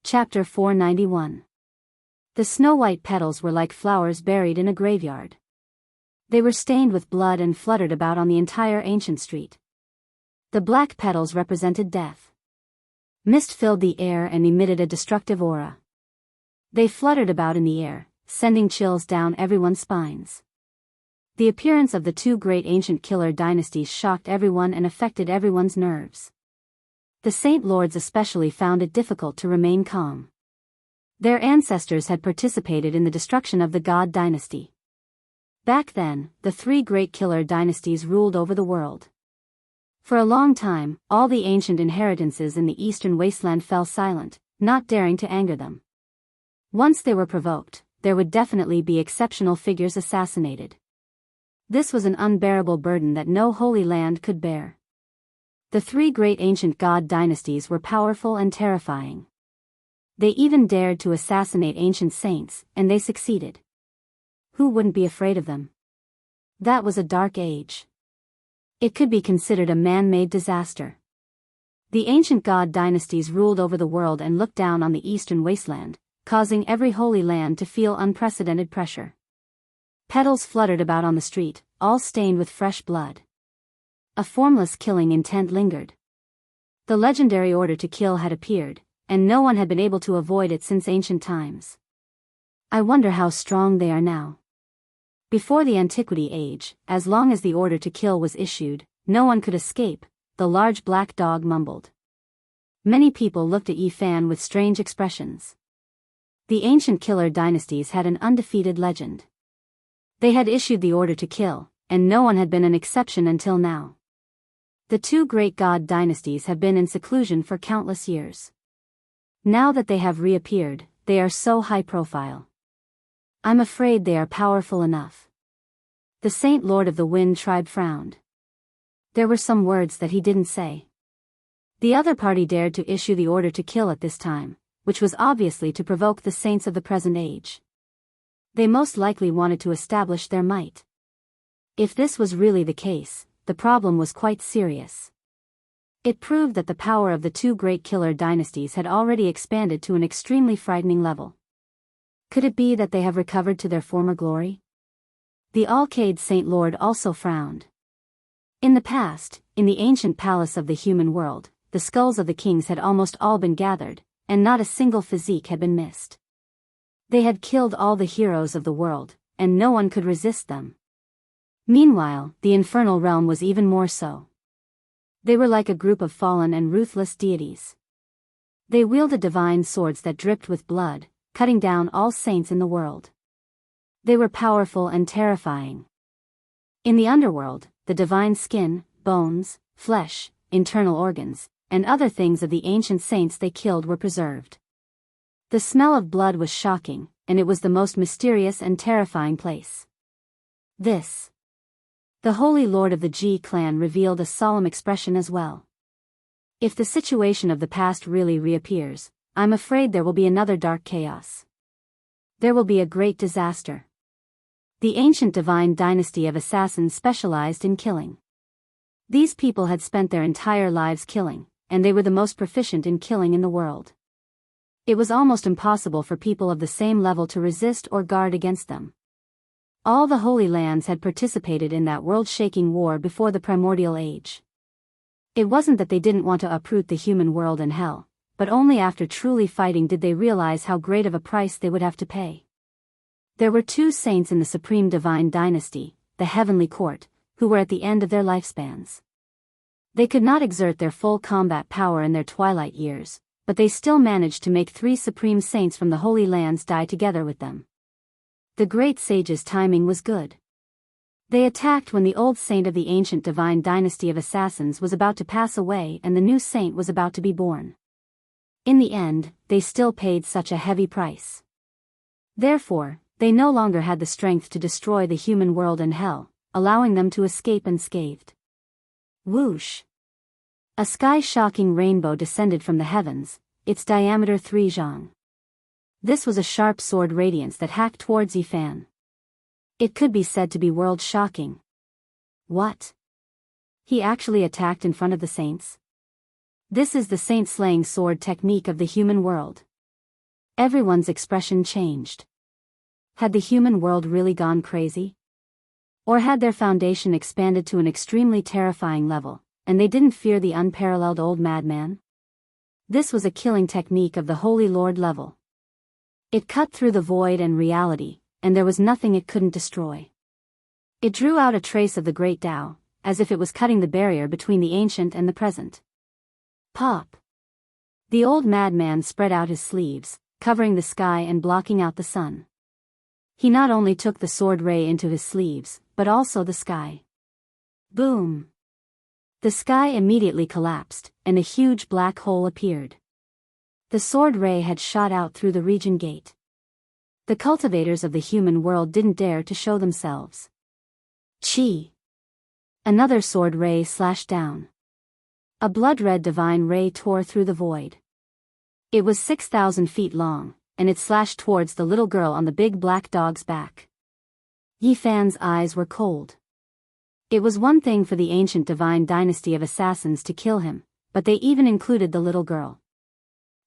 Chapter 491. The snow-white petals were like flowers buried in a graveyard. They were stained with blood and fluttered about on the entire ancient street. The black petals represented death. Mist filled the air and emitted a destructive aura. They fluttered about in the air, sending chills down everyone's spines. The appearance of the two great ancient killer dynasties shocked everyone and affected everyone's nerves. The Saint Lords especially found it difficult to remain calm. Their ancestors had participated in the destruction of the God dynasty. Back then, the three great killer dynasties ruled over the world. For a long time, all the ancient inheritances in the eastern wasteland fell silent, not daring to anger them. Once they were provoked, there would definitely be exceptional figures assassinated. This was an unbearable burden that no holy land could bear. The three great ancient god dynasties were powerful and terrifying. They even dared to assassinate ancient saints, and they succeeded. Who wouldn't be afraid of them? That was a dark age. It could be considered a man-made disaster. The ancient god dynasties ruled over the world and looked down on the eastern wasteland, causing every holy land to feel unprecedented pressure. Petals fluttered about on the street, all stained with fresh blood. A formless killing intent lingered. The legendary order to kill had appeared, and no one had been able to avoid it since ancient times. I wonder how strong they are now. Before the Antiquity Age, as long as the order to kill was issued, no one could escape, the large black dog mumbled. Many people looked at Yifan with strange expressions. The ancient killer dynasties had an undefeated legend. They had issued the order to kill, and no one had been an exception until now. The two great god dynasties have been in seclusion for countless years. Now that they have reappeared, they are so high profile. I'm afraid they are powerful enough. The Saint Lord of the Wind tribe frowned. There were some words that he didn't say. The other party dared to issue the order to kill at this time, which was obviously to provoke the saints of the present age. They most likely wanted to establish their might. If this was really the case, the problem was quite serious. It proved that the power of the two great killer dynasties had already expanded to an extremely frightening level. Could it be that they have recovered to their former glory? The Alcade Saint Lord also frowned. In the past, in the ancient palace of the human world, the skulls of the kings had almost all been gathered, and not a single physique had been missed. They had killed all the heroes of the world, and no one could resist them. Meanwhile, the infernal realm was even more so. They were like a group of fallen and ruthless deities. They wielded divine swords that dripped with blood, cutting down all saints in the world. They were powerful and terrifying. In the underworld, the divine skin, bones, flesh, internal organs, and other things of the ancient saints they killed were preserved. The smell of blood was shocking, and it was the most mysterious and terrifying place. The Holy Lord of the G clan revealed a solemn expression as well. If the situation of the past really reappears, I'm afraid there will be another dark chaos. There will be a great disaster. The ancient divine dynasty of assassins specialized in killing. These people had spent their entire lives killing, and they were the most proficient in killing in the world. It was almost impossible for people of the same level to resist or guard against them. All the Holy Lands had participated in that world-shaking war before the primordial age. It wasn't that they didn't want to uproot the human world and hell, but only after truly fighting did they realize how great of a price they would have to pay. There were two saints in the Supreme Divine Dynasty, the Heavenly Court, who were at the end of their lifespans. They could not exert their full combat power in their twilight years, but they still managed to make three Supreme Saints from the Holy Lands die together with them. The great sage's timing was good. They attacked when the old saint of the ancient divine dynasty of assassins was about to pass away and the new saint was about to be born. In the end, they still paid such a heavy price. Therefore, they no longer had the strength to destroy the human world and hell, allowing them to escape unscathed. Whoosh! A sky-shocking rainbow descended from the heavens, its diameter 3 zhang. This was a sharp sword radiance that hacked towards Yifan. It could be said to be world-shocking. What? He actually attacked in front of the saints? This is the saint-slaying sword technique of the human world. Everyone's expression changed. Had the human world really gone crazy? Or had their foundation expanded to an extremely terrifying level, and they didn't fear the unparalleled old madman? This was a killing technique of the Holy Lord level. It cut through the void and reality, and there was nothing it couldn't destroy. It drew out a trace of the great Tao, as if it was cutting the barrier between the ancient and the present. Pop! The old madman spread out his sleeves, covering the sky and blocking out the sun. He not only took the sword ray into his sleeves, but also the sky. Boom! The sky immediately collapsed, and a huge black hole appeared. The sword ray had shot out through the region gate. The cultivators of the human world didn't dare to show themselves. Chi! Another sword ray slashed down. A blood-red divine ray tore through the void. It was 6,000 feet long, and it slashed towards the little girl on the big black dog's back. Yi Fan's eyes were cold. It was one thing for the ancient divine dynasty of assassins to kill him, but they even included the little girl.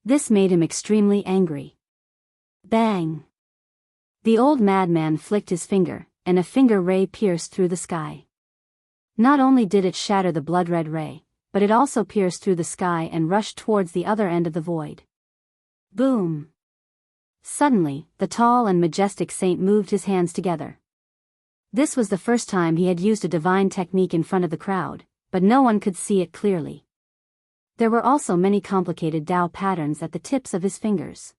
This made him extremely angry. Bang! The old madman flicked his finger, and a finger ray pierced through the sky. Not only did it shatter the blood-red ray, but it also pierced through the sky and rushed towards the other end of the void. Boom! Suddenly, the tall and majestic saint moved his hands together. This was the first time he had used a divine technique in front of the crowd, but no one could see it clearly. There were also many complicated Tao patterns at the tips of his fingers.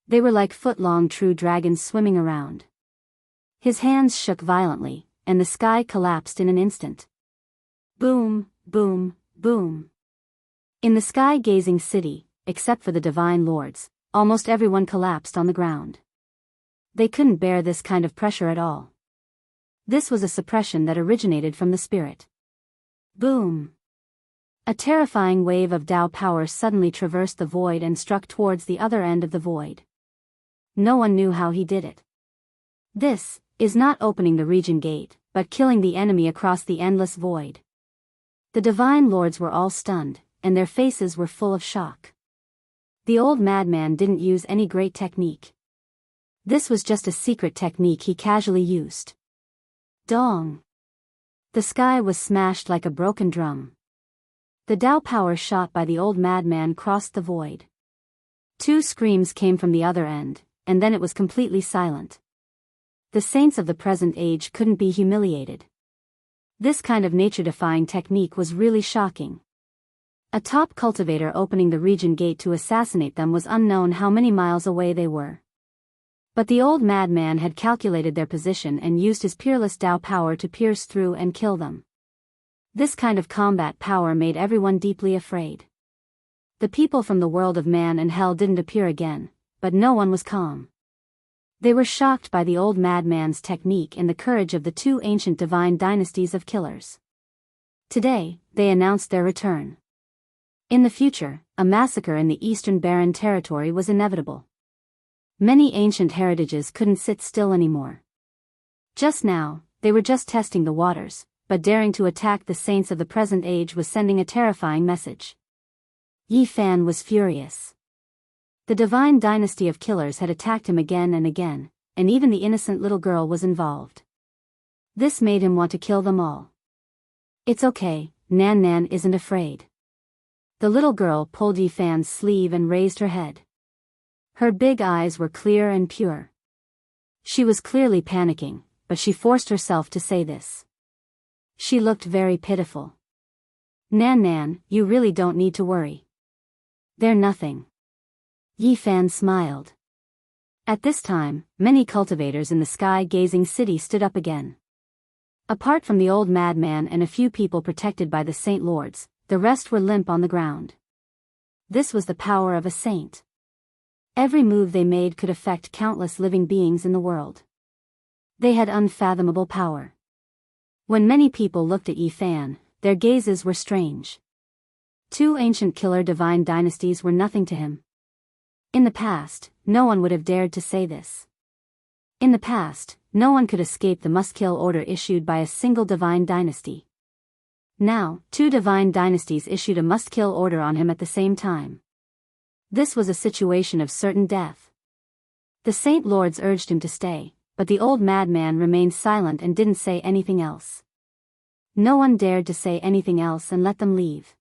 They were like foot-long true dragons swimming around. His hands shook violently, and the sky collapsed in an instant. Boom, boom, boom. In the sky-gazing city, except for the divine lords, almost everyone collapsed on the ground. They couldn't bear this kind of pressure at all. This was a suppression that originated from the spirit. Boom! A terrifying wave of Tao power suddenly traversed the void and struck towards the other end of the void. No one knew how he did it. This is not opening the region gate, but killing the enemy across the endless void. The divine lords were all stunned, and their faces were full of shock. The old madman didn't use any great technique. This was just a secret technique he casually used. Dong! The sky was smashed like a broken drum. The Tao power shot by the old madman crossed the void. Two screams came from the other end, and then it was completely silent. The saints of the present age couldn't be humiliated. This kind of nature-defying technique was really shocking. A top cultivator opening the region gate to assassinate them was unknown how many miles away they were. But the old madman had calculated their position and used his peerless Tao power to pierce through and kill them. This kind of combat power made everyone deeply afraid. The people from the world of man and hell didn't appear again, but no one was calm. They were shocked by the old madman's technique and the courage of the two ancient divine dynasties of killers. Today, they announced their return. In the future, a massacre in the Eastern Barren Territory was inevitable. Many ancient heritages couldn't sit still anymore. Just now, they were just testing the waters, but daring to attack the saints of the present age was sending a terrifying message. Yi Fan was furious. The divine dynasty of killers had attacked him again and again, and even the innocent little girl was involved. This made him want to kill them all. It's okay, Nan Nan isn't afraid. The little girl pulled Yi Fan's sleeve and raised her head. Her big eyes were clear and pure. She was clearly panicking, but she forced herself to say this. She looked very pitiful. Nan Nan, you really don't need to worry. They're nothing. Yi Fan smiled. At this time, many cultivators in the sky-gazing city stood up again. Apart from the old madman and a few people protected by the saint lords, the rest were limp on the ground. This was the power of a saint. Every move they made could affect countless living beings in the world. They had unfathomable power. When many people looked at Yi Fan, their gazes were strange. Two ancient killer divine dynasties were nothing to him. In the past, no one would have dared to say this. In the past, no one could escape the must-kill order issued by a single divine dynasty. Now, two divine dynasties issued a must-kill order on him at the same time. This was a situation of certain death. The Saint Lords urged him to stay, but the old madman remained silent and didn't say anything else. No one dared to say anything else and let them leave.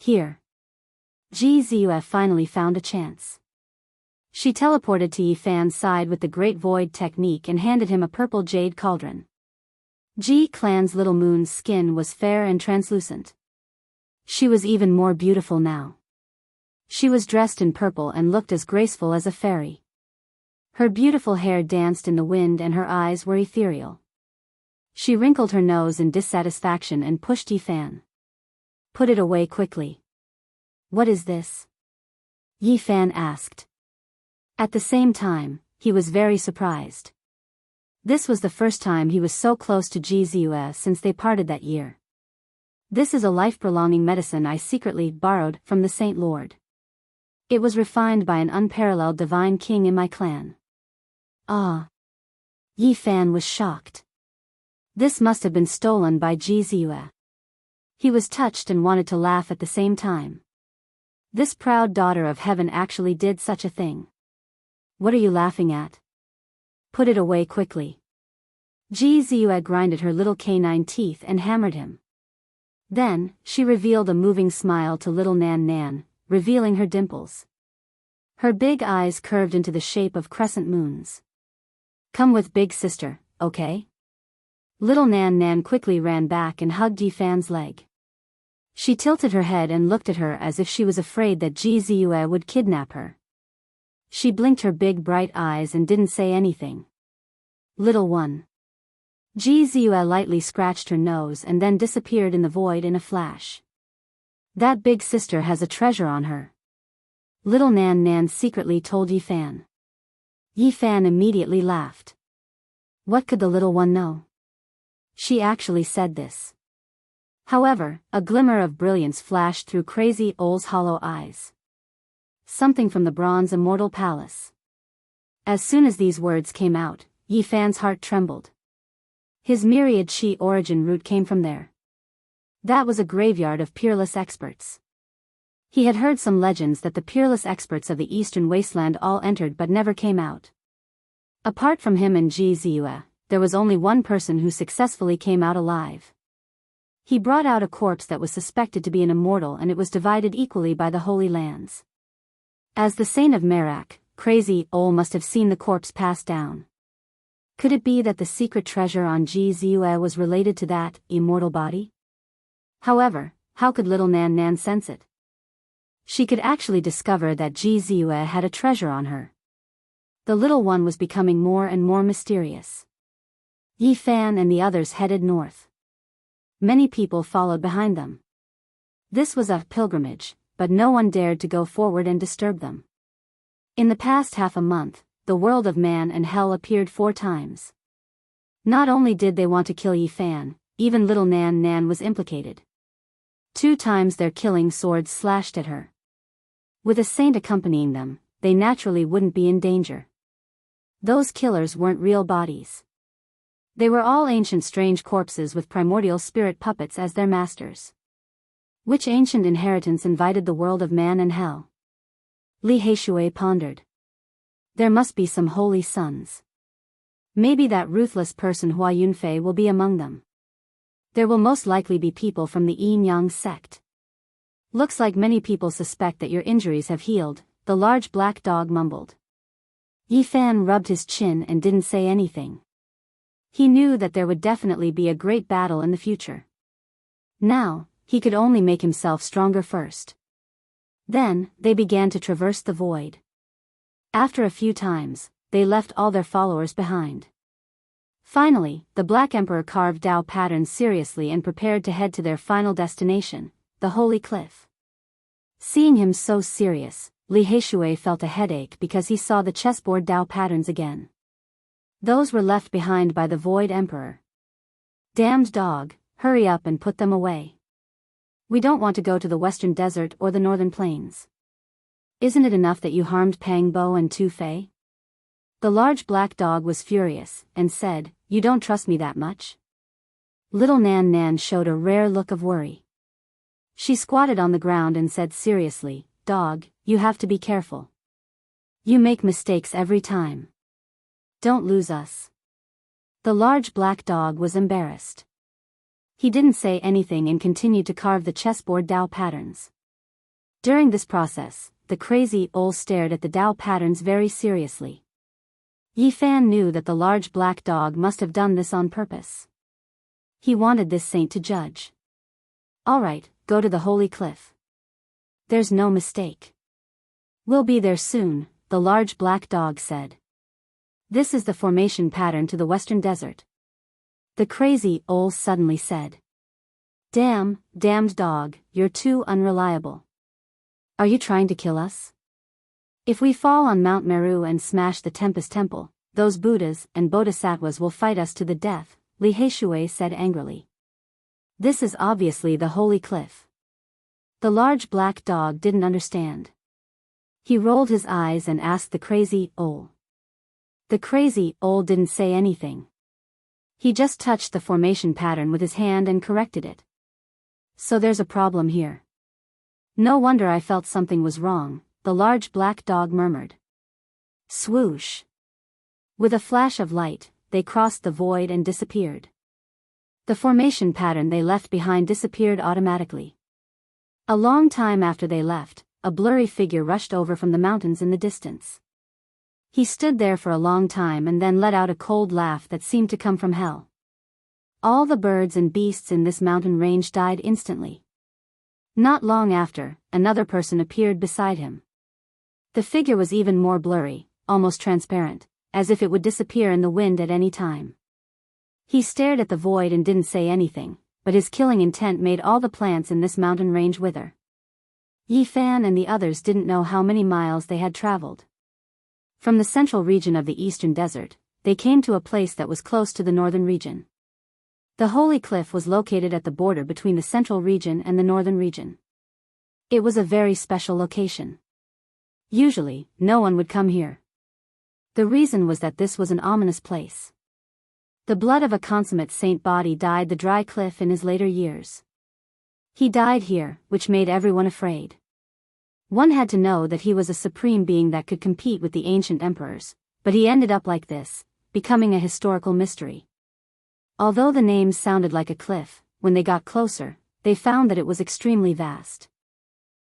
Here. Ji Ziyue finally found a chance. She teleported to Yi Fan's side with the Great Void technique and handed him a purple jade cauldron. Ji Clan's little moon's skin was fair and translucent. She was even more beautiful now. She was dressed in purple and looked as graceful as a fairy. Her beautiful hair danced in the wind and her eyes were ethereal. She wrinkled her nose in dissatisfaction and pushed Yi Fan. Put it away quickly. What is this? Yi Fan asked. At the same time, he was very surprised. This was the first time he was so close to Ji Ziyue since they parted that year. This is a life-prolonging medicine I secretly borrowed from the Saint Lord. It was refined by an unparalleled divine king in my clan. Ah! Yi Fan was shocked. This must have been stolen by Ji Ziyue. He was touched and wanted to laugh at the same time. This proud daughter of heaven actually did such a thing. What are you laughing at? Put it away quickly. Ji Ziyue grinded her little canine teeth and hammered him. Then, she revealed a moving smile to little Nan Nan, revealing her dimples. Her big eyes curved into the shape of crescent moons. Come with big sister, okay? Little Nan Nan quickly ran back and hugged Yi Fan's leg. She tilted her head and looked at her as if she was afraid that Ji Ziyue would kidnap her. She blinked her big bright eyes and didn't say anything. Little one. Ji Ziyue lightly scratched her nose and then disappeared in the void in a flash. That big sister has a treasure on her. Little Nan Nan secretly told Yi Fan. Yi Fan immediately laughed. What could the little one know? She actually said this. However, a glimmer of brilliance flashed through Crazy Ole's hollow eyes. Something from the Bronze Immortal Palace. As soon as these words came out, Yi Fan's heart trembled. His myriad Shi origin root came from there. That was a graveyard of peerless experts. He had heard some legends that the peerless experts of the Eastern Wasteland all entered but never came out. Apart from him and Ji Ziyue, there was only one person who successfully came out alive. He brought out a corpse that was suspected to be an immortal and it was divided equally by the Holy Lands. As the Saint of Merak, Crazy Ole must have seen the corpse pass down. Could it be that the secret treasure on Ji Ziyue was related to that immortal body? However, how could little Nan Nan sense it? She could actually discover that Ji Ziyue had a treasure on her. The little one was becoming more and more mysterious. Yi Fan and the others headed north. Many people followed behind them. This was a pilgrimage, but no one dared to go forward and disturb them. In the past half a month, the world of man and hell appeared 4 times. Not only did they want to kill Yi Fan, even little Nan Nan was implicated. 2 times their killing swords slashed at her. With a saint accompanying them, they naturally wouldn't be in danger. Those killers weren't real bodies. They were all ancient strange corpses with primordial spirit puppets as their masters. Which ancient inheritance invited the world of man and hell? Li Heishui pondered. There must be some holy sons. Maybe that ruthless person Hua Yunfei will be among them. There will most likely be people from the Yin Yang sect. Looks like many people suspect that your injuries have healed, the large black dog mumbled. Yi Fan rubbed his chin and didn't say anything. He knew that there would definitely be a great battle in the future. Now, he could only make himself stronger first. Then, they began to traverse the void. After a few times, they left all their followers behind. Finally, the Black Emperor carved Dao patterns seriously and prepared to head to their final destination, the Holy Cliff. Seeing him so serious, Li Heishui felt a headache because he saw the chessboard Dao patterns again. Those were left behind by the Void Emperor. Damned dog, hurry up and put them away. We don't want to go to the Western Desert or the Northern Plains. Isn't it enough that you harmed Pang Bo and Tu Fei? The large black dog was furious, and said, "You don't trust me that much?" Little Nan Nan showed a rare look of worry. She squatted on the ground and said seriously, dog, you have to be careful. You make mistakes every time. Don't lose us. The large black dog was embarrassed. He didn't say anything and continued to carve the chessboard Dao patterns. During this process, the crazy owl stared at the Dao patterns very seriously. Yi Fan knew that the large black dog must have done this on purpose. He wanted this saint to judge. All right, go to the holy cliff. There's no mistake. We'll be there soon, the large black dog said. This is the formation pattern to the western desert. The crazy owl suddenly said. Damned dog, you're too unreliable. Are you trying to kill us? If we fall on Mount Meru and smash the Tempest Temple, those Buddhas and Bodhisattvas will fight us to the death, Li Heishui said angrily. This is obviously the holy cliff. The large black dog didn't understand. He rolled his eyes and asked the crazy owl. The crazy owl didn't say anything. He just touched the formation pattern with his hand and corrected it. So there's a problem here. No wonder I felt something was wrong, the large black dog murmured. Swoosh. With a flash of light, they crossed the void and disappeared. The formation pattern they left behind disappeared automatically. A long time after they left, a blurry figure rushed over from the mountains in the distance. He stood there for a long time and then let out a cold laugh that seemed to come from hell. All the birds and beasts in this mountain range died instantly. Not long after, another person appeared beside him. The figure was even more blurry, almost transparent, as if it would disappear in the wind at any time. He stared at the void and didn't say anything, but his killing intent made all the plants in this mountain range wither. Yi Fan and the others didn't know how many miles they had traveled. From the central region of the eastern desert, they came to a place that was close to the northern region. The holy cliff was located at the border between the central region and the northern region. It was a very special location. Usually, no one would come here. The reason was that this was an ominous place. The blood of a consummate saint body dyed the dry cliff in his later years. He died here, which made everyone afraid. One had to know that he was a supreme being that could compete with the ancient emperors, but he ended up like this, becoming a historical mystery. Although the names sounded like a cliff, when they got closer, they found that it was extremely vast.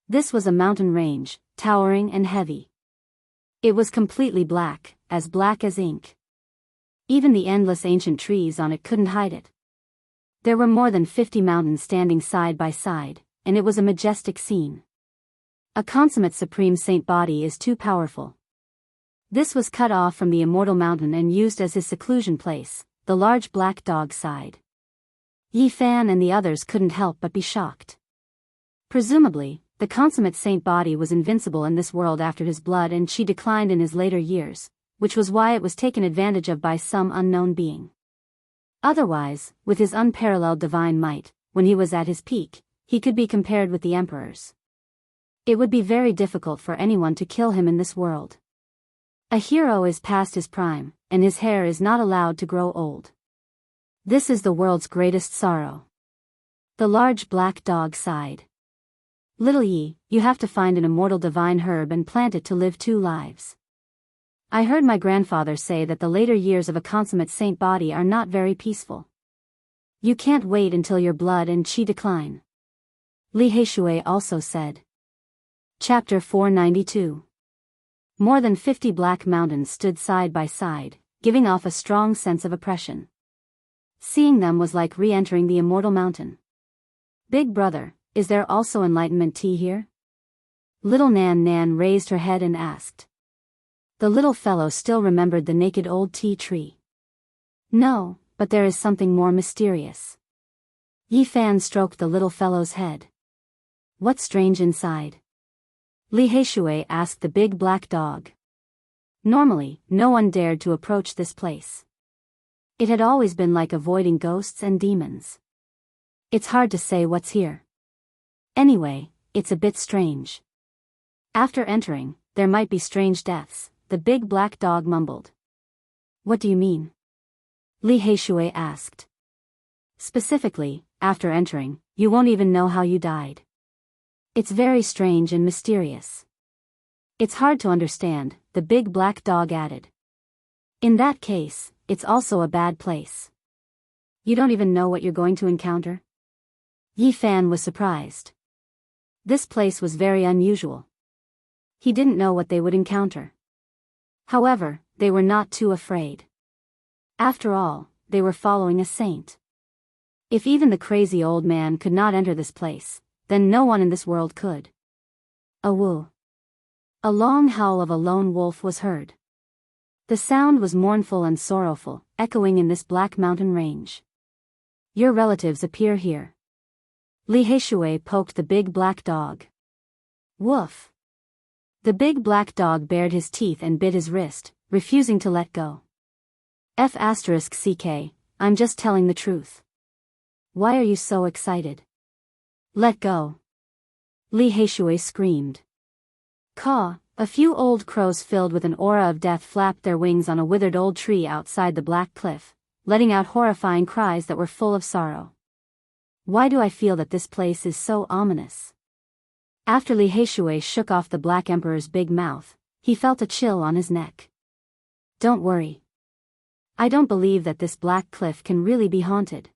This was a mountain range, towering and heavy. It was completely black as ink. Even the endless ancient trees on it couldn't hide it. There were more than 50 mountains standing side by side, and it was a majestic scene. A consummate supreme saint body is too powerful. This was cut off from the immortal mountain and used as his seclusion place, the large black dog sighed. Yi Fan and the others couldn't help but be shocked. Presumably, the consummate saint body was invincible in this world after his blood and chi declined in his later years, which was why it was taken advantage of by some unknown being. Otherwise, with his unparalleled divine might, when he was at his peak, he could be compared with the emperors. It would be very difficult for anyone to kill him in this world. A hero is past his prime, and his hair is not allowed to grow old. This is the world's greatest sorrow. The large black dog sighed. Little Yi, you have to find an immortal divine herb and plant it to live 2 lives. I heard my grandfather say that the later years of a consummate saint body are not very peaceful. You can't wait until your blood and chi decline. Li Heishui also said. Chapter 492. More than 50 black mountains stood side by side, giving off a strong sense of oppression. Seeing them was like re-entering the immortal mountain. Big brother, is there also enlightenment tea here? Little Nan raised her head and asked. The little fellow still remembered the naked old tea tree. No, but there is something more mysterious. Yi Fan stroked the little fellow's head. What's strange inside? Li Heishui asked the big black dog. Normally, no one dared to approach this place. It had always been like avoiding ghosts and demons. It's hard to say what's here. Anyway, it's a bit strange. After entering, there might be strange deaths, the big black dog mumbled. What do you mean? Li Heishui asked. Specifically, after entering, you won't even know how you died. It's very strange and mysterious. It's hard to understand, the big black dog added. In that case, it's also a bad place. You don't even know what you're going to encounter? Yi Fan was surprised. This place was very unusual. He didn't know what they would encounter. However, they were not too afraid. After all, they were following a saint. If even the crazy old man could not enter this place, then no one in this world could. A woo. A long howl of a lone wolf was heard. The sound was mournful and sorrowful, echoing in this black mountain range. Your relatives appear here. Li Heishui poked the big black dog. Woof. The big black dog bared his teeth and bit his wrist, refusing to let go. F***ck, I'm just telling the truth. Why are you so excited? Let go. Li Heishui screamed. Caw, a few old crows filled with an aura of death flapped their wings on a withered old tree outside the black cliff, letting out horrifying cries that were full of sorrow. Why do I feel that this place is so ominous? After Li Heishui shook off the Black Emperor's big mouth, he felt a chill on his neck. Don't worry. I don't believe that this black cliff can really be haunted.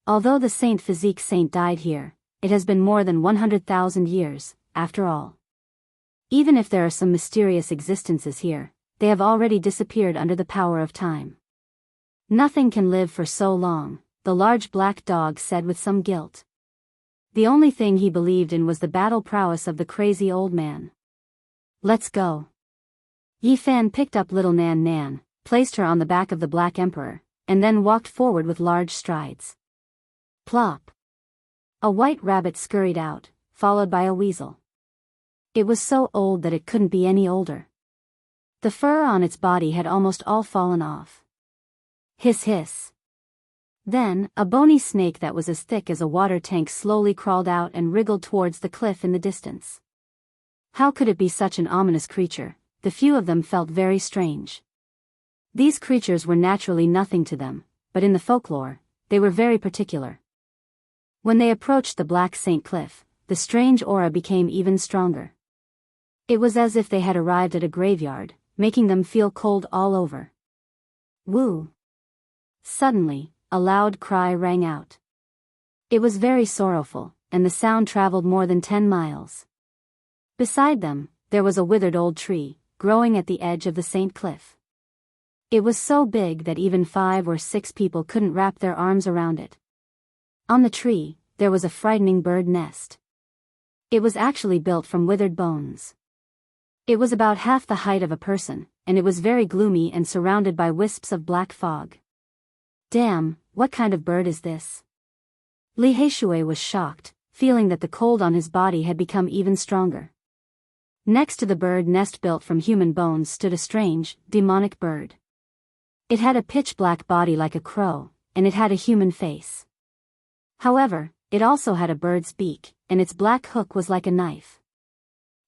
Although the Saint Physique Saint died here, it has been more than 100,000 years, after all. Even if there are some mysterious existences here, they have already disappeared under the power of time. Nothing can live for so long, the large black dog said with some guilt. The only thing he believed in was the battle prowess of the crazy old man. Let's go. Yi Fan picked up little Nan Nan, placed her on the back of the Black Emperor, and then walked forward with large strides. Plop. A white rabbit scurried out, followed by a weasel. It was so old that it couldn't be any older. The fur on its body had almost all fallen off. Hiss hiss. Then, a bony snake that was as thick as a water tank slowly crawled out and wriggled towards the cliff in the distance. How could it be such an ominous creature? The few of them felt very strange. These creatures were naturally nothing to them, but in the folklore, they were very particular. When they approached the Black Saint Cliff, the strange aura became even stronger. It was as if they had arrived at a graveyard, making them feel cold all over. Woo! Suddenly, a loud cry rang out. It was very sorrowful, and the sound traveled more than 10 miles. Beside them, there was a withered old tree, growing at the edge of the Saint Cliff. It was so big that even 5 or 6 people couldn't wrap their arms around it. On the tree, there was a frightening bird nest. It was actually built from withered bones. It was about half the height of a person, and it was very gloomy and surrounded by wisps of black fog. Damn, what kind of bird is this? Li Heishui was shocked, feeling that the cold on his body had become even stronger. Next to the bird nest built from human bones stood a strange, demonic bird. It had a pitch-black body like a crow, and it had a human face. However, it also had a bird's beak, and its black hook was like a knife.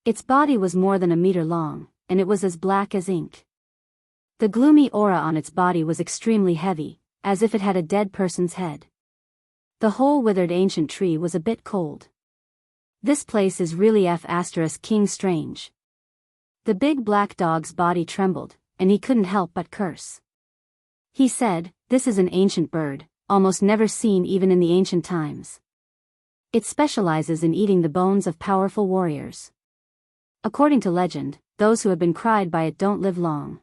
Its body was more than a meter long, and it was as black as ink. The gloomy aura on its body was extremely heavy, as if it had a dead person's head. The whole withered ancient tree was a bit cold. This place is really King strange. The big black dog's body trembled, and he couldn't help but curse. He said, "This is an ancient bird, almost never seen even in the ancient times. It specializes in eating the bones of powerful warriors. According to legend, those who have been cried by it don't live long."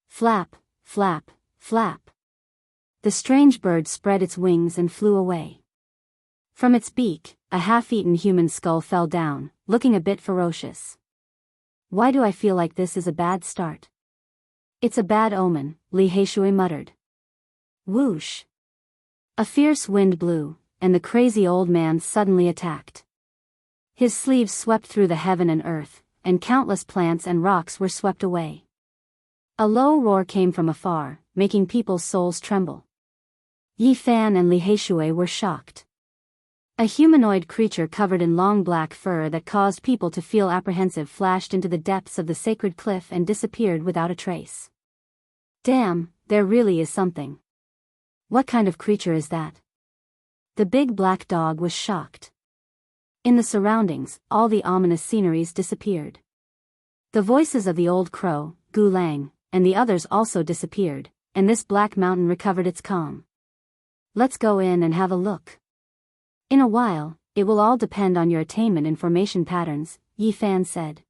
Flap, flap, flap. The strange bird spread its wings and flew away. From its beak, a half-eaten human skull fell down, looking a bit ferocious. Why do I feel like this is a bad start? It's a bad omen, Li Heishui muttered. Whoosh! A fierce wind blew, and the crazy old man suddenly attacked. His sleeves swept through the heaven and earth, and countless plants and rocks were swept away. A low roar came from afar, making people's souls tremble. Yi Fan and Li Heishui were shocked. A humanoid creature covered in long black fur that caused people to feel apprehensive flashed into the depths of the sacred cliff and disappeared without a trace. Damn, there really is something. What kind of creature is that? The big black dog was shocked. In the surroundings, all the ominous sceneries disappeared. The voices of the old crow, Gu Lang, and the others also disappeared, and this black mountain recovered its calm. Let's go in and have a look. In a while, it will all depend on your attainment in formation patterns, Yi Fan said.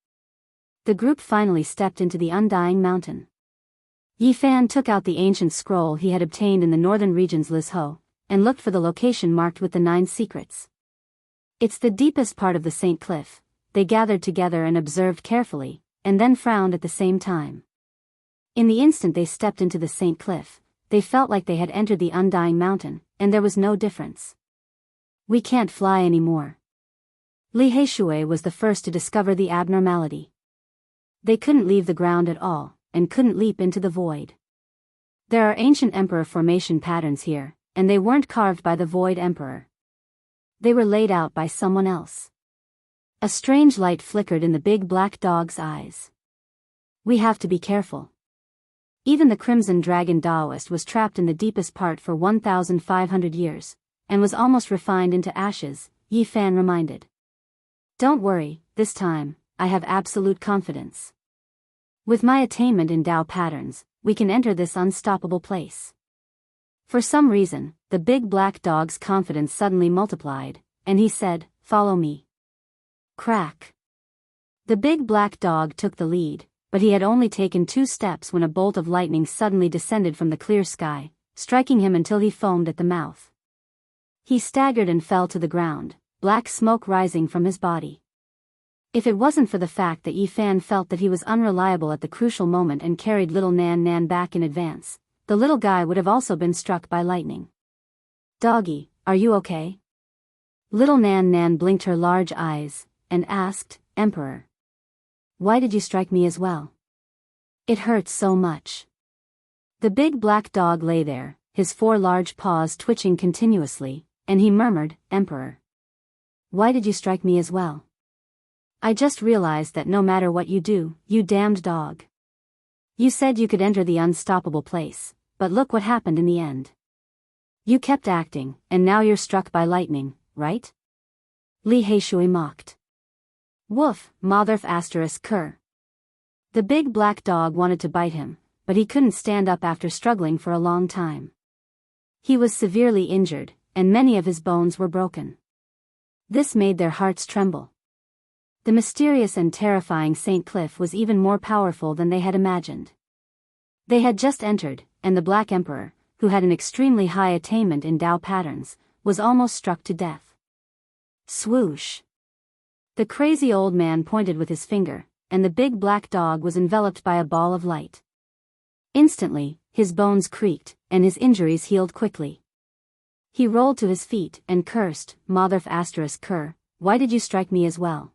The group finally stepped into the undying mountain. Yi Fan took out the ancient scroll he had obtained in the northern region's Lizho, and looked for the location marked with the 9 secrets. It's the deepest part of the St. Cliff. They gathered together and observed carefully, and then frowned at the same time. In the instant they stepped into the St. Cliff, they felt like they had entered the undying mountain, and there was no difference. We can't fly anymore. Li Heishui was the first to discover the abnormality. They couldn't leave the ground at all, and couldn't leap into the void. There are ancient emperor formation patterns here, and they weren't carved by the Void Emperor. They were laid out by someone else. A strange light flickered in the big black dog's eyes. We have to be careful. Even the Crimson Dragon Taoist was trapped in the deepest part for 1,500 years, and was almost refined into ashes, Yi Fan reminded. Don't worry, this time, I have absolute confidence. With my attainment in Tao patterns, we can enter this unstoppable place. For some reason, the big black dog's confidence suddenly multiplied, and he said, "Follow me." Crack. The big black dog took the lead, but he had only taken 2 steps when a bolt of lightning suddenly descended from the clear sky, striking him until he foamed at the mouth. He staggered and fell to the ground, black smoke rising from his body. If it wasn't for the fact that Yi Fan felt that he was unreliable at the crucial moment and carried little Nan Nan back in advance, the little guy would have also been struck by lightning. Doggy, are you okay? Little Nan Nan blinked her large eyes, and asked, Emperor. Why did you strike me as well? It hurts so much. The big black dog lay there, his 4 large paws twitching continuously, and he murmured, Emperor. Why did you strike me as well? I just realized that no matter what you do, you damned dog. You said you could enter the unstoppable place, but look what happened in the end. You kept acting, and now you're struck by lightning, right? Li Heishui mocked. Woof, motherf asterisk cur. The big black dog wanted to bite him, but he couldn't stand up after struggling for a long time. He was severely injured, and many of his bones were broken. This made their hearts tremble. The mysterious and terrifying St. Cliff was even more powerful than they had imagined. They had just entered, and the Black Emperor, who had an extremely high attainment in Tao patterns, was almost struck to death. Swoosh! The crazy old man pointed with his finger, and the big black dog was enveloped by a ball of light. Instantly, his bones creaked, and his injuries healed quickly. He rolled to his feet and cursed, Motherf asterisk cur, why did you strike me as well?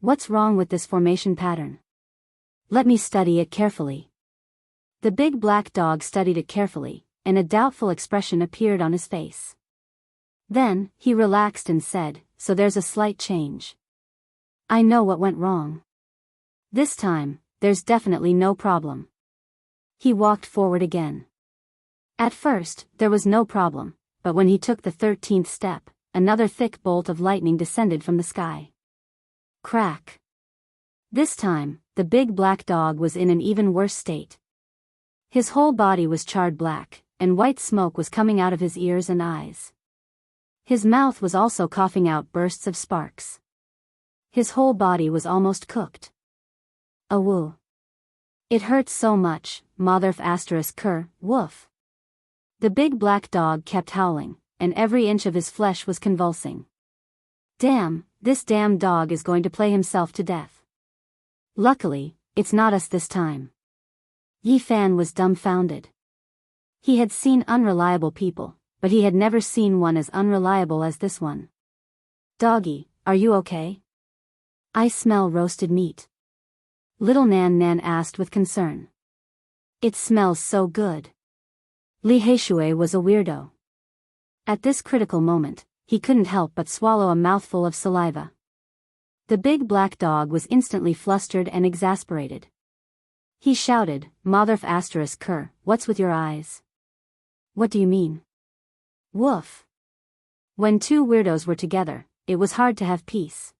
What's wrong with this formation pattern? Let me study it carefully. The big black dog studied it carefully, and a doubtful expression appeared on his face. Then, he relaxed and said, so there's a slight change. I know what went wrong. This time, there's definitely no problem. He walked forward again. At first, there was no problem, but when he took the 13th step, another thick bolt of lightning descended from the sky. Crack. This time, the big black dog was in an even worse state. His whole body was charred black, and white smoke was coming out of his ears and eyes. His mouth was also coughing out bursts of sparks. His whole body was almost cooked. Awoo. It hurts so much, motherf asterisk cur, woof. The big black dog kept howling, and every inch of his flesh was convulsing. Damn, this damn dog is going to play himself to death. Luckily, it's not us this time. Yi Fan was dumbfounded. He had seen unreliable people, but he had never seen one as unreliable as this one. Doggy, are you okay? I smell roasted meat. Little Nan Nan asked with concern. It smells so good. Li Heishui was a weirdo. At this critical moment, he couldn't help but swallow a mouthful of saliva. The big black dog was instantly flustered and exasperated. He shouted, Motherf asterisk cur, what's with your eyes? What do you mean? Woof. When 2 weirdos were together, it was hard to have peace.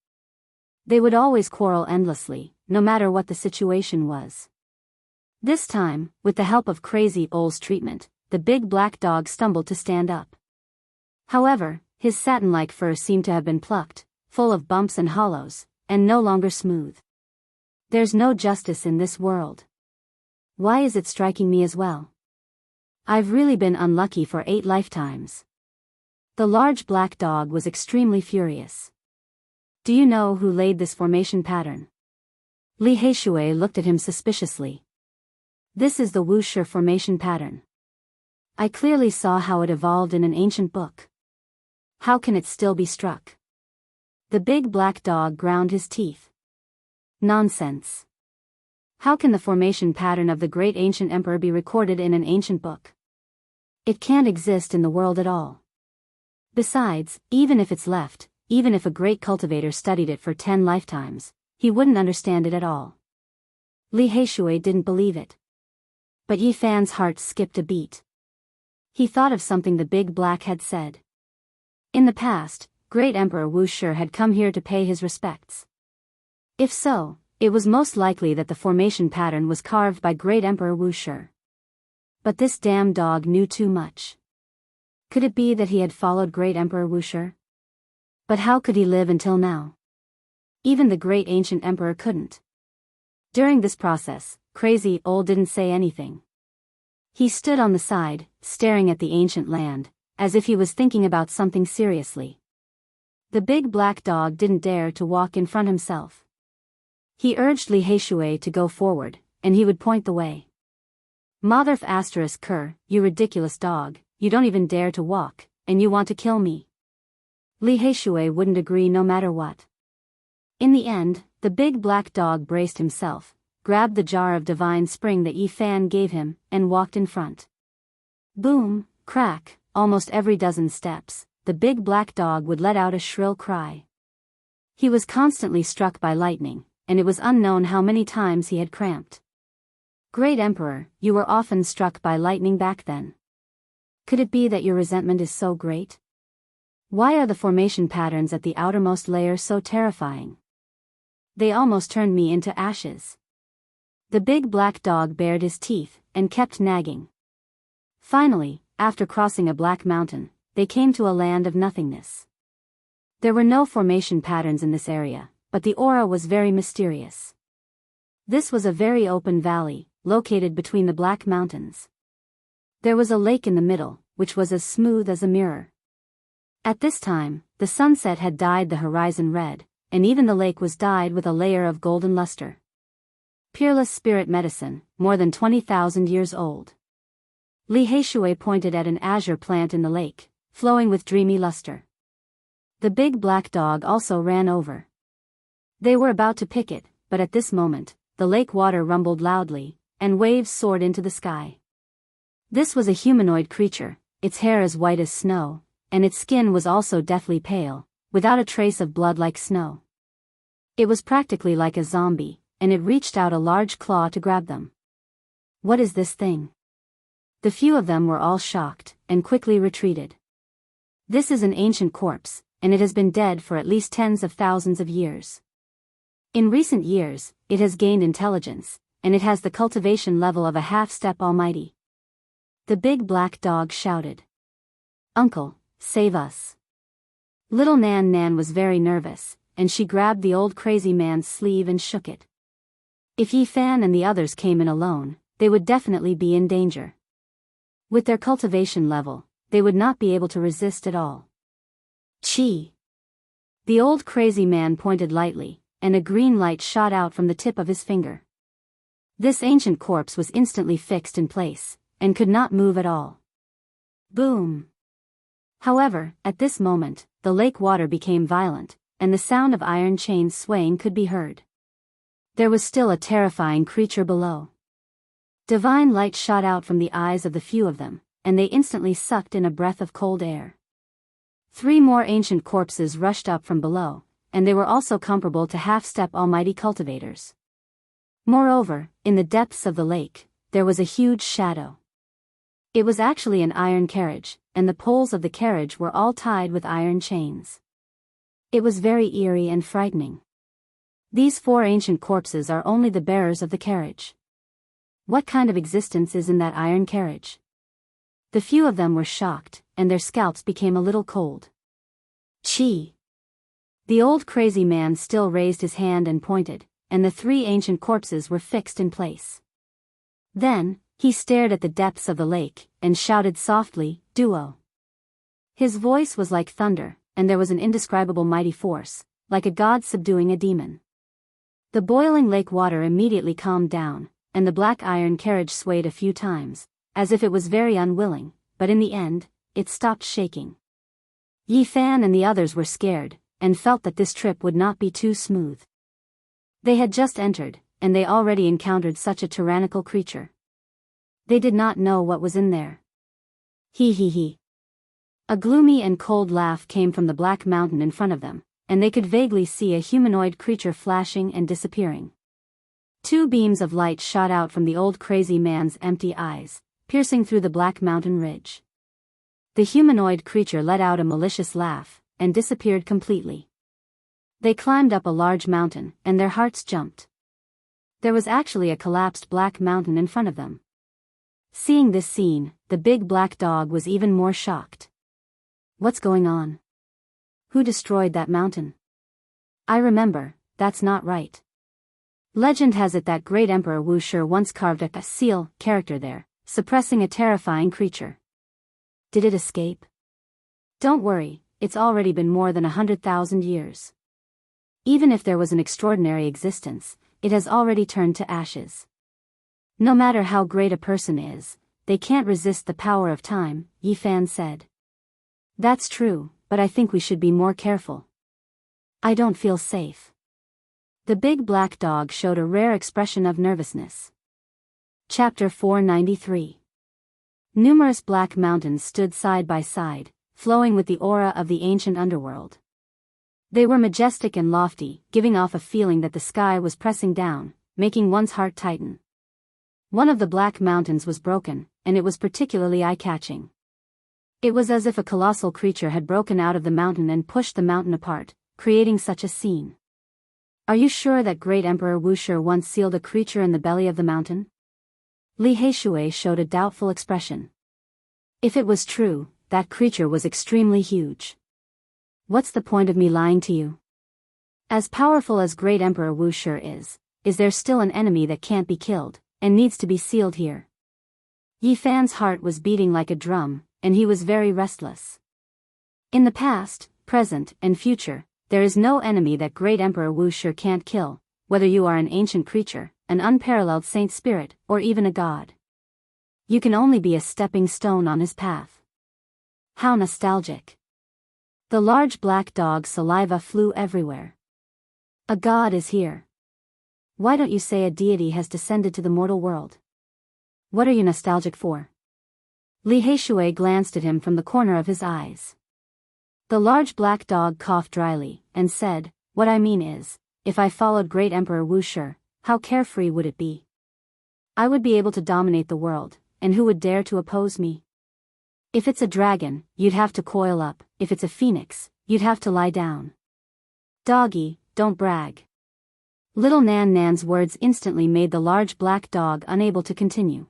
They would always quarrel endlessly, no matter what the situation was. This time, with the help of Crazy Old's treatment, the big black dog stumbled to stand up. However, his satin-like fur seemed to have been plucked, full of bumps and hollows, and no longer smooth. There's no justice in this world. Why is it striking me as well? I've really been unlucky for 8 lifetimes. The large black dog was extremely furious. Do you know who laid this formation pattern? Li Heishui looked at him suspiciously. This is the Wuxia formation pattern. I clearly saw how it evolved in an ancient book. How can it still be struck? The big black dog ground his teeth. Nonsense. How can the formation pattern of the great ancient emperor be recorded in an ancient book? It can't exist in the world at all. Besides, even if it's left, even if a great cultivator studied it for 10 lifetimes, he wouldn't understand it at all. Li Heishui didn't believe it. But Yi Fan's heart skipped a beat. He thought of something the big black had said. In the past, great Emperor Wu Shi had come here to pay his respects. If so, it was most likely that the formation pattern was carved by great Emperor Wu Shi. But this damn dog knew too much. Could it be that he had followed great Emperor Wu Shi? But how could he live until now? Even the great ancient emperor couldn't. During this process, Crazy Old didn't say anything. He stood on the side, staring at the ancient land, as if he was thinking about something seriously. The big black dog didn't dare to walk in front himself. He urged Li Heishui to go forward, and he would point the way. Motherf asterisk cur, you ridiculous dog, you don't even dare to walk, and you want to kill me. Li Heishui wouldn't agree no matter what. In the end, the big black dog braced himself, grabbed the jar of divine spring that Yi Fan gave him, and walked in front. Boom, crack, almost every dozen steps, the big black dog would let out a shrill cry. He was constantly struck by lightning, and it was unknown how many times he had cramped. Great Emperor, you were often struck by lightning back then. Could it be that your resentment is so great? Why are the formation patterns at the outermost layer so terrifying? They almost turned me into ashes. The big black dog bared his teeth, and kept nagging. Finally, after crossing a black mountain, they came to a land of nothingness. There were no formation patterns in this area, but the aura was very mysterious. This was a very open valley, located between the black mountains. There was a lake in the middle, which was as smooth as a mirror. At this time, the sunset had dyed the horizon red, and even the lake was dyed with a layer of golden luster. Peerless spirit medicine, more than 20,000 years old. Li Heishui pointed at an azure plant in the lake, flowing with dreamy luster. The big black dog also ran over. They were about to pick it, but at this moment, the lake water rumbled loudly, and waves soared into the sky. This was a humanoid creature, its hair as white as snow, and its skin was also deathly pale, without a trace of blood like snow. It was practically like a zombie, and it reached out a large claw to grab them. What is this thing? The few of them were all shocked, and quickly retreated. This is an ancient corpse, and it has been dead for at least tens of thousands of years. In recent years, it has gained intelligence, and it has the cultivation level of a half-step almighty. The big black dog shouted. Uncle, save us. Little Nan Nan was very nervous, and she grabbed the old crazy man's sleeve and shook it. If Yi Fan and the others came in alone, they would definitely be in danger. With their cultivation level, they would not be able to resist at all. Chi! The old crazy man pointed lightly, and a green light shot out from the tip of his finger. This ancient corpse was instantly fixed in place, and could not move at all. Boom! However, at this moment, the lake water became violent, and the sound of iron chains swaying could be heard. There was still a terrifying creature below. Divine light shot out from the eyes of the few of them, and they instantly sucked in a breath of cold air. 3 more ancient corpses rushed up from below, and they were also comparable to half-step almighty cultivators. Moreover, in the depths of the lake, there was a huge shadow. It was actually an iron carriage, and the poles of the carriage were all tied with iron chains. It was very eerie and frightening. These 4 ancient corpses are only the bearers of the carriage. What kind of existence is in that iron carriage? The few of them were shocked, and their scalps became a little cold. Chi! The old crazy man still raised his hand and pointed, and the 3 ancient corpses were fixed in place. Then, he stared at the depths of the lake, and shouted softly, "Duo!" His voice was like thunder, and there was an indescribable mighty force, like a god subduing a demon. The boiling lake water immediately calmed down, and the black iron carriage swayed a few times, as if it was very unwilling, but in the end, it stopped shaking. Yi Fan and the others were scared, and felt that this trip would not be too smooth. They had just entered, and they already encountered such a tyrannical creature. They did not know what was in there. He he he. A gloomy and cold laugh came from the black mountain in front of them, and they could vaguely see a humanoid creature flashing and disappearing. 2 beams of light shot out from the old crazy man's empty eyes, piercing through the black mountain ridge. The humanoid creature let out a malicious laugh, and disappeared completely. They climbed up a large mountain, and their hearts jumped. There was actually a collapsed black mountain in front of them. Seeing this scene, the big black dog was even more shocked. What's going on? Who destroyed that mountain? I remember, that's not right. Legend has it that great Emperor Wu Shi once carved a seal character there, suppressing a terrifying creature. Did it escape? Don't worry, it's already been more than 100,000 years. Even if there was an extraordinary existence, it has already turned to ashes. No matter how great a person is, they can't resist the power of time, Yi Fan said. That's true, but I think we should be more careful. I don't feel safe. The big black dog showed a rare expression of nervousness. Chapter 493. Numerous black mountains stood side by side, flowing with the aura of the ancient underworld. They were majestic and lofty, giving off a feeling that the sky was pressing down, making one's heart tighten. One of the black mountains was broken, and it was particularly eye-catching. It was as if a colossal creature had broken out of the mountain and pushed the mountain apart, creating such a scene. Are you sure that great Emperor Wu Shi once sealed a creature in the belly of the mountain? Li Heishui showed a doubtful expression. If it was true, that creature was extremely huge. What's the point of me lying to you? As powerful as great Emperor Wu Shi is there still an enemy that can't be killed, and needs to be sealed here? Yi Fan's heart was beating like a drum, and he was very restless. In the past, present, and future, there is no enemy that great Emperor Wu Shi can't kill, whether you are an ancient creature, an unparalleled saint spirit, or even a god. You can only be a stepping stone on his path. How nostalgic. The large black dog's saliva flew everywhere. A god is here. Why don't you say a deity has descended to the mortal world? What are you nostalgic for? Li Heishui glanced at him from the corner of his eyes. The large black dog coughed dryly, and said, "What I mean is, if I followed great Emperor Wu Shi, how carefree would it be? I would be able to dominate the world, and who would dare to oppose me? If it's a dragon, you'd have to coil up, if it's a phoenix, you'd have to lie down. Doggy, don't brag." Little Nan Nan's words instantly made the large black dog unable to continue.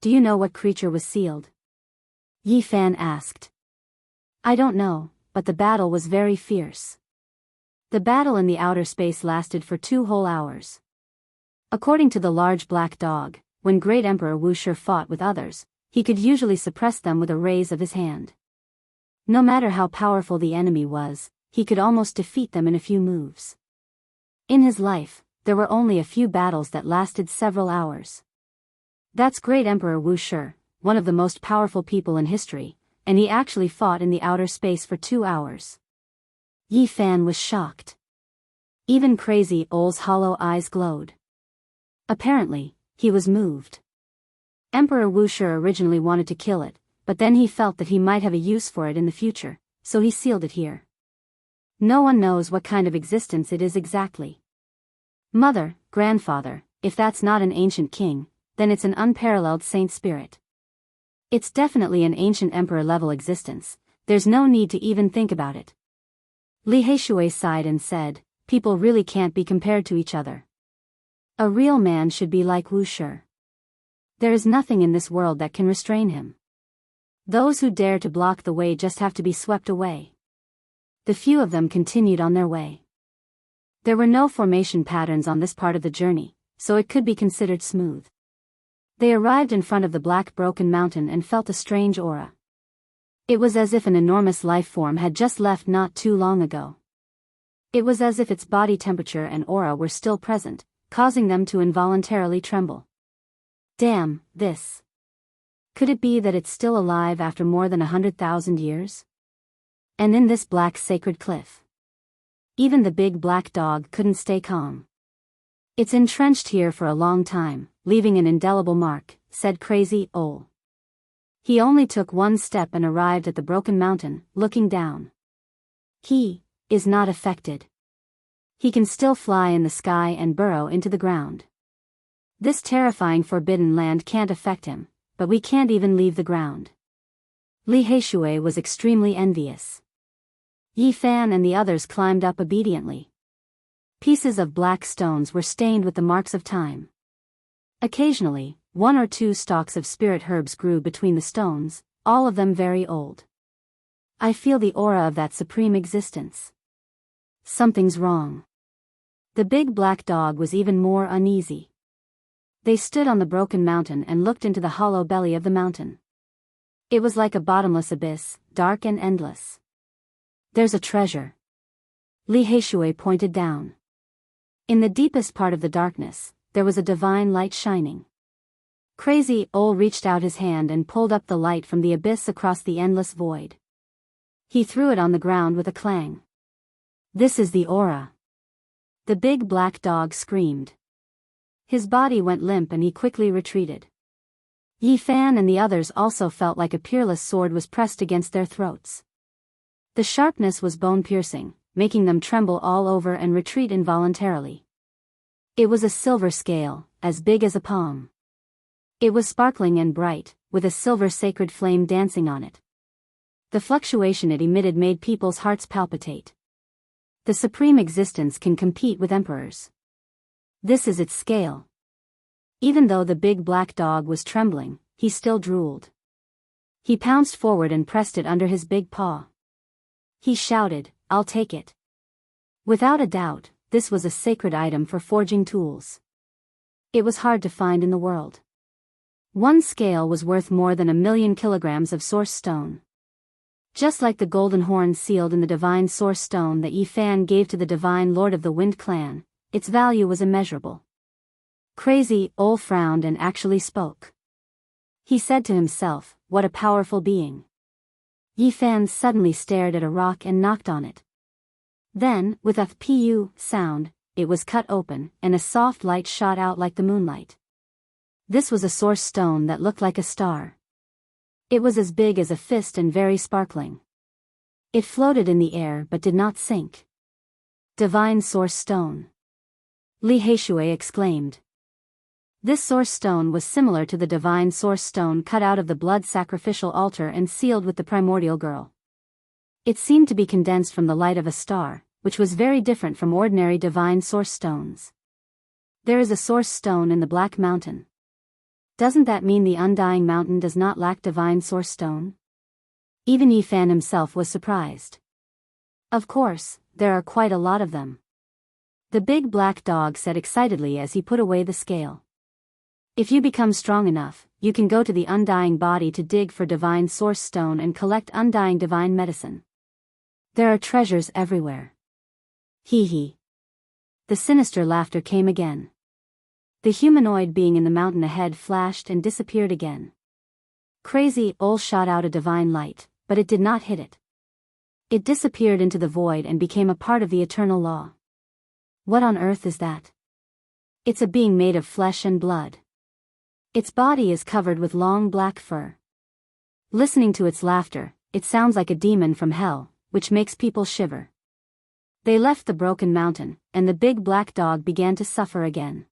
Do you know what creature was sealed? Yi Fan asked. I don't know, but the battle was very fierce. The battle in the outer space lasted for 2 whole hours. According to the large black dog, when great Emperor Wu Shi fought with others, he could usually suppress them with a raise of his hand. No matter how powerful the enemy was, he could almost defeat them in a few moves. In his life, there were only a few battles that lasted several hours. That's great Emperor Wu Shi, one of the most powerful people in history, and he actually fought in the outer space for 2 hours. Yi Fan was shocked. Even Crazy Ole's hollow eyes glowed. Apparently, he was moved. Emperor Wu Shi originally wanted to kill it, but then he felt that he might have a use for it in the future, so he sealed it here. No one knows what kind of existence it is exactly. Mother, grandfather, if that's not an ancient king, then it's an unparalleled saint spirit. It's definitely an ancient emperor-level existence, there's no need to even think about it. Li Heishui sighed and said, "People really can't be compared to each other. A real man should be like Wu Shi. There is nothing in this world that can restrain him. Those who dare to block the way just have to be swept away." The few of them continued on their way. There were no formation patterns on this part of the journey, so it could be considered smooth. They arrived in front of the black broken mountain and felt a strange aura. It was as if an enormous life form had just left not too long ago. It was as if its body temperature and aura were still present, causing them to involuntarily tremble. Damn, this. Could it be that it's still alive after more than 100,000 years? And in this black sacred cliff. Even the big black dog couldn't stay calm. "It's entrenched here for a long time, leaving an indelible mark," said Crazy Ol. He only took one step and arrived at the broken mountain, looking down. He is not affected. He can still fly in the sky and burrow into the ground. This terrifying forbidden land can't affect him, but we can't even leave the ground. Li Heishui was extremely envious. Yi Fan and the others climbed up obediently. Pieces of black stones were stained with the marks of time. Occasionally, one or two stalks of spirit herbs grew between the stones, all of them very old. "I feel the aura of that supreme existence. Something's wrong." The big black dog was even more uneasy. They stood on the broken mountain and looked into the hollow belly of the mountain. It was like a bottomless abyss, dark and endless. "There's a treasure." Li Heishui pointed down. In the deepest part of the darkness, there was a divine light shining. Crazy Ol reached out his hand and pulled up the light from the abyss across the endless void. He threw it on the ground with a clang. "This is the aura." The big black dog screamed. His body went limp and he quickly retreated. Yi Fan and the others also felt like a peerless sword was pressed against their throats. The sharpness was bone-piercing, making them tremble all over and retreat involuntarily. It was a silver scale, as big as a palm. It was sparkling and bright, with a silver sacred flame dancing on it. The fluctuation it emitted made people's hearts palpitate. The supreme existence can compete with emperors. This is its scale. Even though the big black dog was trembling, he still drooled. He pounced forward and pressed it under his big paw. He shouted, "I'll take it." Without a doubt, this was a sacred item for forging tools. It was hard to find in the world. One scale was worth more than 1,000,000 kilograms of source stone. Just like the golden horn sealed in the divine source stone that Yi Fan gave to the divine lord of the Wind Clan, its value was immeasurable. Crazy Ol frowned and actually spoke. He said to himself, "What a powerful being." Yi Fan suddenly stared at a rock and knocked on it. Then, with a pu sound, it was cut open, and a soft light shot out like the moonlight. This was a source stone that looked like a star. It was as big as a fist and very sparkling. It floated in the air but did not sink. "Divine source stone," Li Heishui exclaimed. This source stone was similar to the divine source stone cut out of the blood sacrificial altar and sealed with the primordial girl. It seemed to be condensed from the light of a star, which was very different from ordinary divine source stones. "There is a source stone in the Black Mountain. Doesn't that mean the Undying Mountain does not lack divine source stone?" Even Yi Fan himself was surprised. "Of course, there are quite a lot of them," the big black dog said excitedly as he put away the scale. "If you become strong enough, you can go to the Undying Body to dig for divine source stone and collect undying divine medicine. There are treasures everywhere." Hee hee. The sinister laughter came again. The humanoid being in the mountain ahead flashed and disappeared again. Crazy Ol shot out a divine light, but it did not hit it. It disappeared into the void and became a part of the eternal law. "What on earth is that?" "It's a being made of flesh and blood. Its body is covered with long black fur. Listening to its laughter, it sounds like a demon from hell, which makes people shiver." They left the broken mountain, and the big black dog began to suffer again.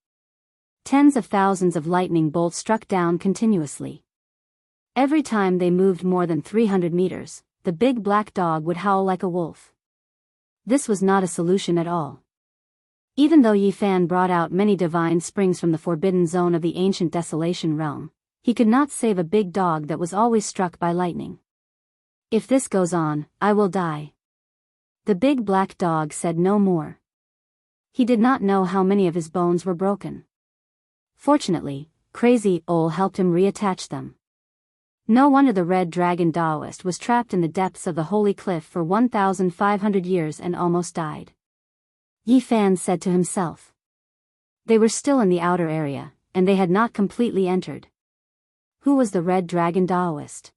Tens of thousands of lightning bolts struck down continuously. Every time they moved more than 300 meters, the big black dog would howl like a wolf. This was not a solution at all. Even though Yi Fan brought out many divine springs from the forbidden zone of the ancient desolation realm, he could not save a big dog that was always struck by lightning. If this goes on, I will die. The big black dog said no more. He did not know how many of his bones were broken. Fortunately, Crazy Ol helped him reattach them. No wonder the red dragon Taoist was trapped in the depths of the holy cliff for 1,500 years and almost died. Yi Fan said to himself. They were still in the outer area, and they had not completely entered. Who was the red dragon Taoist?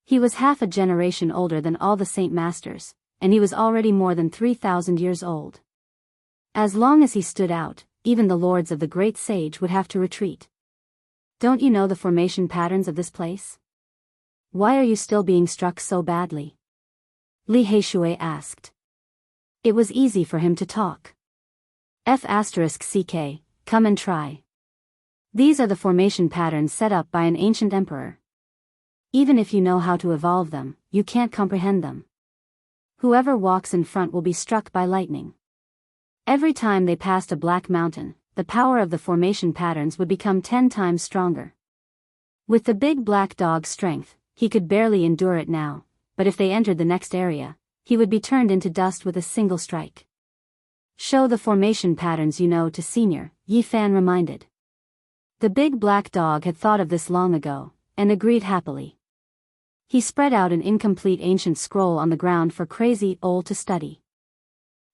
He was half a generation older than all the Saint Masters, and he was already more than 3,000 years old. As long as he stood out, even the lords of the great sage would have to retreat. Don't you know the formation patterns of this place? Why are you still being struck so badly? Li Heishui asked. It was easy for him to talk. F***ck, come and try. These are the formation patterns set up by an ancient emperor. Even if you know how to evolve them, you can't comprehend them. Whoever walks in front will be struck by lightning. Every time they passed a black mountain, the power of the formation patterns would become 10 times stronger. With the big black dog's strength, he could barely endure it now, but if they entered the next area, he would be turned into dust with a single strike. Show the formation patterns you know to Senior, Yi Fan reminded. The big black dog had thought of this long ago, and agreed happily. He spread out an incomplete ancient scroll on the ground for Crazy Ol to study.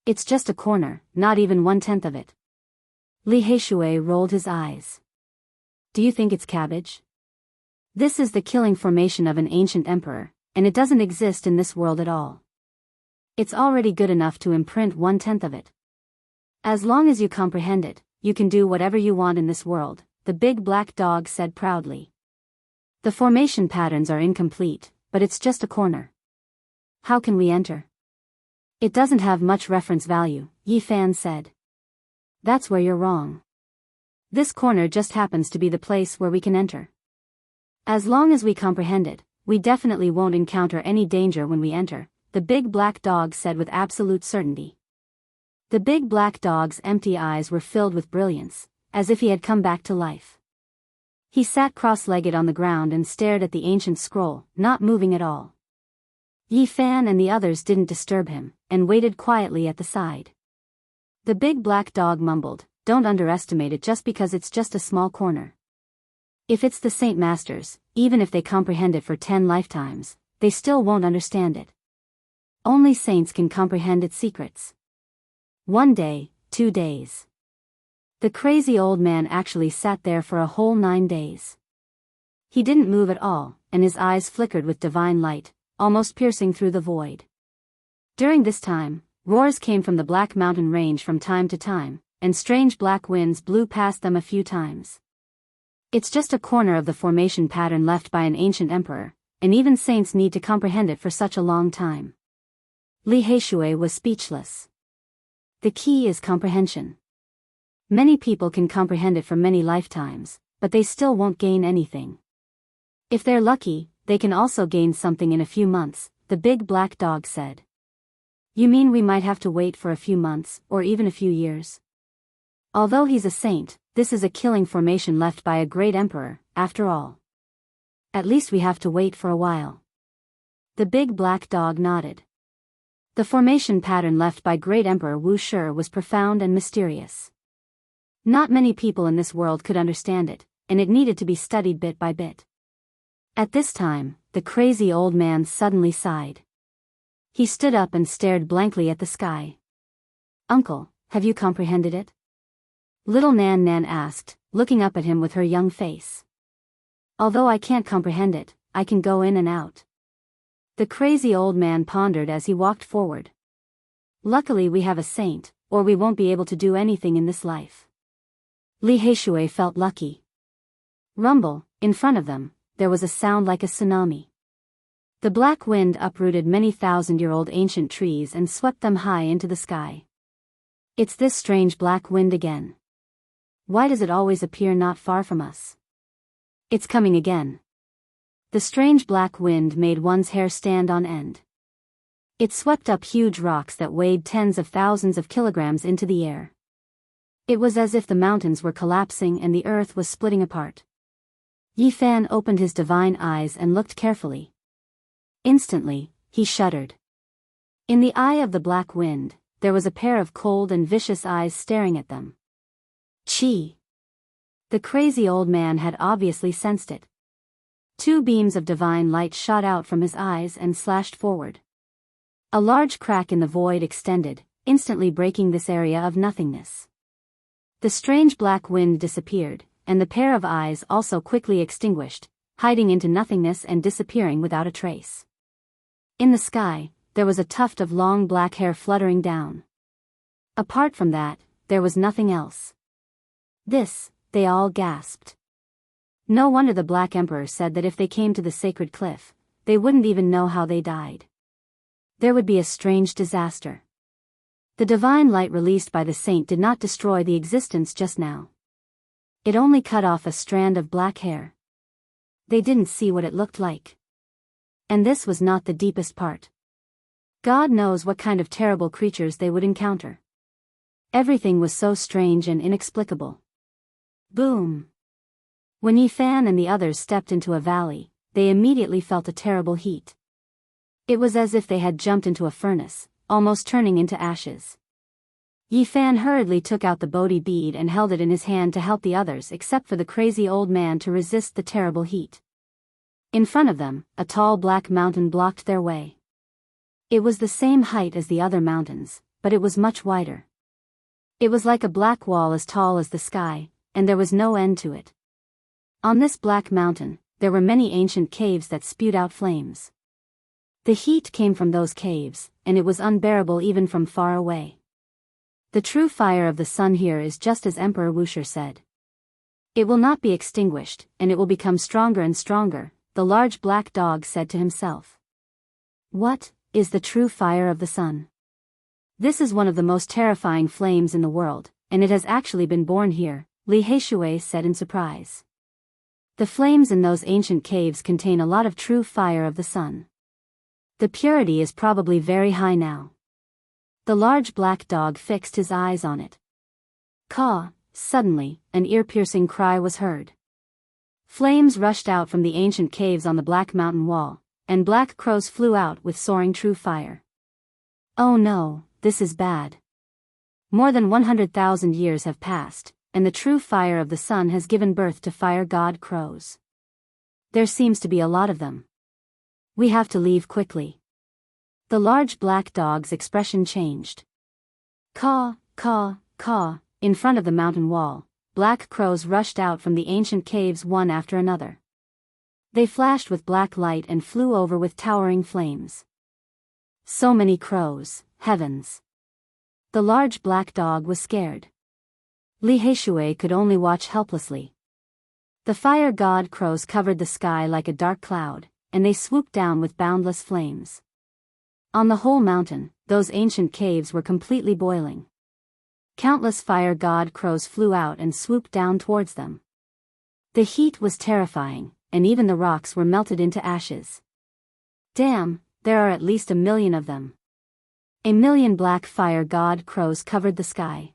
It's just a corner, not even 1/10 of it. Li Heishui rolled his eyes. Do you think it's cabbage? This is the killing formation of an ancient emperor, and it doesn't exist in this world at all. It's already good enough to imprint 1/10 of it. As long as you comprehend it, you can do whatever you want in this world, the big black dog said proudly. The formation patterns are incomplete, but it's just a corner. How can we enter? It doesn't have much reference value, Yi Fan said. That's where you're wrong. This corner just happens to be the place where we can enter. As long as we comprehend it, we definitely won't encounter any danger when we enter, the big black dog said with absolute certainty. The big black dog's empty eyes were filled with brilliance, as if he had come back to life. He sat cross-legged on the ground and stared at the ancient scroll, not moving at all. Yi Fan and the others didn't disturb him, and waited quietly at the side. The big black dog mumbled, don't underestimate it just because it's just a small corner. If it's the Saint Masters, even if they comprehend it for 10 lifetimes, they still won't understand it. Only saints can comprehend its secrets. 1 day, 2 days. The crazy old man actually sat there for a whole 9 days. He didn't move at all, and his eyes flickered with divine light, almost piercing through the void. During this time, roars came from the Black Mountain Range from time to time, and strange black winds blew past them a few times. It's just a corner of the formation pattern left by an ancient emperor, and even saints need to comprehend it for such a long time. Li Heishui was speechless. The key is comprehension. Many people can comprehend it for many lifetimes, but they still won't gain anything. If they're lucky, they can also gain something in a few months, the big black dog said. You mean we might have to wait for a few months, or even a few years? Although he's a saint, this is a killing formation left by a great emperor, after all. At least we have to wait for a while. The big black dog nodded. The formation pattern left by great Emperor Wu Shi was profound and mysterious. Not many people in this world could understand it, and it needed to be studied bit by bit. At this time, the crazy old man suddenly sighed. He stood up and stared blankly at the sky. Uncle, have you comprehended it? Little Nan Nan asked, looking up at him with her young face. Although I can't comprehend it, I can go in and out. The crazy old man pondered as he walked forward. Luckily we have a saint, or we won't be able to do anything in this life. Li Heishui felt lucky. Rumble, in front of them, there was a sound like a tsunami. The black wind uprooted many thousand-year-old ancient trees and swept them high into the sky. It's this strange black wind again. Why does it always appear not far from us? It's coming again. The strange black wind made one's hair stand on end. It swept up huge rocks that weighed tens of thousands of kilograms into the air. It was as if the mountains were collapsing and the earth was splitting apart. Yifan opened his divine eyes and looked carefully. Instantly, he shuddered. In the eye of the black wind, there was a pair of cold and vicious eyes staring at them. Chi! The crazy old man had obviously sensed it. Two beams of divine light shot out from his eyes and slashed forward. A large crack in the void extended, instantly breaking this area of nothingness. The strange black wind disappeared, and the pair of eyes also quickly extinguished, hiding into nothingness and disappearing without a trace. In the sky, there was a tuft of long black hair fluttering down. Apart from that, there was nothing else. This, they all gasped. No wonder the Black Emperor said that if they came to the sacred cliff, they wouldn't even know how they died. There would be a strange disaster. The divine light released by the saint did not destroy the existence just now. It only cut off a strand of black hair. They didn't see what it looked like. And this was not the deepest part. God knows what kind of terrible creatures they would encounter. Everything was so strange and inexplicable. Boom! When Yifan and the others stepped into a valley, they immediately felt a terrible heat. It was as if they had jumped into a furnace, almost turning into ashes. Yifan hurriedly took out the Bodhi bead and held it in his hand to help the others except for the crazy old man to resist the terrible heat. In front of them, a tall black mountain blocked their way. It was the same height as the other mountains, but it was much wider. It was like a black wall as tall as the sky, and there was no end to it. On this black mountain, there were many ancient caves that spewed out flames. The heat came from those caves, and it was unbearable even from far away. The true fire of the sun here is just as Emperor Wuxia said. It will not be extinguished, and it will become stronger and stronger, the large black dog said to himself. What is the true fire of the sun? This is one of the most terrifying flames in the world, and it has actually been born here, Li Heishui said in surprise. The flames in those ancient caves contain a lot of true fire of the sun. The purity is probably very high now. The large black dog fixed his eyes on it. Caw! Suddenly, an ear-piercing cry was heard. Flames rushed out from the ancient caves on the black mountain wall, and black crows flew out with soaring true fire. Oh no, this is bad. More than 100,000 years have passed, and the true fire of the sun has given birth to fire god crows. There seems to be a lot of them. We have to leave quickly. The large black dog's expression changed. Caw, caw, caw, in front of the mountain wall, black crows rushed out from the ancient caves one after another. They flashed with black light and flew over with towering flames. So many crows, heavens! The large black dog was scared. Li Heishui could only watch helplessly. The fire god crows covered the sky like a dark cloud, and they swooped down with boundless flames. On the whole mountain, those ancient caves were completely boiling. Countless fire god crows flew out and swooped down towards them. The heat was terrifying, and even the rocks were melted into ashes. Damn, there are at least 1 million of them. 1 million black fire god crows covered the sky.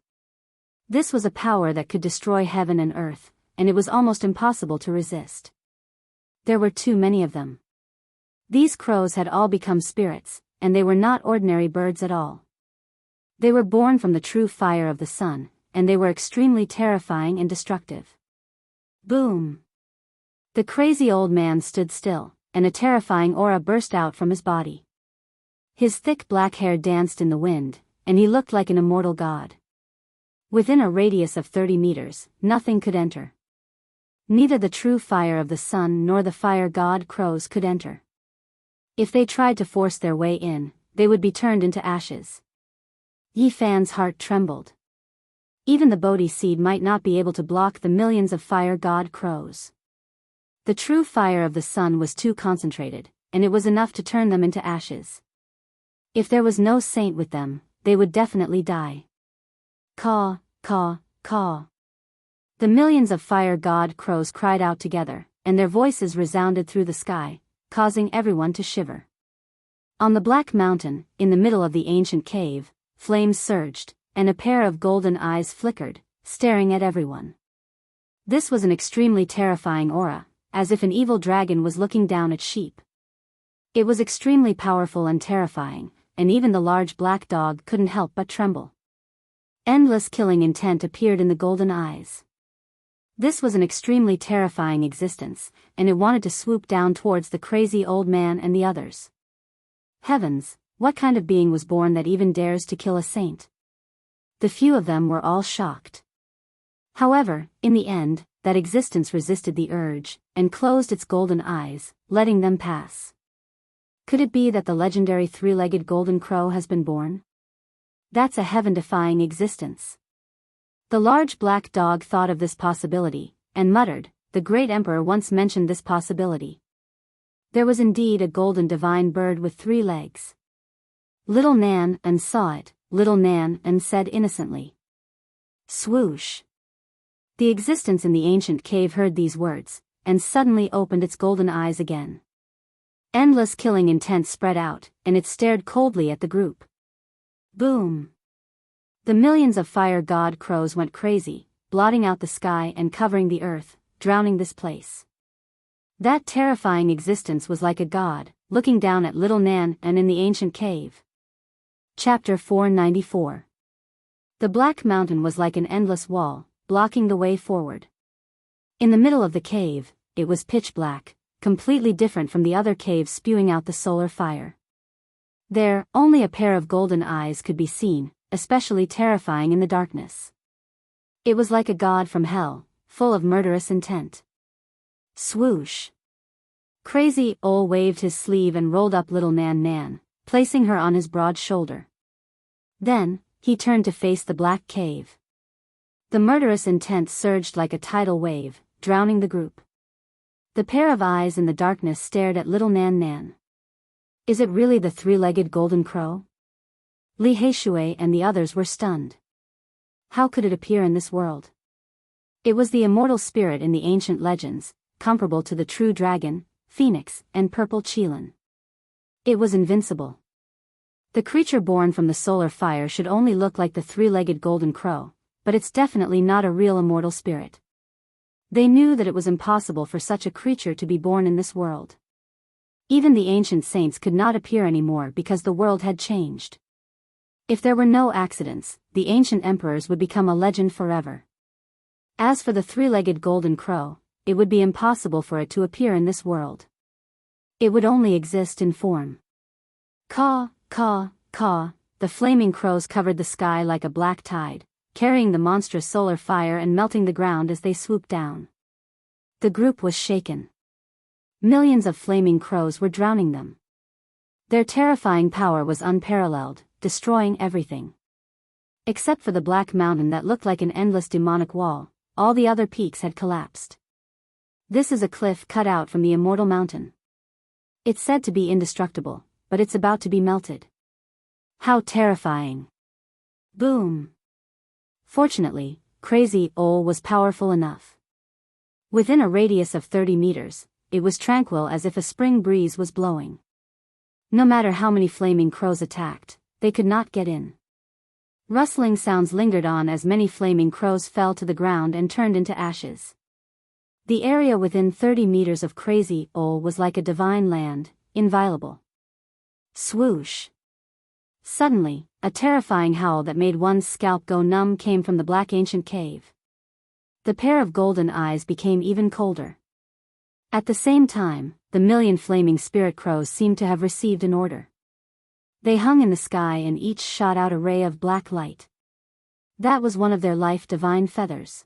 This was a power that could destroy heaven and earth, and it was almost impossible to resist. There were too many of them. These crows had all become spirits, and they were not ordinary birds at all. They were born from the true fire of the sun, and they were extremely terrifying and destructive. Boom! The crazy old man stood still, and a terrifying aura burst out from his body. His thick black hair danced in the wind, and he looked like an immortal god. Within a radius of 30 meters, nothing could enter. Neither the true fire of the sun nor the fire god crows could enter. If they tried to force their way in, they would be turned into ashes. Yifan's heart trembled. Even the Bodhi seed might not be able to block the millions of fire god crows. The true fire of the sun was too concentrated, and it was enough to turn them into ashes. If there was no saint with them, they would definitely die. Caw, caw, caw. The millions of fire god crows cried out together, and their voices resounded through the sky, causing everyone to shiver. On the Black Mountain, in the middle of the ancient cave, flames surged, and a pair of golden eyes flickered, staring at everyone. This was an extremely terrifying aura, as if an evil dragon was looking down at sheep. It was extremely powerful and terrifying, and even the large black dog couldn't help but tremble. Endless killing intent appeared in the golden eyes. This was an extremely terrifying existence, and it wanted to swoop down towards the crazy old man and the others. Heavens, what kind of being was born that even dares to kill a saint? The few of them were all shocked. However, in the end, that existence resisted the urge, and closed its golden eyes, letting them pass. Could it be that the legendary three-legged golden crow has been born? That's a heaven-defying existence. The large black dog thought of this possibility, and muttered, "The great emperor once mentioned this possibility." There was indeed a golden divine bird with 3 legs. Little Nan and saw it, little Nan and said innocently. Swoosh! The existence in the ancient cave heard these words, and suddenly opened its golden eyes again. Endless killing intent spread out, and it stared coldly at the group. Boom! The millions of fire god crows went crazy, blotting out the sky and covering the earth, drowning this place. That terrifying existence was like a god, looking down at little Nan and in the ancient cave. Chapter 494. The Black Mountain was like an endless wall, blocking the way forward. In the middle of the cave, it was pitch black, completely different from the other caves spewing out the solar fire. There, only a pair of golden eyes could be seen, especially terrifying in the darkness. It was like a god from hell, full of murderous intent. Swoosh! Crazy Ol waved his sleeve and rolled up little Nan, placing her on his broad shoulder. Then, he turned to face the black cave. The murderous intent surged like a tidal wave, drowning the group. The pair of eyes in the darkness stared at little Nan. Is it really the three-legged golden crow? Li Heishui and the others were stunned. How could it appear in this world? It was the immortal spirit in the ancient legends, comparable to the true dragon, phoenix, and purple qilin. It was invincible. The creature born from the solar fire should only look like the three-legged golden crow, but it's definitely not a real immortal spirit. They knew that it was impossible for such a creature to be born in this world. Even the ancient saints could not appear anymore because the world had changed. If there were no accidents, the ancient emperors would become a legend forever. As for the three-legged golden crow, it would be impossible for it to appear in this world. It would only exist in form. Caw, caw, caw, the flaming crows covered the sky like a black tide, carrying the monstrous solar fire and melting the ground as they swooped down. The group was shaken. Millions of flaming crows were drowning them. Their terrifying power was unparalleled, destroying everything. Except for the Black Mountain that looked like an endless demonic wall, all the other peaks had collapsed. This is a cliff cut out from the immortal mountain. It's said to be indestructible, but it's about to be melted. How terrifying! Boom! Fortunately, Crazy Ol was powerful enough. Within a radius of 30 meters, it was tranquil as if a spring breeze was blowing. No matter how many flaming crows attacked, they could not get in. Rustling sounds lingered on as many flaming crows fell to the ground and turned into ashes. The area within 30 meters of Crazy Ol was like a divine land, inviolable. Swoosh! Suddenly, a terrifying howl that made one's scalp go numb came from the black ancient cave. The pair of golden eyes became even colder. At the same time, the million flaming spirit crows seemed to have received an order. They hung in the sky and each shot out a ray of black light. That was one of their life divine feathers.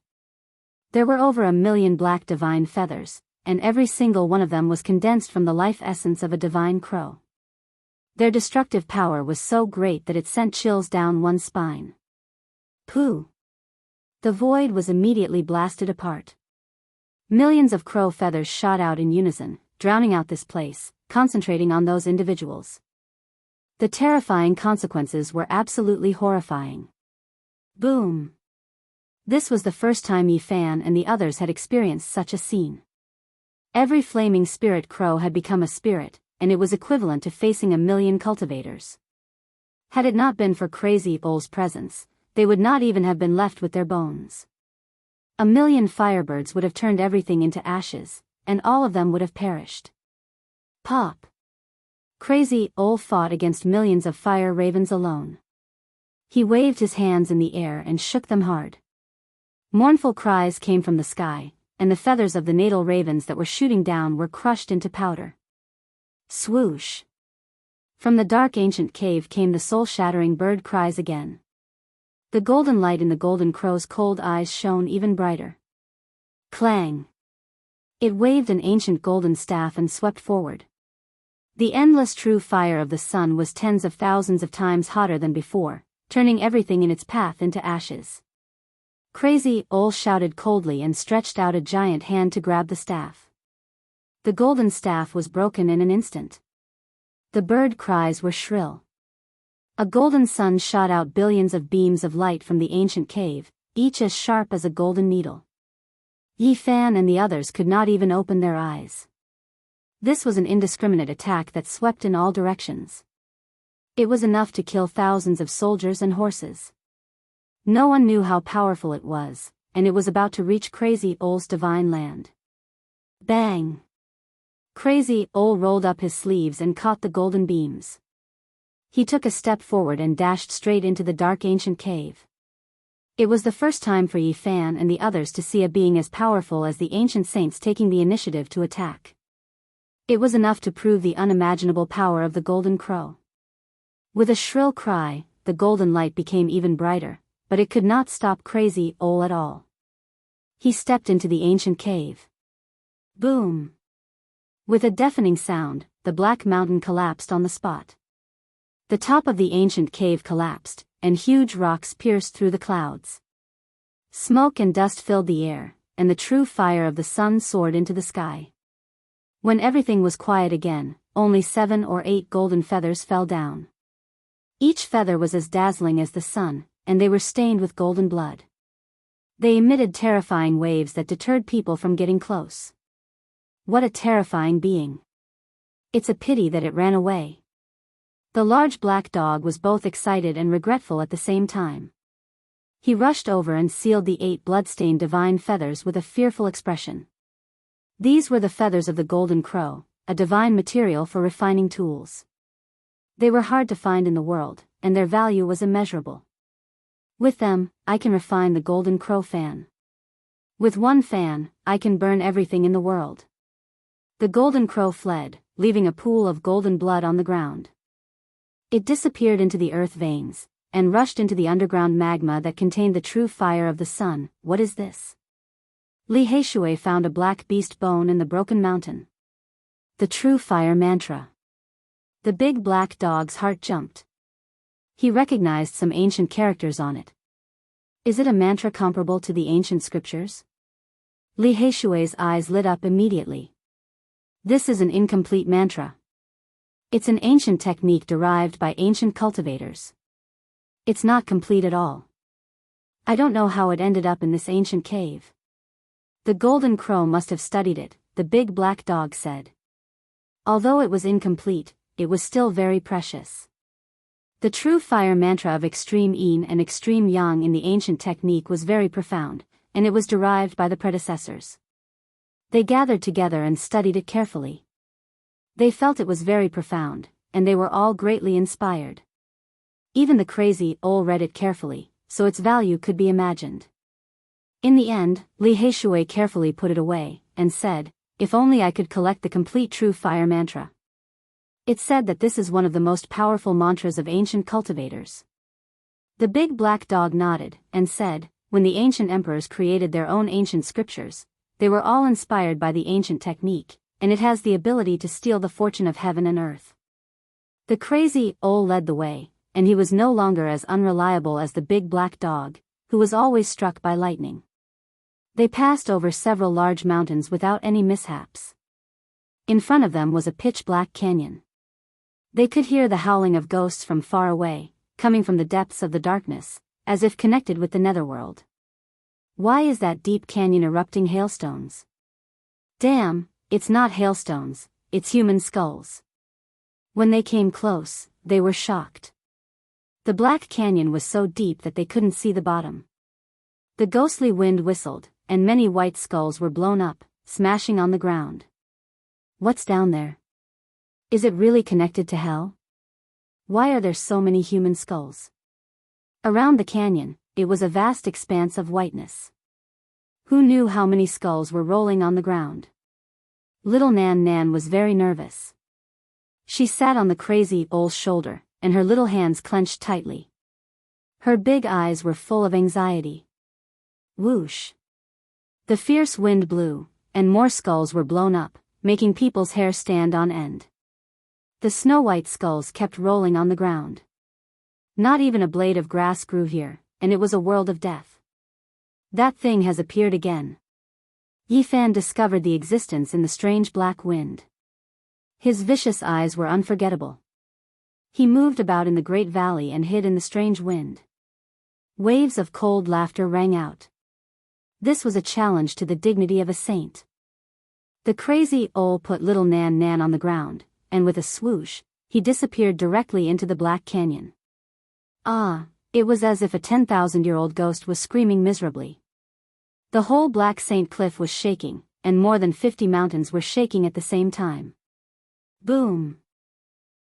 There were over 1 million black divine feathers, and every single one of them was condensed from the life essence of a divine crow. Their destructive power was so great that it sent chills down one's spine. Pooh! The void was immediately blasted apart. Millions of crow feathers shot out in unison, drowning out this place, concentrating on those individuals. The terrifying consequences were absolutely horrifying. Boom! This was the first time Yi Fan and the others had experienced such a scene. Every flaming spirit crow had become a spirit, and it was equivalent to facing 1,000,000 cultivators. Had it not been for Crazy Ole's presence, they would not even have been left with their bones. 1,000,000 firebirds would have turned everything into ashes, and all of them would have perished. Pop! Crazy Ole fought against millions of fire ravens alone. He waved his hands in the air and shook them hard. Mournful cries came from the sky, and the feathers of the natal ravens that were shooting down were crushed into powder. Swoosh! From the dark ancient cave came the soul-shattering bird cries again. The golden light in the golden crow's cold eyes shone even brighter. Clang! It waved an ancient golden staff and swept forward. The endless true fire of the sun was tens of thousands of times hotter than before, turning everything in its path into ashes. Crazy Ole shouted coldly and stretched out a giant hand to grab the staff. The golden staff was broken in an instant. The bird cries were shrill. A golden sun shot out billions of beams of light from the ancient cave, each as sharp as a golden needle. Yi Fan and the others could not even open their eyes. This was an indiscriminate attack that swept in all directions. It was enough to kill thousands of soldiers and horses. No one knew how powerful it was, and it was about to reach Crazy Ole's divine land. Bang! Crazy Ole rolled up his sleeves and caught the golden beams. He took a step forward and dashed straight into the dark ancient cave. It was the first time for Yi Fan and the others to see a being as powerful as the ancient saints taking the initiative to attack. It was enough to prove the unimaginable power of the golden crow. With a shrill cry, the golden light became even brighter, but it could not stop Crazy Ole at all. He stepped into the ancient cave. Boom! With a deafening sound, the black mountain collapsed on the spot. The top of the ancient cave collapsed, and huge rocks pierced through the clouds. Smoke and dust filled the air, and the true fire of the sun soared into the sky. When everything was quiet again, only 7 or 8 golden feathers fell down. Each feather was as dazzling as the sun, and they were stained with golden blood. They emitted terrifying waves that deterred people from getting close. What a terrifying being. It's a pity that it ran away. The large black dog was both excited and regretful at the same time. He rushed over and sealed the 8 blood-stained divine feathers with a fearful expression. These were the feathers of the golden crow, a divine material for refining tools. They were hard to find in the world, and their value was immeasurable. With them, I can refine the golden crow fan. With one fan, I can burn everything in the world. The golden crow fled, leaving a pool of golden blood on the ground. It disappeared into the earth veins, and rushed into the underground magma that contained the true fire of the sun. What is this? Li Heishui found a black beast bone in the broken mountain. The true fire mantra. The big black dog's heart jumped. He recognized some ancient characters on it. Is it a mantra comparable to the ancient scriptures? Li Heishui's eyes lit up immediately. This is an incomplete mantra. It's an ancient technique derived by ancient cultivators. It's not complete at all. I don't know how it ended up in this ancient cave. The golden crow must have studied it, the big black dog said. Although it was incomplete, it was still very precious. The true fire mantra of extreme yin and extreme yang in the ancient technique was very profound, and it was derived by the predecessors. They gathered together and studied it carefully. They felt it was very profound, and they were all greatly inspired. Even the Crazy Ole read it carefully, so its value could be imagined. In the end, Li Heishui carefully put it away, and said, "If only I could collect the complete true fire mantra." It's said that this is one of the most powerful mantras of ancient cultivators. The big black dog nodded, and said, when the ancient emperors created their own ancient scriptures, they were all inspired by the ancient technique, and it has the ability to steal the fortune of heaven and earth. The Crazy Ole led the way, and he was no longer as unreliable as the big black dog, who was always struck by lightning. They passed over several large mountains without any mishaps. In front of them was a pitch-black canyon. They could hear the howling of ghosts from far away, coming from the depths of the darkness, as if connected with the netherworld. Why is that deep canyon erupting hailstones? Damn, it's not hailstones, it's human skulls. When they came close, they were shocked. The black canyon was so deep that they couldn't see the bottom. The ghostly wind whistled, and many white skulls were blown up, smashing on the ground. What's down there? Is it really connected to hell? Why are there so many human skulls? Around the canyon, it was a vast expanse of whiteness. Who knew how many skulls were rolling on the ground? Little Nan was very nervous. She sat on the crazy old's shoulder, and her little hands clenched tightly. Her big eyes were full of anxiety. Whoosh! The fierce wind blew, and more skulls were blown up, making people's hair stand on end. The snow-white skulls kept rolling on the ground. Not even a blade of grass grew here, and it was a world of death. That thing has appeared again. Yifan discovered the existence in the strange black wind. His vicious eyes were unforgettable. He moved about in the great valley and hid in the strange wind. Waves of cold laughter rang out. This was a challenge to the dignity of a saint. The crazy owl put little Nan on the ground, and with a swoosh, he disappeared directly into the black canyon. Ah, it was as if a 10,000-year-old ghost was screaming miserably. The whole black St. Cliff was shaking, and more than 50 mountains were shaking at the same time. Boom!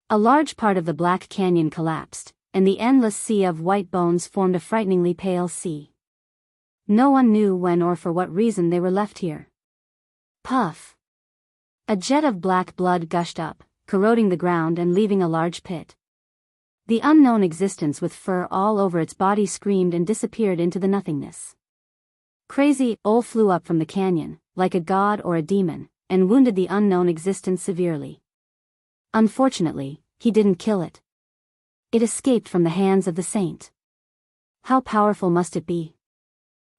A large part of the black canyon collapsed, and the endless sea of white bones formed a frighteningly pale sea. No one knew when or for what reason they were left here. Puff! A jet of black blood gushed up, corroding the ground and leaving a large pit. The unknown existence with fur all over its body screamed and disappeared into the nothingness. Crazy Owl flew up from the canyon, like a god or a demon, and wounded the unknown existence severely. Unfortunately, he didn't kill it. It escaped from the hands of the saint. How powerful must it be?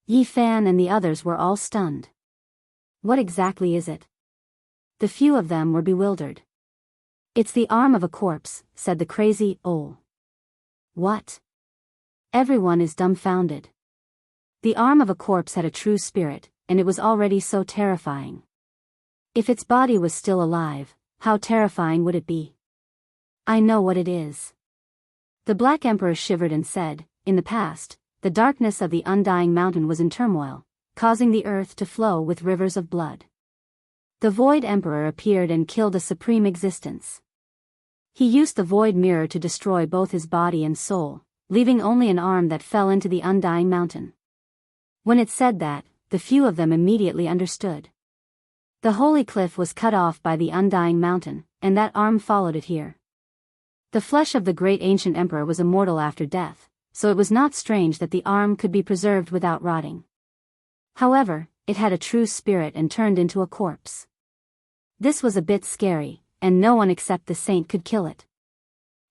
Yifan and the others were all stunned. What exactly is it? The few of them were bewildered. It's the arm of a corpse, said the crazy owl. What? Everyone is dumbfounded. The arm of a corpse had a true spirit, and it was already so terrifying. If its body was still alive, how terrifying would it be? I know what it is. The Black Emperor shivered and said, in the past, the darkness of the undying mountain was in turmoil, causing the earth to flow with rivers of blood. The Void Emperor appeared and killed a supreme existence. He used the Void Mirror to destroy both his body and soul, leaving only an arm that fell into the undying mountain. When it said that, the few of them immediately understood. The holy cliff was cut off by the undying mountain, and that arm followed it here. The flesh of the great ancient emperor was immortal after death, so it was not strange that the arm could be preserved without rotting. However, it had a true spirit and turned into a corpse. This was a bit scary, and no one except the saint could kill it.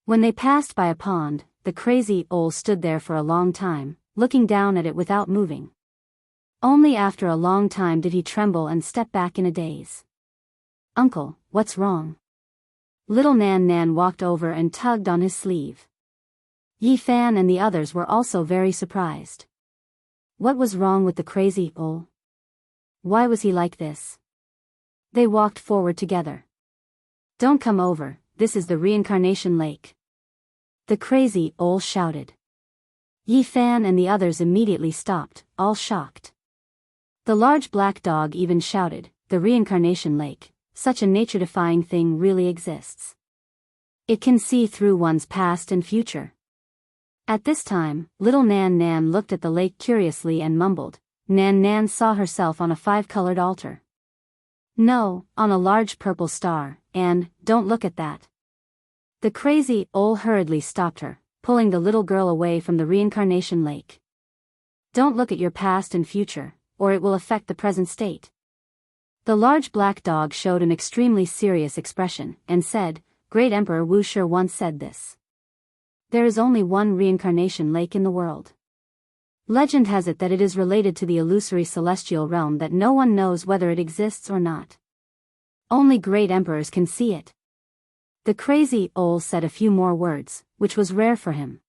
When they passed by a pond, the crazy owl stood there for a long time, looking down at it without moving. Only after a long time did he tremble and step back in a daze. Uncle, what's wrong? Little Nan walked over and tugged on his sleeve. Yifan and the others were also very surprised. What was wrong with the crazy owl? Why was he like this? They walked forward together. Don't come over, this is the reincarnation lake. The crazy owl shouted. Yifan and the others immediately stopped, all shocked. The large black dog even shouted, the reincarnation lake, such a nature-defying thing really exists. It can see through one's past and future. At this time, little Nan looked at the lake curiously and mumbled. Nan saw herself on a 5-colored altar. No, on a large purple star, and, don't look at that. The crazy owl hurriedly stopped her, pulling the little girl away from the reincarnation lake. Don't look at your past and future, or it will affect the present state. The large black dog showed an extremely serious expression, and said, Great Emperor Wu Shi once said this. There is only one reincarnation lake in the world. Legend has it that it is related to the illusory celestial realm that no one knows whether it exists or not. Only great emperors can see it. The crazy owl said a few more words, which was rare for him.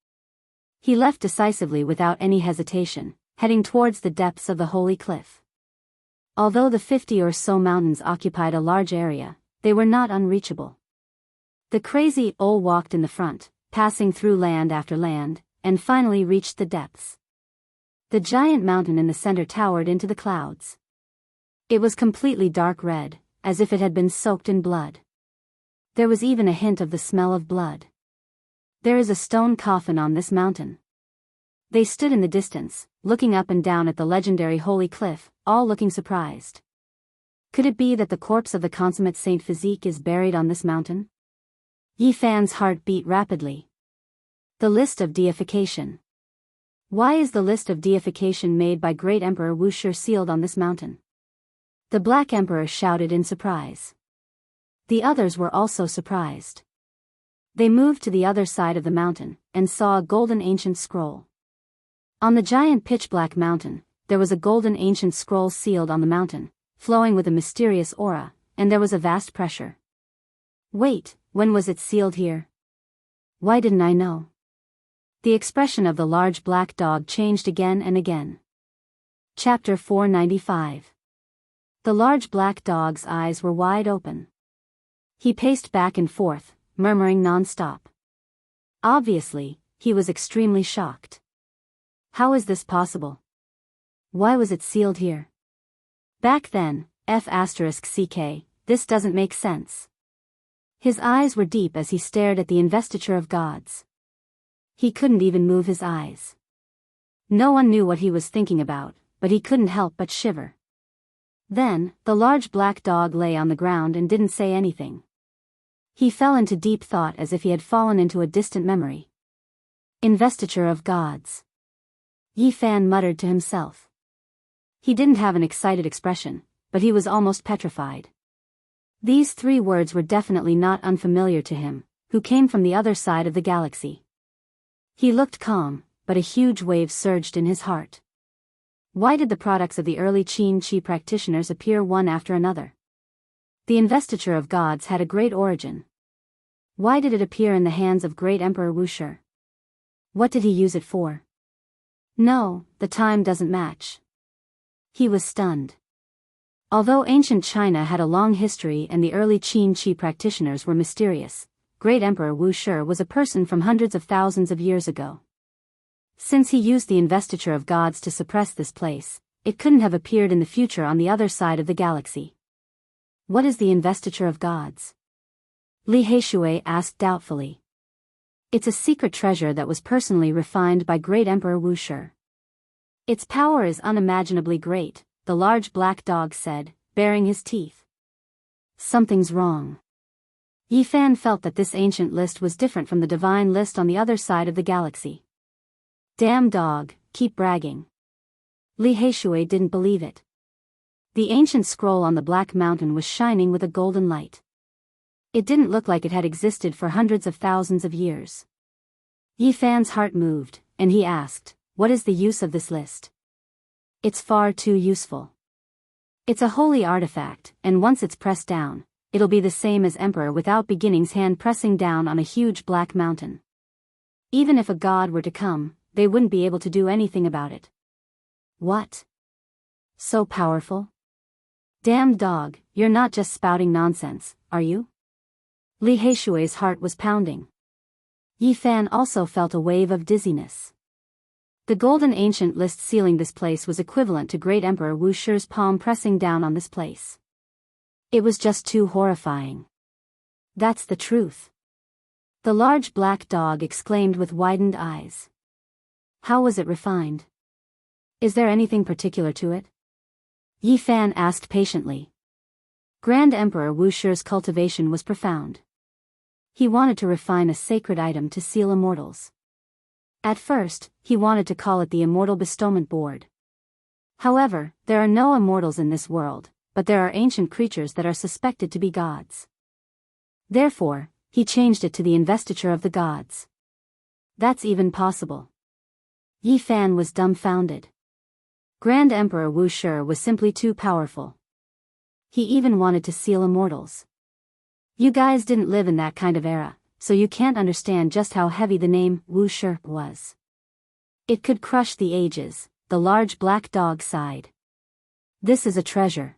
He left decisively without any hesitation, heading towards the depths of the holy cliff. Although the 50 or so mountains occupied a large area, they were not unreachable. The crazy owl walked in the front, passing through land after land, and finally reached the depths. The giant mountain in the center towered into the clouds. It was completely dark red, as if it had been soaked in blood. There was even a hint of the smell of blood. There is a stone coffin on this mountain. They stood in the distance, looking up and down at the legendary holy cliff, all looking surprised. Could it be that the corpse of the consummate Saint Physique is buried on this mountain? Yi Fan's heart beat rapidly. The list of deification. Why is the list of deification made by Great Emperor Wuxia sealed on this mountain? The Black Emperor shouted in surprise. The others were also surprised. They moved to the other side of the mountain, and saw a golden ancient scroll. On the giant pitch-black mountain, there was a golden ancient scroll sealed on the mountain, flowing with a mysterious aura, and there was a vast pressure. Wait, when was it sealed here? Why didn't I know? The expression of the large black dog changed again and again. Chapter 495. The large black dog's eyes were wide open. He paced back and forth, murmuring non-stop. Obviously, he was extremely shocked. How is this possible? Why was it sealed here? Back then, F***ck, this doesn't make sense. His eyes were deep as he stared at the investiture of gods. He couldn't even move his eyes. No one knew what he was thinking about, but he couldn't help but shiver. Then, the large black dog lay on the ground and didn't say anything. He fell into deep thought as if he had fallen into a distant memory. Investiture of gods. Yi Fan muttered to himself. He didn't have an excited expression, but he was almost petrified. These 3 words were definitely not unfamiliar to him, who came from the other side of the galaxy. He looked calm, but a huge wave surged in his heart. Why did the products of the early Qin Qi practitioners appear one after another? The investiture of gods had a great origin. Why did it appear in the hands of Great Emperor Wuxia? What did he use it for? No, the time doesn't match. He was stunned. Although ancient China had a long history and the early Qin Qi practitioners were mysterious, Great Emperor Wuxia was a person from hundreds of thousands of years ago. Since he used the investiture of gods to suppress this place, it couldn't have appeared in the future on the other side of the galaxy. What is the investiture of gods? Li Heishui asked doubtfully. It's a secret treasure that was personally refined by Great Emperor Wuxia. Its power is unimaginably great, the large black dog said, baring his teeth. Something's wrong. Yi Fan felt that this ancient list was different from the divine list on the other side of the galaxy. Damn dog, keep bragging. Li Heishui didn't believe it. The ancient scroll on the Black Mountain was shining with a golden light. It didn't look like it had existed for hundreds of thousands of years. Yi Fan's heart moved, and he asked, what is the use of this list? It's far too useful. It's a holy artifact, and once it's pressed down, it'll be the same as Emperor Without Beginning's hand pressing down on a huge black mountain. Even if a god were to come, they wouldn't be able to do anything about it. What? So powerful? Damn dog, you're not just spouting nonsense, are you? Li Heishui's heart was pounding. Yi Fan also felt a wave of dizziness. The golden ancient list sealing this place was equivalent to Great Emperor Wuxia's palm pressing down on this place. It was just too horrifying. That's the truth. The large black dog exclaimed with widened eyes. How was it refined? Is there anything particular to it? Yi Fan asked patiently. Grand Emperor Wuxia's cultivation was profound. He wanted to refine a sacred item to seal immortals. At first, he wanted to call it the Immortal Bestowment Board. However, there are no immortals in this world, but there are ancient creatures that are suspected to be gods. Therefore, he changed it to the Investiture of the Gods. That's even possible. Yi Fan was dumbfounded. Grand Emperor Wuxia was simply too powerful. He even wanted to seal immortals. You guys didn't live in that kind of era, so you can't understand just how heavy the name Wuxia was. It could crush the ages, the large black dog sighed. This is a treasure.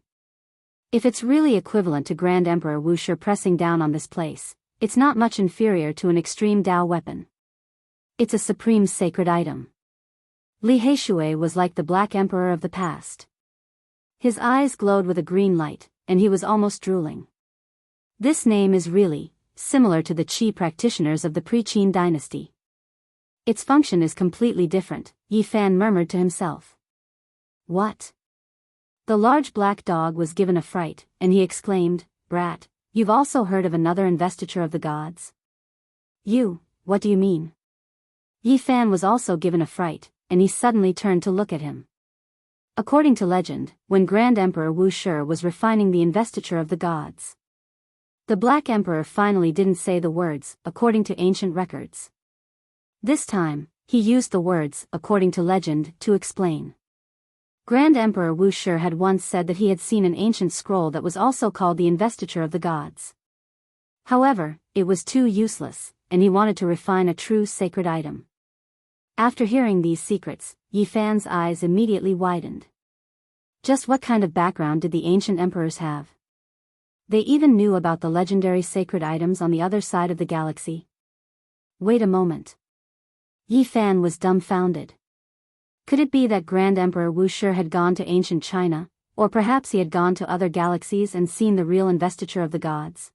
If it's really equivalent to Grand Emperor Wuxia pressing down on this place, It's not much inferior to an extreme Dao weapon. It's a supreme sacred item. Li Heishui was like the Black Emperor of the past. His eyes glowed with a green light, and he was almost drooling. This name is really similar to the Qi practitioners of the pre-Qin dynasty. Its function is completely different, Yi Fan murmured to himself. What? The large black dog was given a fright, and he exclaimed, "Brat, you've also heard of another investiture of the gods?" What do you mean? Yi Fan was also given a fright, and he suddenly turned to look at him. According to legend, when Grand Emperor Wu Shi was refining the investiture of the gods, the Black Emperor finally didn't say the words, according to ancient records. This time, he used the words, according to legend, to explain. Grand Emperor Wu Shi had once said that he had seen an ancient scroll that was also called the investiture of the gods. However, it was too useless, and he wanted to refine a true sacred item. After hearing these secrets, Yi Fan's eyes immediately widened. Just what kind of background did the ancient emperors have? They even knew about the legendary sacred items on the other side of the galaxy. Wait a moment. Yi Fan was dumbfounded. Could it be that Grand Emperor Wu Shi had gone to ancient China, or perhaps he had gone to other galaxies and seen the real investiture of the gods?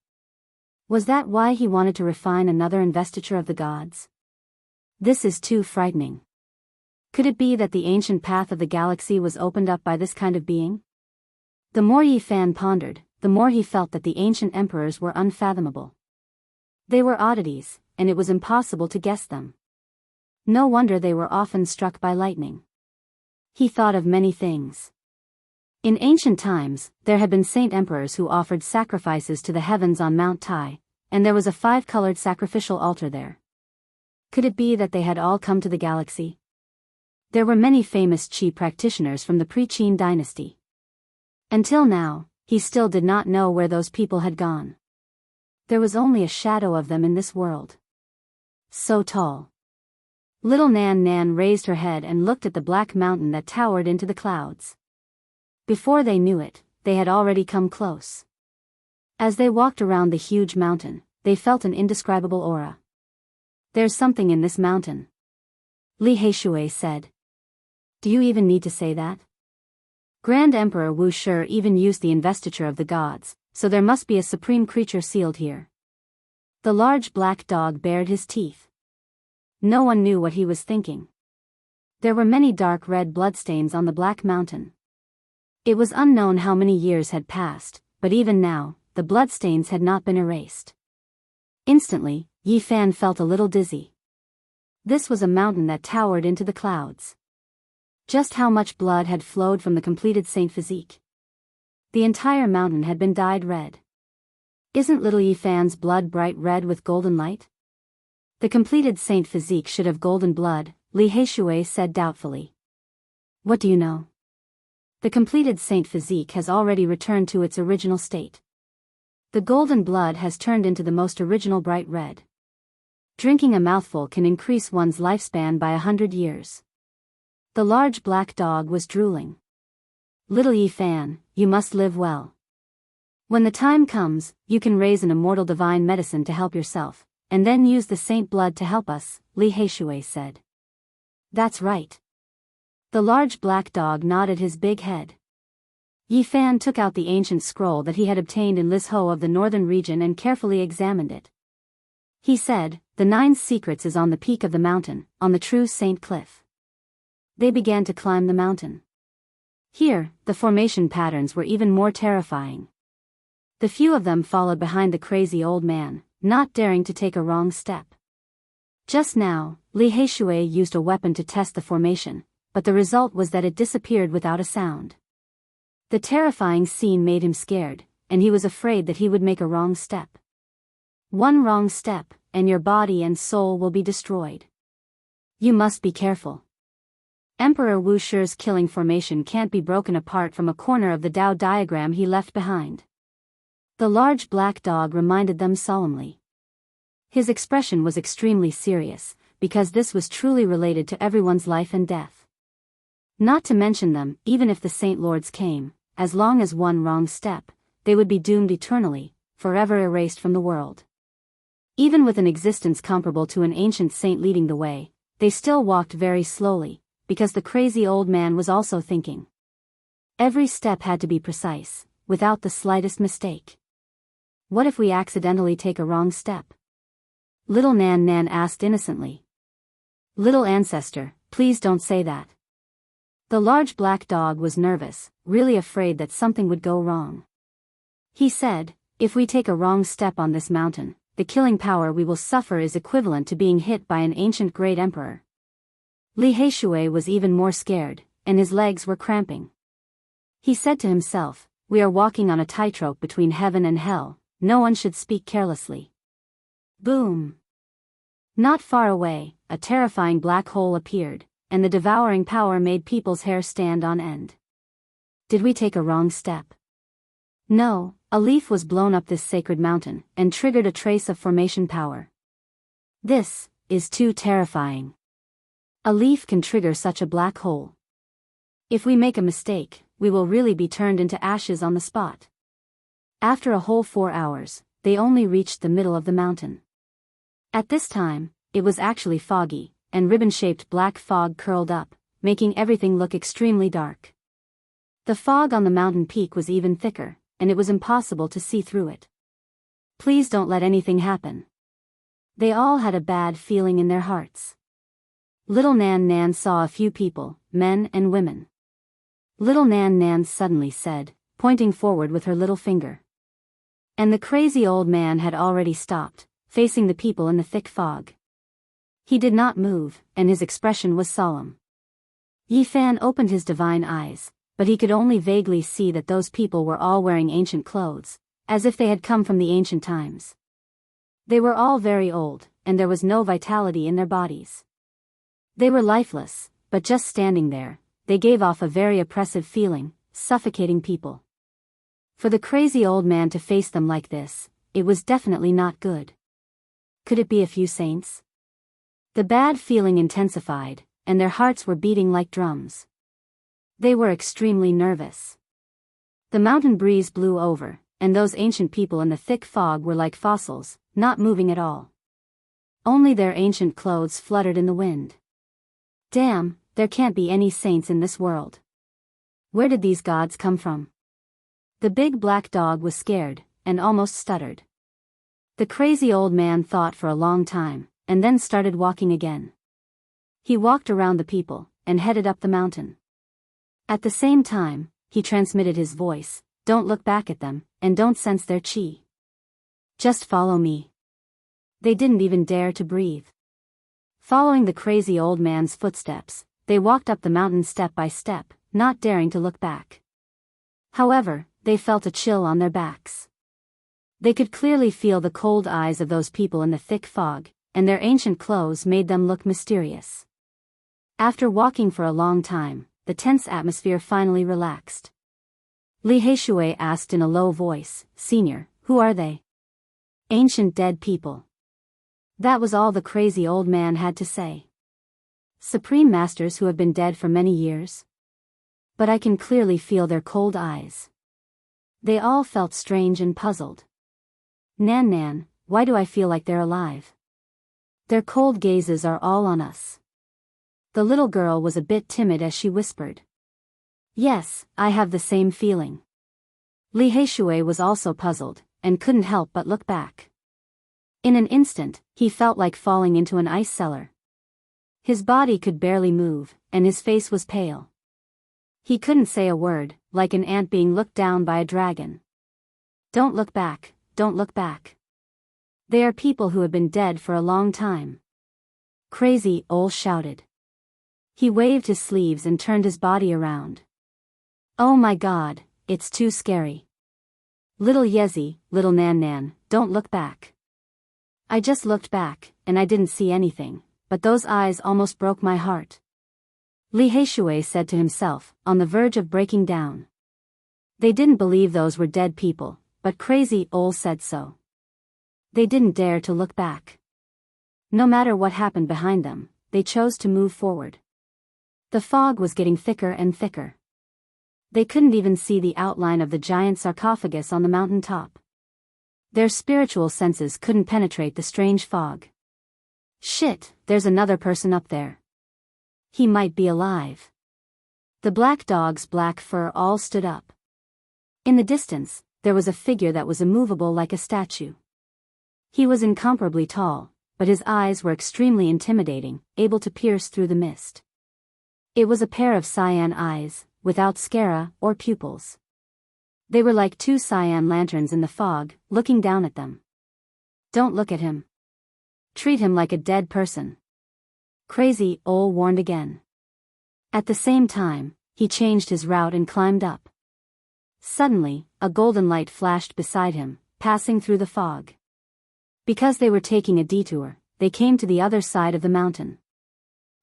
Was that why he wanted to refine another investiture of the gods? This is too frightening. Could it be that the ancient path of the galaxy was opened up by this kind of being? The more Yi Fan pondered, the more he felt that the ancient emperors were unfathomable. They were oddities, and it was impossible to guess them. No wonder they were often struck by lightning. He thought of many things. In ancient times, there had been saint emperors who offered sacrifices to the heavens on Mount Tai, and there was a 5-colored sacrificial altar there. Could it be that they had all come to the galaxy? There were many famous Qi practitioners from the pre-Qin dynasty. Until now, he still did not know where those people had gone. There was only a shadow of them in this world. So tall. Little Nan Nan raised her head and looked at the black mountain that towered into the clouds. Before they knew it, they had already come close. As they walked around the huge mountain, they felt an indescribable aura. "There's something in this mountain," Li Heishui said. "Do you even need to say that?" Grand Emperor Wu Shi even used the investiture of the gods, so there must be a supreme creature sealed here. The large black dog bared his teeth. No one knew what he was thinking. There were many dark red bloodstains on the black mountain. It was unknown how many years had passed, but even now, the bloodstains had not been erased. Instantly, Yi Fan felt a little dizzy. This was a mountain that towered into the clouds. Just how much blood had flowed from the completed saint physique? The entire mountain had been dyed red. Isn't little Yi Fan's blood bright red with golden light? The completed saint physique should have golden blood, Li Heishui said doubtfully. What do you know? The completed saint physique has already returned to its original state. The golden blood has turned into the most original bright red. Drinking a mouthful can increase one's lifespan by 100 years. The large black dog was drooling. Little Yi Fan, you must live well. When the time comes, you can raise an immortal divine medicine to help yourself, and then use the saint blood to help us, Li Heishui said. That's right. The large black dog nodded his big head. Yi Fan took out the ancient scroll that he had obtained in Lizhou of the northern region and carefully examined it. He said, "The 9 secrets is on the peak of the mountain, on the true saint cliff." They began to climb the mountain. Here, the formation patterns were even more terrifying. The few of them followed behind the crazy old man, not daring to take a wrong step. Just now, Li Heishui used a weapon to test the formation, but the result was that it disappeared without a sound. The terrifying scene made him scared, and he was afraid that he would make a wrong step. One wrong step, and your body and soul will be destroyed. You must be careful. Emperor Wu Shi's killing formation can't be broken apart from a corner of the Tao diagram he left behind. The large black dog reminded them solemnly. His expression was extremely serious, because this was truly related to everyone's life and death. Not to mention them, even if the Saint Lords came, as long as one wrong step, they would be doomed eternally, forever erased from the world. Even with an existence comparable to an ancient saint leading the way, they still walked very slowly, because the crazy old man was also thinking. Every step had to be precise, without the slightest mistake. What if we accidentally take a wrong step? Little Nan Nan asked innocently. Little ancestor, please don't say that. The large black dog was nervous, really afraid that something would go wrong. He said, if we take a wrong step on this mountain, the killing power we will suffer is equivalent to being hit by an ancient great emperor. Li Heishui was even more scared, and his legs were cramping. He said to himself, we are walking on a tightrope between heaven and hell, no one should speak carelessly. Boom! Not far away, a terrifying black hole appeared, and the devouring power made people's hair stand on end. Did we take a wrong step? No, a leaf was blown up this sacred mountain, and triggered a trace of formation power. This is too terrifying. A leaf can trigger such a black hole. If we make a mistake, we will really be turned into ashes on the spot. After a whole 4 hours, they only reached the middle of the mountain. At this time, it was actually foggy, and ribbon-shaped black fog curled up, making everything look extremely dark. The fog on the mountain peak was even thicker, and it was impossible to see through it. Please don't let anything happen. They all had a bad feeling in their hearts. Little Nan Nan saw a few people, men and women. Little Nan Nan suddenly said, pointing forward with her little finger. And the crazy old man had already stopped, facing the people in the thick fog. He did not move, and his expression was solemn. Yi Fan opened his divine eyes, but he could only vaguely see that those people were all wearing ancient clothes, as if they had come from the ancient times. They were all very old, and there was no vitality in their bodies. They were lifeless, but just standing there, they gave off a very oppressive feeling, suffocating people. For the crazy old man to face them like this, it was definitely not good. Could it be a few saints? The bad feeling intensified, and their hearts were beating like drums. They were extremely nervous. The mountain breeze blew over, and those ancient people in the thick fog were like fossils, not moving at all. Only their ancient clothes fluttered in the wind. Damn, there can't be any saints in this world. Where did these gods come from? The big black dog was scared, and almost stuttered. The crazy old man thought for a long time, and then started walking again. He walked around the people, and headed up the mountain. At the same time, he transmitted his voice, don't look back at them, and don't sense their chi. Just follow me. They didn't even dare to breathe. Following the crazy old man's footsteps, they walked up the mountain step by step, not daring to look back. However, they felt a chill on their backs. They could clearly feel the cold eyes of those people in the thick fog, and their ancient clothes made them look mysterious. After walking for a long time, the tense atmosphere finally relaxed. Li Heishui asked in a low voice, Senior, who are they? Ancient dead people. That was all the crazy old man had to say. Supreme masters who have been dead for many years? But I can clearly feel their cold eyes. They all felt strange and puzzled. Nan Nan, why do I feel like they're alive? Their cold gazes are all on us. The little girl was a bit timid as she whispered. Yes, I have the same feeling. Li Heishui was also puzzled, and couldn't help but look back. In an instant, he felt like falling into an ice cellar. His body could barely move, and his face was pale. He couldn't say a word, like an ant being looked down by a dragon. Don't look back, don't look back. They are people who have been dead for a long time. Crazy Ol shouted. He waved his sleeves and turned his body around. Oh my God, it's too scary. Little Yezi, little Nan Nan, don't look back. I just looked back, and I didn't see anything, but those eyes almost broke my heart. Li Heishui said to himself, on the verge of breaking down. They didn't believe those were dead people, but crazy Ol said so. They didn't dare to look back. No matter what happened behind them, they chose to move forward. The fog was getting thicker and thicker. They couldn't even see the outline of the giant sarcophagus on the mountain top. Their spiritual senses couldn't penetrate the strange fog. Shit, there's another person up there. He might be alive. The black dog's black fur all stood up. In the distance, there was a figure that was immovable like a statue. He was incomparably tall, but his eyes were extremely intimidating, able to pierce through the mist. It was a pair of cyan eyes, without sclera or pupils. They were like two cyan lanterns in the fog, looking down at them. Don't look at him. Treat him like a dead person. Crazy, Ole warned again. At the same time, he changed his route and climbed up. Suddenly, a golden light flashed beside him, passing through the fog. Because they were taking a detour, they came to the other side of the mountain.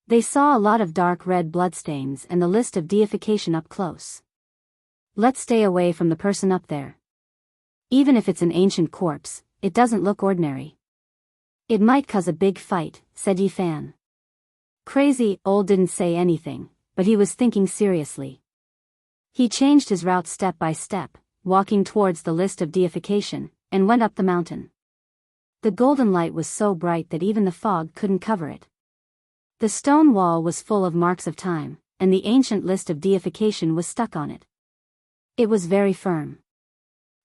They saw a lot of dark red bloodstains and the list of deification up close. Let's stay away from the person up there. Even if it's an ancient corpse, it doesn't look ordinary. It might cause a big fight, said Yi Fan. Crazy, Ole didn't say anything, but he was thinking seriously. He changed his route step by step, walking towards the list of deification, and went up the mountain. The golden light was so bright that even the fog couldn't cover it. The stone wall was full of marks of time, and the ancient list of deification was stuck on it. It was very firm.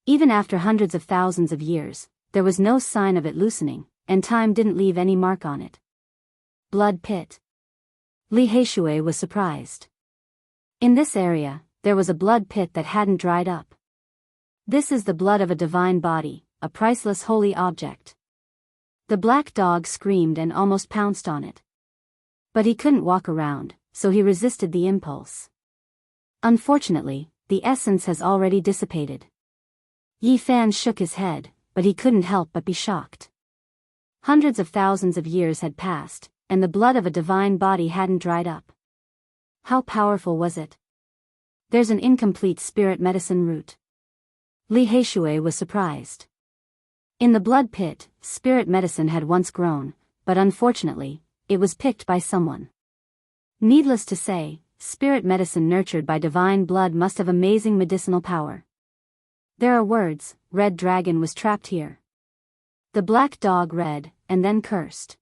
Even after hundreds of thousands of years, there was no sign of it loosening, and time didn't leave any mark on it. Blood pit. Li Heishui was surprised. In this area, there was a blood pit that hadn't dried up. This is the blood of a divine body, a priceless holy object. The black dog screamed and almost pounced on it. But he couldn't walk around, so he resisted the impulse. Unfortunately, the essence has already dissipated. Yi Fan shook his head, but he couldn't help but be shocked. Hundreds of thousands of years had passed, and the blood of a divine body hadn't dried up. How powerful was it? There's an incomplete spirit medicine root. Li Heishui was surprised. In the blood pit, spirit medicine had once grown, but unfortunately, it was picked by someone. Needless to say, spirit medicine nurtured by divine blood must have amazing medicinal power. There are words, Red Dragon was trapped here. The black dog read, and then cursed.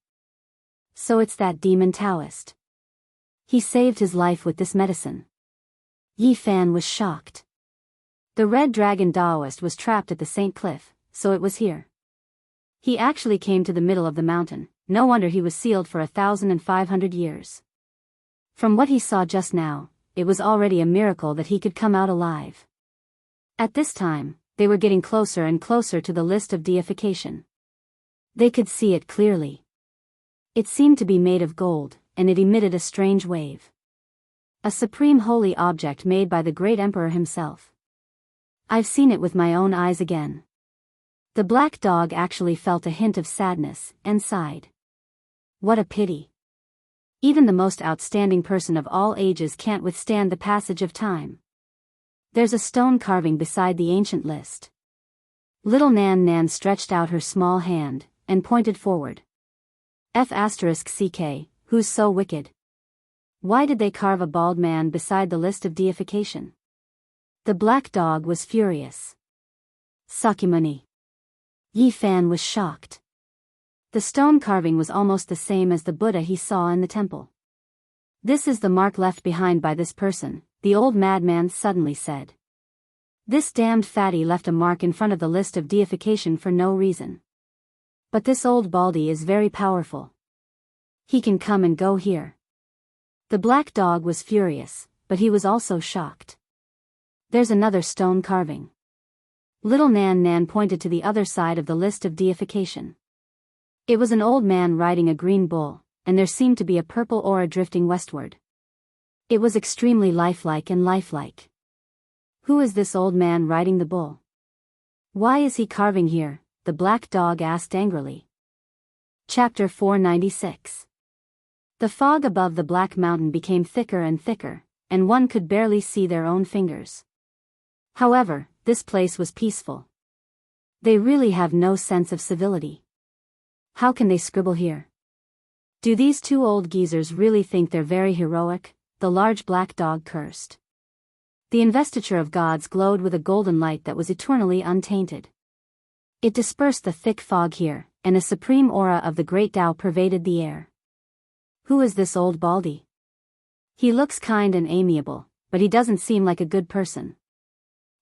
So it's that demon Taoist. He saved his life with this medicine. Yi Fan was shocked. The Red Dragon Taoist was trapped at the St. Cliff, so it was here. He actually came to the middle of the mountain, no wonder he was sealed for 1,500 years. From what he saw just now, it was already a miracle that he could come out alive. At this time, they were getting closer and closer to the list of deification. They could see it clearly. It seemed to be made of gold, and it emitted a strange wave. A supreme holy object made by the great emperor himself. I've seen it with my own eyes again. The black dog actually felt a hint of sadness, and sighed. What a pity. Even the most outstanding person of all ages can't withstand the passage of time. There's a stone carving beside the ancient list. Little Nan Nan stretched out her small hand, and pointed forward. F***CK, who's so wicked? Why did they carve a bald man beside the list of deification? The black dog was furious. Sakyamuni. Yi Fan was shocked. The stone carving was almost the same as the Buddha he saw in the temple. This is the mark left behind by this person, the old madman suddenly said. This damned fatty left a mark in front of the list of deification for no reason. But this old baldy is very powerful. He can come and go here. The black dog was furious, but he was also shocked. There's another stone carving. Little Nan Nan pointed to the other side of the list of deification. It was an old man riding a green bull, and there seemed to be a purple aura drifting westward. It was extremely lifelike and lifelike. Who is this old man riding the bull? Why is he carving here? The black dog asked angrily. Chapter 496. The fog above the black mountain became thicker and thicker, and one could barely see their own fingers. However, this place was peaceful. They really have no sense of civility. How can they scribble here? Do these two old geezers really think they're very heroic? The large black dog cursed. The investiture of gods glowed with a golden light that was eternally untainted. It dispersed the thick fog here, and a supreme aura of the great Tao pervaded the air. Who is this old baldy? He looks kind and amiable, but he doesn't seem like a good person.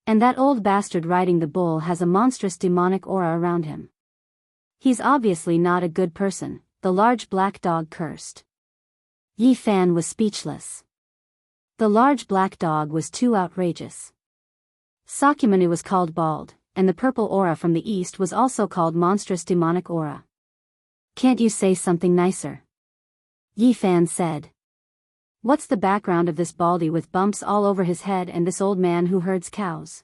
And that old bastard riding the bull has a monstrous demonic aura around him. He's obviously not a good person, the large black dog cursed. Yi Fan was speechless. The large black dog was too outrageous. Sakyamuni was called bald, and the purple aura from the east was also called monstrous demonic aura. Can't you say something nicer? Yi Fan said. What's the background of this baldy with bumps all over his head and this old man who herds cows?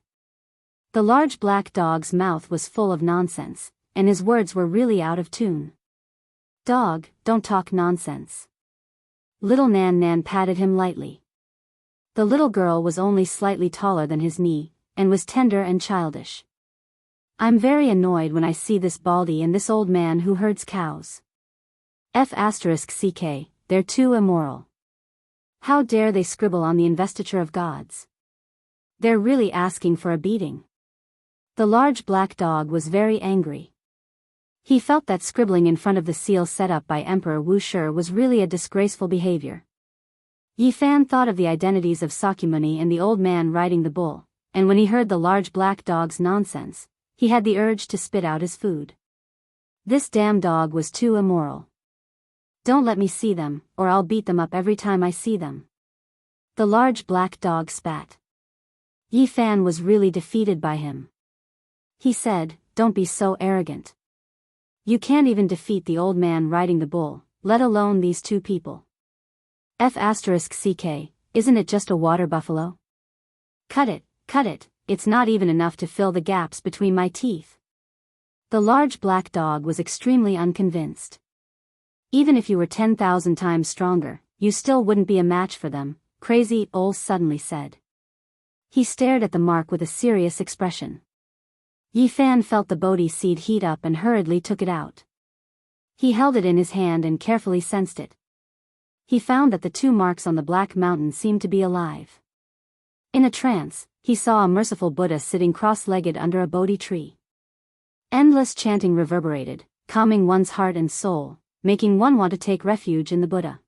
The large black dog's mouth was full of nonsense, and his words were really out of tune. Dog, don't talk nonsense. Little Nan Nan patted him lightly. The little girl was only slightly taller than his knee, and was tender and childish. I'm very annoyed when I see this baldy and this old man who herds cows. F***ck, they're too immoral. How dare they scribble on the investiture of gods? They're really asking for a beating. The large black dog was very angry. He felt that scribbling in front of the seal set up by Emperor Wu Shi was really a disgraceful behavior. Yi Fan thought of the identities of Sakyamuni and the old man riding the bull, and when he heard the large black dog's nonsense, he had the urge to spit out his food. This damn dog was too immoral. Don't let me see them, or I'll beat them up every time I see them. The large black dog spat. Yi Fan was really defeated by him. He said, don't be so arrogant. You can't even defeat the old man riding the bull, let alone these two people. F***ck, isn't it just a water buffalo? Cut it, it's not even enough to fill the gaps between my teeth. The large black dog was extremely unconvinced. Even if you were 10,000 times stronger, you still wouldn't be a match for them, Crazy Ol suddenly said. He stared at the mark with a serious expression. Yi Fan felt the Bodhi seed heat up and hurriedly took it out. He held it in his hand and carefully sensed it. He found that the two marks on the black mountain seemed to be alive. In a trance, he saw a merciful Buddha sitting cross-legged under a Bodhi tree. Endless chanting reverberated, calming one's heart and soul, making one want to take refuge in the Buddha.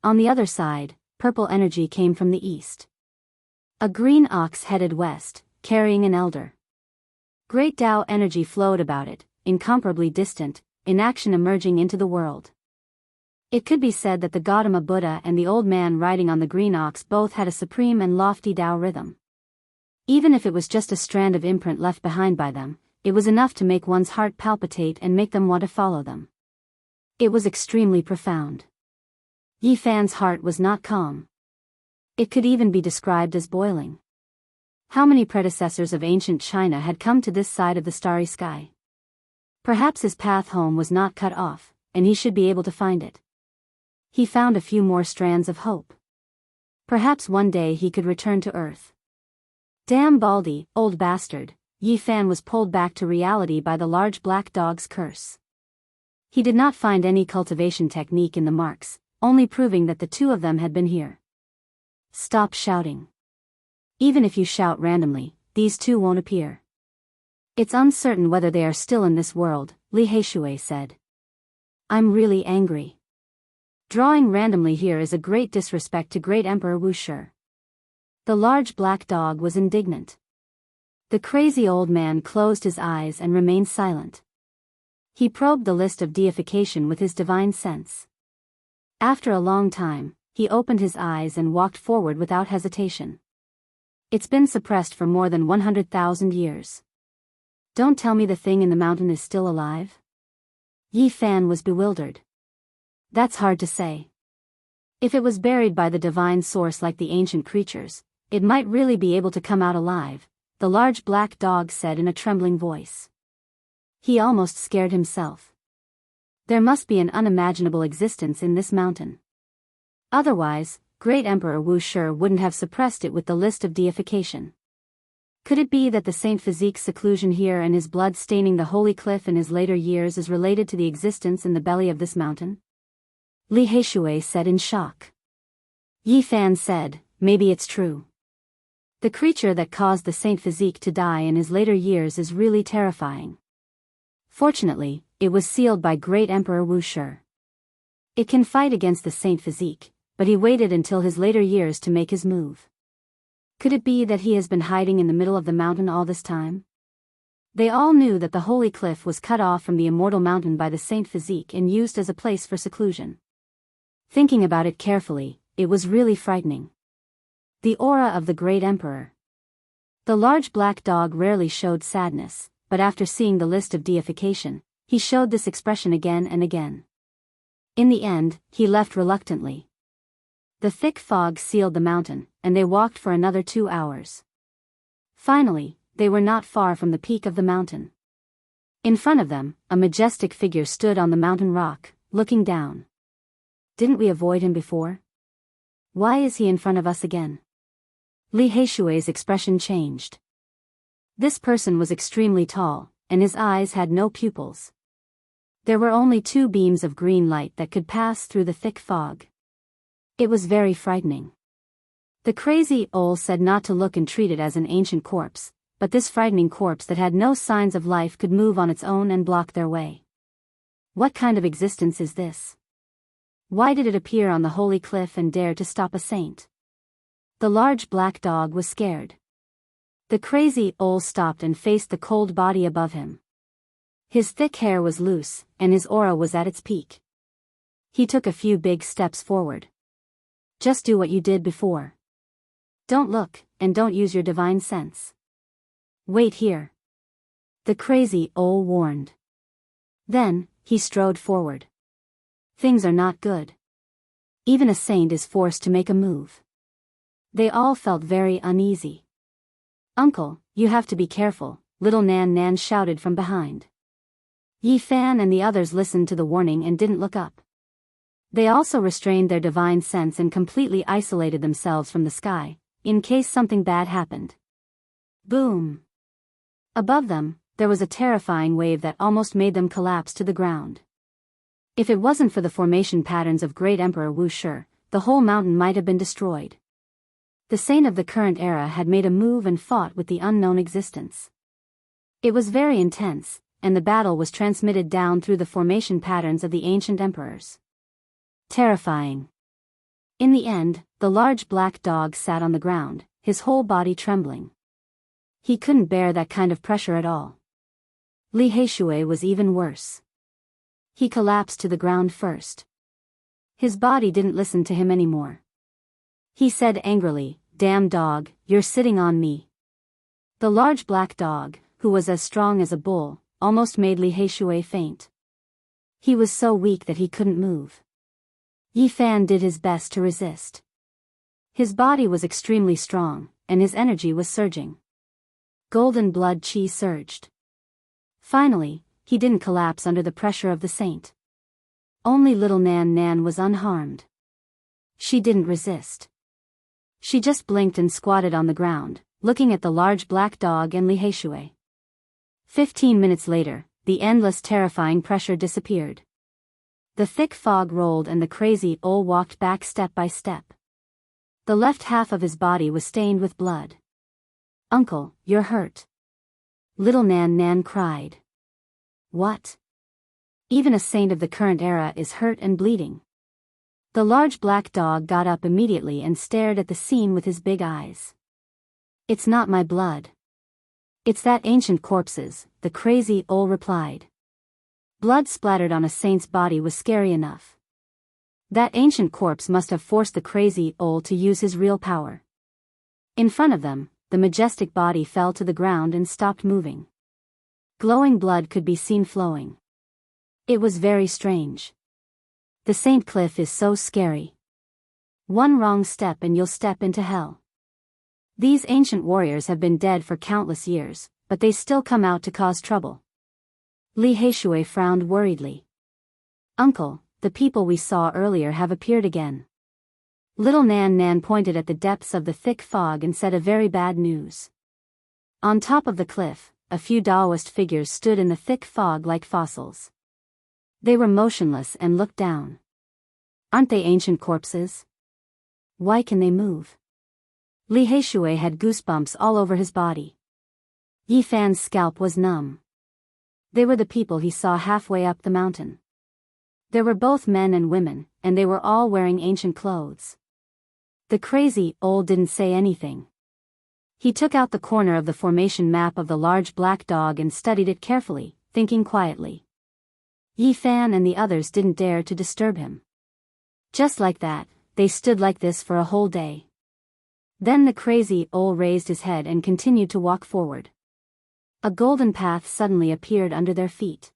On the other side, purple energy came from the east. A green ox headed west, carrying an elder. Great Tao energy flowed about it, incomparably distant, in action emerging into the world. It could be said that the Gautama Buddha and the old man riding on the green ox both had a supreme and lofty Tao rhythm. Even if it was just a strand of imprint left behind by them, it was enough to make one's heart palpitate and make them want to follow them. It was extremely profound. Yi Fan's heart was not calm. It could even be described as boiling. How many predecessors of ancient China had come to this side of the starry sky? Perhaps his path home was not cut off, and he should be able to find it. He found a few more strands of hope. Perhaps one day he could return to Earth. Damn baldy, old bastard, Yi Fan was pulled back to reality by the large black dog's curse. He did not find any cultivation technique in the marks, only proving that the two of them had been here. Stop shouting. Even if you shout randomly, these two won't appear. It's uncertain whether they are still in this world, Li Heishui said. I'm really angry. Drawing randomly here is a great disrespect to great Emperor Wu Shi. The large black dog was indignant. The crazy old man closed his eyes and remained silent. He probed the list of deification with his divine sense. After a long time, he opened his eyes and walked forward without hesitation. It's been suppressed for more than 100,000 years. Don't tell me the thing in the mountain is still alive? Yi Fan was bewildered. That's hard to say. If it was buried by the divine source like the ancient creatures, it might really be able to come out alive, the large black dog said in a trembling voice. He almost scared himself. There must be an unimaginable existence in this mountain. Otherwise, great Emperor Wu Shi wouldn't have suppressed it with the list of deification. Could it be that the Saint Physique's seclusion here and his blood staining the holy cliff in his later years is related to the existence in the belly of this mountain? Li Heishui said in shock. Yi Fan said, maybe it's true. The creature that caused the Saint Physique to die in his later years is really terrifying. Fortunately, it was sealed by Great Emperor Wu Shi. It can fight against the Saint physique, but he waited until his later years to make his move. Could it be that he has been hiding in the middle of the mountain all this time? They all knew that the holy cliff was cut off from the immortal mountain by the Saint physique and used as a place for seclusion. Thinking about it carefully, it was really frightening. The aura of the Great Emperor. The large black dog rarely showed sadness, but after seeing the list of deification, he showed this expression again and again. In the end, he left reluctantly. The thick fog sealed the mountain, and they walked for another 2 hours. Finally, they were not far from the peak of the mountain. In front of them, a majestic figure stood on the mountain rock, looking down. Didn't we avoid him before? Why is he in front of us again? Li Heishui's expression changed. This person was extremely tall, and his eyes had no pupils. There were only 2 beams of green light that could pass through the thick fog. It was very frightening. The crazy owl said not to look and treat it as an ancient corpse, but this frightening corpse that had no signs of life could move on its own and block their way. What kind of existence is this? Why did it appear on the holy cliff and dare to stop a saint? The large black dog was scared. The crazy owl stopped and faced the cold body above him. His thick hair was loose, and his aura was at its peak. He took a few big steps forward. Just do what you did before. Don't look, and don't use your divine sense. Wait here. The crazy owl warned. Then, he strode forward. Things are not good. Even a saint is forced to make a move. They all felt very uneasy. Uncle, you have to be careful, little Nan Nan shouted from behind. Yi Fan and the others listened to the warning and didn't look up. They also restrained their divine sense and completely isolated themselves from the sky, in case something bad happened. Boom! Above them, there was a terrifying wave that almost made them collapse to the ground. If it wasn't for the formation patterns of Great Emperor Wu Shi, the whole mountain might have been destroyed. The saint of the current era had made a move and fought with the unknown existence. It was very intense, and the battle was transmitted down through the formation patterns of the ancient emperors. Terrifying. In the end, the large black dog sat on the ground, his whole body trembling. He couldn't bear that kind of pressure at all. Li Heishui was even worse. He collapsed to the ground first. His body didn't listen to him anymore. He said angrily, "Damn dog, you're sitting on me." The large black dog, who was as strong as a bull, almost made Li Heishui faint. He was so weak that he couldn't move. Yi Fan did his best to resist. His body was extremely strong, and his energy was surging. Golden blood chi surged. Finally, he didn't collapse under the pressure of the saint. Only little Nan Nan was unharmed. She didn't resist. She just blinked and squatted on the ground, looking at the large black dog and Li Heishui. 15 minutes later, the endless terrifying pressure disappeared. The thick fog rolled and the crazy owl walked back step by step. The left half of his body was stained with blood. "Uncle, you're hurt." Little Nan Nan cried. "What? Even a saint of the current era is hurt and bleeding." The large black dog got up immediately and stared at the scene with his big eyes. "It's not my blood. It's that ancient corpse's," the crazy owl replied. Blood splattered on a saint's body was scary enough. That ancient corpse must have forced the crazy owl to use his real power. In front of them, the majestic body fell to the ground and stopped moving. Glowing blood could be seen flowing. It was very strange. The Saint Cliff is so scary. One wrong step and you'll step into hell. These ancient warriors have been dead for countless years, but they still come out to cause trouble. Li Heishui frowned worriedly. "Uncle, the people we saw earlier have appeared again." Little Nan Nan pointed at the depths of the thick fog and said a very bad news. On top of the cliff, a few Taoist figures stood in the thick fog like fossils. They were motionless and looked down. Aren't they ancient corpses? Why can they move? Li Heishui had goosebumps all over his body. Yi Fan's scalp was numb. They were the people he saw halfway up the mountain. There were both men and women, and they were all wearing ancient clothes. The crazy old didn't say anything. He took out the corner of the formation map of the large black dog and studied it carefully, thinking quietly. Yifan and the others didn't dare to disturb him. Just like that, they stood like this for a whole day. Then the crazy old raised his head and continued to walk forward. A golden path suddenly appeared under their feet.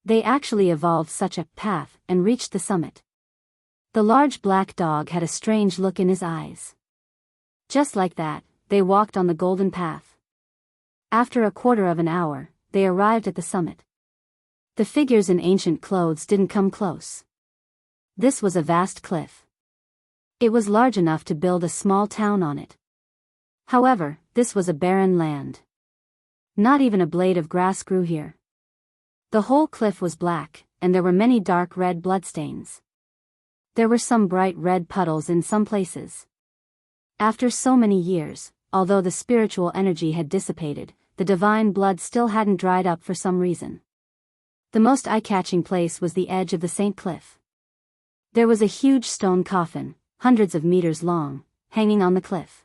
They actually evolved such a path and reached the summit. The large black dog had a strange look in his eyes. Just like that, they walked on the golden path. After a quarter of an hour, they arrived at the summit. The figures in ancient clothes didn't come close. This was a vast cliff. It was large enough to build a small town on it. However, this was a barren land. Not even a blade of grass grew here. The whole cliff was black, and there were many dark red bloodstains. There were some bright red puddles in some places. After so many years, although the spiritual energy had dissipated, the divine blood still hadn't dried up for some reason. The most eye-catching place was the edge of the St. Cliff. There was a huge stone coffin, hundreds of meters long, hanging on the cliff.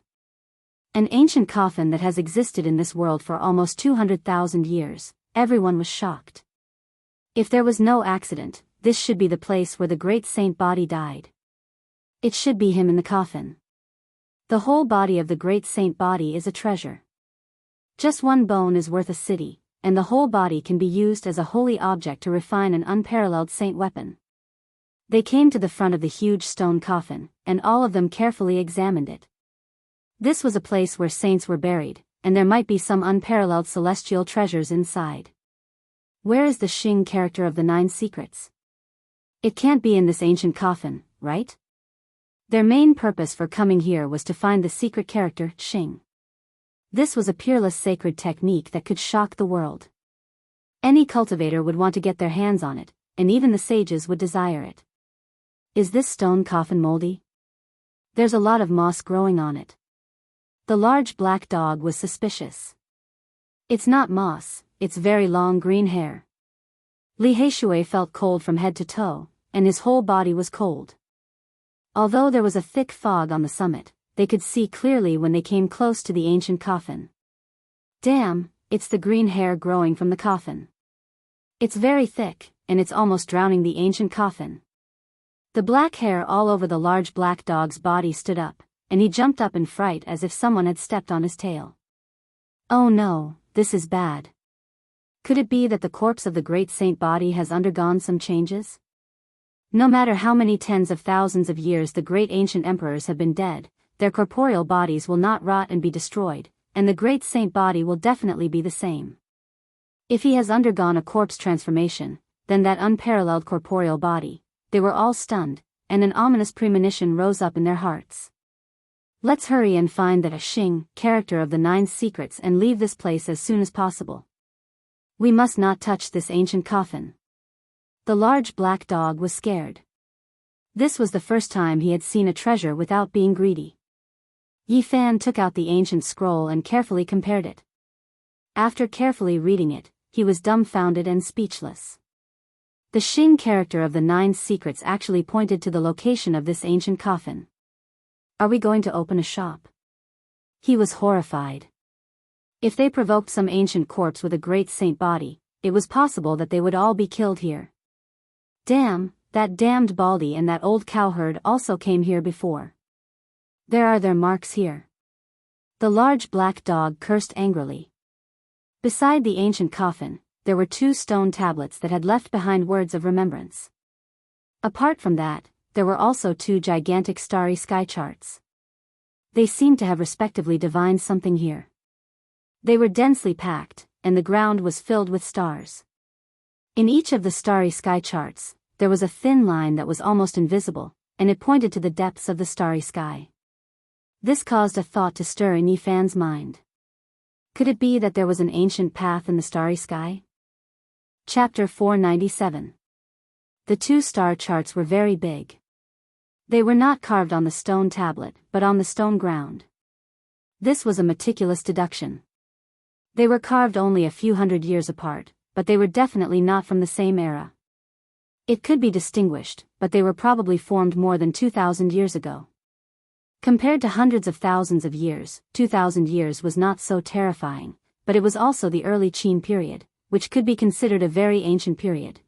An ancient coffin that has existed in this world for almost 200,000 years. Everyone was shocked. If there was no accident, this should be the place where the great saint body died. It should be him in the coffin. The whole body of the great saint body is a treasure. Just one bone is worth a city, and the whole body can be used as a holy object to refine an unparalleled saint weapon. They came to the front of the huge stone coffin, and all of them carefully examined it. This was a place where saints were buried, and there might be some unparalleled celestial treasures inside. Where is the Xing character of the 9 secrets? It can't be in this ancient coffin, right? Their main purpose for coming here was to find the secret character, Xing. This was a peerless sacred technique that could shock the world. Any cultivator would want to get their hands on it, and even the sages would desire it. Is this stone coffin moldy? There's a lot of moss growing on it. The large black dog was suspicious. It's not moss, it's very long green hair. Li Heishui felt cold from head to toe, and his whole body was cold. Although there was a thick fog on the summit, they could see clearly when they came close to the ancient coffin. Damn, it's the green hair growing from the coffin. It's very thick, and it's almost drowning the ancient coffin. The black hair all over the large black dog's body stood up, and he jumped up in fright as if someone had stepped on his tail. Oh no, this is bad. Could it be that the corpse of the great saint body has undergone some changes? No matter how many tens of thousands of years the great ancient emperors have been dead, their corporeal bodies will not rot and be destroyed, and the great saint body will definitely be the same. If he has undergone a corpse transformation, then that unparalleled corporeal body. They were all stunned, and an ominous premonition rose up in their hearts. Let's hurry and find that Xing character of the 9 secrets and leave this place as soon as possible. We must not touch this ancient coffin. The large black dog was scared. This was the first time he had seen a treasure without being greedy. Yifan took out the ancient scroll and carefully compared it. After carefully reading it, he was dumbfounded and speechless. The Xing character of the 9 secrets actually pointed to the location of this ancient coffin. Are we going to open a shop? He was horrified. If they provoked some ancient corpse with a great saint body, it was possible that they would all be killed here. Damn, that damned Baldy and that old cowherd also came here before. There are their marks here. The large black dog cursed angrily. Beside the ancient coffin, there were 2 stone tablets that had left behind words of remembrance. Apart from that, there were also 2 gigantic starry sky charts. They seemed to have respectively divined something here. They were densely packed, and the ground was filled with stars. In each of the starry sky charts, there was a thin line that was almost invisible, and it pointed to the depths of the starry sky. This caused a thought to stir in Yifan's mind. Could it be that there was an ancient path in the starry sky? Chapter 497. The 2 star charts were very big. They were not carved on the stone tablet, but on the stone ground. This was a meticulous deduction. They were carved only a few hundred years apart, but they were definitely not from the same era. It could be distinguished, but they were probably formed more than 2,000 years ago. Compared to hundreds of thousands of years, 2,000 years was not so terrifying, but it was also the early Qin period, which could be considered a very ancient period.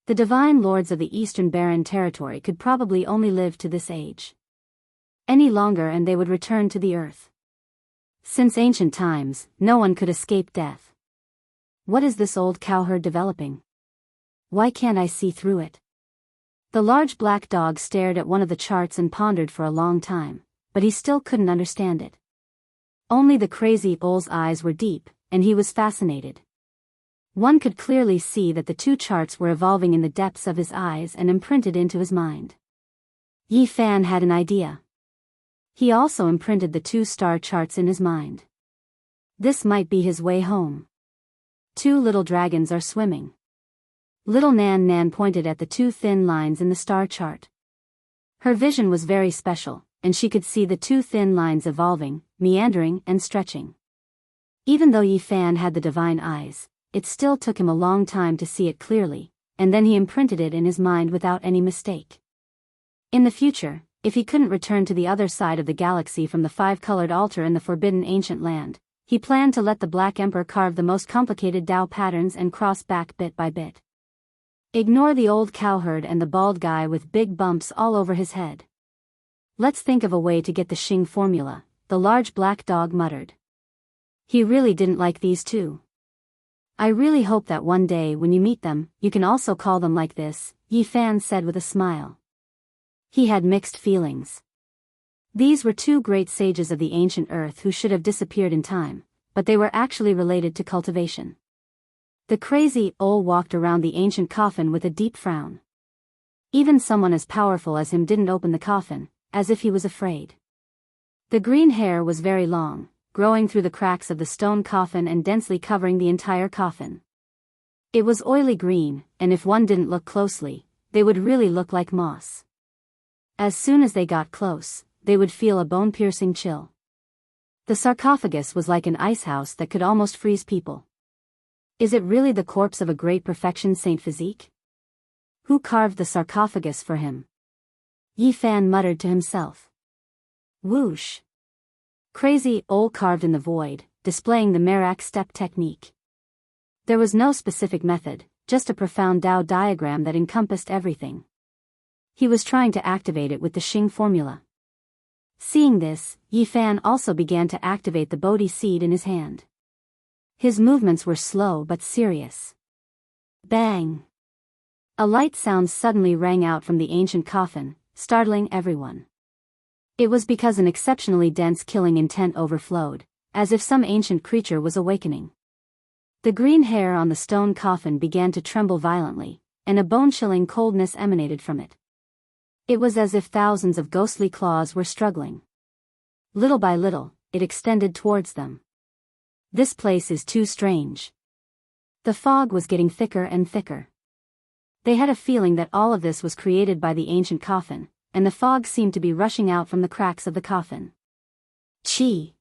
The divine lords of the Eastern Barren Territory could probably only live to this age. Any longer and they would return to the earth. Since ancient times, no one could escape death. What is this old cowherd developing? Why can't I see through it? The large black dog stared at one of the charts and pondered for a long time, but he still couldn't understand it. Only the crazy old's eyes were deep, and he was fascinated. One could clearly see that the two charts were evolving in the depths of his eyes and imprinted into his mind. Yi Fan had an idea. He also imprinted the two star charts in his mind. This might be his way home. Two little dragons are swimming. Little Nan Nan pointed at the two thin lines in the star chart. Her vision was very special, and she could see the two thin lines evolving, meandering, and stretching. Even though Yi Fan had the divine eyes, it still took him a long time to see it clearly, and then he imprinted it in his mind without any mistake. In the future, if he couldn't return to the other side of the galaxy from the five-colored altar in the forbidden ancient land, he planned to let the Black Emperor carve the most complicated Tao patterns and cross back bit by bit. Ignore the old cowherd and the bald guy with big bumps all over his head. Let's think of a way to get the Xing formula, the large black dog muttered. He really didn't like these two. I really hope that one day when you meet them, you can also call them like this, Yi Fan said with a smile. He had mixed feelings. These were two great sages of the ancient earth who should have disappeared in time, but they were actually related to cultivation. The crazy old walked around the ancient coffin with a deep frown. Even someone as powerful as him didn't open the coffin, as if he was afraid. The green hair was very long, growing through the cracks of the stone coffin and densely covering the entire coffin. It was oily green, and if one didn't look closely, they would really look like moss. As soon as they got close, they would feel a bone-piercing chill. The sarcophagus was like an icehouse that could almost freeze people. Is it really the corpse of a great perfection Saint Physique? Who carved the sarcophagus for him? Yi Fan muttered to himself. Whoosh! Crazy old carved in the void, displaying the Merak step technique. There was no specific method, just a profound Tao diagram that encompassed everything. He was trying to activate it with the Xing formula. Seeing this, Yi Fan also began to activate the Bodhi seed in his hand. His movements were slow but serious. Bang! A light sound suddenly rang out from the ancient coffin, startling everyone. It was because an exceptionally dense killing intent overflowed, as if some ancient creature was awakening. The green hair on the stone coffin began to tremble violently, and a bone-chilling coldness emanated from it. It was as if thousands of ghostly claws were struggling. Little by little, it extended towards them. This place is too strange. The fog was getting thicker and thicker. They had a feeling that all of this was created by the ancient coffin, and the fog seemed to be rushing out from the cracks of the coffin. Chi!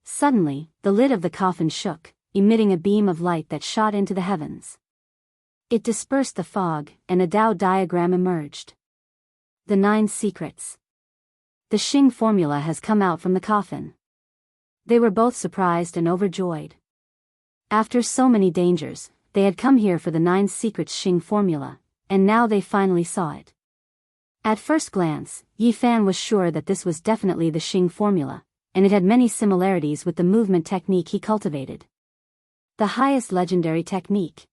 Suddenly, the lid of the coffin shook, emitting a beam of light that shot into the heavens. It dispersed the fog, and a Tao diagram emerged. The 9 secrets. The Xing formula has come out from the coffin. They were both surprised and overjoyed. After so many dangers, they had come here for the 9 secrets Xing formula, and now they finally saw it. At first glance, Yi Fan was sure that this was definitely the Xing formula, and it had many similarities with the movement technique he cultivated. The highest legendary technique.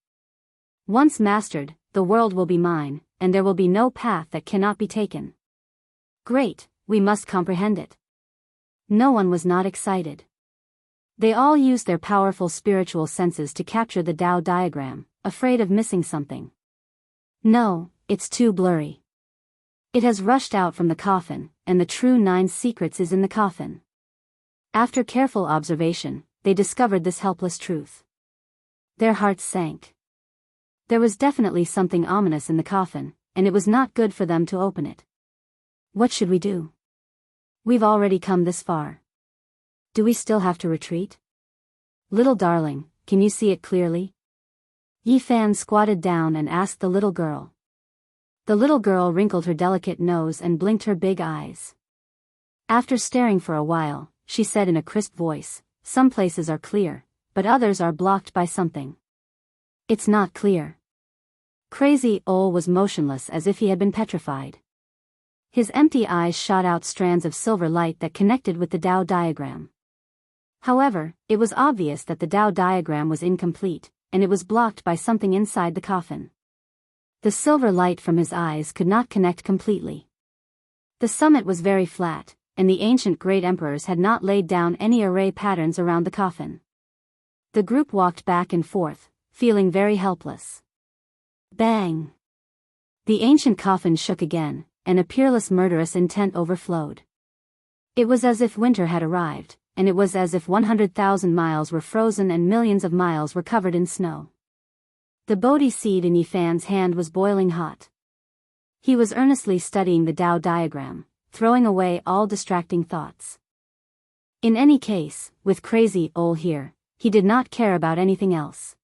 Once mastered, the world will be mine, and there will be no path that cannot be taken. Great, we must comprehend it. No one was not excited. They all used their powerful spiritual senses to capture the Tao diagram, afraid of missing something. No, it's too blurry. It has rushed out from the coffin, and the true 9 secrets is in the coffin. After careful observation, they discovered this helpless truth. Their hearts sank. There was definitely something ominous in the coffin, and it was not good for them to open it. What should we do? We've already come this far. Do we still have to retreat? Little darling, can you see it clearly? Yi Fan squatted down and asked the little girl. The little girl wrinkled her delicate nose and blinked her big eyes. After staring for a while, she said in a crisp voice, "Some places are clear, but others are blocked by something. It's not clear." Crazy Ole was motionless as if he had been petrified. His empty eyes shot out strands of silver light that connected with the Tao diagram. However, it was obvious that the Tao diagram was incomplete, and it was blocked by something inside the coffin. The silver light from his eyes could not connect completely. The summit was very flat, and the ancient great emperors had not laid down any array patterns around the coffin. The group walked back and forth, feeling very helpless. Bang! The ancient coffin shook again, and a peerless murderous intent overflowed. It was as if winter had arrived, and it was as if 100,000 miles were frozen and millions of miles were covered in snow. The Bodhi seed in Yi Fan's hand was boiling hot. He was earnestly studying the Tao diagram, throwing away all distracting thoughts. In any case, with Crazy Ole here, he did not care about anything else.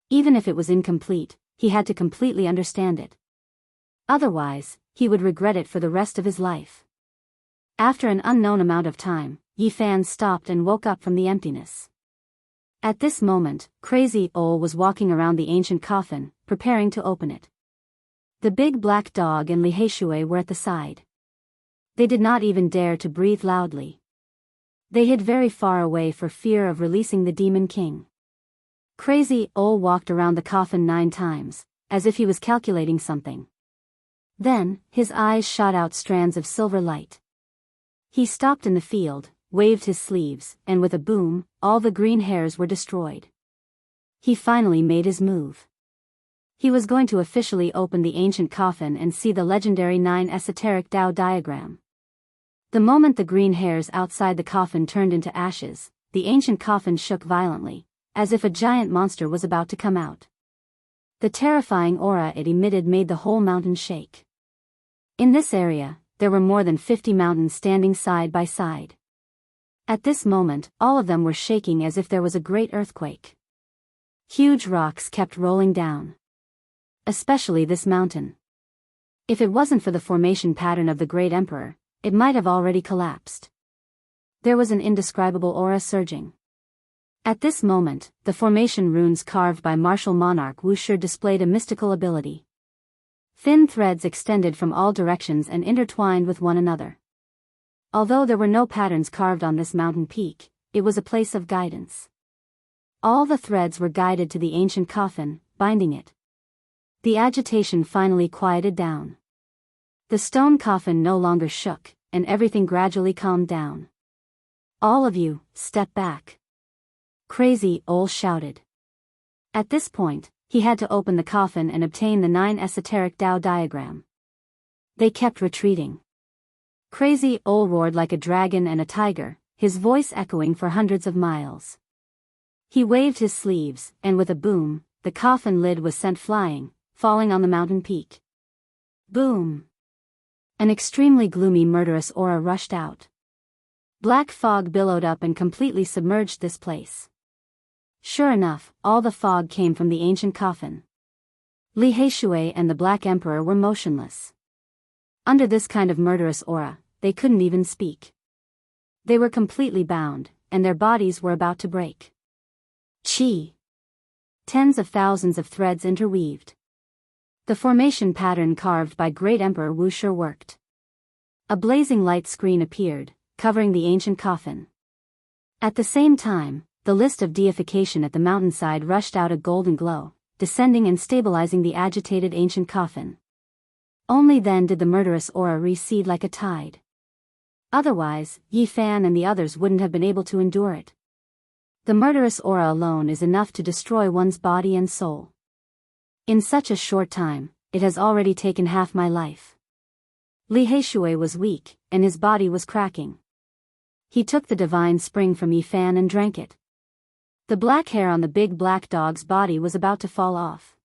Even if it was incomplete, he had to completely understand it. Otherwise, he would regret it for the rest of his life. After an unknown amount of time, Yi Fan stopped and woke up from the emptiness. At this moment, Crazy Ole was walking around the ancient coffin, preparing to open it. The big black dog and Li Heishui were at the side. They did not even dare to breathe loudly. They hid very far away for fear of releasing the Demon King. Crazy Ole walked around the coffin 9 times, as if he was calculating something. Then, his eyes shot out strands of silver light. He stopped in the field, waved his sleeves, and with a boom, all the green hairs were destroyed. He finally made his move. He was going to officially open the ancient coffin and see the legendary 9 esoteric Tao diagram. The moment the green hairs outside the coffin turned into ashes, the ancient coffin shook violently, as if a giant monster was about to come out. The terrifying aura it emitted made the whole mountain shake. In this area, there were more than 50 mountains standing side by side. At this moment, all of them were shaking as if there was a great earthquake. Huge rocks kept rolling down. Especially this mountain. If it wasn't for the formation pattern of the Great Emperor, it might have already collapsed. There was an indescribable aura surging. At this moment, the formation runes carved by martial monarch Wuxi displayed a mystical ability. Thin threads extended from all directions and intertwined with one another. Although there were no patterns carved on this mountain peak, it was a place of guidance. All the threads were guided to the ancient coffin, binding it. The agitation finally quieted down. The stone coffin no longer shook, and everything gradually calmed down. "All of you, step back," Crazy Ole shouted. At this point, he had to open the coffin and obtain the 9 esoteric Tao diagram. They kept retreating. Crazy Ole roared like a dragon and a tiger, his voice echoing for hundreds of miles. He waved his sleeves, and with a boom, the coffin lid was sent flying, falling on the mountain peak. Boom! An extremely gloomy murderous aura rushed out. Black fog billowed up and completely submerged this place. Sure enough, all the fog came from the ancient coffin. Li Heishui and the Black Emperor were motionless. Under this kind of murderous aura, they couldn't even speak. They were completely bound, and their bodies were about to break. Chi! Tens of thousands of threads interweaved. The formation pattern carved by Great Emperor Wuxi worked. A blazing light screen appeared, covering the ancient coffin. At the same time, the list of deification at the mountainside rushed out a golden glow, descending and stabilizing the agitated ancient coffin. Only then did the murderous aura recede like a tide. Otherwise, Yi Fan and the others wouldn't have been able to endure it. The murderous aura alone is enough to destroy one's body and soul. In such a short time, it has already taken half my life. Li Heishui was weak, and his body was cracking. He took the divine spring from Yi Fan and drank it. The black hair on the big black dog's body was about to fall off.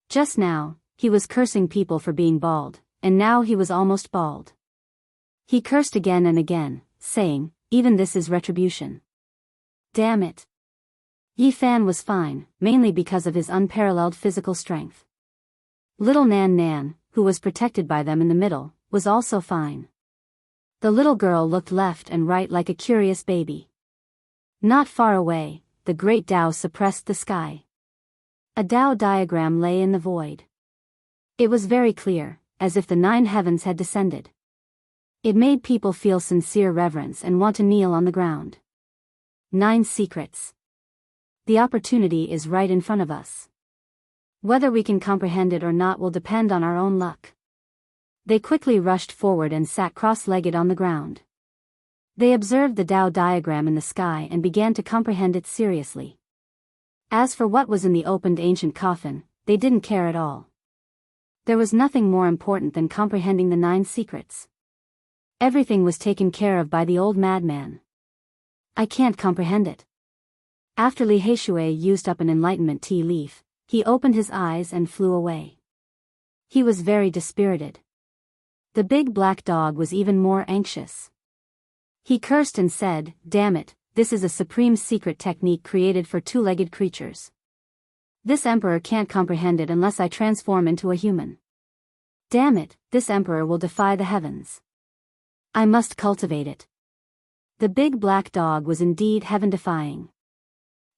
Just now, he was cursing people for being bald, and now he was almost bald. He cursed again and again, saying, "Even this is retribution. Damn it." Yi Fan was fine, mainly because of his unparalleled physical strength. Little Nan Nan, who was protected by them in the middle, was also fine. The little girl looked left and right like a curious baby. Not far away, the great Tao suppressed the sky. A Tao diagram lay in the void. It was very clear, as if the 9 heavens had descended. It made people feel sincere reverence and want to kneel on the ground. 9 secrets. The opportunity is right in front of us. Whether we can comprehend it or not will depend on our own luck. They quickly rushed forward and sat cross-legged on the ground. They observed the Tao diagram in the sky and began to comprehend it seriously. As for what was in the opened ancient coffin, they didn't care at all. There was nothing more important than comprehending the 9 secrets. Everything was taken care of by the old madman. I can't comprehend it. After Li Heishui used up an enlightenment tea leaf, he opened his eyes and flew away. He was very dispirited. The big black dog was even more anxious. He cursed and said, "Damn it, this is a supreme secret technique created for 2-legged creatures. This emperor can't comprehend it unless I transform into a human. Damn it, this emperor will defy the heavens. I must cultivate it." The big black dog was indeed heaven-defying.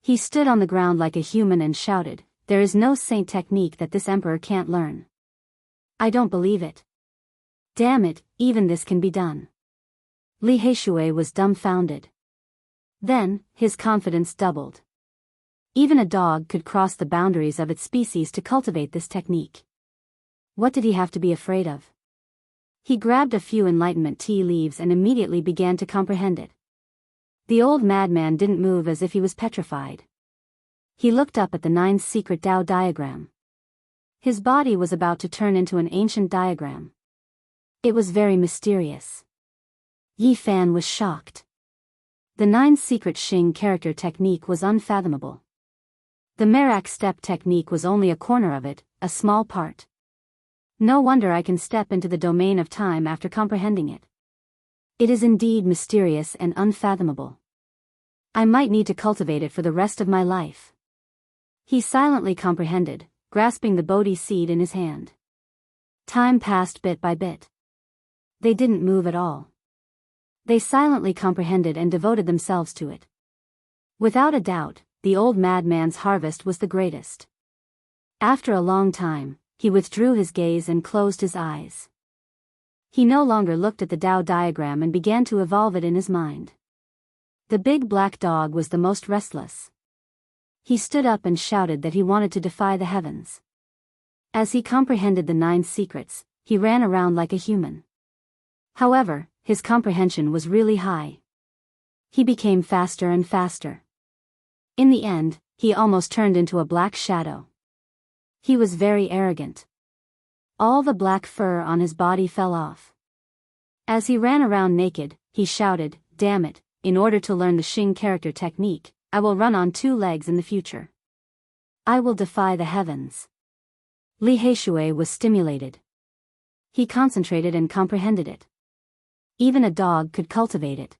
He stood on the ground like a human and shouted, "There is no saint technique that this emperor can't learn. I don't believe it. Damn it, even this can be done." Li Heishui was dumbfounded. Then, his confidence doubled. Even a dog could cross the boundaries of its species to cultivate this technique. What did he have to be afraid of? He grabbed a few enlightenment tea leaves and immediately began to comprehend it. The old madman didn't move as if he was petrified. He looked up at the 9 secret Tao diagram. His body was about to turn into an ancient diagram. It was very mysterious. Yi Fan was shocked. The 9 secret Xing character technique was unfathomable. The Merak step technique was only a corner of it, a small part. No wonder I can step into the domain of time after comprehending it. It is indeed mysterious and unfathomable. I might need to cultivate it for the rest of my life. He silently comprehended, grasping the Bodhi seed in his hand. Time passed bit by bit. They didn't move at all. They silently comprehended and devoted themselves to it. Without a doubt, the old madman's harvest was the greatest. After a long time, he withdrew his gaze and closed his eyes. He no longer looked at the Tao diagram and began to evolve it in his mind. The big black dog was the most restless. He stood up and shouted that he wanted to defy the heavens. As he comprehended the 9 secrets, he ran around like a human. However, his comprehension was really high. He became faster and faster. In the end, he almost turned into a black shadow. He was very arrogant. All the black fur on his body fell off. As he ran around naked, he shouted, "Damn it, in order to learn the Xing character technique, I will run on 2 legs in the future. I will defy the heavens." Li Heishui was stimulated. He concentrated and comprehended it. Even a dog could cultivate it.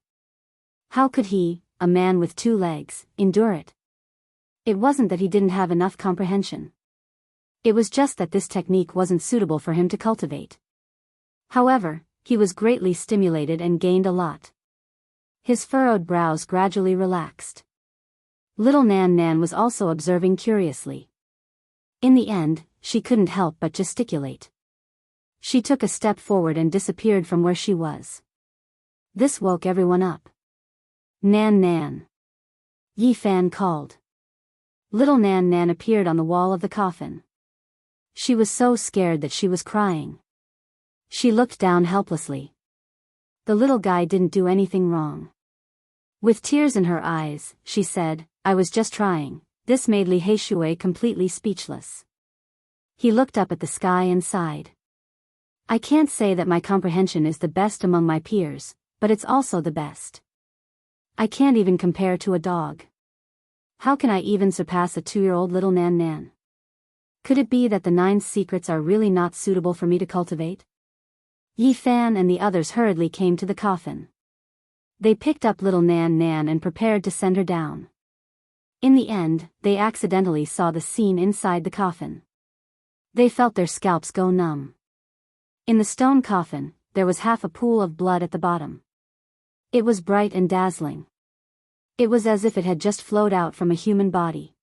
How could he, a man with 2 legs, endure it? It wasn't that he didn't have enough comprehension. It was just that this technique wasn't suitable for him to cultivate. However, he was greatly stimulated and gained a lot. His furrowed brows gradually relaxed. Little Nan Nan was also observing curiously. In the end, she couldn't help but gesticulate. She took a step forward and disappeared from where she was. This woke everyone up. "Nan Nan!" Yi Fan called. Little Nan Nan appeared on the wall of the coffin. She was so scared that she was crying. She looked down helplessly. The little guy didn't do anything wrong. With tears in her eyes, she said, "I was just trying." This made Li Heishui completely speechless. He looked up at the sky and sighed. "I can't say that my comprehension is the best among my peers, but it's also the best. I can't even compare to a dog. How can I even surpass a 2-year-old little Nan Nan? Could it be that the 9 secrets are really not suitable for me to cultivate?" Yi Fan and the others hurriedly came to the coffin. They picked up little Nan Nan and prepared to send her down. In the end, they accidentally saw the scene inside the coffin. They felt their scalps go numb. In the stone coffin, there was half a pool of blood at the bottom. It was bright and dazzling. It was as if it had just flowed out from a human body.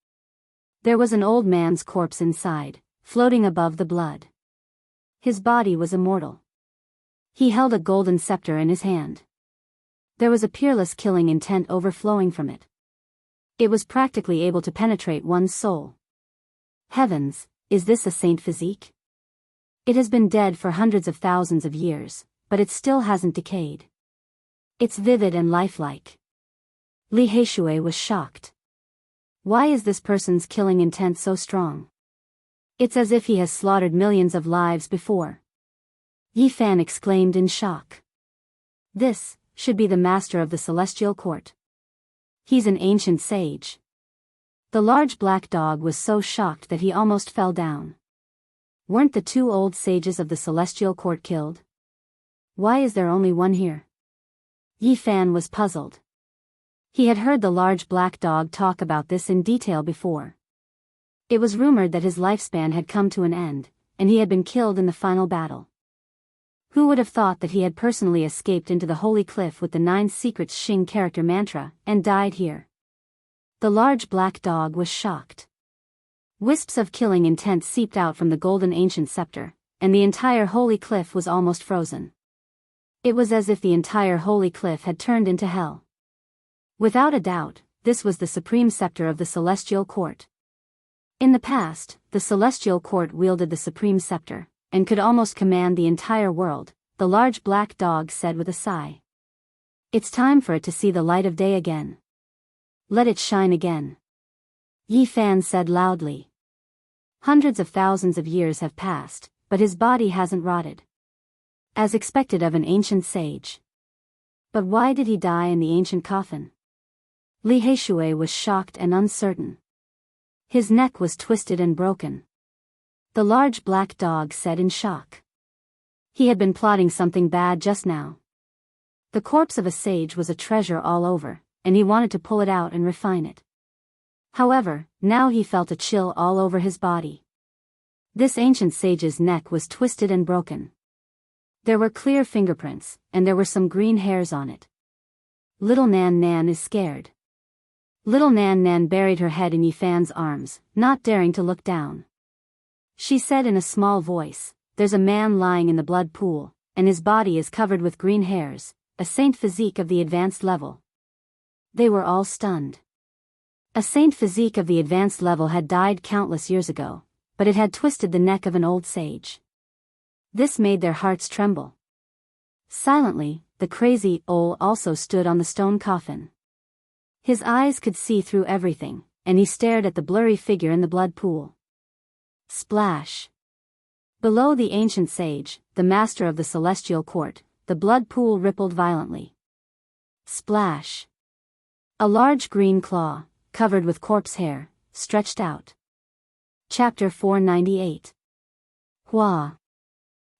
There was an old man's corpse inside, floating above the blood. His body was immortal. He held a golden scepter in his hand. There was a peerless killing intent overflowing from it. It was practically able to penetrate one's soul. Heavens, is this a saint physique? It has been dead for hundreds of thousands of years, but it still hasn't decayed. It's vivid and lifelike. Li Heishui was shocked. Why is this person's killing intent so strong? It's as if he has slaughtered millions of lives before. Yi Fan exclaimed in shock. This should be the master of the celestial court. He's an ancient sage. The large black dog was so shocked that he almost fell down. Weren't the two old sages of the celestial court killed? Why is there only one here? Yi Fan was puzzled. He had heard the large black dog talk about this in detail before. It was rumored that his lifespan had come to an end, and he had been killed in the final battle. Who would have thought that he had personally escaped into the holy cliff with the 9 secrets Xing character mantra, and died here? The large black dog was shocked. Wisps of killing intent seeped out from the golden ancient scepter, and the entire holy cliff was almost frozen. It was as if the entire holy cliff had turned into hell. Without a doubt, this was the supreme scepter of the celestial court. In the past, the celestial court wielded the supreme scepter, and could almost command the entire world, the large black dog said with a sigh. It's time for it to see the light of day again. Let it shine again. Yi Fan said loudly. Hundreds of thousands of years have passed, but his body hasn't rotted. As expected of an ancient sage. But why did he die in the ancient coffin? Li Heishui was shocked and uncertain. His neck was twisted and broken. The large black dog said in shock. He had been plotting something bad just now. The corpse of a sage was a treasure all over, and he wanted to pull it out and refine it. However, now he felt a chill all over his body. This ancient sage's neck was twisted and broken. There were clear fingerprints, and there were some green hairs on it. Little Nan Nan is scared. Little Nan Nan buried her head in Yi Fan's arms, not daring to look down. She said in a small voice, "There's a man lying in the blood pool, and his body is covered with green hairs, a saint physique of the advanced level." They were all stunned. A saint physique of the advanced level had died countless years ago, but it had twisted the neck of an old sage. This made their hearts tremble. Silently, the crazy Ol also stood on the stone coffin. His eyes could see through everything, and he stared at the blurry figure in the blood pool. Splash! Below the ancient sage, the master of the celestial court, the blood pool rippled violently. Splash! A large green claw, covered with corpse hair, stretched out. Chapter 498. Hua!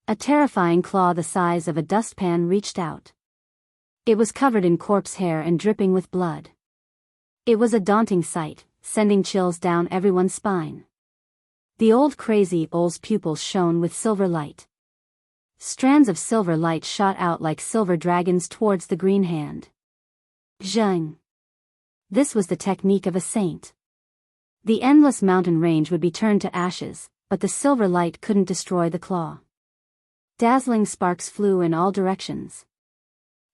A terrifying claw the size of a dustpan reached out. It was covered in corpse hair and dripping with blood. It was a daunting sight, sending chills down everyone's spine. The old crazy Ol's pupils shone with silver light. Strands of silver light shot out like silver dragons towards the green hand. Zheng! This was the technique of a saint. The endless mountain range would be turned to ashes, but the silver light couldn't destroy the claw. Dazzling sparks flew in all directions.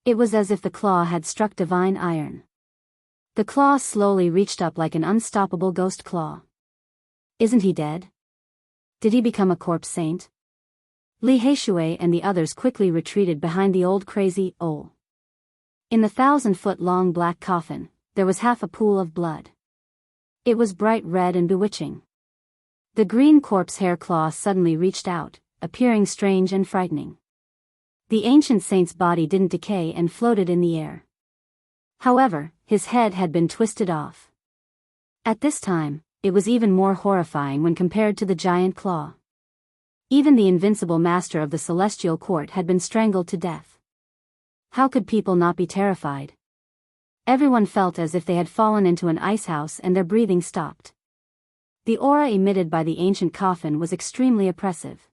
It was as if the claw had struck divine iron. The claw slowly reached up like an unstoppable ghost claw. Isn't he dead? Did he become a corpse saint? Li Heishui and the others quickly retreated behind the old crazy Ol. In the 1,000-foot-long black coffin, there was half a pool of blood. It was bright red and bewitching. The green corpse hair claw suddenly reached out, appearing strange and frightening. The ancient saint's body didn't decay and floated in the air. However, his head had been twisted off. At this time, it was even more horrifying when compared to the giant claw. Even the invincible master of the celestial court had been strangled to death. How could people not be terrified? Everyone felt as if they had fallen into an icehouse and their breathing stopped. The aura emitted by the ancient coffin was extremely oppressive.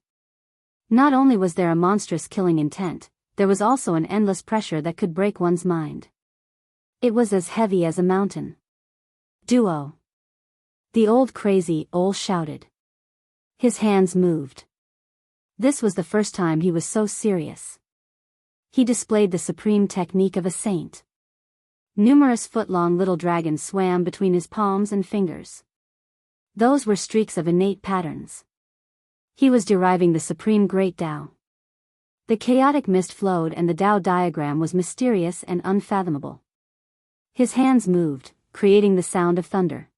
Not only was there a monstrous killing intent, there was also an endless pressure that could break one's mind. It was as heavy as a mountain. Duo. The old crazy owl shouted. His hands moved. This was the first time he was so serious. He displayed the supreme technique of a saint. Numerous foot-long little dragons swam between his palms and fingers. Those were streaks of innate patterns. He was deriving the supreme great Tao. The chaotic mist flowed and the Tao diagram was mysterious and unfathomable. His hands moved, creating the sound of thunder.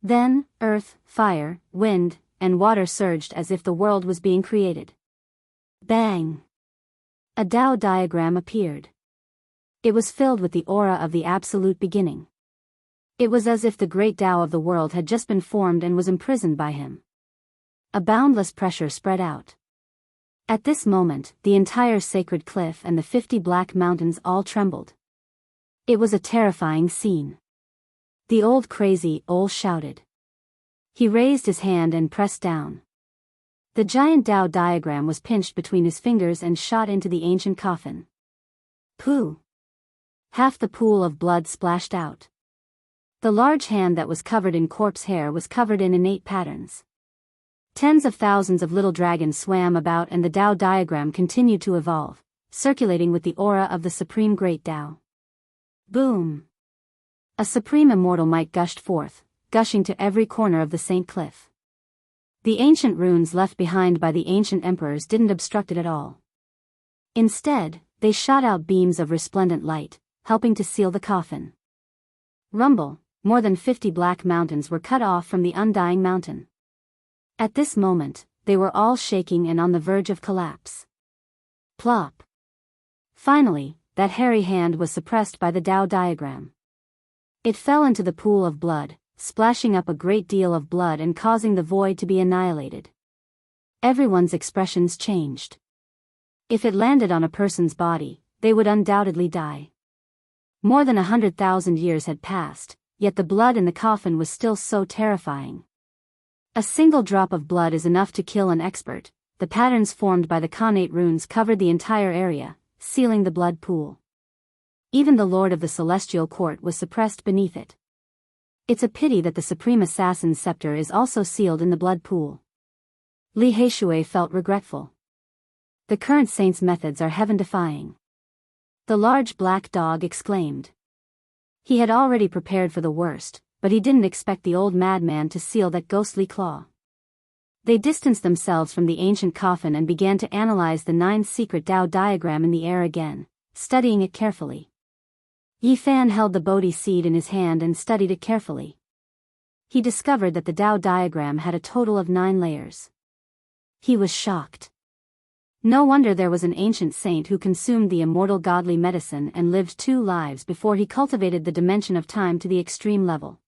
Then, earth, fire, wind, and water surged as if the world was being created. Bang! A Tao diagram appeared. It was filled with the aura of the absolute beginning. It was as if the great Tao of the world had just been formed and was imprisoned by him. A boundless pressure spread out. At this moment, the entire sacred cliff and the 50 black mountains all trembled. It was a terrifying scene. The old crazy owl shouted. He raised his hand and pressed down. The giant Tao diagram was pinched between his fingers and shot into the ancient coffin. Pooh! Half the pool of blood splashed out. The large hand that was covered in corpse hair was covered in innate patterns. Tens of thousands of little dragons swam about and the Tao diagram continued to evolve, circulating with the aura of the supreme great Tao. Boom! A supreme immortal might gushed forth, gushing to every corner of the Saint Cliff. The ancient runes left behind by the ancient emperors didn't obstruct it at all. Instead, they shot out beams of resplendent light, helping to seal the coffin. Rumble, more than 50 black mountains were cut off from the undying mountain. At this moment, they were all shaking and on the verge of collapse. Plop! Finally, that hairy hand was suppressed by the Tao diagram. It fell into the pool of blood, splashing up a great deal of blood and causing the void to be annihilated. Everyone's expressions changed. If it landed on a person's body, they would undoubtedly die. More than 100,000 years had passed, yet the blood in the coffin was still so terrifying. A single drop of blood is enough to kill an expert. The patterns formed by the connate runes covered the entire area, sealing the blood pool. Even the Lord of the Celestial Court was suppressed beneath it. It's a pity that the Supreme Assassin's scepter is also sealed in the blood pool. Li Heishui felt regretful. The current saint's methods are heaven-defying. The large black dog exclaimed. He had already prepared for the worst, but he didn't expect the old madman to seal that ghostly claw. They distanced themselves from the ancient coffin and began to analyze the 9 secret Tao diagram in the air again, studying it carefully. Yi Fan held the Bodhi seed in his hand and studied it carefully. He discovered that the Tao diagram had a total of 9 layers. He was shocked. No wonder there was an ancient saint who consumed the immortal godly medicine and lived 2 lives before he cultivated the dimension of time to the extreme level.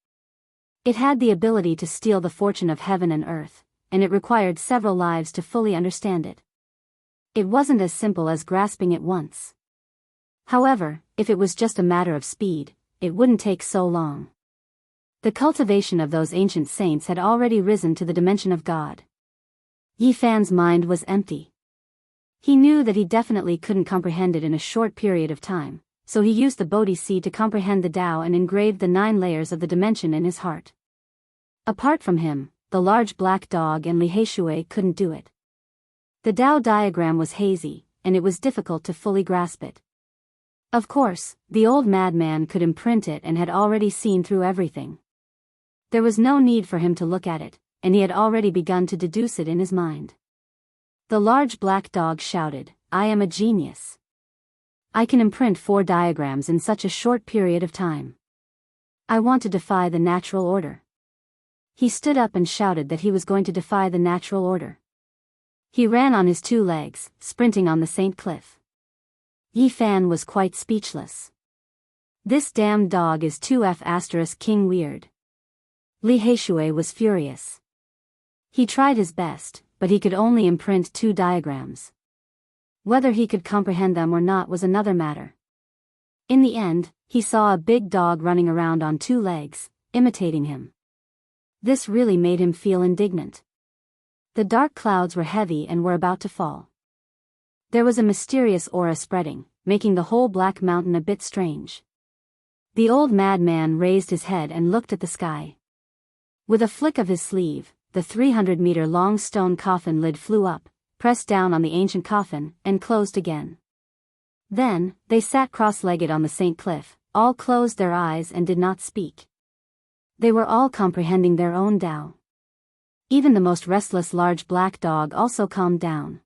It had the ability to steal the fortune of heaven and earth, and it required several lives to fully understand it. It wasn't as simple as grasping it once. However, if it was just a matter of speed, it wouldn't take so long. The cultivation of those ancient saints had already risen to the dimension of God. Yi Fan's mind was empty. He knew that he definitely couldn't comprehend it in a short period of time, so he used the Bodhi seed to comprehend the Tao and engraved the 9 layers of the dimension in his heart. Apart from him, the large black dog and Li Heishui couldn't do it. The Tao diagram was hazy, and it was difficult to fully grasp it. Of course, the old madman could imprint it and had already seen through everything. There was no need for him to look at it, and he had already begun to deduce it in his mind. The large black dog shouted, "I am a genius. I can imprint 4 diagrams in such a short period of time. I want to defy the natural order." He stood up and shouted that he was going to defy the natural order. He ran on his 2 legs, sprinting on the Saint Cliff. Yi Fan was quite speechless. This damned dog is 2F** king weird. Li Heishui was furious. He tried his best, but he could only imprint 2 diagrams. Whether he could comprehend them or not was another matter. In the end, he saw a big dog running around on two legs, imitating him. This really made him feel indignant. The dark clouds were heavy and were about to fall. There was a mysterious aura spreading, making the whole black mountain a bit strange. The old madman raised his head and looked at the sky. With a flick of his sleeve, the 300-meter-long stone coffin lid flew up, pressed down on the ancient coffin, and closed again. Then, they sat cross-legged on the St. Cliff, all closed their eyes and did not speak. They were all comprehending their own Tao. Even the most restless large black dog also calmed down.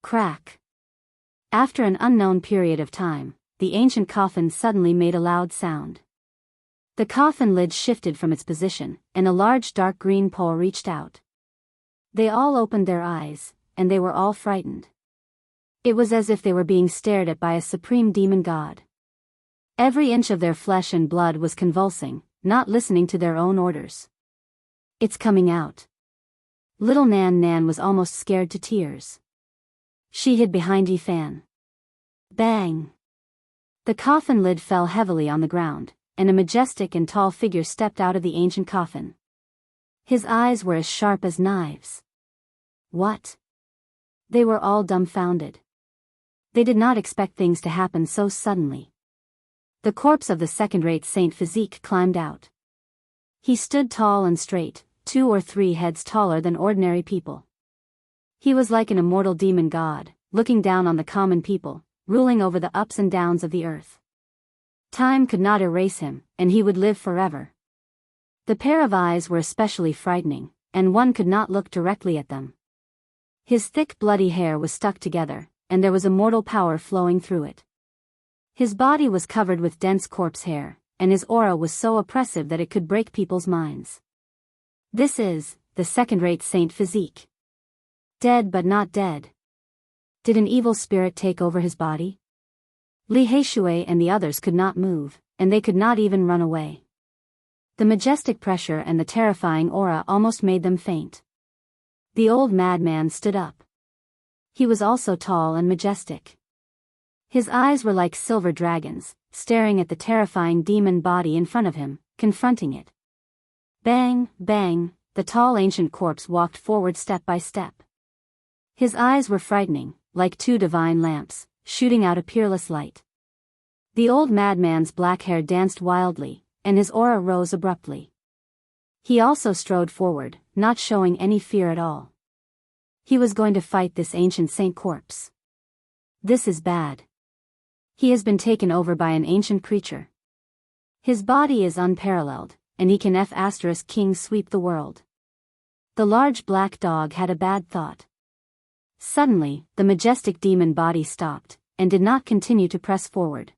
Crack. After an unknown period of time, the ancient coffin suddenly made a loud sound. The coffin lid shifted from its position, and a large dark green pole reached out. They all opened their eyes, and they were all frightened. It was as if they were being stared at by a supreme demon god. Every inch of their flesh and blood was convulsing, not listening to their own orders. It's coming out. Little Nan Nan was almost scared to tears. She hid behind Yifan. Bang! The coffin lid fell heavily on the ground, and a majestic and tall figure stepped out of the ancient coffin. His eyes were as sharp as knives. What? They were all dumbfounded. They did not expect things to happen so suddenly. The corpse of the second-rate Saint Physique climbed out. He stood tall and straight, 2 or 3 heads taller than ordinary people. He was like an immortal demon god, looking down on the common people, ruling over the ups and downs of the earth. Time could not erase him, and he would live forever. The pair of eyes were especially frightening, and one could not look directly at them. His thick bloody hair was stuck together, and there was immortal power flowing through it. His body was covered with dense corpse hair, and his aura was so oppressive that it could break people's minds. This is the second-rate Saint Physique. Dead but not dead. Did an evil spirit take over his body? Li Heishui and the others could not move, and they could not even run away. The majestic pressure and the terrifying aura almost made them faint. The old madman stood up. He was also tall and majestic. His eyes were like silver dragons, staring at the terrifying demon body in front of him, confronting it. Bang, bang, the tall ancient corpse walked forward step by step. His eyes were frightening, like 2 divine lamps, shooting out a peerless light. The old madman's black hair danced wildly, and his aura rose abruptly. He also strode forward, not showing any fear at all. He was going to fight this ancient saint corpse. This is bad. He has been taken over by an ancient creature. His body is unparalleled, and he can F***king sweep the world. The large black dog had a bad thought. Suddenly, the majestic demon body stopped, and did not continue to press forward.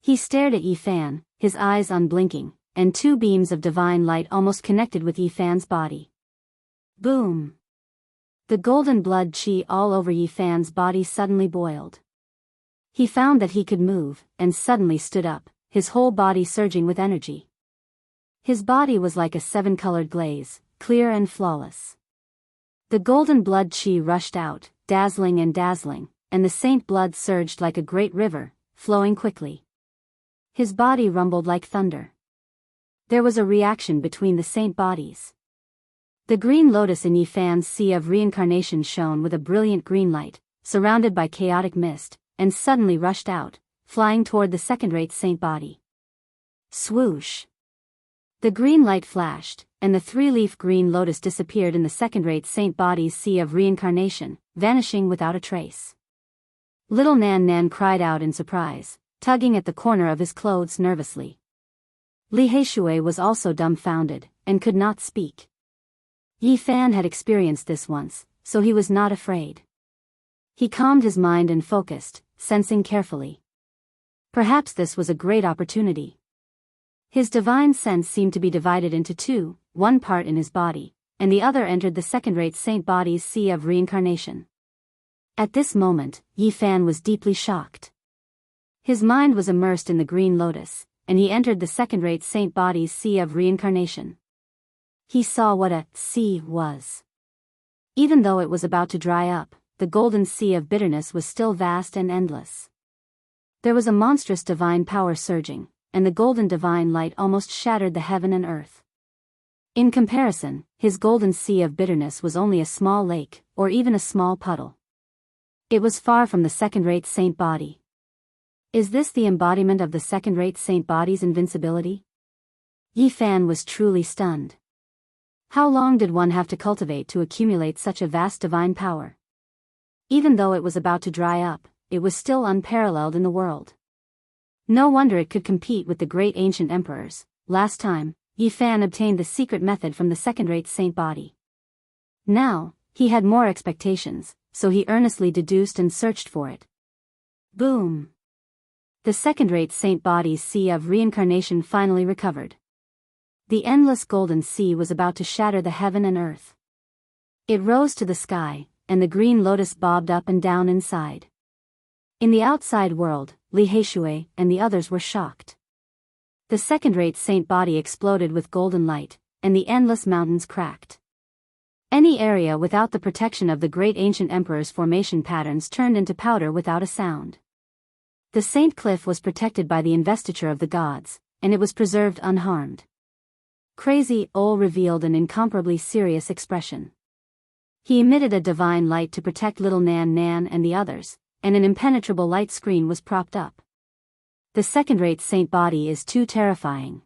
He stared at Yifan, his eyes unblinking, and 2 beams of divine light almost connected with Yifan's body. Boom! The golden blood chi all over Yifan's body suddenly boiled. He found that he could move, and suddenly stood up, his whole body surging with energy. His body was like a 7-colored glaze, clear and flawless. The golden blood chi rushed out, dazzling, and the saint blood surged like a great river, flowing quickly. His body rumbled like thunder. There was a reaction between the saint bodies. The green lotus in Yifan's sea of reincarnation shone with a brilliant green light, surrounded by chaotic mist, and suddenly rushed out, flying toward the second-rate saint body. Swoosh! The green light flashed, and the 3-leaf green lotus disappeared in the second-rate saint body's sea of reincarnation, vanishing without a trace. Little Nan Nan cried out in surprise, tugging at the corner of his clothes nervously. Li Heishui was also dumbfounded, and could not speak. Yifan had experienced this once, so he was not afraid. He calmed his mind and focused, sensing carefully. Perhaps this was a great opportunity. His divine sense seemed to be divided into 2, one part in his body, and the other entered the second-rate saint body's sea of reincarnation. At this moment, Yifan was deeply shocked. His mind was immersed in the green lotus, and he entered the second-rate saint body's sea of reincarnation. He saw what a sea was. Even though it was about to dry up, the golden sea of bitterness was still vast and endless. There was a monstrous divine power surging, and the golden divine light almost shattered the heaven and earth. In comparison, his golden sea of bitterness was only a small lake, or even a small puddle. It was far from the second-rate saint body. Is this the embodiment of the second-rate saint body's invincibility? Yi Fan was truly stunned. How long did one have to cultivate to accumulate such a vast divine power? Even though it was about to dry up, it was still unparalleled in the world. No wonder it could compete with the great ancient emperors. Last time, Yi Fan obtained the secret method from the second-rate saint body. Now, he had more expectations, so he earnestly deduced and searched for it. Boom! The second-rate saint body's sea of reincarnation finally recovered. The endless golden sea was about to shatter the heaven and earth. It rose to the sky, and the green lotus bobbed up and down inside. In the outside world, Li Heishui and the others were shocked. The second-rate saint body exploded with golden light, and the endless mountains cracked. Any area without the protection of the great ancient emperor's formation patterns turned into powder without a sound. The Saint Cliff was protected by the investiture of the gods, and it was preserved unharmed. Crazy Ol revealed an incomparably serious expression. He emitted a divine light to protect little Nan Nan and the others, and an impenetrable light screen was propped up. The second-rate saint body is too terrifying.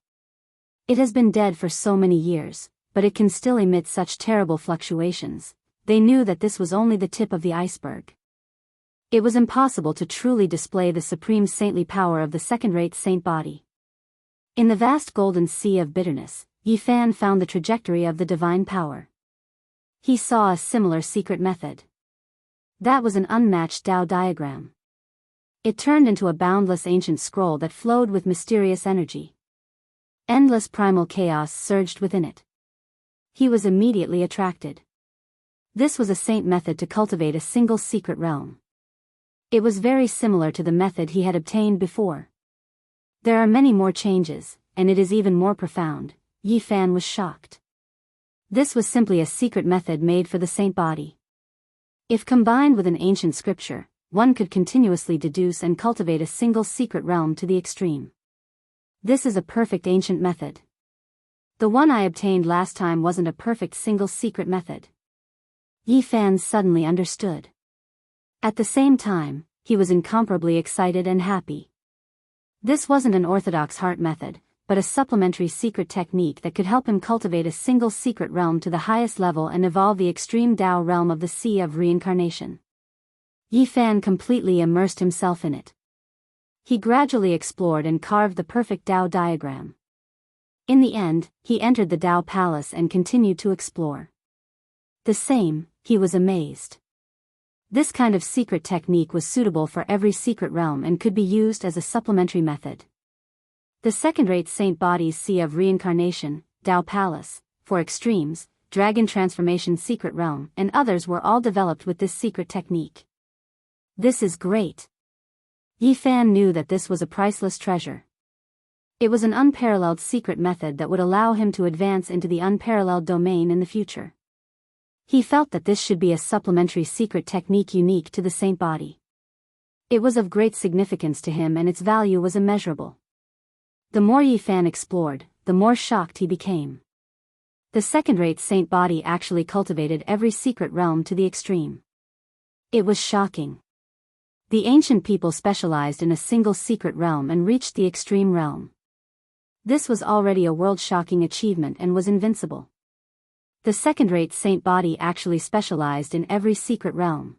It has been dead for so many years, but it can still emit such terrible fluctuations. They knew that this was only the tip of the iceberg. It was impossible to truly display the supreme saintly power of the second-rate saint body. In the vast golden sea of bitterness, Yi Fan found the trajectory of the divine power. He saw a similar secret method. That was an unmatched Tao diagram. It turned into a boundless ancient scroll that flowed with mysterious energy. Endless primal chaos surged within it. He was immediately attracted. This was a saint method to cultivate a single secret realm. It was very similar to the method he had obtained before. There are many more changes, and it is even more profound. Yi Fan was shocked. This was simply a secret method made for the saint body. If combined with an ancient scripture, one could continuously deduce and cultivate a single secret realm to the extreme. This is a perfect ancient method. The one I obtained last time wasn't a perfect single secret method. Yi Fan suddenly understood. At the same time, he was incomparably excited and happy. This wasn't an orthodox heart method, but a supplementary secret technique that could help him cultivate a single secret realm to the highest level and evolve the extreme Tao realm of the Sea of Reincarnation. Yi Fan completely immersed himself in it. He gradually explored and carved the perfect Tao diagram. In the end, he entered the Tao Palace and continued to explore. He was amazed. This kind of secret technique was suitable for every secret realm and could be used as a supplementary method. The second-rate saint body's Sea of Reincarnation, Tao Palace, for extremes, Dragon Transformation Secret Realm, and others were all developed with this secret technique. This is great. Yi Fan knew that this was a priceless treasure. It was an unparalleled secret method that would allow him to advance into the unparalleled domain in the future. He felt that this should be a supplementary secret technique unique to the saint body. It was of great significance to him and its value was immeasurable. The more Yi Fan explored, the more shocked he became. The second-rate saint body actually cultivated every secret realm to the extreme. It was shocking. The ancient people specialized in a single secret realm and reached the extreme realm. This was already a world-shocking achievement and was invincible. The second-rate saint body actually specialized in every secret realm.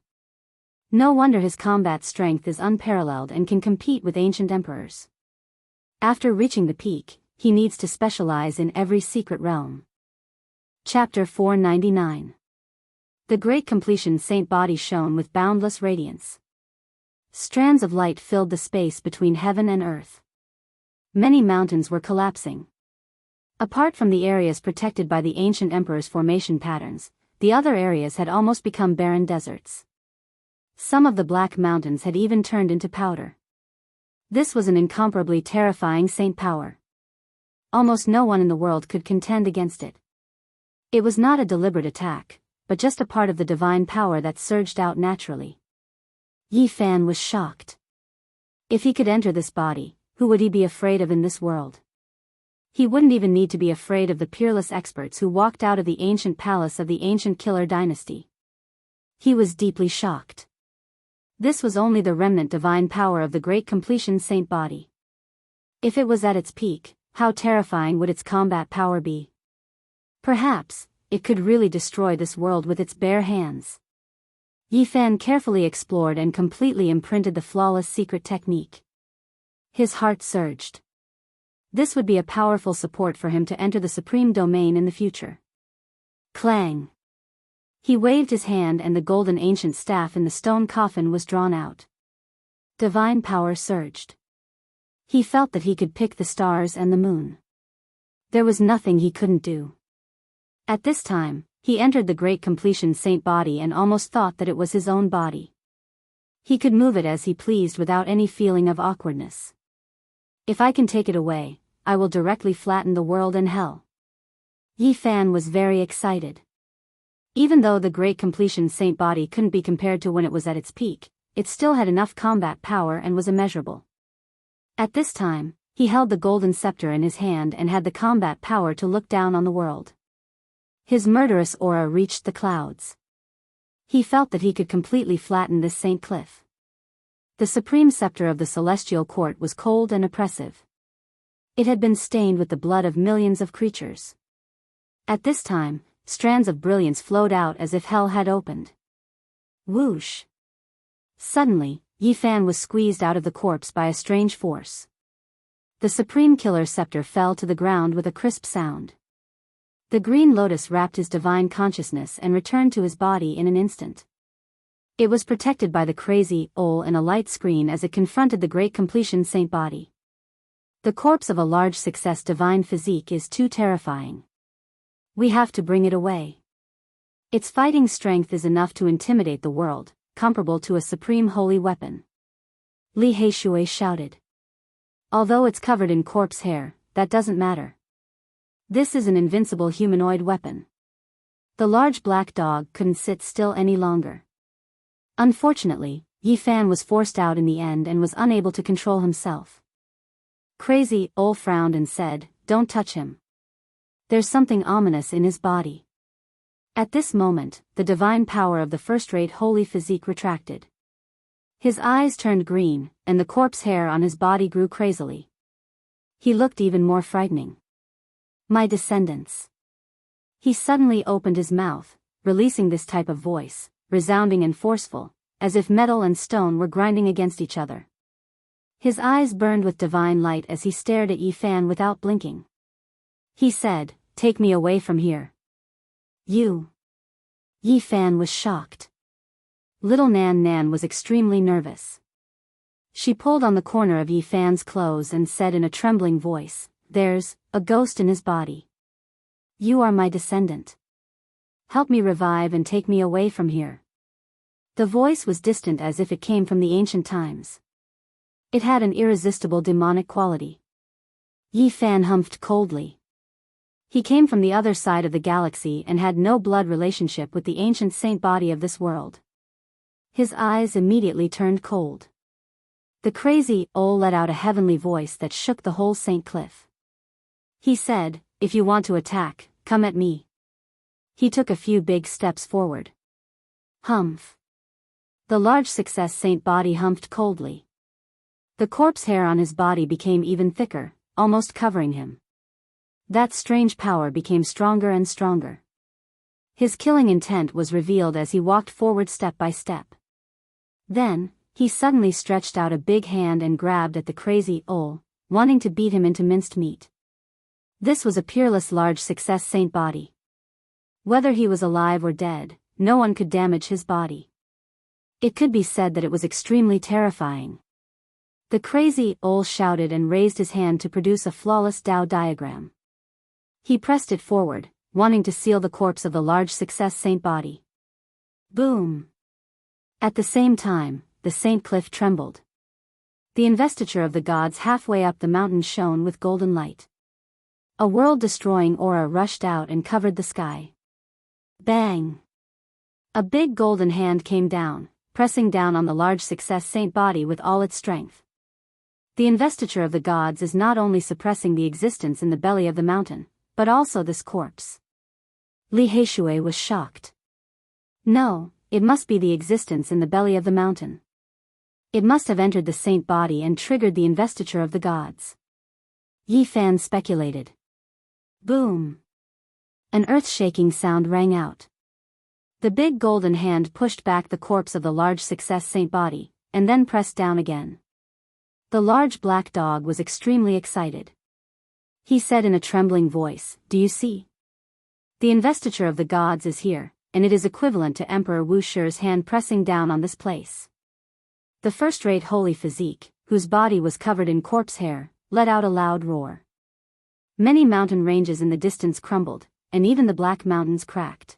No wonder his combat strength is unparalleled and can compete with ancient emperors. After reaching the peak, he needs to specialize in every secret realm. Chapter 499. The Great Completion Saint Body shone with boundless radiance. Strands of light filled the space between heaven and earth. Many mountains were collapsing. Apart from the areas protected by the ancient emperor's formation patterns, the other areas had almost become barren deserts. Some of the black mountains had even turned into powder. This was an incomparably terrifying saint power. Almost no one in the world could contend against it. It was not a deliberate attack, but just a part of the divine power that surged out naturally. Yi Fan was shocked. If he could enter this body, who would he be afraid of in this world? He wouldn't even need to be afraid of the peerless experts who walked out of the ancient palace of the ancient killer dynasty. He was deeply shocked. This was only the remnant divine power of the great completion saint body. If it was at its peak, how terrifying would its combat power be? Perhaps, it could really destroy this world with its bare hands. Yi Fan carefully explored and completely imprinted the flawless secret technique. His heart surged. This would be a powerful support for him to enter the supreme domain in the future. Clang! He waved his hand and the golden ancient staff in the stone coffin was drawn out. Divine power surged. He felt that he could pick the stars and the moon. There was nothing he couldn't do. At this time, he entered the great completion saint body and almost thought that it was his own body. He could move it as he pleased without any feeling of awkwardness. If I can take it away, I will directly flatten the world and hell. Yi Fan was very excited. Even though the great completion saint body couldn't be compared to when it was at its peak, it still had enough combat power and was immeasurable. At this time, he held the golden scepter in his hand and had the combat power to look down on the world. His murderous aura reached the clouds. He felt that he could completely flatten this saint cliff. The supreme scepter of the celestial court was cold and oppressive. It had been stained with the blood of millions of creatures. At this time, strands of brilliance flowed out as if hell had opened. Whoosh! Suddenly, Yi Fan was squeezed out of the corpse by a strange force. The supreme killer scepter fell to the ground with a crisp sound. The green lotus wrapped his divine consciousness and returned to his body in an instant. It was protected by the crazy owl in a light screen as it confronted the great completion saint body. The corpse of a large success divine physique is too terrifying. We have to bring it away. Its fighting strength is enough to intimidate the world, comparable to a supreme holy weapon. Li Heishui shouted. Although it's covered in corpse hair, that doesn't matter. This is an invincible humanoid weapon. The large black dog couldn't sit still any longer. Unfortunately, Yi Fan was forced out in the end and was unable to control himself. Crazy Owl frowned and said, "Don't touch him. There's something ominous in his body." At this moment, the divine power of the first-rate holy physique retracted. His eyes turned green, and the corpse hair on his body grew crazily. He looked even more frightening. "My descendants." He suddenly opened his mouth, releasing this type of voice, resounding and forceful, as if metal and stone were grinding against each other. His eyes burned with divine light as he stared at Yi Fan without blinking. He said, "Take me away from here." "You." Yi Fan was shocked. Little Nan Nan was extremely nervous. She pulled on the corner of Yi Fan's clothes and said in a trembling voice, "There's a ghost in his body. You are my descendant. Help me revive and take me away from here." The voice was distant as if it came from the ancient times. It had an irresistible demonic quality. Yi Fan humphed coldly. He came from the other side of the galaxy and had no blood relationship with the ancient saint body of this world. His eyes immediately turned cold. The crazy owl let out a heavenly voice that shook the whole saint cliff. He said, "If you want to attack, come at me." He took a few big steps forward. Humph. The large success saint body humphed coldly. The corpse hair on his body became even thicker, almost covering him. That strange power became stronger and stronger. His killing intent was revealed as he walked forward step by step. Then, he suddenly stretched out a big hand and grabbed at the crazy owl, wanting to beat him into minced meat. This was a peerless large success saint body. Whether he was alive or dead, no one could damage his body. It could be said that it was extremely terrifying. The crazy owl shouted and raised his hand to produce a flawless Tao diagram. He pressed it forward, wanting to seal the corpse of the large success saint body. Boom! At the same time, the saint cliff trembled. The investiture of the gods halfway up the mountain shone with golden light. A world-destroying aura rushed out and covered the sky. Bang! A big golden hand came down, pressing down on the large success saint body with all its strength. The investiture of the gods is not only suppressing the existence in the belly of the mountain, but also this corpse. Li Heishui was shocked. No, it must be the existence in the belly of the mountain. It must have entered the saint body and triggered the investiture of the gods. Yi Fan speculated. Boom! An earth-shaking sound rang out. The big golden hand pushed back the corpse of the large success saint body, and then pressed down again. The large black dog was extremely excited. He said in a trembling voice, "Do you see? The investiture of the gods is here, and it is equivalent to Emperor Wu Shi's hand pressing down on this place." The first-rate holy physique, whose body was covered in corpse hair, let out a loud roar. Many mountain ranges in the distance crumbled, and even the black mountains cracked.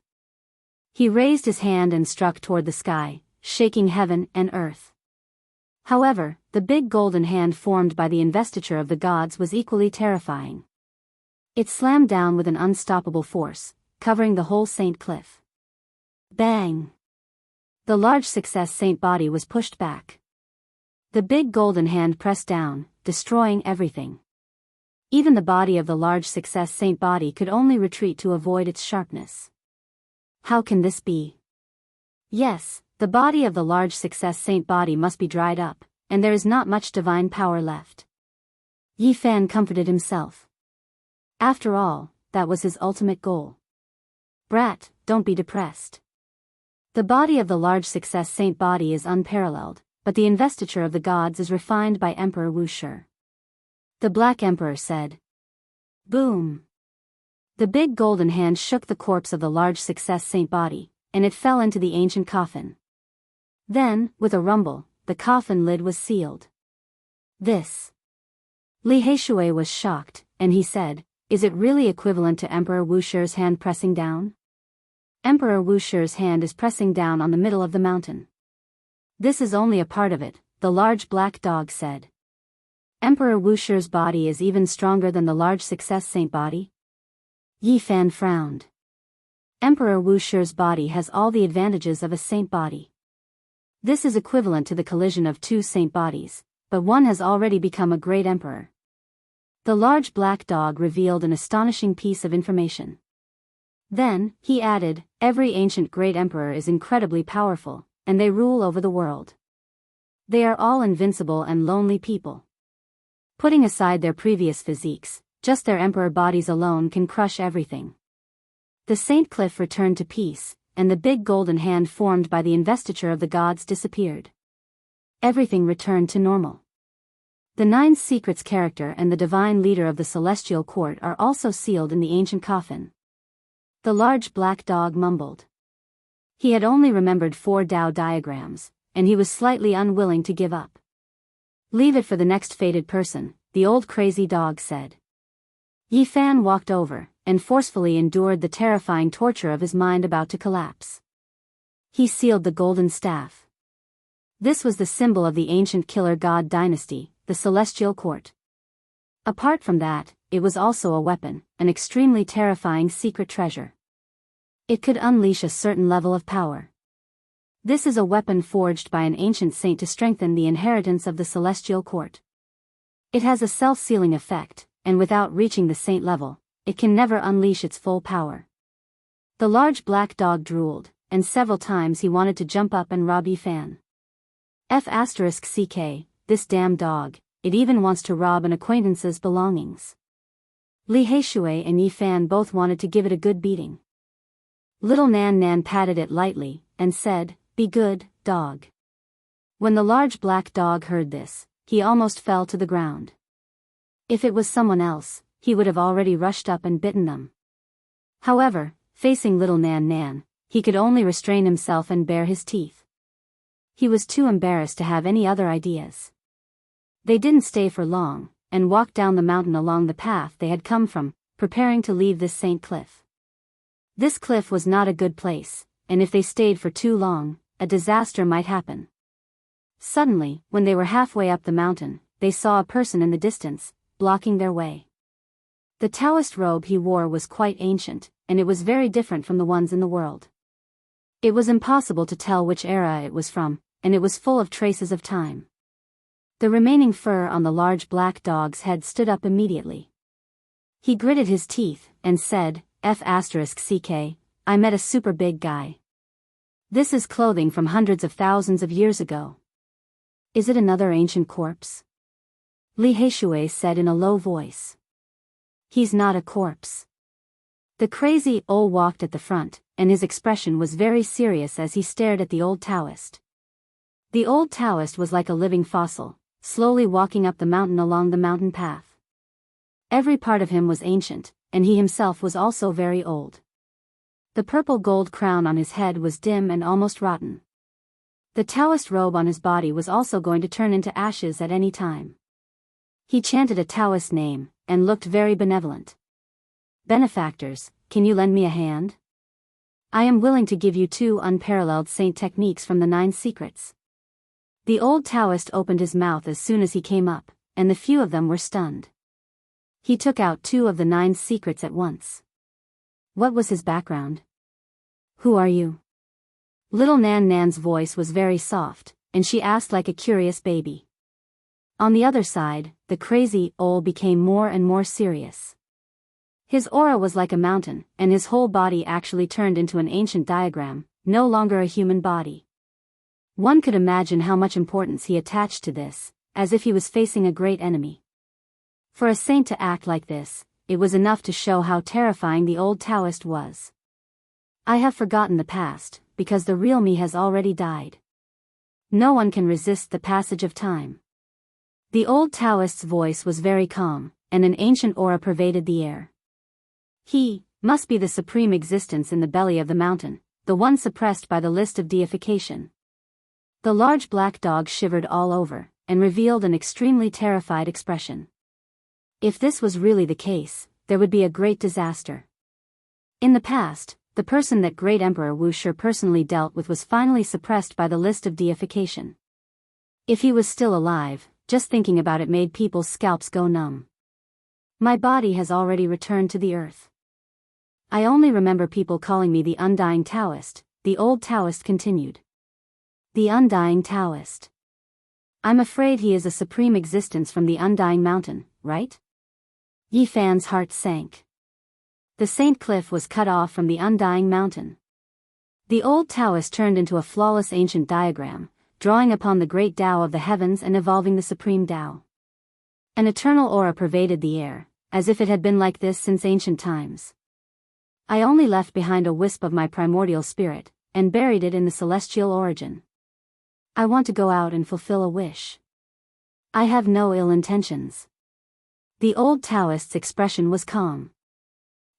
He raised his hand and struck toward the sky, shaking heaven and earth. However, the big golden hand formed by the investiture of the gods was equally terrifying. It slammed down with an unstoppable force, covering the whole saint cliff. Bang! The large success saint body was pushed back. The big golden hand pressed down, destroying everything. Even the body of the large success saint body could only retreat to avoid its sharpness. How can this be? Yes, the body of the large success saint body must be dried up, and there is not much divine power left. Yi Fan comforted himself. After all, that was his ultimate goal. Brat, don't be depressed. The body of the large success saint body is unparalleled, but the investiture of the gods is refined by Emperor Wu Shi. The Black Emperor said. Boom! The big golden hand shook the corpse of the large success saint body, and it fell into the ancient coffin. Then, with a rumble, the coffin lid was sealed. This. Li Heishui was shocked, and he said, "Is it really equivalent to Emperor Wu Shi's hand pressing down?" Emperor Wu Shi's hand is pressing down on the middle of the mountain. This is only a part of it, the large black dog said. Emperor Wu Shi's body is even stronger than the large success saint body? Yi Fan frowned. Emperor Wu Shi's body has all the advantages of a saint body. This is equivalent to the collision of two saint bodies, but one has already become a great emperor. The large black dog revealed an astonishing piece of information. Then, he added, every ancient great emperor is incredibly powerful, and they rule over the world. They are all invincible and lonely people. Putting aside their previous physiques, just their emperor bodies alone can crush everything. The Saint Cliff returned to peace, and the big golden hand formed by the investiture of the gods disappeared. Everything returned to normal. The Nine Secrets character and the divine leader of the celestial court are also sealed in the ancient coffin. The large black dog mumbled. He had only remembered 4 Tao diagrams, and he was slightly unwilling to give up. Leave it for the next fated person, the old crazy dog said. Yi Fan walked over, and forcefully endured the terrifying torture of his mind about to collapse. He sealed the golden staff. This was the symbol of the ancient killer god dynasty, the celestial court. Apart from that, it was also a weapon, an extremely terrifying secret treasure. It could unleash a certain level of power. This is a weapon forged by an ancient saint to strengthen the inheritance of the celestial court. It has a self-sealing effect, and without reaching the saint level, it can never unleash its full power. The large black dog drooled, and several times he wanted to jump up and rob Yi Fan. F***ck, this damn dog, it even wants to rob an acquaintance's belongings. Li Heishui and Yi Fan both wanted to give it a good beating. Little Nan Nan patted it lightly, and said, "Be good, dog." When the large black dog heard this, he almost fell to the ground. If it was someone else, he would have already rushed up and bitten them. However, facing little Nan Nan, he could only restrain himself and bare his teeth. He was too embarrassed to have any other ideas. They didn't stay for long, and walked down the mountain along the path they had come from, preparing to leave this Saint Cliff. This cliff was not a good place, and if they stayed for too long, a disaster might happen. Suddenly, when they were halfway up the mountain, they saw a person in the distance, blocking their way. The Taoist robe he wore was quite ancient, and it was very different from the ones in the world. It was impossible to tell which era it was from, and it was full of traces of time. The remaining fur on the large black dog's head stood up immediately. He gritted his teeth and said, "F***ck, I met a super big guy. This is clothing from hundreds of thousands of years ago." "Is it another ancient corpse?" Li Heishui said in a low voice. "He's not a corpse." The crazy old walked at the front, and his expression was very serious as he stared at the old Taoist. The old Taoist was like a living fossil, slowly walking up the mountain along the mountain path. Every part of him was ancient, and he himself was also very old. The purple gold crown on his head was dim and almost rotten. The Taoist robe on his body was also going to turn into ashes at any time. He chanted a Taoist name, and looked very benevolent. "Benefactors, can you lend me a hand? I am willing to give you 2 unparalleled saint techniques from the 9 secrets." The old Taoist opened his mouth as soon as he came up, and the few of them were stunned. He took out 2 of the 9 secrets at once. What was his background? "Who are you?" Little Nan Nan's voice was very soft, and she asked like a curious baby. On the other side, the crazy old became more and more serious. His aura was like a mountain, and his whole body actually turned into an ancient diagram, no longer a human body. One could imagine how much importance he attached to this, as if he was facing a great enemy. For a saint to act like this, it was enough to show how terrifying the old Taoist was. "I have forgotten the past, because the real me has already died. No one can resist the passage of time." The old Taoist's voice was very calm, and an ancient aura pervaded the air. He must be the supreme existence in the belly of the mountain, the one suppressed by the list of deification. The large black dog shivered all over, and revealed an extremely terrified expression. If this was really the case, there would be a great disaster. In the past, the person that Great Emperor Wu Shi personally dealt with was finally suppressed by the list of deification. If he was still alive, just thinking about it made people's scalps go numb. "My body has already returned to the earth. I only remember people calling me the Undying Taoist," the old Taoist continued. "The Undying Taoist. I'm afraid he is a supreme existence from the Undying Mountain, right?" Yi Fan's heart sank. The Saint Cliff was cut off from the Undying Mountain. The old Taoist turned into a flawless ancient diagram, drawing upon the great Tao of the heavens and evolving the supreme Tao. An eternal aura pervaded the air, as if it had been like this since ancient times. "I only left behind a wisp of my primordial spirit, and buried it in the celestial origin. I want to go out and fulfill a wish. I have no ill intentions." The old Taoist's expression was calm.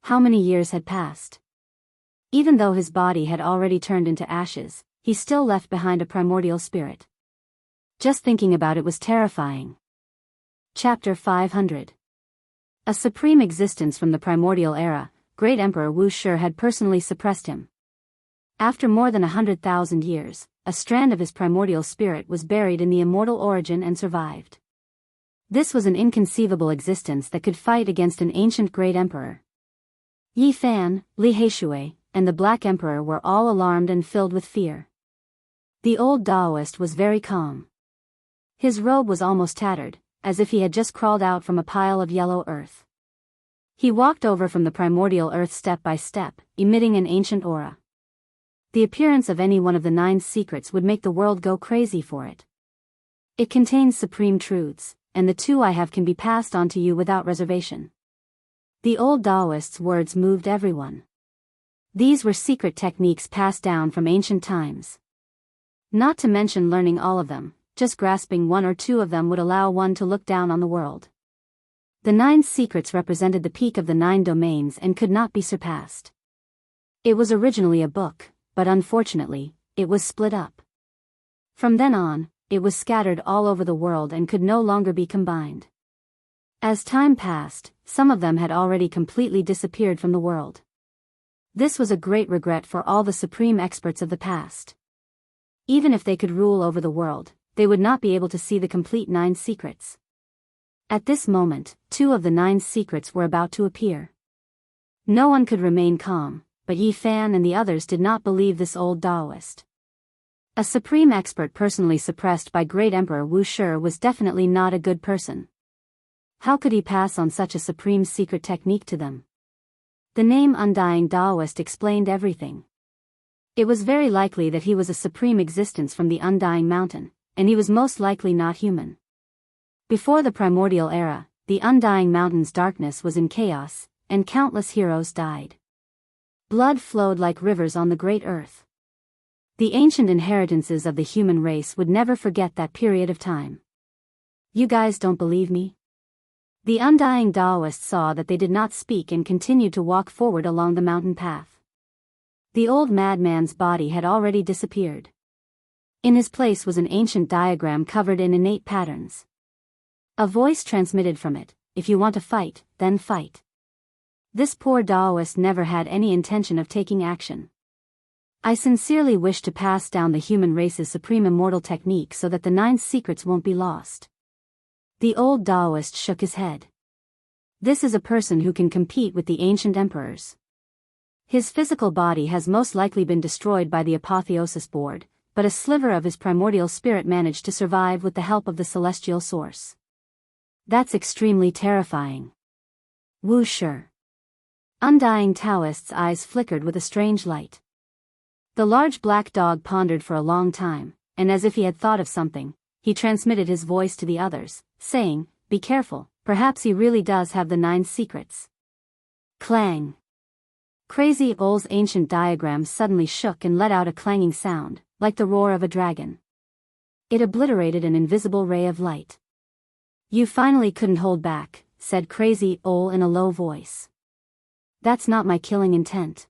How many years had passed? Even though his body had already turned into ashes, he still left behind a primordial spirit. Just thinking about it was terrifying. Chapter 500. A supreme existence from the primordial era, Great Emperor Wu Shi had personally suppressed him. After more than 100,000 years, a strand of his primordial spirit was buried in the immortal origin and survived. This was an inconceivable existence that could fight against an ancient great emperor. Yi Fan, Li Heishui, and the Black Emperor were all alarmed and filled with fear. The old Taoist was very calm. His robe was almost tattered, as if he had just crawled out from a pile of yellow earth. He walked over from the primordial earth step by step, emitting an ancient aura. The appearance of any one of the 9 secrets would make the world go crazy for it. It contains supreme truths, and the 2 I have can be passed on to you without reservation. The old Taoist's words moved everyone. These were secret techniques passed down from ancient times. Not to mention learning all of them, just grasping 1 or 2 of them would allow one to look down on the world. The 9 secrets represented the peak of the 9 domains and could not be surpassed. It was originally a book, but unfortunately, it was split up. From then on, it was scattered all over the world and could no longer be combined. As time passed, some of them had already completely disappeared from the world. This was a great regret for all the supreme experts of the past. Even if they could rule over the world, they would not be able to see the complete 9 secrets. At this moment, 2 of the 9 secrets were about to appear. No one could remain calm, but Yi Fan and the others did not believe this old Taoist. A supreme expert personally suppressed by Great Emperor Wu Shi was definitely not a good person. How could he pass on such a supreme secret technique to them? The name Undying Taoist explained everything. It was very likely that he was a supreme existence from the Undying Mountain, and he was most likely not human. Before the primordial era, the Undying Mountain's darkness was in chaos, and countless heroes died. Blood flowed like rivers on the great earth. The ancient inheritances of the human race would never forget that period of time. You guys don't believe me? The Undying Taoist saw that they did not speak and continued to walk forward along the mountain path. The old madman's body had already disappeared. In his place was an ancient diagram covered in innate patterns. A voice transmitted from it, "If you want to fight, then fight." This poor Taoist never had any intention of taking action. I sincerely wish to pass down the human race's supreme immortal technique so that the 9 secrets won't be lost. The old Taoist shook his head. This is a person who can compete with the ancient emperors. His physical body has most likely been destroyed by the apotheosis board, but a sliver of his primordial spirit managed to survive with the help of the celestial source. That's extremely terrifying. Wu Shi. Undying Taoist's eyes flickered with a strange light. The large black dog pondered for a long time, and as if he had thought of something, he transmitted his voice to the others, saying, "Be careful, perhaps he really does have the 9 secrets." Clang. Crazy Ole's ancient diagram suddenly shook and let out a clanging sound, like the roar of a dragon. It obliterated an invisible ray of light. "You finally couldn't hold back," said Crazy Ole in a low voice. "That's not my killing intent.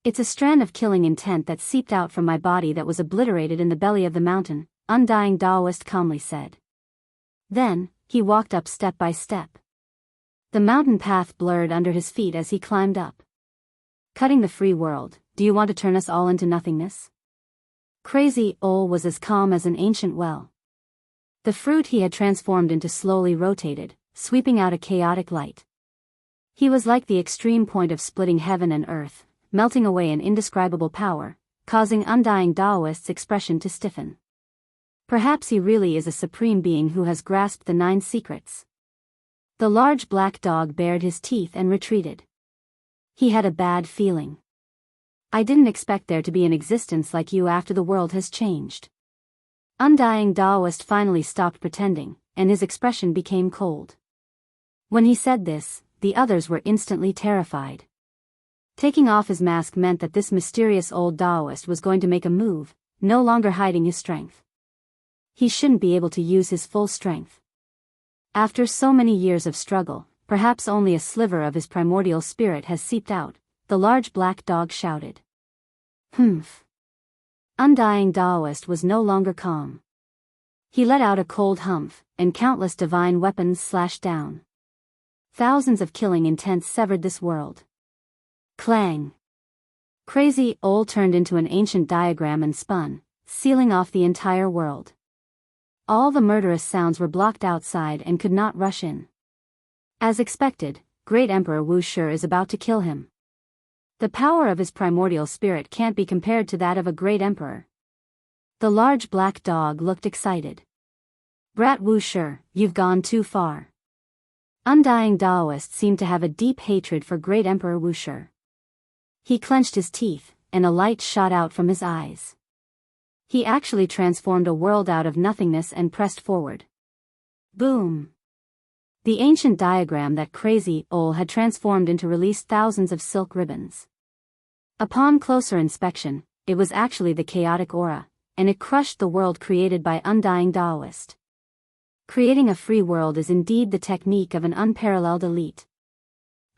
It's a strand of killing intent that seeped out from my body that was obliterated in the belly of the mountain," Undying Taoist calmly said. Then, he walked up step by step. The mountain path blurred under his feet as he climbed up. "Cutting the free world, do you want to turn us all into nothingness?" Crazy Ole was as calm as an ancient well. The fruit he had transformed into slowly rotated, sweeping out a chaotic light. He was like the extreme point of splitting heaven and earth, melting away an indescribable power, causing Undying Taoist's expression to stiffen. Perhaps he really is a supreme being who has grasped the 9 secrets. The large black dog bared his teeth and retreated. He had a bad feeling. "I didn't expect there to be an existence like you after the world has changed." Undying Taoist finally stopped pretending, and his expression became cold. When he said this, the others were instantly terrified. Taking off his mask meant that this mysterious old Taoist was going to make a move, no longer hiding his strength. He shouldn't be able to use his full strength. After so many years of struggle, perhaps only a sliver of his primordial spirit has seeped out, the large black dog shouted. "Humph." Undying Taoist was no longer calm. He let out a cold humph, and countless divine weapons slashed down. Thousands of killing intents severed this world. Clang. Crazy Ole turned into an ancient diagram and spun, sealing off the entire world. All the murderous sounds were blocked outside and could not rush in. As expected, Great Emperor Wu Shi is about to kill him. The power of his primordial spirit can't be compared to that of a great emperor. The large black dog looked excited. "Brat Wu Shi, you've gone too far." Undying Taoist seemed to have a deep hatred for Great Emperor Wu Shi. He clenched his teeth, and a light shot out from his eyes. He actually transformed a world out of nothingness and pressed forward. Boom! The ancient diagram that Crazy Ole had transformed into released thousands of silk ribbons. Upon closer inspection, it was actually the chaotic aura, and it crushed the world created by Undying Taoist. Creating a free world is indeed the technique of an unparalleled elite.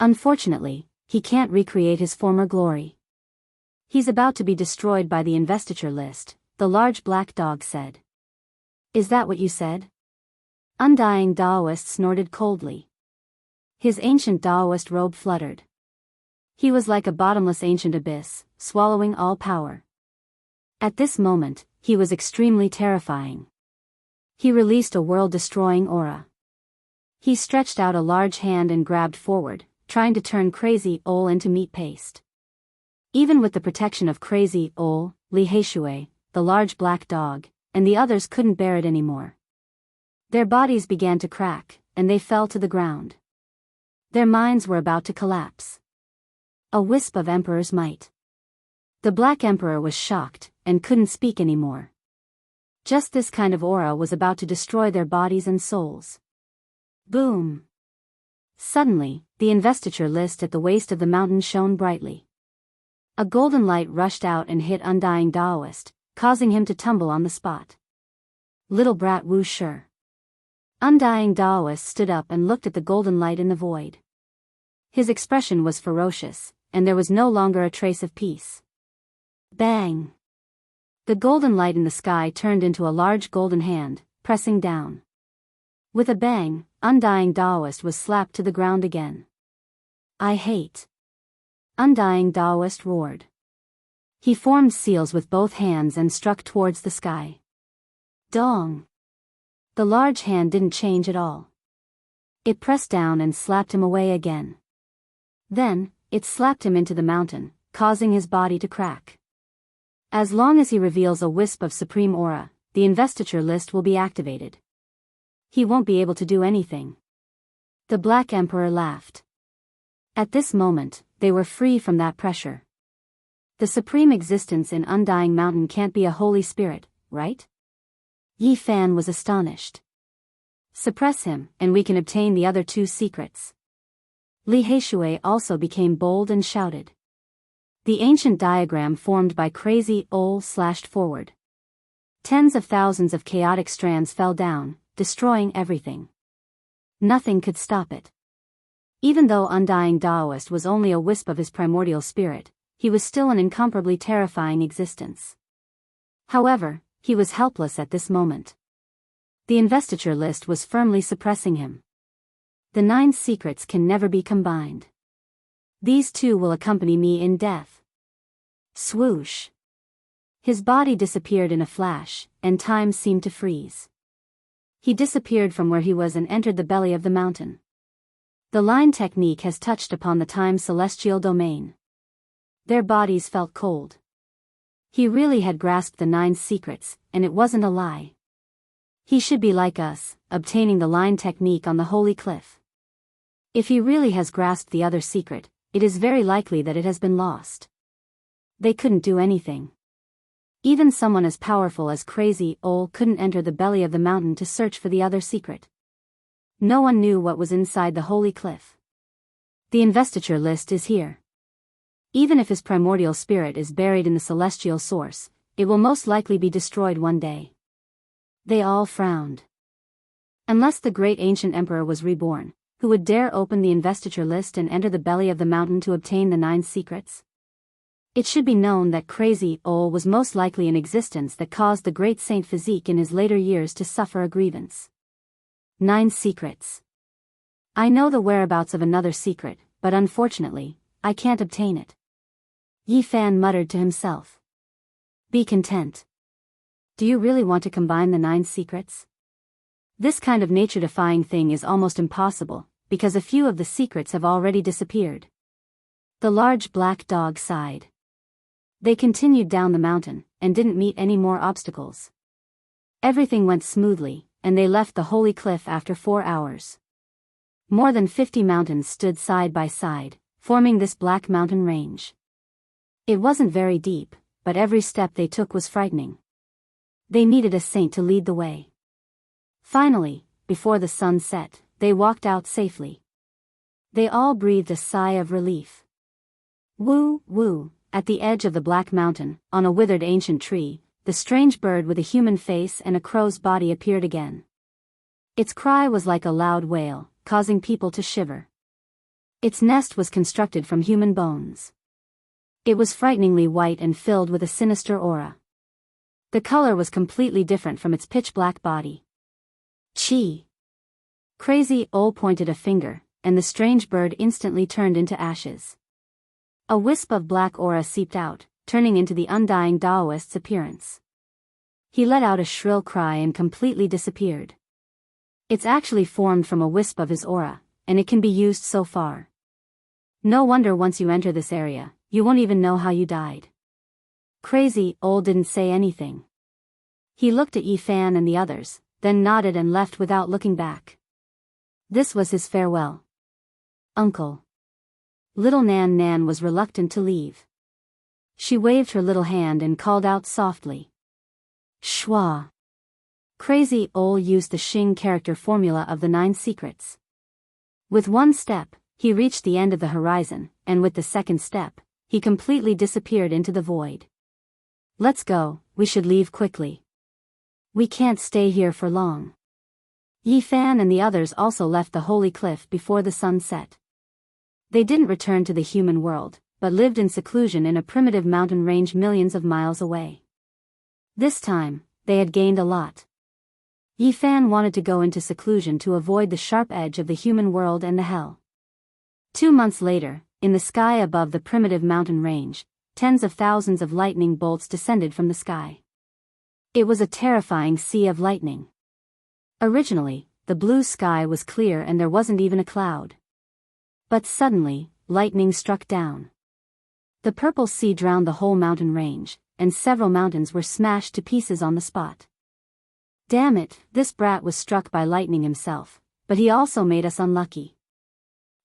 Unfortunately, he can't recreate his former glory. He's about to be destroyed by the investiture list, the large black dog said. "Is that what you said?" Undying Taoist snorted coldly. His ancient Taoist robe fluttered. He was like a bottomless ancient abyss, swallowing all power. At this moment, he was extremely terrifying. He released a world-destroying aura. He stretched out a large hand and grabbed forward, trying to turn Crazy Ole into meat paste. Even with the protection of Crazy Ole, Li Heishui, the large black dog, and the others couldn't bear it anymore. Their bodies began to crack, and they fell to the ground. Their minds were about to collapse. A wisp of Emperor's might. The Black Emperor was shocked, and couldn't speak anymore. Just this kind of aura was about to destroy their bodies and souls. Boom! Suddenly, the investiture list at the waist of the mountain shone brightly. A golden light rushed out and hit Undying Daoist, causing him to tumble on the spot. Little brat Wu Shi. Undying Daoist stood up and looked at the golden light in the void. His expression was ferocious, and there was no longer a trace of peace. Bang! The golden light in the sky turned into a large golden hand, pressing down. With a bang, Undying Daoist was slapped to the ground again. I hate. Undying Daoist roared. He formed seals with both hands and struck towards the sky. Dong! The large hand didn't change at all. It pressed down and slapped him away again. Then, it slapped him into the mountain, causing his body to crack. As long as he reveals a wisp of supreme aura, the investiture list will be activated. He won't be able to do anything. The Black Emperor laughed. At this moment, they were free from that pressure. The supreme existence in Undying Mountain can't be a holy spirit, right? Yi Fan was astonished. Suppress him, and we can obtain the other two secrets. Li Heishui also became bold and shouted. The ancient diagram formed by Crazy Ol slashed forward. Tens of thousands of chaotic strands fell down, destroying everything. Nothing could stop it. Even though Undying Daoist was only a wisp of his primordial spirit, he was still an incomparably terrifying existence. However, he was helpless at this moment. The investiture list was firmly suppressing him. The 9 secrets can never be combined. These two will accompany me in death. Swoosh! His body disappeared in a flash, and time seemed to freeze. He disappeared from where he was and entered the belly of the mountain. The line technique has touched upon the time celestial domain. Their bodies felt cold. He really had grasped the 9 secrets, and it wasn't a lie. He should be like us, obtaining the line technique on the holy cliff. If he really has grasped the other secret, it is very likely that it has been lost. They couldn't do anything. Even someone as powerful as Crazy Ol couldn't enter the belly of the mountain to search for the other secret. No one knew what was inside the holy cliff. The investiture list is here. Even if his primordial spirit is buried in the celestial source, it will most likely be destroyed one day. They all frowned. Unless the great ancient emperor was reborn, who would dare open the investiture list and enter the belly of the mountain to obtain the 9 secrets? It should be known that Crazy Ol was most likely an existence that caused the great Saint Physique in his later years to suffer a grievance. 9 secrets. I know the whereabouts of another secret, but unfortunately, I can't obtain it. Yi Fan muttered to himself. Be content. Do you really want to combine the 9 secrets? This kind of nature-defying thing is almost impossible, because a few of the secrets have already disappeared. The large black dog sighed. They continued down the mountain, and didn't meet any more obstacles. Everything went smoothly, and they left the holy cliff after 4 hours. More than 50 mountains stood side by side, forming this black mountain range. It wasn't very deep, but every step they took was frightening. They needed a saint to lead the way. Finally, before the sun set, they walked out safely. They all breathed a sigh of relief. Woo, woo, at the edge of the black mountain, on a withered ancient tree, the strange bird with a human face and a crow's body appeared again. Its cry was like a loud wail, causing people to shiver. Its nest was constructed from human bones. It was frighteningly white and filled with a sinister aura. The color was completely different from its pitch-black body. Chi! Crazy Ol pointed a finger, and the strange bird instantly turned into ashes. A wisp of black aura seeped out, turning into the Undying Daoist's appearance. He let out a shrill cry and completely disappeared. It's actually formed from a wisp of his aura, and it can be used so far. No wonder once you enter this area, you won't even know how you died. Crazy Old didn't say anything. He looked at Yifan and the others, then nodded and left without looking back. This was his farewell. Uncle. Little Nan Nan was reluctant to leave. She waved her little hand and called out softly. Schwa. Crazy Old used the Xing character formula of the 9 secrets. With one step, he reached the end of the horizon, and with the second step, he completely disappeared into the void. Let's go, we should leave quickly. We can't stay here for long. Yifan and the others also left the holy cliff before the sun set. They didn't return to the human world, but lived in seclusion in a primitive mountain range millions of miles away. This time, they had gained a lot. Yifan wanted to go into seclusion to avoid the sharp edge of the human world and the hell. 2 months later, in the sky above the primitive mountain range, tens of thousands of lightning bolts descended from the sky. It was a terrifying sea of lightning. Originally, the blue sky was clear and there wasn't even a cloud. But suddenly, lightning struck down. The purple sea drowned the whole mountain range, and several mountains were smashed to pieces on the spot. Damn it, this brat was struck by lightning himself, but he also made us unlucky.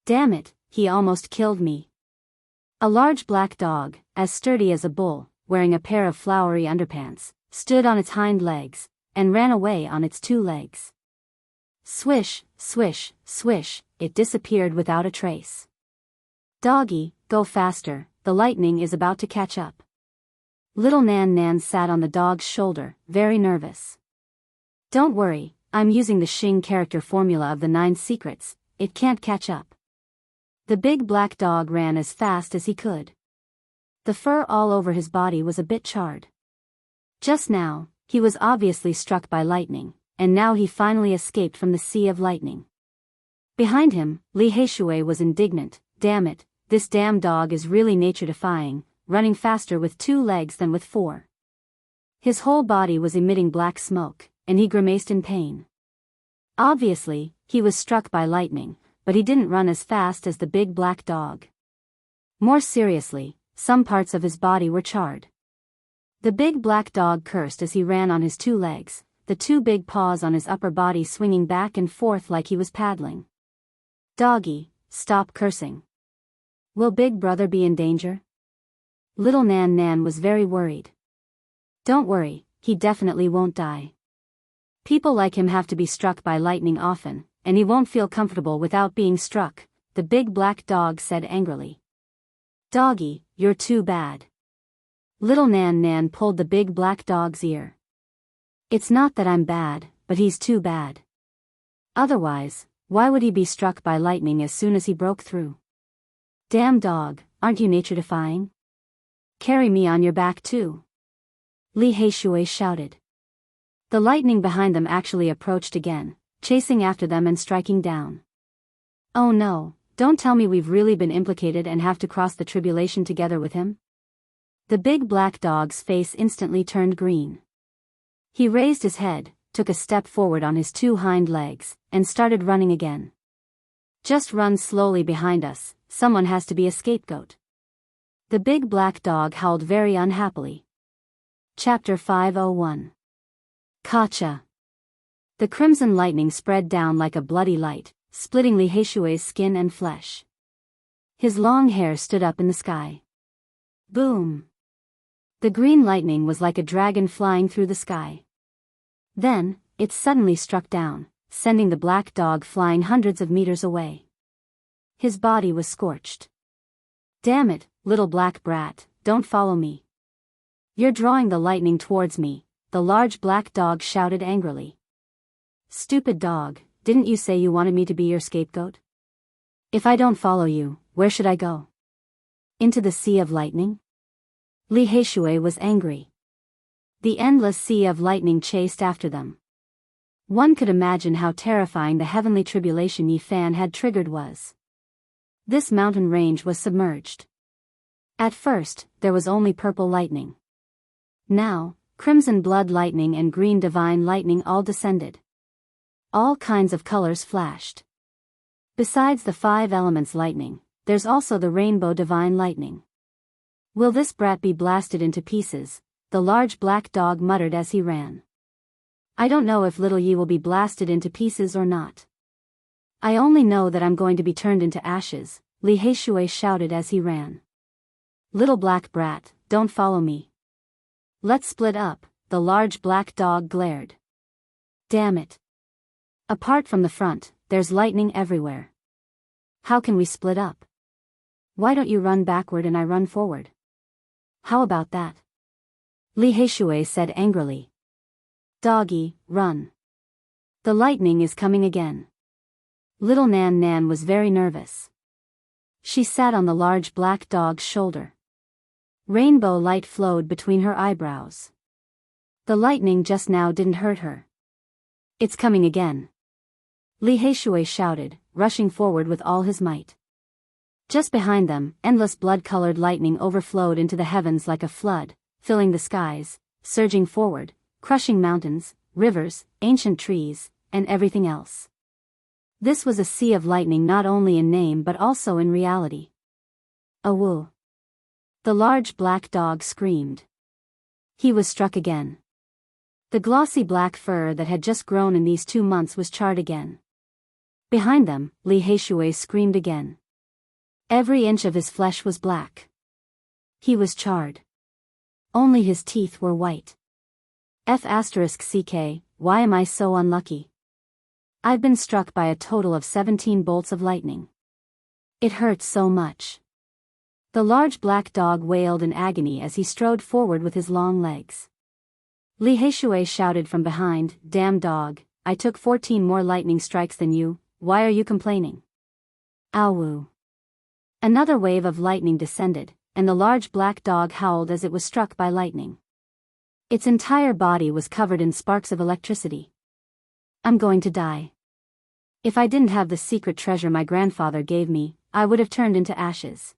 Damn it, he almost killed me. A large black dog, as sturdy as a bull, wearing a pair of flowery underpants, stood on its hind legs, and ran away on its 2 legs. Swish, swish, swish, it disappeared without a trace. Doggy, go faster, the lightning is about to catch up. Little Nan Nan sat on the dog's shoulder, very nervous. Don't worry, I'm using the Xing character formula of the 9 secrets, it can't catch up. The big black dog ran as fast as he could. The fur all over his body was a bit charred. Just now, he was obviously struck by lightning, and now he finally escaped from the sea of lightning. Behind him, Li Heishui was indignant. Damn it, this damn dog is really nature-defying, running faster with 2 legs than with 4. His whole body was emitting black smoke, and he grimaced in pain. Obviously, he was struck by lightning, but he didn't run as fast as the big black dog. More seriously, some parts of his body were charred. The big black dog cursed as he ran on his 2 legs, the 2 big paws on his upper body swinging back and forth like he was paddling. Doggy, stop cursing. Will Big Brother be in danger? Little Nan Nan was very worried. Don't worry, he definitely won't die. People like him have to be struck by lightning often, and he won't feel comfortable without being struck, the big black dog said angrily. Doggy, you're too bad. Little Nan Nan pulled the big black dog's ear. It's not that I'm bad, but he's too bad. Otherwise, why would he be struck by lightning as soon as he broke through? Damn dog, aren't you nature-defying? Carry me on your back too. Li Heishui shouted. The lightning behind them actually approached again, chasing after them and striking down. Oh no, don't tell me we've really been implicated and have to cross the tribulation together with him? The big black dog's face instantly turned green. He raised his head, took a step forward on his 2 hind legs, and started running again. Just run slowly behind us, someone has to be a scapegoat. The big black dog howled very unhappily. Chapter 501. Kacha. The crimson lightning spread down like a bloody light, splitting Li Heishui's skin and flesh. His long hair stood up in the sky. Boom! The green lightning was like a dragon flying through the sky. Then, it suddenly struck down, sending the black dog flying hundreds of meters away. His body was scorched. Damn it, little black brat, don't follow me. You're drawing the lightning towards me, the large black dog shouted angrily. Stupid dog, didn't you say you wanted me to be your scapegoat? If I don't follow you, where should I go? Into the sea of lightning? Li Heishui was angry. The endless sea of lightning chased after them. One could imagine how terrifying the heavenly tribulation Yifan had triggered was. This mountain range was submerged. At first, there was only purple lightning. Now, crimson blood lightning and green divine lightning all descended. All kinds of colors flashed. Besides the 5 elements lightning, there's also the rainbow divine lightning. Will this brat be blasted into pieces? The large black dog muttered as he ran. I don't know if little Yi will be blasted into pieces or not. I only know that I'm going to be turned into ashes, Li Heishui shouted as he ran. Little black brat, don't follow me. Let's split up, the large black dog glared. Damn it. Apart from the front, there's lightning everywhere. How can we split up? Why don't you run backward and I run forward? How about that? Li Heishui said angrily. Doggy, run. The lightning is coming again. Little Nan Nan was very nervous. She sat on the large black dog's shoulder. Rainbow light flowed between her eyebrows. The lightning just now didn't hurt her. It's coming again. Li Heishui shouted, rushing forward with all his might. Just behind them, endless blood-colored lightning overflowed into the heavens like a flood, filling the skies, surging forward, crushing mountains, rivers, ancient trees, and everything else. This was a sea of lightning not only in name but also in reality. Awoo! The large black dog screamed. He was struck again. The glossy black fur that had just grown in these 2 months was charred again. Behind them, Li Heishui screamed again. Every inch of his flesh was black. He was charred. Only his teeth were white. F***ck, why am I so unlucky? I've been struck by a total of 17 bolts of lightning. It hurts so much. The large black dog wailed in agony as he strode forward with his long legs. Li Heishui shouted from behind, Damn dog, I took 14 more lightning strikes than you, why are you complaining? Ow! Another wave of lightning descended, and the large black dog howled as it was struck by lightning. Its entire body was covered in sparks of electricity. I'm going to die. If I didn't have the secret treasure my grandfather gave me, I would have turned into ashes.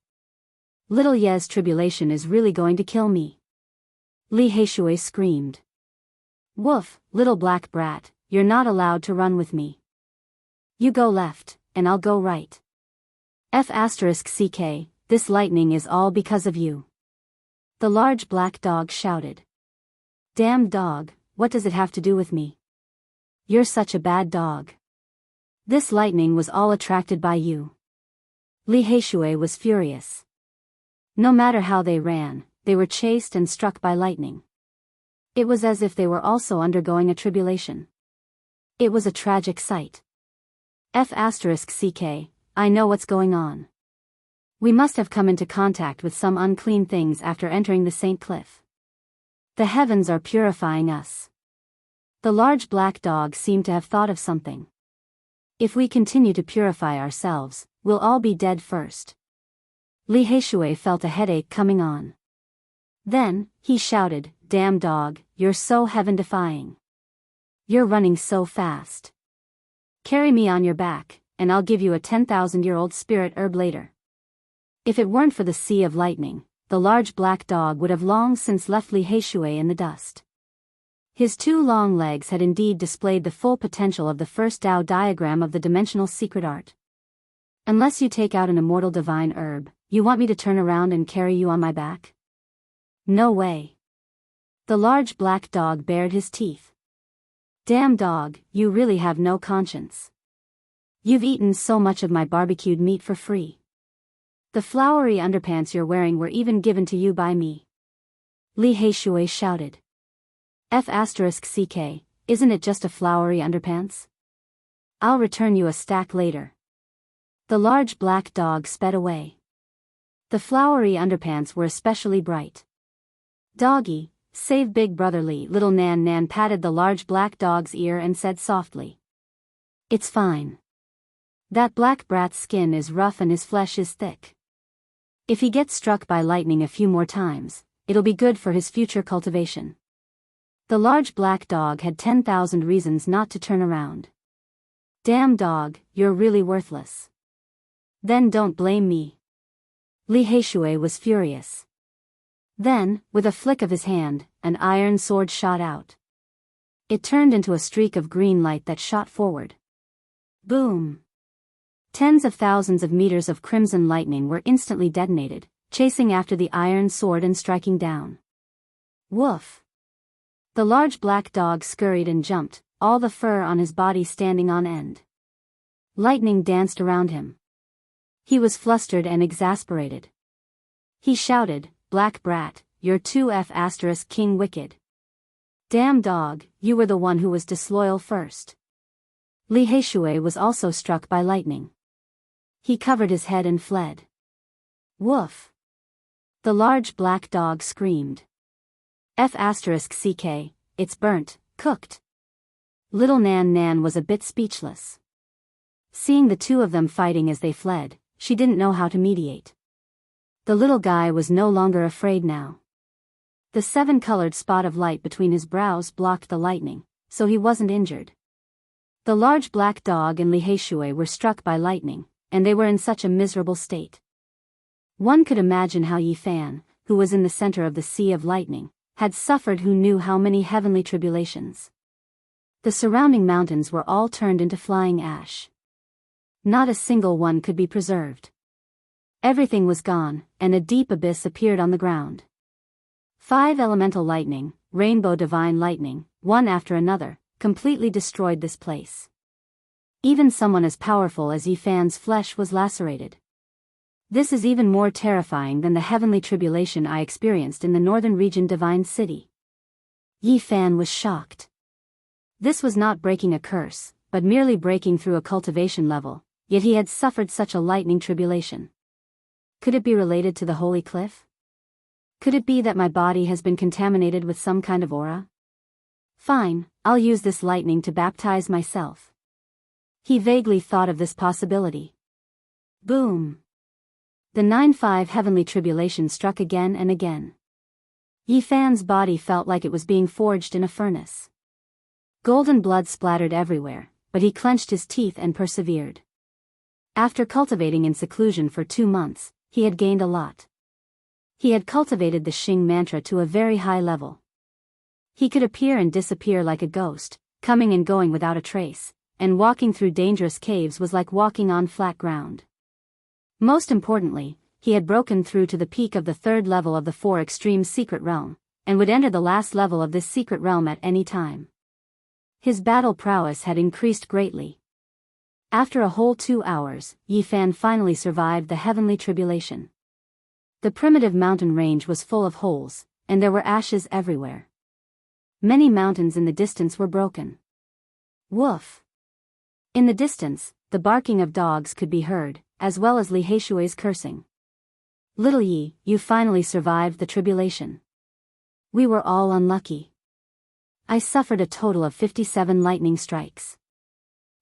Little Ye's tribulation is really going to kill me. Li Heishui screamed. Woof, little black brat, you're not allowed to run with me. You go left, and I'll go right. F***ck, this lightning is all because of you. The large black dog shouted. Damn dog, what does it have to do with me? You're such a bad dog. This lightning was all attracted by you. Li Heishui was furious. No matter how they ran, they were chased and struck by lightning. It was as if they were also undergoing a tribulation. It was a tragic sight. F***ck, I know what's going on. We must have come into contact with some unclean things after entering the St. Cliff. The heavens are purifying us. The large black dog seemed to have thought of something. If we continue to purify ourselves, we'll all be dead first. Li Heishui felt a headache coming on. Then, he shouted, Damn dog, you're so heaven-defying. You're running so fast. Carry me on your back, and I'll give you a 10,000-year-old spirit herb later. If it weren't for the sea of lightning, the large black dog would have long since left Li Heishui in the dust. His 2 long legs had indeed displayed the full potential of the first Tao diagram of the dimensional secret art. Unless you take out an immortal divine herb, you want me to turn around and carry you on my back? No way. The large black dog bared his teeth. Damn dog, you really have no conscience. You've eaten so much of my barbecued meat for free. The flowery underpants you're wearing were even given to you by me. Li Heishui shouted. F***ck, isn't it just a flowery underpants? I'll return you a stack later. The large black dog sped away. The flowery underpants were especially bright. Doggy, save Big Brotherly. Little Nan Nan patted the large black dog's ear and said softly. It's fine. That black brat's skin is rough and his flesh is thick. If he gets struck by lightning a few more times, it'll be good for his future cultivation. The large black dog had 10,000 reasons not to turn around. Damn dog, you're really worthless. Then don't blame me. Li Heishui was furious. Then, with a flick of his hand, an iron sword shot out. It turned into a streak of green light that shot forward. Boom! Tens of thousands of meters of crimson lightning were instantly detonated, chasing after the iron sword and striking down. Woof! The large black dog scurried and jumped, all the fur on his body standing on end. Lightning danced around him. He was flustered and exasperated. He shouted, "Black brat, you're 2F** king wicked. Damn dog, you were the one who was disloyal first." Li Heishui was also struck by lightning. He covered his head and fled. Woof! The large black dog screamed. F***ck, it's burnt, cooked. Little Nan Nan was a bit speechless. Seeing the two of them fighting as they fled, she didn't know how to mediate. The little guy was no longer afraid now. The 7-colored spot of light between his brows blocked the lightning, so he wasn't injured. The large black dog and Li Heishui were struck by lightning, and they were in such a miserable state. One could imagine how Yi Fan, who was in the center of the sea of lightning, had suffered who knew how many heavenly tribulations. The surrounding mountains were all turned into flying ash. Not a single one could be preserved. Everything was gone, and a deep abyss appeared on the ground. 5 elemental lightning, rainbow divine lightning, one after another, completely destroyed this place. Even someone as powerful as Yi Fan's flesh was lacerated. This is even more terrifying than the heavenly tribulation I experienced in the northern region divine city. Yi Fan was shocked. This was not breaking a curse, but merely breaking through a cultivation level, yet he had suffered such a lightning tribulation. Could it be related to the holy cliff? Could it be that my body has been contaminated with some kind of aura? Fine, I'll use this lightning to baptize myself. He vaguely thought of this possibility. Boom! The 9-5 heavenly tribulation struck again and again. Yi Fan's body felt like it was being forged in a furnace. Golden blood splattered everywhere, but he clenched his teeth and persevered. After cultivating in seclusion for 2 months, he had gained a lot. He had cultivated the Xing mantra to a very high level. He could appear and disappear like a ghost, coming and going without a trace, and walking through dangerous caves was like walking on flat ground. Most importantly, he had broken through to the peak of the 3rd level of the 4 extreme secret realm, and would enter the last level of this secret realm at any time. His battle prowess had increased greatly. After a whole 2 hours, Yi Fan finally survived the heavenly tribulation. The primitive mountain range was full of holes, and there were ashes everywhere. Many mountains in the distance were broken. Woof! In the distance, the barking of dogs could be heard, as well as Li Heishui's cursing. Little Yi, you finally survived the tribulation. We were all unlucky. I suffered a total of 57 lightning strikes.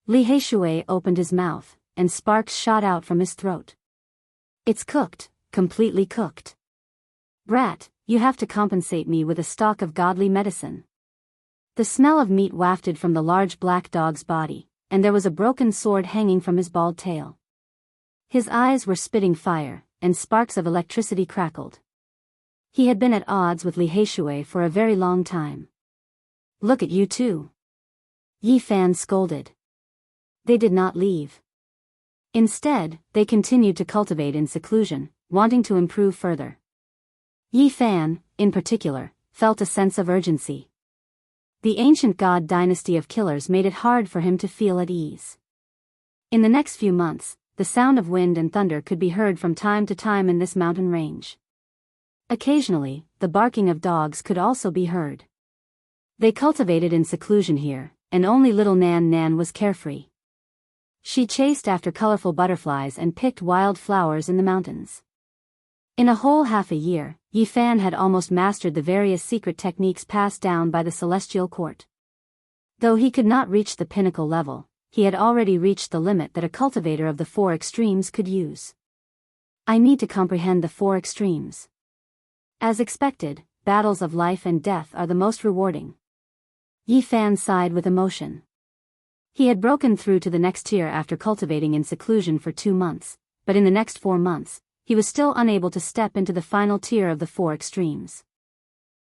Li Heishui opened his mouth, and sparks shot out from his throat. It's cooked, completely cooked. Brat, you have to compensate me with a stock of godly medicine. The smell of meat wafted from the large black dog's body, and there was a broken sword hanging from his bald tail. His eyes were spitting fire, and sparks of electricity crackled. He had been at odds with Li Heishui for a very long time. Look at you two. Yi Fan scolded. They did not leave. Instead, they continued to cultivate in seclusion, wanting to improve further. Yi Fan, in particular, felt a sense of urgency. The ancient god dynasty of killers made it hard for him to feel at ease. In the next few months, the sound of wind and thunder could be heard from time to time in this mountain range. Occasionally, the barking of dogs could also be heard. They cultivated in seclusion here, and only little Nan Nan was carefree. She chased after colorful butterflies and picked wild flowers in the mountains. In a whole half a year, Yi Fan had almost mastered the various secret techniques passed down by the celestial court. Though he could not reach the pinnacle level, he had already reached the limit that a cultivator of the 4 extremes could use. I need to comprehend the 4 extremes. As expected, battles of life and death are the most rewarding. Yi Fan sighed with emotion. He had broken through to the next tier after cultivating in seclusion for 2 months, but in the next 4 months, he was still unable to step into the final tier of the 4 extremes.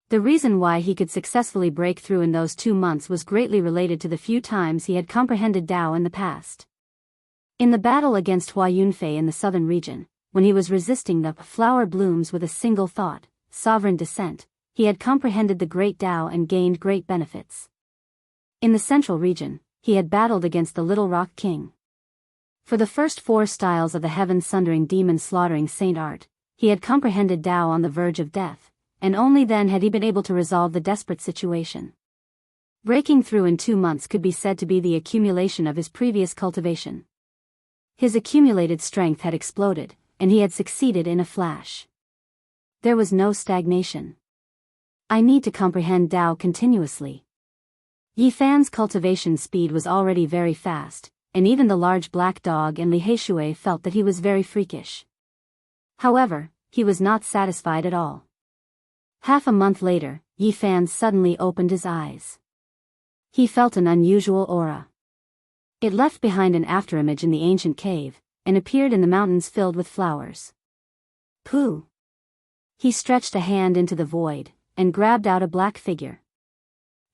The reason why he could successfully break through in those 2 months was greatly related to the few times he had comprehended Tao in the past. In the battle against Hua Yunfei in the southern region, when he was resisting the flower blooms with a single thought, sovereign descent, he had comprehended the great Tao and gained great benefits. In the central region, he had battled against the Little Rock King. For the first 4 styles of the heaven-sundering demon-slaughtering Saint Art, he had comprehended Tao on the verge of death, and only then had he been able to resolve the desperate situation. Breaking through in 2 months could be said to be the accumulation of his previous cultivation. His accumulated strength had exploded, and he had succeeded in a flash. There was no stagnation. I need to comprehend Tao continuously. Yi Fan's cultivation speed was already very fast, and even the large black dog and Li Heishui felt that he was very freakish. However, he was not satisfied at all. Half a month later, Yi Fan suddenly opened his eyes. He felt an unusual aura. It left behind an afterimage in the ancient cave, and appeared in the mountains filled with flowers. Pooh! He stretched a hand into the void, and grabbed out a black figure.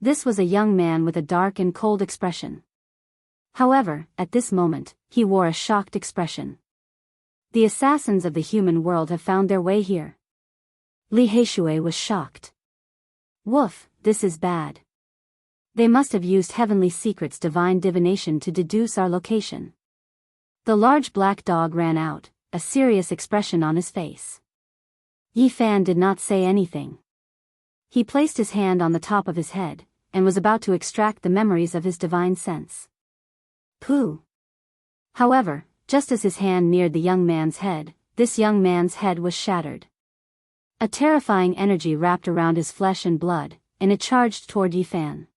This was a young man with a dark and cold expression. However, at this moment, he wore a shocked expression. The assassins of the human world have found their way here. Li Heishui was shocked. Woof, this is bad. They must have used heavenly secrets, divine divination, to deduce our location. The large black dog ran out, a serious expression on his face. Yi Fan did not say anything. He placed his hand on the top of his head, and was about to extract the memories of his divine sense. Pooh! However, just as his hand neared the young man's head, this young man's head was shattered. A terrifying energy wrapped around his flesh and blood, and it charged toward Yi Fan.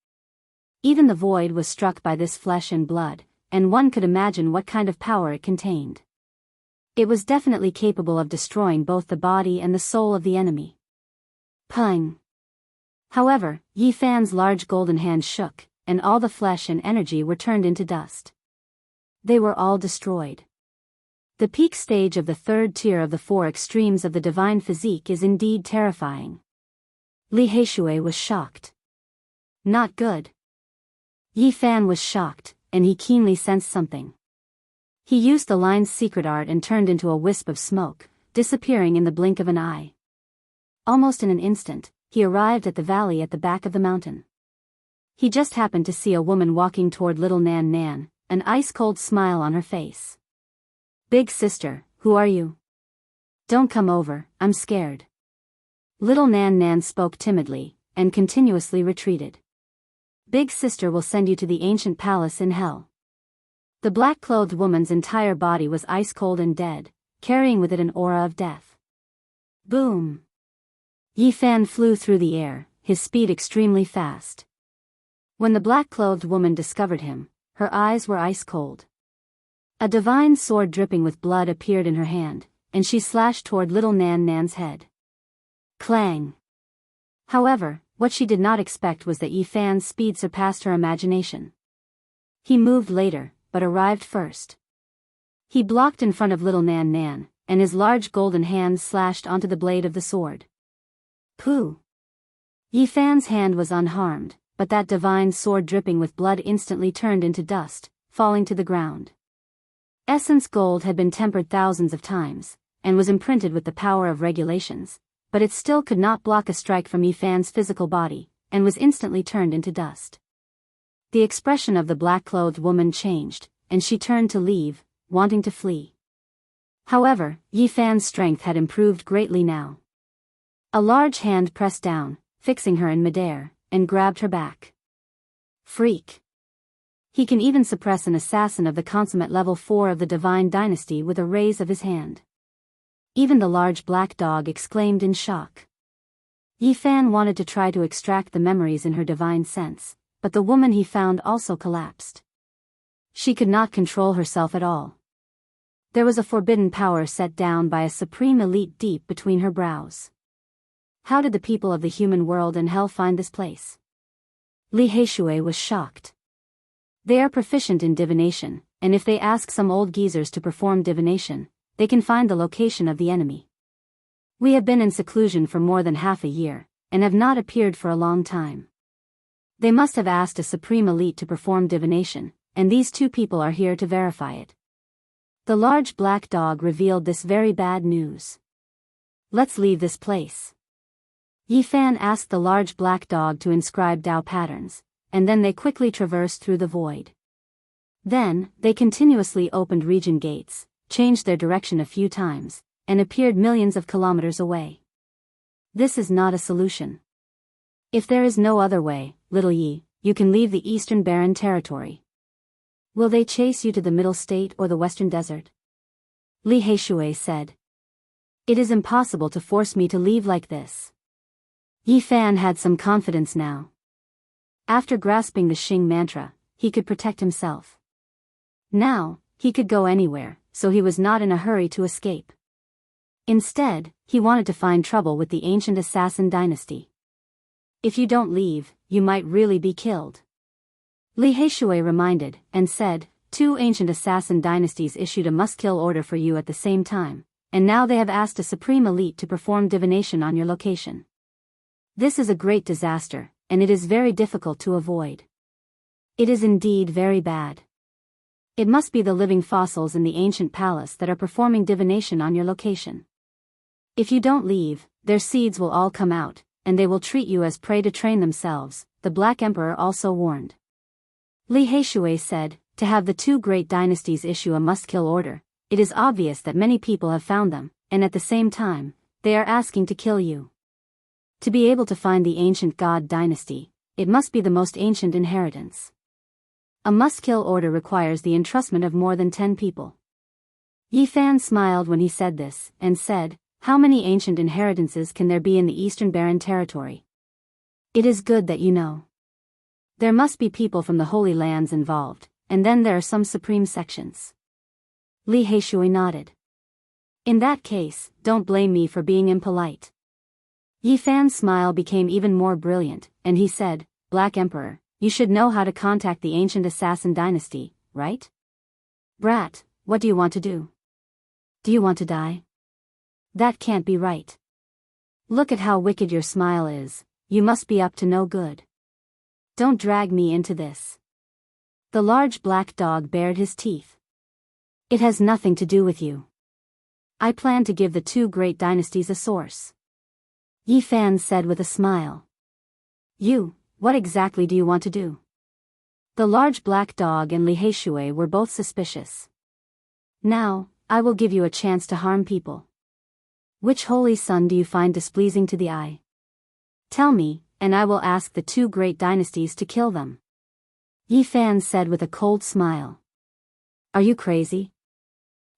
Even the void was struck by this flesh and blood, and one could imagine what kind of power it contained. It was definitely capable of destroying both the body and the soul of the enemy. Pung! However, Yi Fan's large golden hand shook, and all the flesh and energy were turned into dust. They were all destroyed. The peak stage of the 3rd tier of the 4 extremes of the divine physique is indeed terrifying. Li Heishui was shocked. Not good. Yi Fan was shocked, and he keenly sensed something. He used the line's secret art and turned into a wisp of smoke, disappearing in the blink of an eye. Almost in an instant, he arrived at the valley at the back of the mountain. He just happened to see a woman walking toward little Nan Nan, an ice-cold smile on her face. Big sister, who are you? Don't come over, I'm scared. Little Nan Nan spoke timidly, and continuously retreated. Big sister will send you to the ancient palace in hell. The black-clothed woman's entire body was ice-cold and dead, carrying with it an aura of death. Boom! Yi Fan flew through the air, his speed extremely fast. When the black-clothed woman discovered him, her eyes were ice-cold. A divine sword dripping with blood appeared in her hand, and she slashed toward little Nan Nan's head. Clang! However, what she did not expect was that Yi Fan's speed surpassed her imagination. He moved later, but arrived first. He blocked in front of little Nan Nan, and his large golden hand slashed onto the blade of the sword. Pooh! Yi Fan's hand was unharmed, but that divine sword dripping with blood instantly turned into dust, falling to the ground. Essence gold had been tempered thousands of times, and was imprinted with the power of regulations, but it still could not block a strike from Yi Fan's physical body, and was instantly turned into dust. The expression of the black-clothed woman changed, and she turned to leave, wanting to flee. However, Yi Fan's strength had improved greatly now. A large hand pressed down, fixing her in midair, and grabbed her back. Freak! He can even suppress an assassin of the consummate level 4 of the divine dynasty with a raise of his hand. Even the large black dog exclaimed in shock. Yi Fan wanted to try to extract the memories in her divine sense, but the woman he found also collapsed. She could not control herself at all. There was a forbidden power set down by a supreme elite deep between her brows. How did the people of the human world and hell find this place? Li Heishui was shocked. They are proficient in divination, and if they ask some old geezers to perform divination, they can find the location of the enemy. We have been in seclusion for more than half a year, and have not appeared for a long time. They must have asked a supreme elite to perform divination, and these 2 people are here to verify it. The large black dog revealed this very bad news. Let's leave this place. Yi Fan asked the large black dog to inscribe Dao patterns, and then they quickly traversed through the void. Then, they continuously opened region gates, changed their direction a few times, and appeared millions of kilometers away. This is not a solution. If there is no other way, little Yi, you can leave the Eastern Barren Territory. Will they chase you to the Middle State or the Western Desert? Li Heishui said. It is impossible to force me to leave like this. Yi Fan had some confidence now. After grasping the Xing mantra, he could protect himself. Now, he could go anywhere, so he was not in a hurry to escape. Instead, he wanted to find trouble with the ancient assassin dynasty. If you don't leave, you might really be killed. Li Heishui reminded, and said, 2 ancient assassin dynasties issued a must-kill order for you at the same time, and now they have asked a supreme elite to perform divination on your location. This is a great disaster, and it is very difficult to avoid. It is indeed very bad. It must be the living fossils in the ancient palace that are performing divination on your location. If you don't leave, their seeds will all come out, and they will treat you as prey to train themselves, the Black Emperor also warned. Li Heishui said, to have the 2 great dynasties issue a must-kill order, it is obvious that many people have found them, and at the same time, they are asking to kill you. To be able to find the ancient god dynasty, it must be the most ancient inheritance. A must-kill order requires the entrustment of more than 10 people. Yi Fan smiled when he said this, and said, how many ancient inheritances can there be in the Eastern Barren Territory? It is good that you know. There must be people from the Holy Lands involved, and then there are some supreme sections. Li Heishui nodded. In that case, don't blame me for being impolite. Yi Fan's smile became even more brilliant, and he said, Black Emperor, you should know how to contact the ancient assassin dynasty, right? Brat, what do you want to do? Do you want to die? That can't be right. Look at how wicked your smile is, you must be up to no good. Don't drag me into this. The large black dog bared his teeth. It has nothing to do with you. I plan to give the 2 great dynasties a source. Yi Fan said with a smile. You, what exactly do you want to do? The large black dog and Li Heishui were both suspicious. Now, I will give you a chance to harm people. Which holy son do you find displeasing to the eye? Tell me, and I will ask the 2 great dynasties to kill them. Yi Fan said with a cold smile. Are you crazy?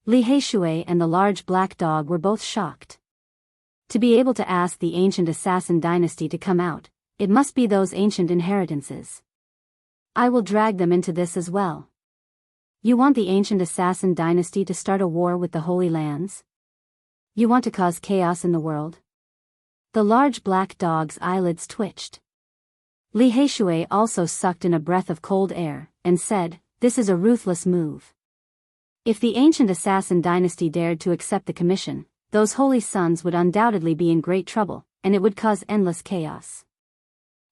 Li Heishui and the large black dog were both shocked. To be able to ask the ancient assassin dynasty to come out, it must be those ancient inheritances. I will drag them into this as well. You want the ancient assassin dynasty to start a war with the Holy Lands? You want to cause chaos in the world? The large black dog's eyelids twitched. Li Heishui also sucked in a breath of cold air, and said, this is a ruthless move. If the ancient assassin dynasty dared to accept the commission, those holy sons would undoubtedly be in great trouble, and it would cause endless chaos.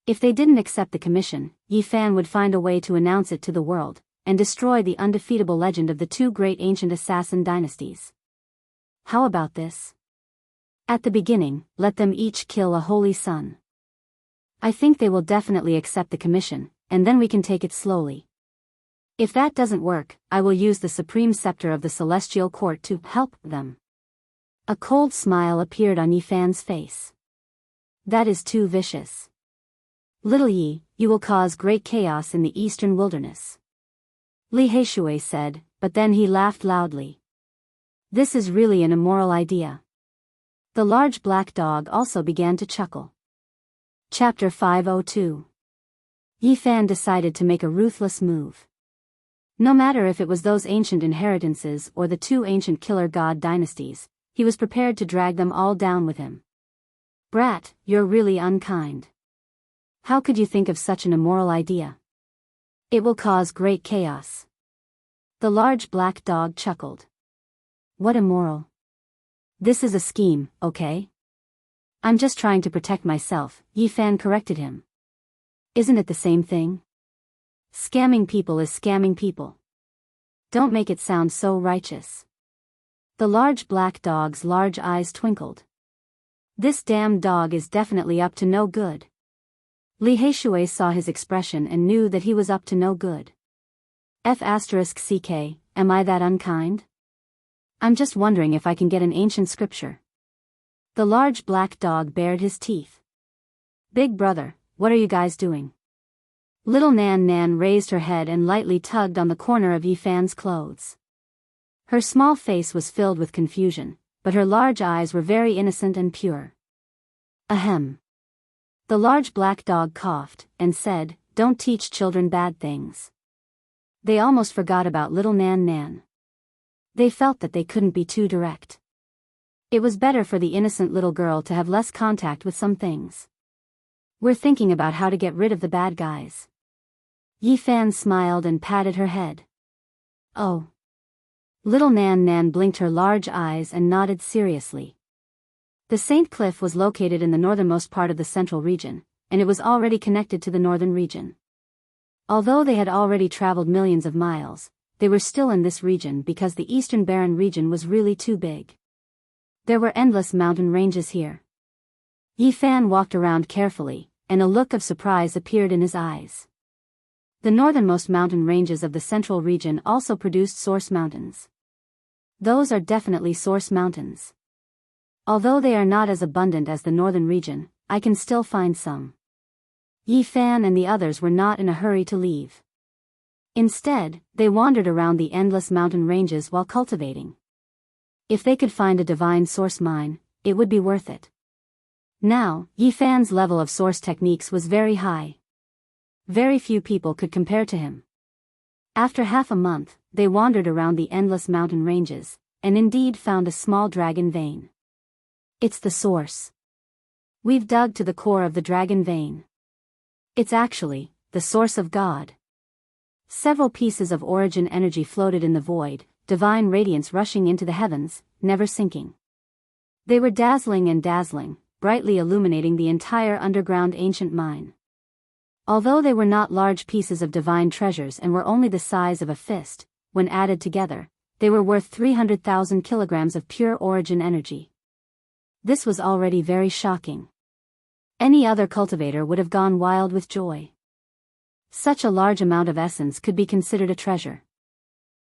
If they didn't accept the commission, Yi Fan would find a way to announce it to the world, and destroy the undefeatable legend of the 2 great ancient assassin dynasties. How about this? At the beginning, let them each kill a holy son. I think they will definitely accept the commission, and then we can take it slowly. If that doesn't work, I will use the supreme scepter of the celestial court to help them. A cold smile appeared on Yi Fan's face. That is too vicious. Little Yi, you will cause great chaos in the eastern wilderness. Li Heishui said, but then he laughed loudly. This is really an immoral idea. The large black dog also began to chuckle. Chapter 502. Yi Fan decided to make a ruthless move. No matter if it was those ancient inheritances or the 2 ancient killer god dynasties, he was prepared to drag them all down with him. Brat, you're really unkind. How could you think of such an immoral idea? It will cause great chaos. The large black dog chuckled. What immoral? This is a scheme, okay? I'm just trying to protect myself, Yi Fan corrected him. Isn't it the same thing? Scamming people is scamming people. Don't make it sound so righteous. The large black dog's large eyes twinkled. This damn dog is definitely up to no good. Li Heishui saw his expression and knew that he was up to no good. F***ck, am I that unkind? I'm just wondering if I can get an ancient scripture. The large black dog bared his teeth. Big brother, what are you guys doing? Little Nan Nan raised her head and lightly tugged on the corner of Yi Fan's clothes. Her small face was filled with confusion, but her large eyes were very innocent and pure. Ahem. The large black dog coughed, and said, "Don't teach children bad things." They almost forgot about little Nan Nan. They felt that they couldn't be too direct. It was better for the innocent little girl to have less contact with some things. We're thinking about how to get rid of the bad guys. Yi Fan smiled and patted her head. Oh. Little Nan Nan blinked her large eyes and nodded seriously. The St. Cliff was located in the northernmost part of the central region, and it was already connected to the northern region. Although they had already traveled millions of miles, they were still in this region because the eastern barren region was really too big. There were endless mountain ranges here. Yi Fan walked around carefully, and a look of surprise appeared in his eyes. The northernmost mountain ranges of the central region also produced source mountains. Those are definitely source mountains. Although they are not as abundant as the northern region, I can still find some. Yi Fan and the others were not in a hurry to leave. Instead, they wandered around the endless mountain ranges while cultivating. If they could find a divine source mine, it would be worth it. Now, Yi Fan's level of source techniques was very high. Very few people could compare to him. After half a month, they wandered around the endless mountain ranges, and indeed found a small dragon vein. It's the source. We've dug to the core of the dragon vein. It's actually the source of God. Several pieces of origin energy floated in the void, divine radiance rushing into the heavens, never sinking. They were dazzling and dazzling, brightly illuminating the entire underground ancient mine. Although they were not large pieces of divine treasures and were only the size of a fist, when added together, they were worth 300,000 kilograms of pure origin energy. This was already very shocking. Any other cultivator would have gone wild with joy. Such a large amount of essence could be considered a treasure.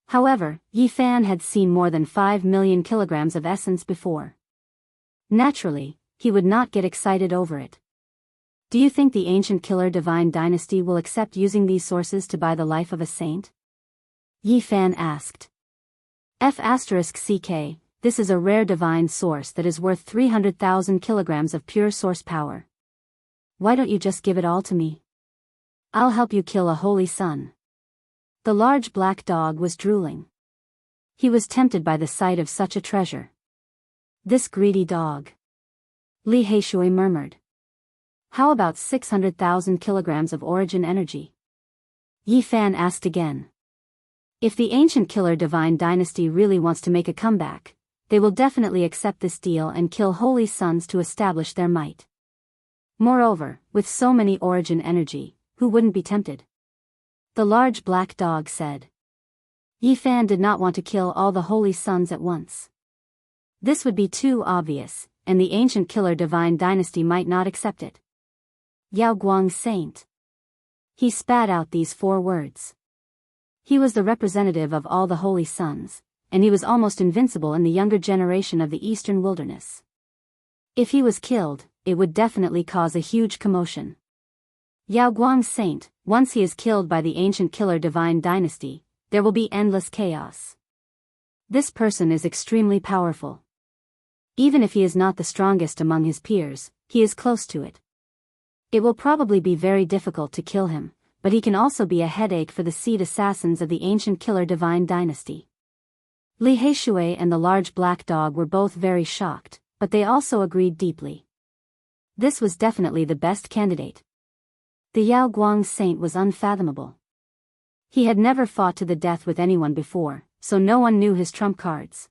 However, Yi Fan had seen more than 5 million kilograms of essence before. Naturally, he would not get excited over it. Do you think the ancient killer divine dynasty will accept using these sources to buy the life of a saint? Yi Fan asked. F***ck, this is a rare divine source that is worth 300,000 kilograms of pure source power. Why don't you just give it all to me? I'll help you kill a holy son. The large black dog was drooling. He was tempted by the sight of such a treasure. This greedy dog. Li Heishui murmured. How about 600,000 kilograms of origin energy? Yi Fan asked again. If the ancient killer divine dynasty really wants to make a comeback, they will definitely accept this deal and kill holy sons to establish their might. Moreover, with so many origin energy, who wouldn't be tempted? The large black dog said. Yi Fan did not want to kill all the holy sons at once. This would be too obvious, and the ancient killer divine dynasty might not accept it. Yao Guang Saint. He spat out these 4 words. He was the representative of all the holy sons, and he was almost invincible in the younger generation of the eastern wilderness. If he was killed, it would definitely cause a huge commotion. Yao Guang Saint, once he is killed by the ancient killer divine dynasty, there will be endless chaos. This person is extremely powerful. Even if he is not the strongest among his peers, he is close to it. It will probably be very difficult to kill him, but he can also be a headache for the seed assassins of the ancient killer divine dynasty. Li Heishui and the large black dog were both very shocked, but they also agreed deeply. This was definitely the best candidate. The Yao Guang Saint was unfathomable. He had never fought to the death with anyone before, so no one knew his trump cards.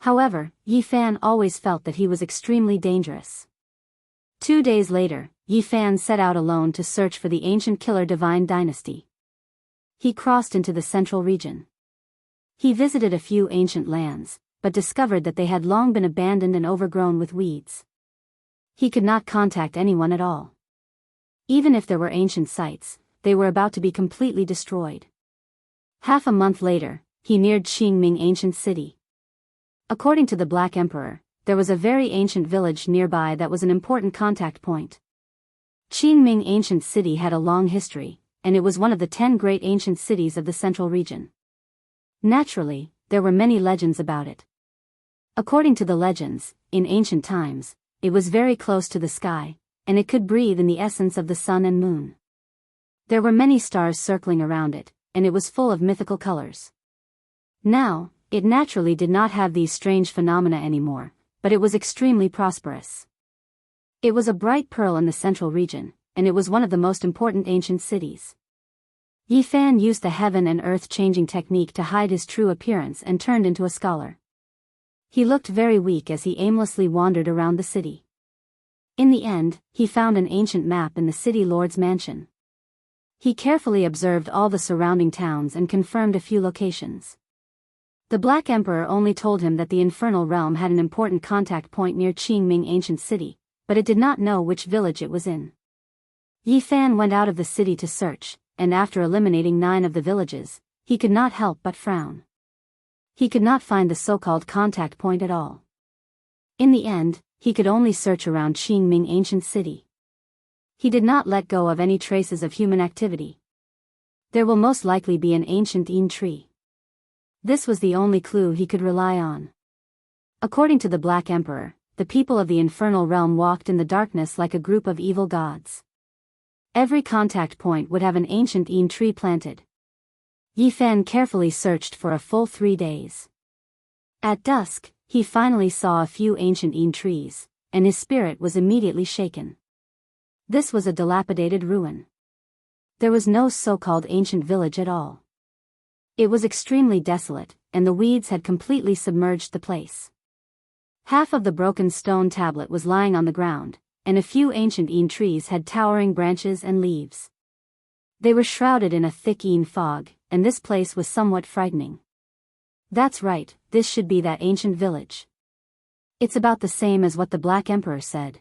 However, Yi Fan always felt that he was extremely dangerous. 2 days later, Yi Fan set out alone to search for the ancient killer divine dynasty. He crossed into the central region. He visited a few ancient lands, but discovered that they had long been abandoned and overgrown with weeds. He could not contact anyone at all. Even if there were ancient sites, they were about to be completely destroyed. Half a month later, he neared Qingming Ancient City. According to the Black Emperor, there was a very ancient village nearby that was an important contact point. Qingming Ancient City had a long history, and it was one of the 10 great ancient cities of the central region. Naturally, there were many legends about it. According to the legends, in ancient times, it was very close to the sky, and it could breathe in the essence of the sun and moon. There were many stars circling around it, and it was full of mythical colors. Now, it naturally did not have these strange phenomena anymore, but it was extremely prosperous. It was a bright pearl in the central region, and it was one of the most important ancient cities. Yi Fan used the heaven and earth changing technique to hide his true appearance and turned into a scholar. He looked very weak as he aimlessly wandered around the city. In the end, he found an ancient map in the city lord's mansion. He carefully observed all the surrounding towns and confirmed a few locations. The Black Emperor only told him that the infernal realm had an important contact point near Qingming Ancient City, but it did not know which village it was in. Yi Fan went out of the city to search, and after eliminating 9 of the villages, he could not help but frown. He could not find the so-called contact point at all. In the end, he could only search around Qingming Ancient City. He did not let go of any traces of human activity. There will most likely be an ancient Yin tree. This was the only clue he could rely on. According to the Black Emperor, the people of the infernal realm walked in the darkness like a group of evil gods. Every contact point would have an ancient Yin tree planted. Yi Fan carefully searched for a full 3 days. At dusk, he finally saw a few ancient Yin trees, and his spirit was immediately shaken. This was a dilapidated ruin. There was no so-called ancient village at all. It was extremely desolate, and the weeds had completely submerged the place. Half of the broken stone tablet was lying on the ground, and a few ancient Yin trees had towering branches and leaves. They were shrouded in a thick Yin fog, and this place was somewhat frightening. That's right, this should be that ancient village. It's about the same as what the Black Emperor said.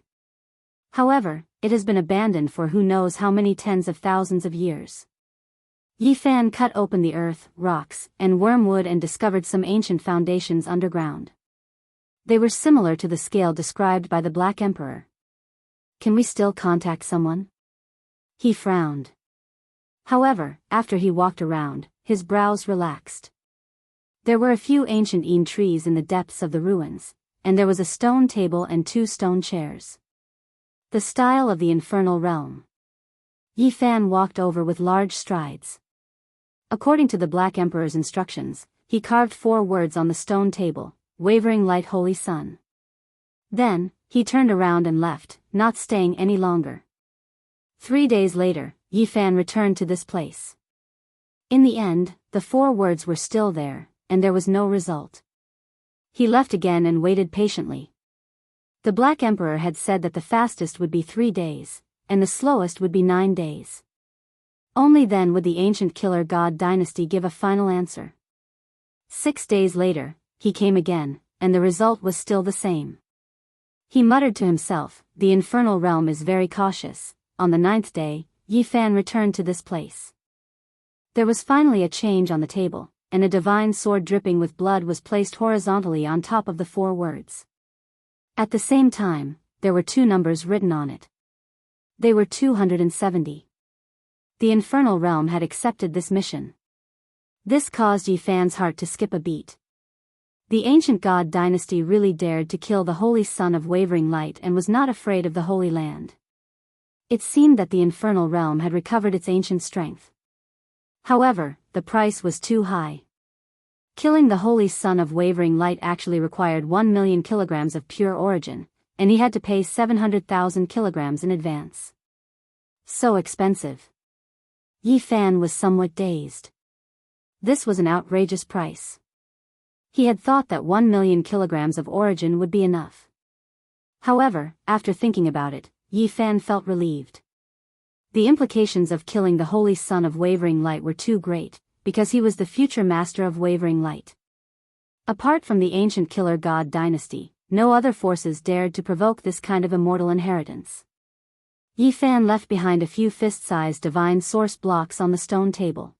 However, it has been abandoned for who knows how many tens of thousands of years. Yi Fan cut open the earth, rocks, and wormwood and discovered some ancient foundations underground. They were similar to the scale described by the Black Emperor. Can we still contact someone? He frowned. However, after he walked around, his brows relaxed. There were a few ancient Yin trees in the depths of the ruins, and there was a stone table and 2 stone chairs. The style of the infernal realm. Yi Fan walked over with large strides. According to the Black Emperor's instructions, he carved 4 words on the stone table: wavering light, holy sun. Then, he turned around and left, not staying any longer. 3 days later, Yi Fan returned to this place. In the end, the 4 words were still there, and there was no result. He left again and waited patiently. The Black Emperor had said that the fastest would be 3 days, and the slowest would be 9 days. Only then would the ancient killer god dynasty give a final answer. 6 days later, he came again, and the result was still the same. He muttered to himself, the infernal realm is very cautious. On the 9th day, Yi Fan returned to this place. There was finally a change on the table, and a divine sword dripping with blood was placed horizontally on top of the 4 words. At the same time, there were 2 numbers written on it. They were 270. The infernal realm had accepted this mission. This caused Yi Fan's heart to skip a beat. The ancient god dynasty really dared to kill the holy son of wavering light and was not afraid of the Holy Land. It seemed that the infernal realm had recovered its ancient strength. However, the price was too high. Killing the holy son of wavering light actually required 1 million kilograms of pure origin, and he had to pay 700,000 kilograms in advance. So expensive. Yi Fan was somewhat dazed. This was an outrageous price. He had thought that 1 million kilograms of origin would be enough. However, after thinking about it, Yi Fan felt relieved. The implications of killing the holy son of wavering light were too great, because he was the future master of wavering light. Apart from the ancient killer god dynasty, no other forces dared to provoke this kind of immortal inheritance. Yi Fan left behind a few fist-sized divine source blocks on the stone table.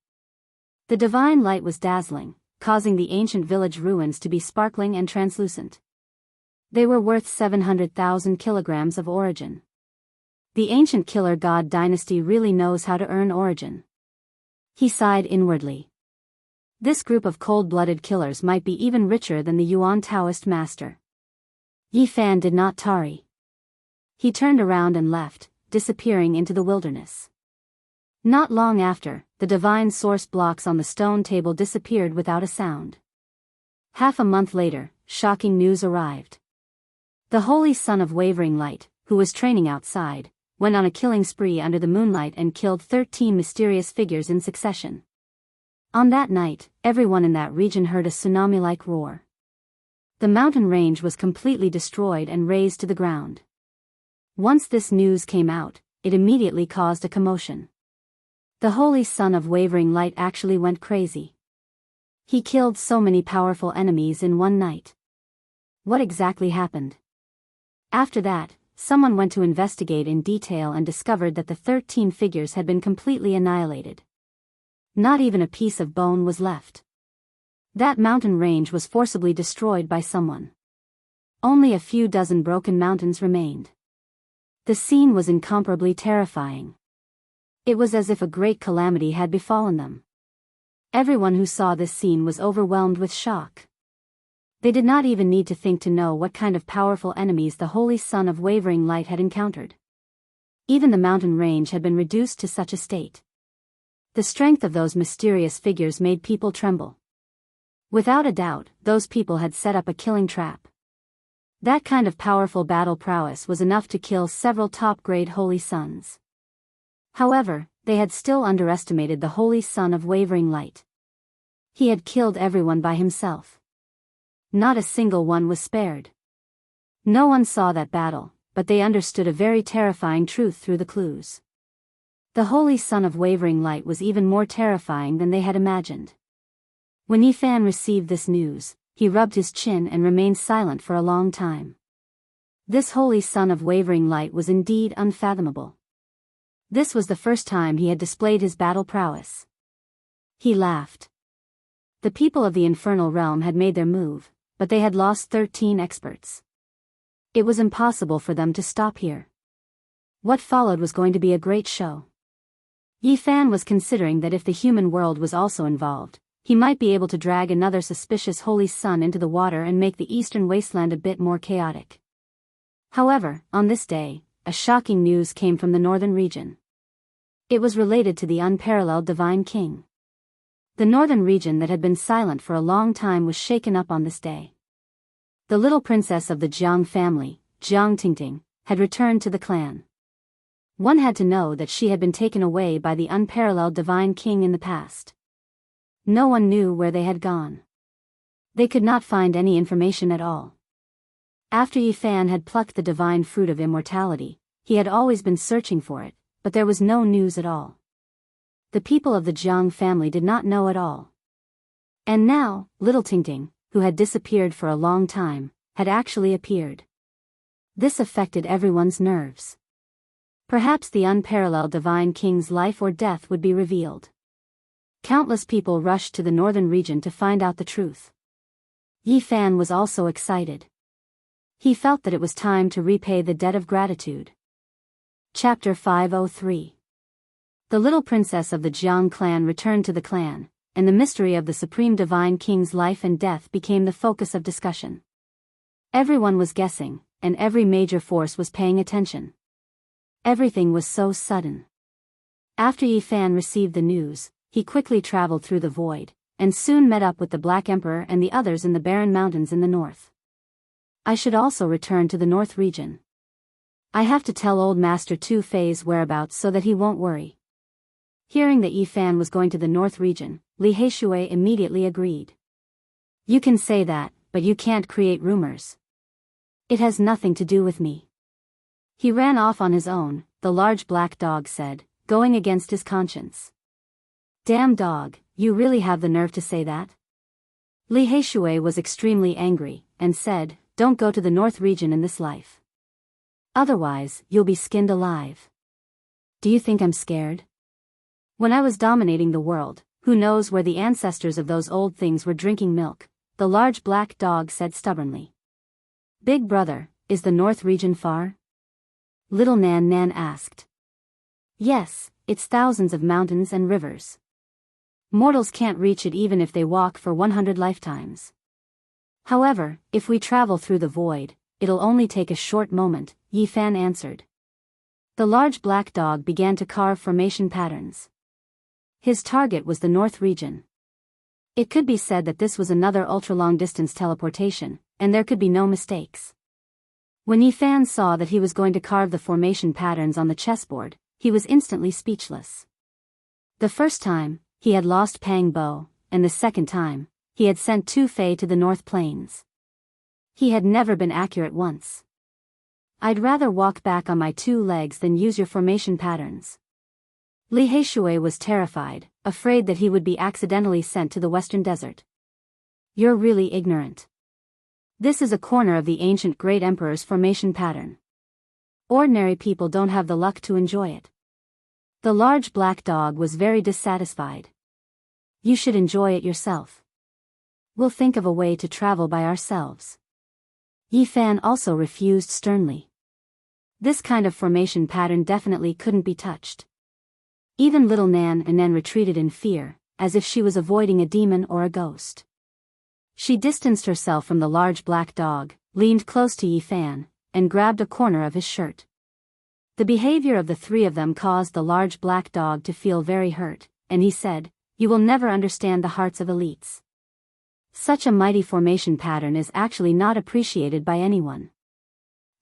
The divine light was dazzling, causing the ancient village ruins to be sparkling and translucent. They were worth 700,000 kilograms of origin. The ancient killer god dynasty really knows how to earn origin. He sighed inwardly. This group of cold-blooded killers might be even richer than the Yuan Taoist master. Yi Fan did not tarry. He turned around and left, disappearing into the wilderness. Not long after, the divine source blocks on the stone table disappeared without a sound. Half a month later, shocking news arrived. The holy son of wavering light, who was training outside, went on a killing spree under the moonlight and killed 13 mysterious figures in succession. On that night, everyone in that region heard a tsunami-like roar. The mountain range was completely destroyed and razed to the ground. Once this news came out, it immediately caused a commotion. The holy son of wavering light actually went crazy. He killed so many powerful enemies in one night. What exactly happened? After that, someone went to investigate in detail and discovered that the 13 figures had been completely annihilated. Not even a piece of bone was left. That mountain range was forcibly destroyed by someone. Only a few dozen broken mountains remained. The scene was incomparably terrifying. It was as if a great calamity had befallen them. Everyone who saw this scene was overwhelmed with shock. They did not even need to think to know what kind of powerful enemies the holy son of wavering light had encountered. Even the mountain range had been reduced to such a state. The strength of those mysterious figures made people tremble. Without a doubt, those people had set up a killing trap. That kind of powerful battle prowess was enough to kill several top-grade holy sons. However, they had still underestimated the holy son of wavering light. He had killed everyone by himself. Not a single one was spared. No one saw that battle, but they understood a very terrifying truth through the clues. The holy son of wavering light was even more terrifying than they had imagined. When Yi Fan received this news, he rubbed his chin and remained silent for a long time. This holy son of wavering light was indeed unfathomable. This was the first time he had displayed his battle prowess. He laughed. The people of the infernal realm had made their move, but they had lost 13 experts. It was impossible for them to stop here. What followed was going to be a great show. Yi Fan was considering that if the human world was also involved, he might be able to drag another suspicious holy son into the water and make the eastern wasteland a bit more chaotic. However, on this day, a shocking news came from the northern region. It was related to the unparalleled Divine King. The northern region that had been silent for a long time was shaken up on this day. The little princess of the Jiang family, Jiang Tingting, had returned to the clan. One had to know that she had been taken away by the unparalleled Divine King in the past. No one knew where they had gone. They could not find any information at all. After Yi Fan had plucked the divine fruit of immortality, he had always been searching for it, but there was no news at all. The people of the Jiang family did not know at all. And now, little Tingting, who had disappeared for a long time, had actually appeared. This affected everyone's nerves. Perhaps the unparalleled Divine King's life or death would be revealed. Countless people rushed to the northern region to find out the truth. Yi Fan was also excited. He felt that it was time to repay the debt of gratitude. Chapter 503. The little princess of the Jiang clan returned to the clan, and the mystery of the Supreme Divine King's life and death became the focus of discussion. Everyone was guessing, and every major force was paying attention. Everything was so sudden. After Yi Fan received the news, he quickly traveled through the void, and soon met up with the Black Emperor and the others in the barren mountains in the north. I should also return to the north region. I have to tell old Master Tu Fei's whereabouts so that he won't worry. Hearing that Yi Fan was going to the north region, Li Heishui immediately agreed. You can say that, but you can't create rumors. It has nothing to do with me. He ran off on his own, the large black dog said, going against his conscience. Damn dog, You really have the nerve to say that? Li Heishui was extremely angry, and said, don't go to the North region in this life. Otherwise, you'll be skinned alive. Do you think I'm scared? When I was dominating the world, who knows where the ancestors of those old things were drinking milk, the large black dog said stubbornly. Big brother, is the North region far? Little Nan Nan asked. Yes, it's thousands of mountains and rivers. Mortals can't reach it even if they walk for 100 lifetimes. However, if we travel through the void, it'll only take a short moment, Yi Fan answered. The large black dog began to carve formation patterns. His target was the North region. It could be said that this was another ultra-long-distance teleportation, and there could be no mistakes. When Yi Fan saw that he was going to carve the formation patterns on the chessboard, he was instantly speechless. The first time, he had lost Pang Bo, and the second time, he had sent Tu Fei to the North Plains. He had never been accurate once. I'd rather walk back on my 2 legs than use your formation patterns. Li Heishui was terrified, afraid that he would be accidentally sent to the Western Desert. You're really ignorant. This is a corner of the ancient Great Emperor's formation pattern. Ordinary people don't have the luck to enjoy it. The large black dog was very dissatisfied. You should enjoy it yourself. We'll think of a way to travel by ourselves. Yi Fan also refused sternly. This kind of formation pattern definitely couldn't be touched. Even little Nan Nan retreated in fear, as if she was avoiding a demon or a ghost. She distanced herself from the large black dog, leaned close to Yi Fan, and grabbed a corner of his shirt. The behavior of the 3 of them caused the large black dog to feel very hurt, and he said, you will never understand the hearts of elites. Such a mighty formation pattern is actually not appreciated by anyone.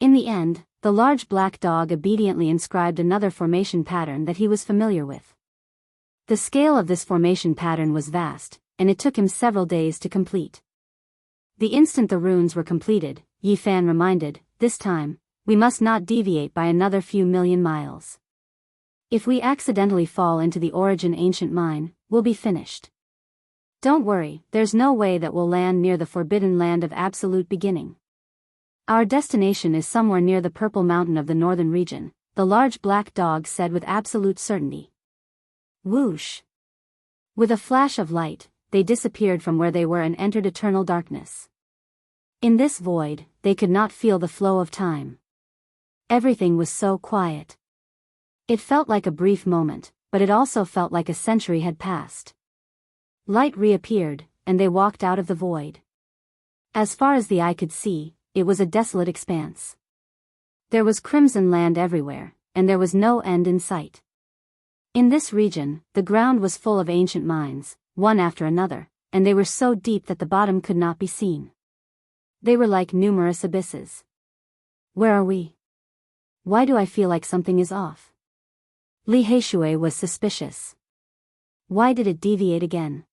In the end, the large black dog obediently inscribed another formation pattern that he was familiar with. The scale of this formation pattern was vast, and it took him several days to complete. The instant the runes were completed, Yi Fan reminded, this time, we must not deviate by another few million miles. If we accidentally fall into the Origin Ancient Mine, we'll be finished. Don't worry, there's no way that we'll land near the forbidden land of absolute beginning. Our destination is somewhere near the Purple Mountain of the northern region, the large black dog said with absolute certainty. Whoosh! With a flash of light, they disappeared from where they were and entered eternal darkness. In this void, they could not feel the flow of time. Everything was so quiet. It felt like a brief moment, but it also felt like a century had passed. Light reappeared, and they walked out of the void. As far as the eye could see, it was a desolate expanse. There was crimson land everywhere, and there was no end in sight. In this region, the ground was full of ancient mines, one after another, and they were so deep that the bottom could not be seen. They were like numerous abysses. Where are we? Why do I feel like something is off? Li Heishui was suspicious. Why did it deviate again?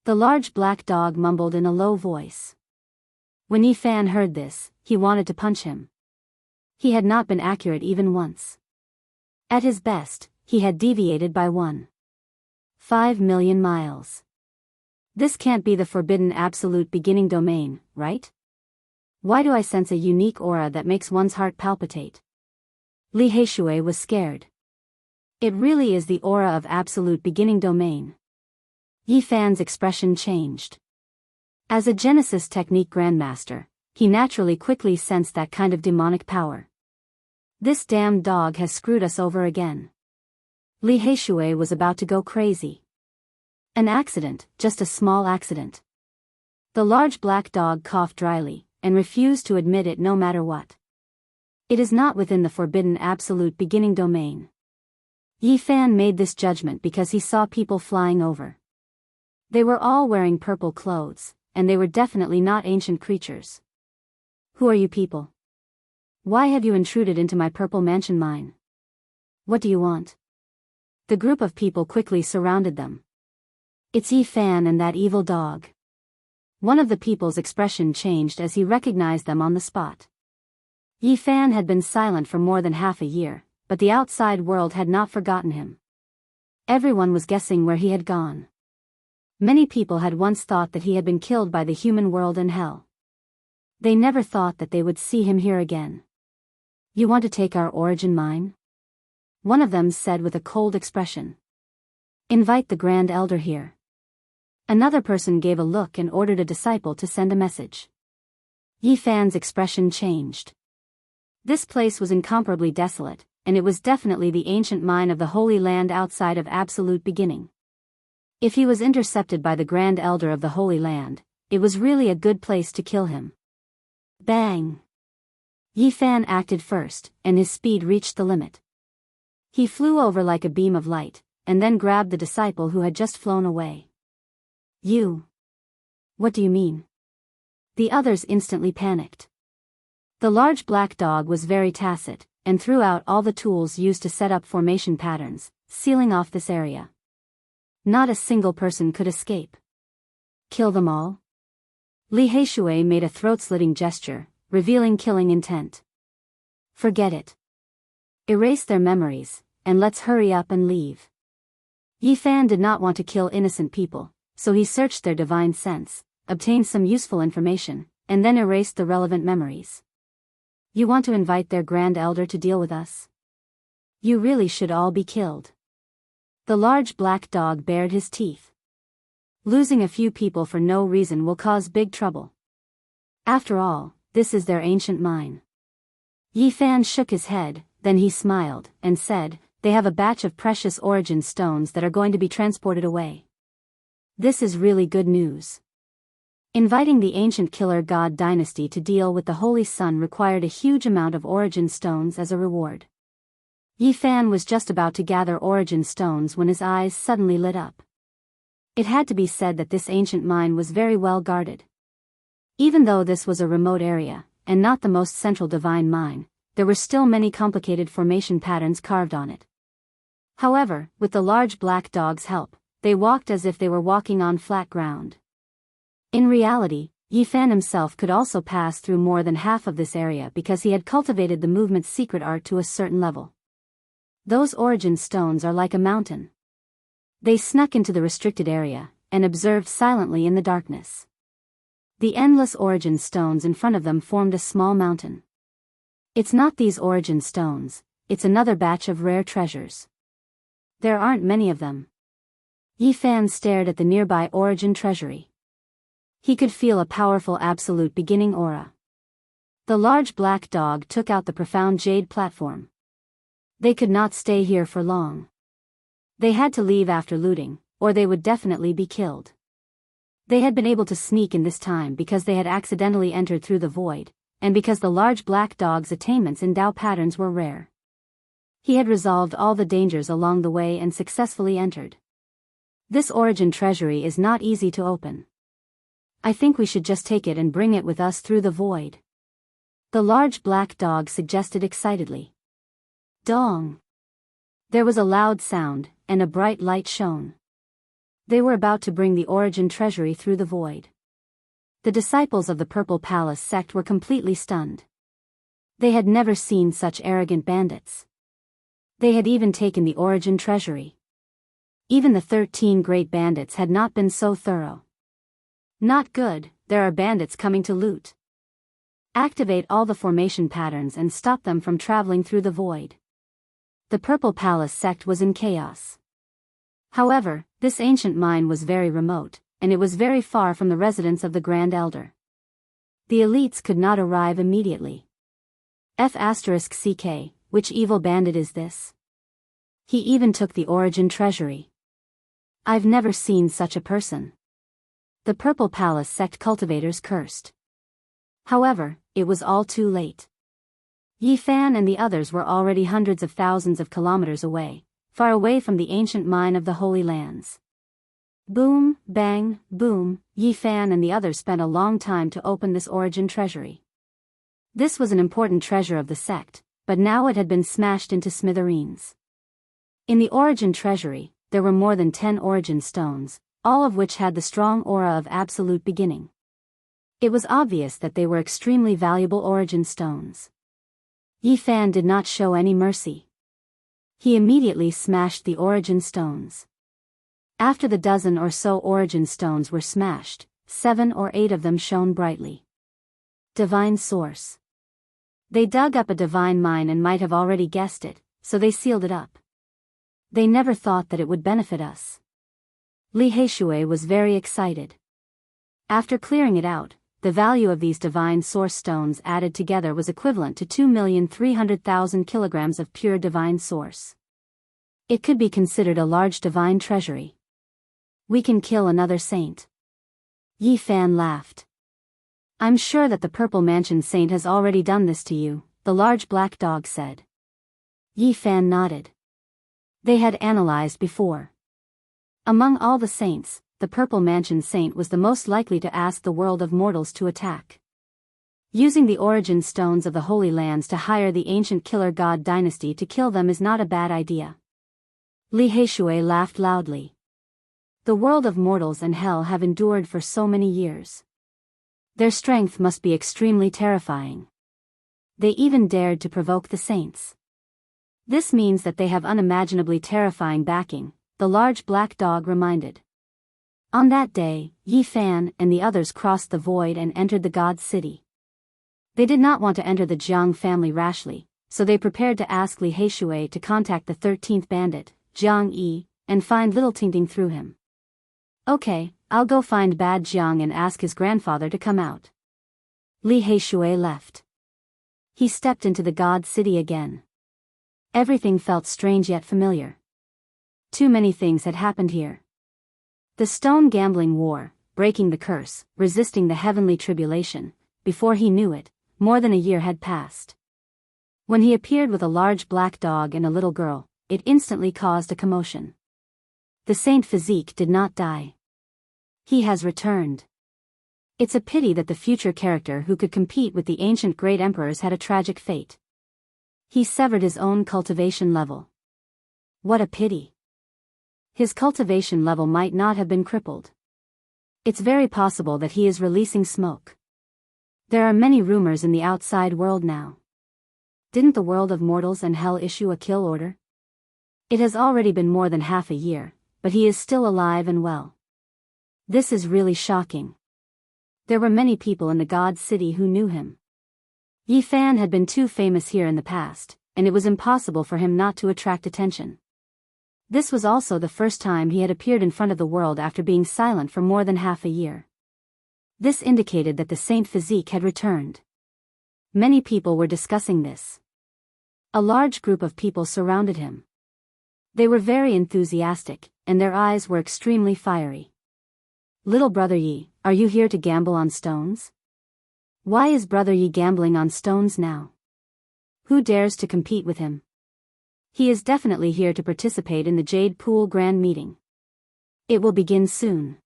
The large black dog mumbled in a low voice. When Yi Fan heard this, he wanted to punch him. He had not been accurate even once. At his best, he had deviated by 1.5 million miles. This can't be the forbidden absolute beginning domain, right? Why do I sense a unique aura that makes one's heart palpitate? Li Heishui was scared. It really is the aura of absolute beginning domain. Yi Fan's expression changed. As a Genesis technique grandmaster, he naturally quickly sensed that kind of demonic power. This damned dog has screwed us over again. Li Heishui was about to go crazy. An accident, just a small accident. The large black dog coughed dryly, and refused to admit it no matter what. It is not within the forbidden absolute beginning domain. Yi Fan made this judgment because he saw people flying over. They were all wearing purple clothes, and they were definitely not ancient creatures. Who are you people? Why have you intruded into my purple mansion mine? What do you want? The group of people quickly surrounded them. It's Yi Fan and that evil dog. One of the people's expression changed as he recognized them on the spot. Yi Fan had been silent for more than half a year, but the outside world had not forgotten him. Everyone was guessing where he had gone. Many people had once thought that he had been killed by the human world and hell. They never thought that they would see him here again. "You want to take our origin mine?" one of them said with a cold expression. "Invite the Grand Elder here." Another person gave a look and ordered a disciple to send a message. Yi Fan's expression changed. This place was incomparably desolate, and it was definitely the ancient mine of the Holy Land outside of absolute beginning. If he was intercepted by the Grand Elder of the Holy Land, it was really a good place to kill him. Bang! Yi Fan acted first, and his speed reached the limit. He flew over like a beam of light, and then grabbed the disciple who had just flown away. "You? What do you mean?" The others instantly panicked. The large black dog was very tacit, and threw out all the tools used to set up formation patterns, sealing off this area. Not a single person could escape. "Kill them all?" Li Heishui made a throat-slitting gesture, revealing killing intent. "Forget it. Erase their memories, and let's hurry up and leave." Yi Fan did not want to kill innocent people, so he searched their divine sense, obtained some useful information, and then erased the relevant memories. "You want to invite their Grand Elder to deal with us? You really should all be killed." The large black dog bared his teeth. "Losing a few people for no reason will cause big trouble. After all, this is their ancient mine." Yi Fan shook his head, then he smiled, and said, "They have a batch of precious origin stones that are going to be transported away. This is really good news." Inviting the ancient killer god dynasty to deal with the Holy Sun required a huge amount of origin stones as a reward. Yi Fan was just about to gather origin stones when his eyes suddenly lit up. It had to be said that this ancient mine was very well guarded. Even though this was a remote area, and not the most central divine mine, there were still many complicated formation patterns carved on it. However, with the large black dog's help, they walked as if they were walking on flat ground. In reality, Yi Fan himself could also pass through more than half of this area because he had cultivated the movement's secret art to a certain level. Those origin stones are like a mountain. They snuck into the restricted area, and observed silently in the darkness. The endless origin stones in front of them formed a small mountain. "It's not these origin stones, it's another batch of rare treasures. There aren't many of them." Yi Fan stared at the nearby origin treasury. He could feel a powerful absolute beginning aura. The large black dog took out the profound jade platform. They could not stay here for long. They had to leave after looting, or they would definitely be killed. They had been able to sneak in this time because they had accidentally entered through the void, and because the large black dog's attainments in Dao patterns were rare. He had resolved all the dangers along the way and successfully entered. This origin treasury is not easy to open. I think we should just take it and bring it with us through the void. The large black dog suggested excitedly. Dong! There was a loud sound, and a bright light shone. They were about to bring the origin treasury through the void. The disciples of the Purple Palace sect were completely stunned. They had never seen such arrogant bandits. They had even taken the origin treasury. Even the 13 great bandits had not been so thorough. Not good, there are bandits coming to loot. Activate all the formation patterns and stop them from traveling through the void. The Purple Palace sect was in chaos. However, this ancient mine was very remote, and it was very far from the residence of the Grand Elder. The elites could not arrive immediately. F***CK, which evil bandit is this? He even took the origin treasury. I've never seen such a person. The Purple Palace sect cultivators cursed. However, it was all too late. Yi Fan and the others were already hundreds of thousands of kilometers away, far away from the ancient mine of the Holy Lands. Boom, bang, boom, Yi Fan and the others spent a long time to open this origin treasury. This was an important treasure of the sect, but now it had been smashed into smithereens. In the origin treasury, there were more than 10 origin stones, all of which had the strong aura of absolute beginning. It was obvious that they were extremely valuable origin stones. Yi Fan did not show any mercy. He immediately smashed the origin stones. After the dozen or so origin stones were smashed, 7 or 8 of them shone brightly. Divine source. They dug up a divine mine and might have already guessed it, so they sealed it up. They never thought that it would benefit us. Li Heishui was very excited. After clearing it out, the value of these divine source stones added together was equivalent to 2,300,000 kilograms of pure divine source. It could be considered a large divine treasury. We can kill another saint. Yi Fan laughed. I'm sure that the Purple Mansion Saint has already done this to you, the large black dog said. Yi Fan nodded. They had analyzed before. Among all the saints, the Purple Mansion Saint was the most likely to ask the world of mortals to attack. Using the origin stones of the Holy Lands to hire the ancient killer god dynasty to kill them is not a bad idea. Li Heishui laughed loudly. The world of mortals and hell have endured for so many years. Their strength must be extremely terrifying. They even dared to provoke the saints. This means that they have unimaginably terrifying backing, the large black dog reminded. On that day, Yi Fan and the others crossed the void and entered the god's city. They did not want to enter the Jiang family rashly, so they prepared to ask Li Heishui to contact the 13th bandit, Jiang Yi, and find little Tingting through him. Okay, I'll go find Bad Jiang and ask his grandfather to come out. Li Heishui left. He stepped into the god city again. Everything felt strange yet familiar. Too many things had happened here. The stone gambling war, breaking the curse, resisting the heavenly tribulation. Before he knew it, more than a year had passed. When he appeared with a large black dog and a little girl, it instantly caused a commotion. The Saint Physique did not die. He has returned. It's a pity that the future character who could compete with the ancient great emperors had a tragic fate. He severed his own cultivation level. What a pity. His cultivation level might not have been crippled. It's very possible that he is releasing smoke. There are many rumors in the outside world now. Didn't the world of mortals and hell issue a kill order? It has already been more than half a year, but he is still alive and well. This is really shocking. There were many people in the god city who knew him. Yi Fan had been too famous here in the past, and it was impossible for him not to attract attention. This was also the first time he had appeared in front of the world after being silent for more than half a year. This indicated that the Saint Physique had returned. Many people were discussing this. A large group of people surrounded him. They were very enthusiastic, and their eyes were extremely fiery. Little Brother Yi, are you here to gamble on stones? Why is Brother Yi gambling on stones now? Who dares to compete with him? He is definitely here to participate in the Jade Pool Grand Meeting. It will begin soon.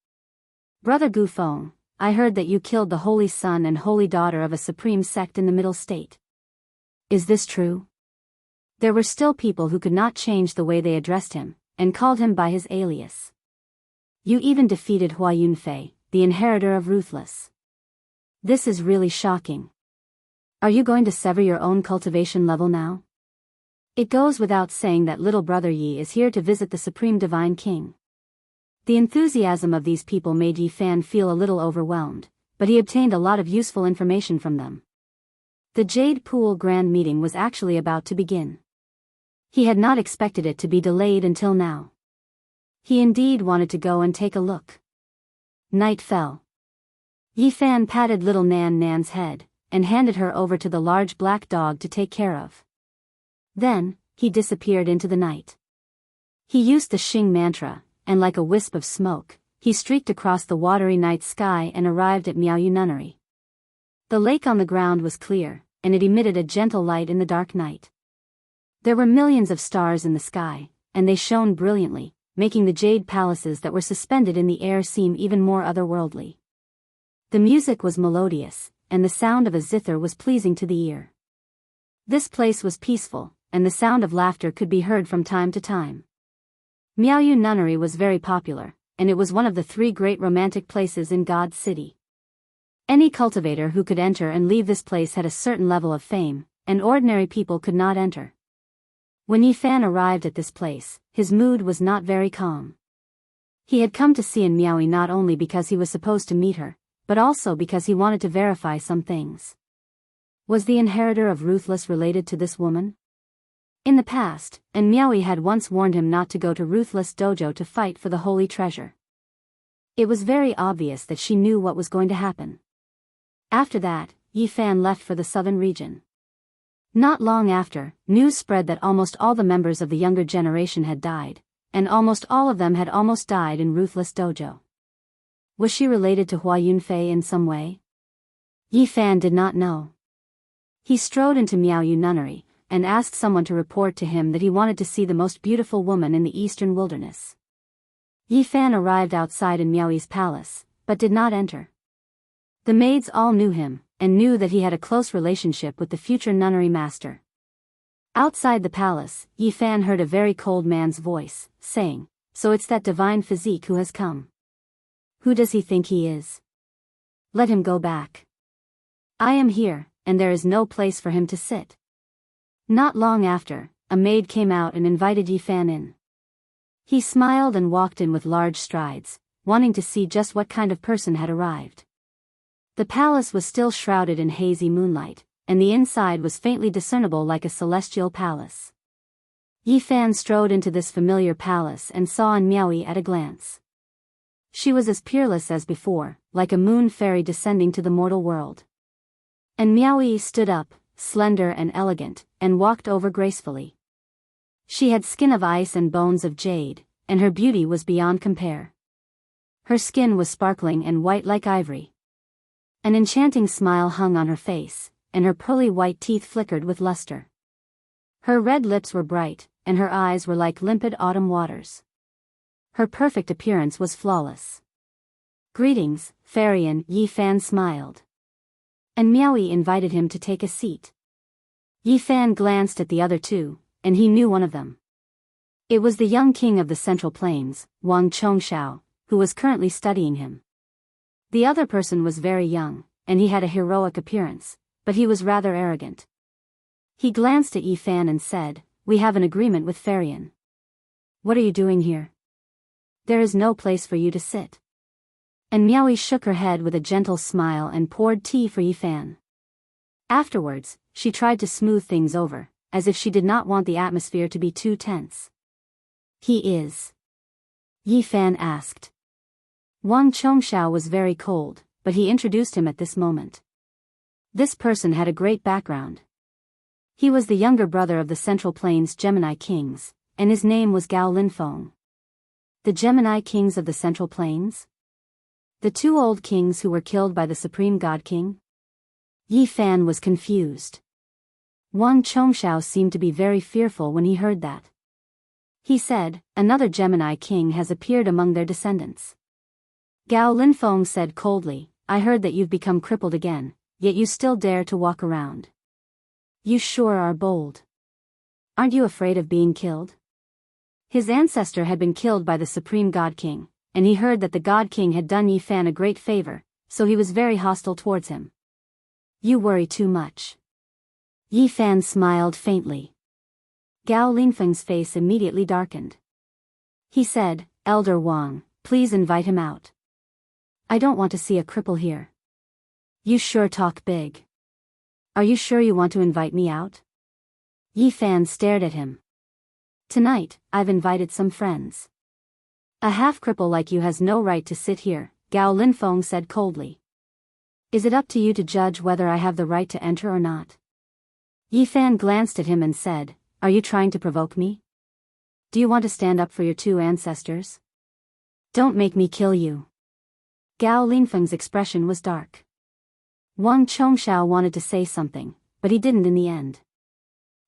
Brother Gu Feng, I heard that you killed the holy son and holy daughter of a supreme sect in the Middle State. Is this true? There were still people who could not change the way they addressed him, and called him by his alias. You even defeated Hua Yunfei, the inheritor of Ruthless. This is really shocking. Are you going to sever your own cultivation level now? It goes without saying that little Brother Yi is here to visit the Supreme Divine King. The enthusiasm of these people made Yi Fan feel a little overwhelmed, but he obtained a lot of useful information from them. The Jade Pool Grand Meeting was actually about to begin. He had not expected it to be delayed until now. He indeed wanted to go and take a look. Night fell. Yi Fan patted little Nan Nan's head, and handed her over to the large black dog to take care of. Then, he disappeared into the night. He used the Xing mantra, and like a wisp of smoke, he streaked across the watery night sky and arrived at Miaoyu Nunnery. The lake on the ground was clear, and it emitted a gentle light in the dark night. There were millions of stars in the sky, and they shone brilliantly, making the jade palaces that were suspended in the air seem even more otherworldly. The music was melodious, and the sound of a zither was pleasing to the ear. This place was peaceful, and the sound of laughter could be heard from time to time. Miaoyu Nunnery was very popular, and it was one of the 3 great romantic places in God's City. Any cultivator who could enter and leave this place had a certain level of fame, and ordinary people could not enter. When Yi Fan arrived at this place, his mood was not very calm. He had come to see in Miaoi not only because he was supposed to meet her, but also because he wanted to verify some things. Was the inheritor of Ruthless related to this woman? In the past, and Miaoi had once warned him not to go to Ruthless Dojo to fight for the holy treasure. It was very obvious that she knew what was going to happen. After that, Yi Fan left for the southern region. Not long after, news spread that almost all the members of the younger generation had died, and almost all of them had almost died in Ruthless Dojo. Was she related to Hua Yunfei in some way? Yi Fan did not know. He strode into Miaoyu Nunnery, and asked someone to report to him that he wanted to see the most beautiful woman in the eastern wilderness. Yi Fan arrived outside in Miaoi's palace, but did not enter. The maids all knew him, and knew that he had a close relationship with the future nunnery master. Outside the palace, Yi Fan heard a very cold man's voice, saying, "So it's that divine physique who has come. Who does he think he is? Let him go back. I am here, and there is no place for him to sit." Not long after, a maid came out and invited Yi Fan in. He smiled and walked in with large strides, wanting to see just what kind of person had arrived. The palace was still shrouded in hazy moonlight, and the inside was faintly discernible like a celestial palace. Yi Fan strode into this familiar palace and saw in Miaoi at a glance. She was as peerless as before, like a moon fairy descending to the mortal world. And Miaoi stood up, slender and elegant, and walked over gracefully. She had skin of ice and bones of jade, and her beauty was beyond compare. Her skin was sparkling and white like ivory. An enchanting smile hung on her face, and her pearly white teeth flickered with luster. Her red lips were bright, and her eyes were like limpid autumn waters. Her perfect appearance was flawless. "Greetings, Farian," Yi Fan smiled. And Miaoi invited him to take a seat. Yi Fan glanced at the other two, and he knew one of them. It was the young king of the Central Plains, Wang Chongshao, who was currently studying him. The other person was very young, and he had a heroic appearance, but he was rather arrogant. He glanced at Yi Fan and said, "We have an agreement with Farian. What are you doing here? There is no place for you to sit." And Miaoi shook her head with a gentle smile and poured tea for Yi Fan. Afterwards, she tried to smooth things over, as if she did not want the atmosphere to be too tense. "He is?" Yi Fan asked. Wang Chongshao was very cold, but he introduced him at this moment. This person had a great background. He was the younger brother of the Central Plains Gemini Kings, and his name was Gao Linfeng. The Gemini Kings of the Central Plains? The two old kings who were killed by the Supreme God King? Yi Fan was confused. Wang Chongshao seemed to be very fearful when he heard that. He said, "Another Gemini King has appeared among their descendants." Gao Linfeng said coldly, "I heard that you've become crippled again, yet you still dare to walk around. You sure are bold. Aren't you afraid of being killed?" His ancestor had been killed by the Supreme God King, and he heard that the God King had done Yi Fan a great favor, so he was very hostile towards him. "You worry too much." Yi Fan smiled faintly. Gao Linfeng's face immediately darkened. He said, "Elder Wang, please invite him out. I don't want to see a cripple here." "You sure talk big. Are you sure you want to invite me out?" Yi Fan stared at him. "Tonight, I've invited some friends. A half-cripple like you has no right to sit here," Gao Linfeng said coldly. "Is it up to you to judge whether I have the right to enter or not?" Yi Fan glanced at him and said, "Are you trying to provoke me? Do you want to stand up for your two ancestors? Don't make me kill you." Gao Linfeng's expression was dark. Wang Chongshao wanted to say something, but he didn't in the end.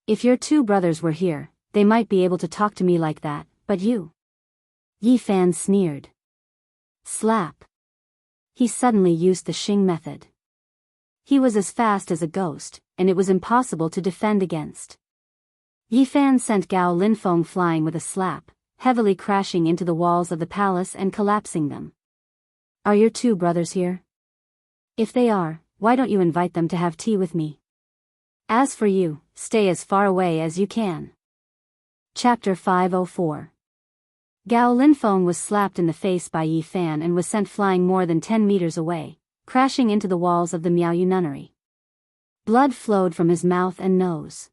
"If your two brothers were here, they might be able to talk to me like that, but you?" Yi Fan sneered. Slap. He suddenly used the Xing method. He was as fast as a ghost, and it was impossible to defend against. Yi Fan sent Gao Linfeng flying with a slap, heavily crashing into the walls of the palace and collapsing them. "Are your two brothers here? If they are, why don't you invite them to have tea with me? As for you, stay as far away as you can." Chapter 504. Gao Linfeng was slapped in the face by Yi Fan and was sent flying more than 10 meters away, crashing into the walls of the Miaoyu nunnery. Blood flowed from his mouth and nose.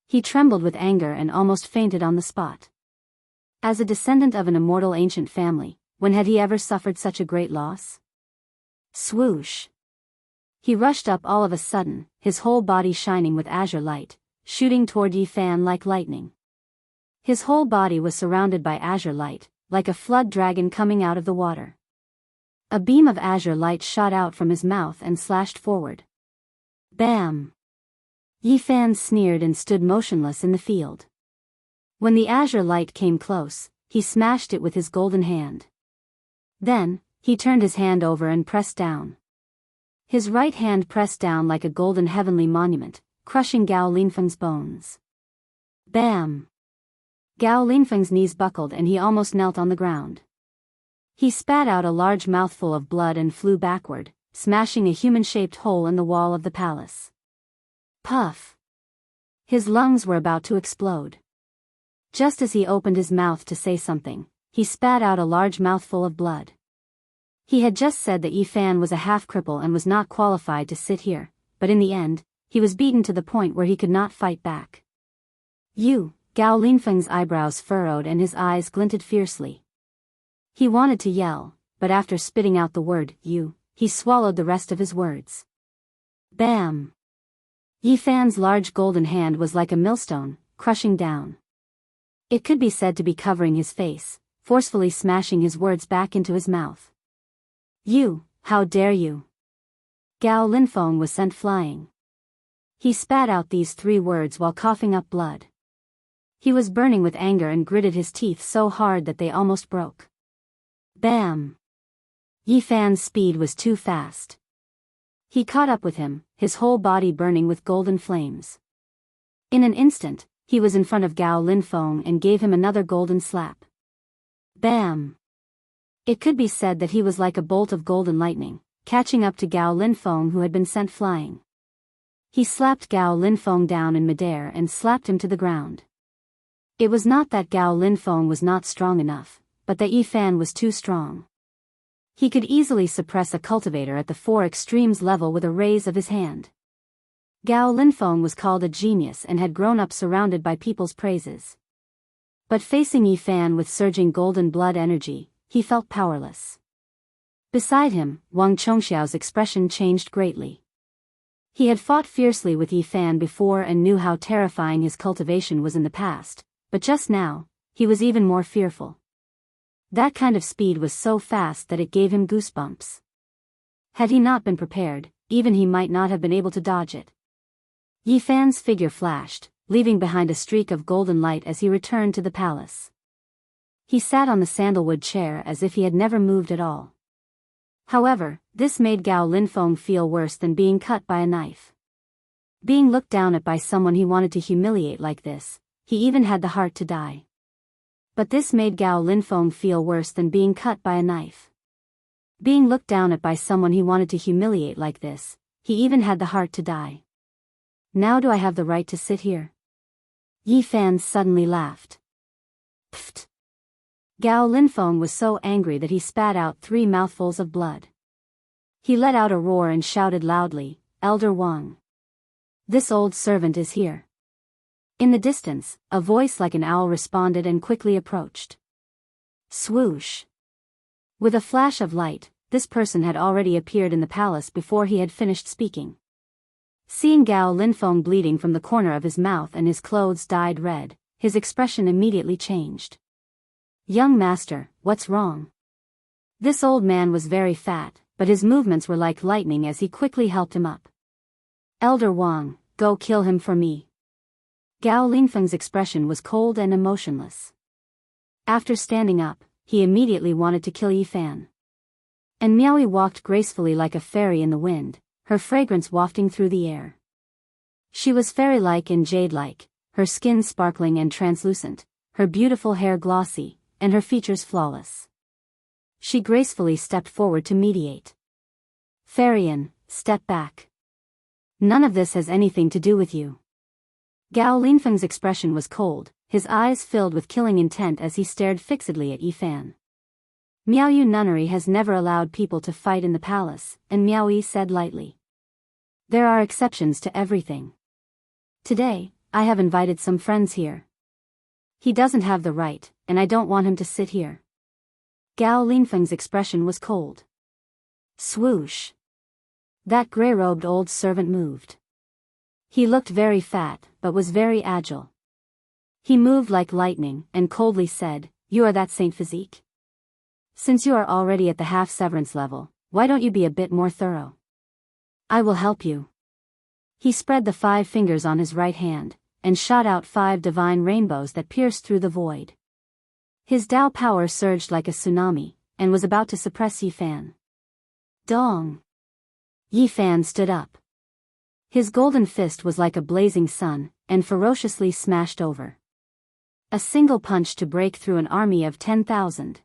He trembled with anger and almost fainted on the spot. As a descendant of an immortal ancient family, when had he ever suffered such a great loss? Swoosh! He rushed up all of a sudden, his whole body shining with azure light, shooting toward Yi Fan like lightning. His whole body was surrounded by azure light, like a flood dragon coming out of the water. A beam of azure light shot out from his mouth and slashed forward. Bam! Yi Fan sneered and stood motionless in the field. When the azure light came close, he smashed it with his golden hand. Then, he turned his hand over and pressed down. His right hand pressed down like a golden heavenly monument, crushing Gao Linfeng's bones. Bam! Gao Linfeng's knees buckled and he almost knelt on the ground. He spat out a large mouthful of blood and flew backward, smashing a human-shaped hole in the wall of the palace. Puff! His lungs were about to explode. Just as he opened his mouth to say something, he spat out a large mouthful of blood. He had just said that Yi Fan was a half-cripple and was not qualified to sit here, but in the end, he was beaten to the point where he could not fight back. Gao Linfeng's eyebrows furrowed and his eyes glinted fiercely. He wanted to yell, but after spitting out the word, you, he swallowed the rest of his words. Bam! Yi Fan's large golden hand was like a millstone, crushing down. It could be said to be covering his face, forcefully smashing his words back into his mouth. You, how dare you! Gao Linfeng was sent flying. He spat out these 3 words while coughing up blood. He was burning with anger and gritted his teeth so hard that they almost broke. Bam! Yi Fan's speed was too fast. He caught up with him, his whole body burning with golden flames. In an instant, he was in front of Gao Linfeng and gave him another golden slap. Bam! It could be said that he was like a bolt of golden lightning, catching up to Gao Linfeng who had been sent flying. He slapped Gao Linfeng down in midair and slapped him to the ground. It was not that Gao Linfeng was not strong enough, but that Yi Fan was too strong. He could easily suppress a cultivator at the 4 extremes level with a raise of his hand. Gao Linfeng was called a genius and had grown up surrounded by people's praises. But facing Yi Fan with surging golden blood energy, he felt powerless. Beside him, Wang Chongxiao's expression changed greatly. He had fought fiercely with Yi Fan before and knew how terrifying his cultivation was in the past, but just now, he was even more fearful. That kind of speed was so fast that it gave him goosebumps. Had he not been prepared, even he might not have been able to dodge it. Yi Fan's figure flashed, leaving behind a streak of golden light as he returned to the palace. He sat on the sandalwood chair as if he had never moved at all. However, this made Gao Linfeng feel worse than being cut by a knife. Being looked down at by someone he wanted to humiliate like this, he even had the heart to die. But this made Gao Linfeng feel worse than being cut by a knife. Being looked down at by someone he wanted to humiliate like this, he even had the heart to die. Now do I have the right to sit here? Yi Fan suddenly laughed. Pfft! Gao Linfeng was so angry that he spat out 3 mouthfuls of blood. He let out a roar and shouted loudly, Elder Wang. This old servant is here. In the distance, a voice like an owl responded and quickly approached. Swoosh! With a flash of light, this person had already appeared in the palace before he had finished speaking. Seeing Gao Linfeng bleeding from the corner of his mouth and his clothes dyed red, his expression immediately changed. Young master, what's wrong? This old man was very fat, but his movements were like lightning as he quickly helped him up. Elder Wang, go kill him for me. Gao Linfeng's expression was cold and emotionless. After standing up, he immediately wanted to kill Yi Fan. And Miaoyu walked gracefully like a fairy in the wind, her fragrance wafting through the air. She was fairy-like and jade-like, her skin sparkling and translucent, her beautiful hair glossy, and her features flawless. She gracefully stepped forward to mediate. Fairy-in, step back. None of this has anything to do with you. Gao Linfeng's expression was cold, his eyes filled with killing intent as he stared fixedly at Yifan. Miaoyu nunnery has never allowed people to fight in the palace, and Miaoyi said lightly. There are exceptions to everything. Today, I have invited some friends here. He doesn't have the right, and I don't want him to sit here. Gao Linfeng's expression was cold. Swoosh. That grey-robed old servant moved. He looked very fat, but was very agile. He moved like lightning, and coldly said, You are that Saint Physique? Since you are already at the half-severance level, why don't you be a bit more thorough? I will help you. He spread the 5 fingers on his right hand, and shot out 5 divine rainbows that pierced through the void. His Tao power surged like a tsunami, and was about to suppress Yifan. Dong! Yifan stood up. His golden fist was like a blazing sun, and ferociously smashed over. A single punch to break through an army of 10,000.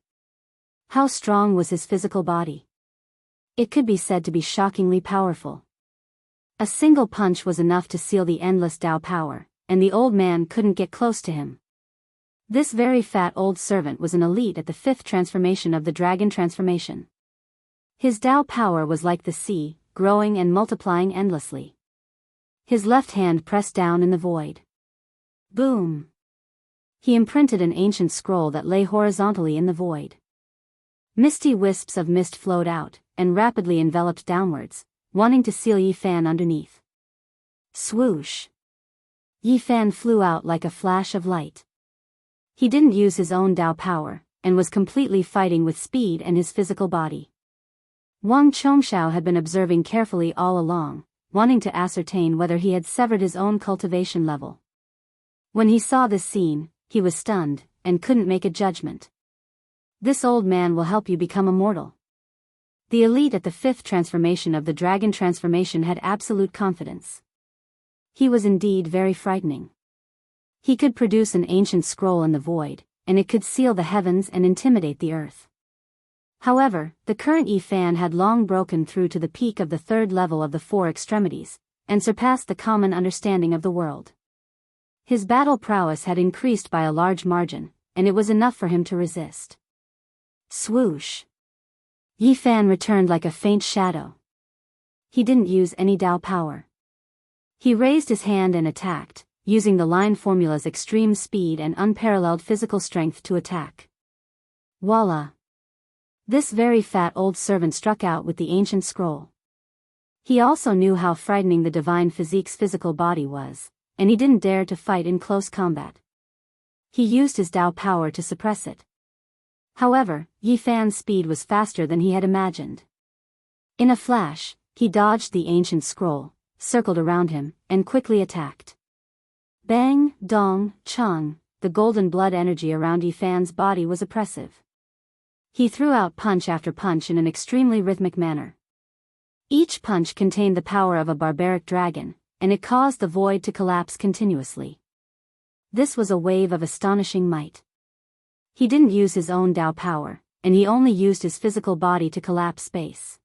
How strong was his physical body? It could be said to be shockingly powerful. A single punch was enough to seal the endless Tao power, and the old man couldn't get close to him. This very fat old servant was an elite at the 5th transformation of the dragon transformation. His Tao power was like the sea, growing and multiplying endlessly. His left hand pressed down in the void. Boom! He imprinted an ancient scroll that lay horizontally in the void. Misty wisps of mist flowed out, and rapidly enveloped downwards, wanting to seal Yifan underneath. Swoosh! Yifan flew out like a flash of light. He didn't use his own Tao power, and was completely fighting with speed and his physical body. Wang Chongshao had been observing carefully all along, wanting to ascertain whether he had severed his own cultivation level. When he saw this scene, he was stunned, and couldn't make a judgment. This old man will help you become immortal. The elite at the 5th transformation of the dragon transformation had absolute confidence. He was indeed very frightening. He could produce an ancient scroll in the void, and it could seal the heavens and intimidate the earth. However, the current Yifan had long broken through to the peak of the 3rd level of the 4 extremities, and surpassed the common understanding of the world. His battle prowess had increased by a large margin, and it was enough for him to resist. Swoosh! Yifan returned like a faint shadow. He didn't use any Tao power. He raised his hand and attacked, using the line formula's extreme speed and unparalleled physical strength to attack. Voila! This very fat old servant struck out with the ancient scroll. He also knew how frightening the divine physique's physical body was, and he didn't dare to fight in close combat. He used his Tao power to suppress it. However, Yifan's speed was faster than he had imagined. In a flash, he dodged the ancient scroll, circled around him, and quickly attacked. Bang, dong, chung, the golden blood energy around Yifan's body was oppressive. He threw out punch after punch in an extremely rhythmic manner. Each punch contained the power of a barbaric dragon, and it caused the void to collapse continuously. This was a wave of astonishing might. He didn't use his own Tao power, and he only used his physical body to collapse space.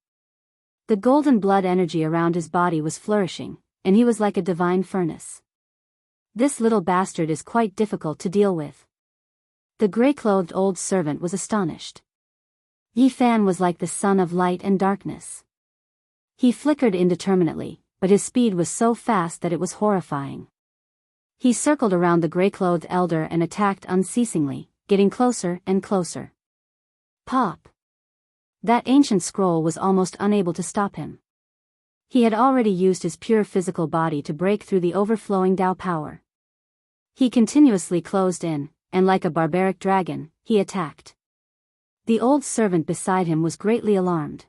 The golden blood energy around his body was flourishing, and he was like a divine furnace. This little bastard is quite difficult to deal with. The grey-clothed old servant was astonished. Yifan was like the sun of light and darkness. He flickered indeterminately, but his speed was so fast that it was horrifying. He circled around the grey-clothed elder and attacked unceasingly, getting closer and closer. Pop! That ancient scroll was almost unable to stop him. He had already used his pure physical body to break through the overflowing Tao power. He continuously closed in, and like a barbaric dragon, he attacked. The old servant beside him was greatly alarmed.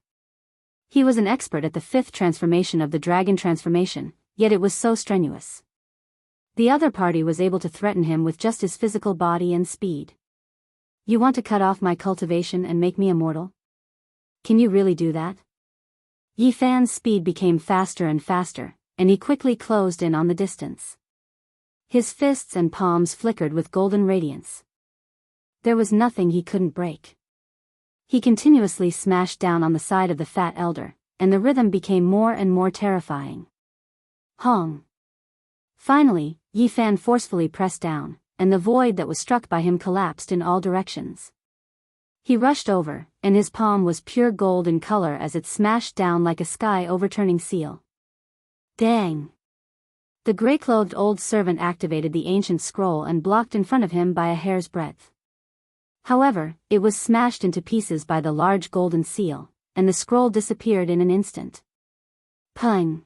He was an expert at the 5th transformation of the dragon transformation, yet it was so strenuous. The other party was able to threaten him with just his physical body and speed. You want to cut off my cultivation and make me immortal? Can you really do that? Yifan's speed became faster and faster, and he quickly closed in on the distance. His fists and palms flickered with golden radiance. There was nothing he couldn't break. He continuously smashed down on the side of the fat elder, and the rhythm became more and more terrifying. Hong! Finally, Yi Fan forcefully pressed down, and the void that was struck by him collapsed in all directions. He rushed over, and his palm was pure gold in color as it smashed down like a sky-overturning seal. Dang! The gray-clothed old servant activated the ancient scroll and blocked in front of him by a hair's breadth. However, it was smashed into pieces by the large golden seal, and the scroll disappeared in an instant. Pung!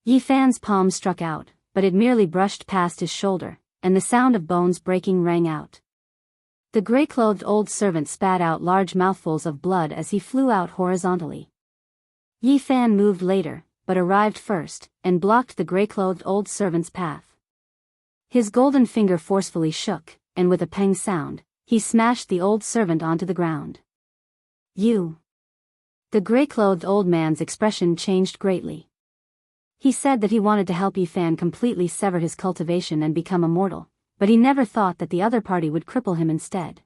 Yi Fan's palm struck out, but it merely brushed past his shoulder, and the sound of bones breaking rang out. The gray-clothed old servant spat out large mouthfuls of blood as he flew out horizontally. Yi Fan moved later, but arrived first, and blocked the gray-clothed old servant's path. His golden finger forcefully shook, and with a pang sound, he smashed the old servant onto the ground. You! The gray-clothed old man's expression changed greatly. He said that he wanted to help Yi Fan completely sever his cultivation and become immortal, but he never thought that the other party would cripple him instead.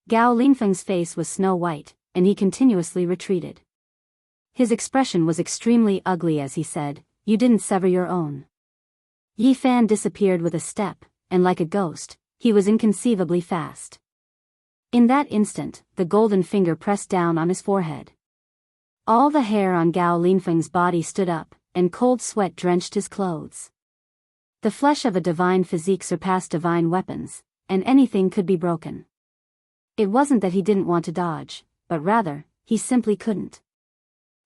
Gao Linfeng's face was snow-white, and he continuously retreated. His expression was extremely ugly as he said, "You didn't sever your own." Yi Fan disappeared with a step, and like a ghost, he was inconceivably fast. In that instant, the golden finger pressed down on his forehead. All the hair on Gao Linfeng's body stood up, and cold sweat drenched his clothes. The flesh of a divine physique surpassed divine weapons, and anything could be broken. It wasn't that he didn't want to dodge, but rather, he simply couldn't.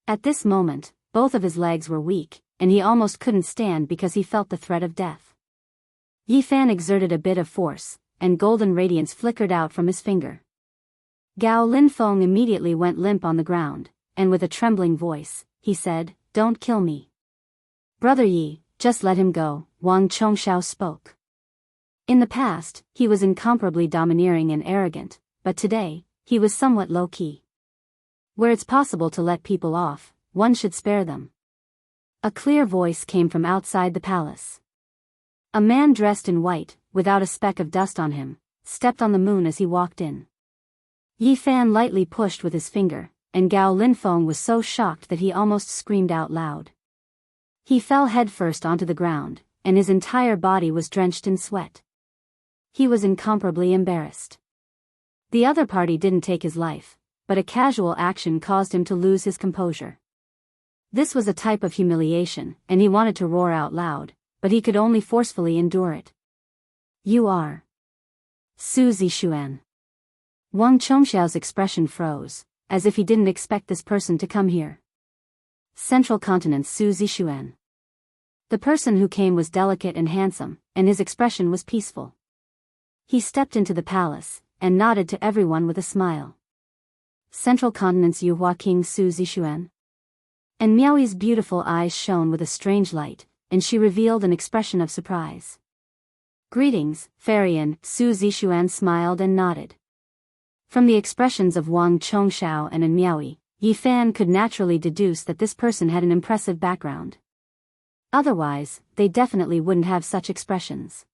At this moment, both of his legs were weak, and he almost couldn't stand because he felt the threat of death. Yi Fan exerted a bit of force, and golden radiance flickered out from his finger. Gao Linfeng immediately went limp on the ground, and with a trembling voice, he said, "Don't kill me. Brother Yi, just let him go," Wang Chongxiao spoke. In the past, he was incomparably domineering and arrogant, but today, he was somewhat low-key. Where it's possible to let people off, one should spare them. A clear voice came from outside the palace. A man dressed in white, without a speck of dust on him, stepped on the moon as he walked in. Yi Fan lightly pushed with his finger, and Gao Linfeng was so shocked that he almost screamed out loud. He fell headfirst onto the ground, and his entire body was drenched in sweat. He was incomparably embarrassed. The other party didn't take his life, but a casual action caused him to lose his composure. This was a type of humiliation, and he wanted to roar out loud, but he could only forcefully endure it. "You are Su Zixuan." Wang Chongxiao's expression froze, as if he didn't expect this person to come here. Central Continent's Su Zixuan. The person who came was delicate and handsome, and his expression was peaceful. He stepped into the palace, and nodded to everyone with a smile. Central Continent's Yuhua King Su Zixuan. And Miaoi's beautiful eyes shone with a strange light, and she revealed an expression of surprise. "Greetings, Farian," Su Zixuan smiled and nodded. From the expressions of Wang Chongxiao and Miaoi, Yi Fan could naturally deduce that this person had an impressive background. Otherwise, they definitely wouldn't have such expressions.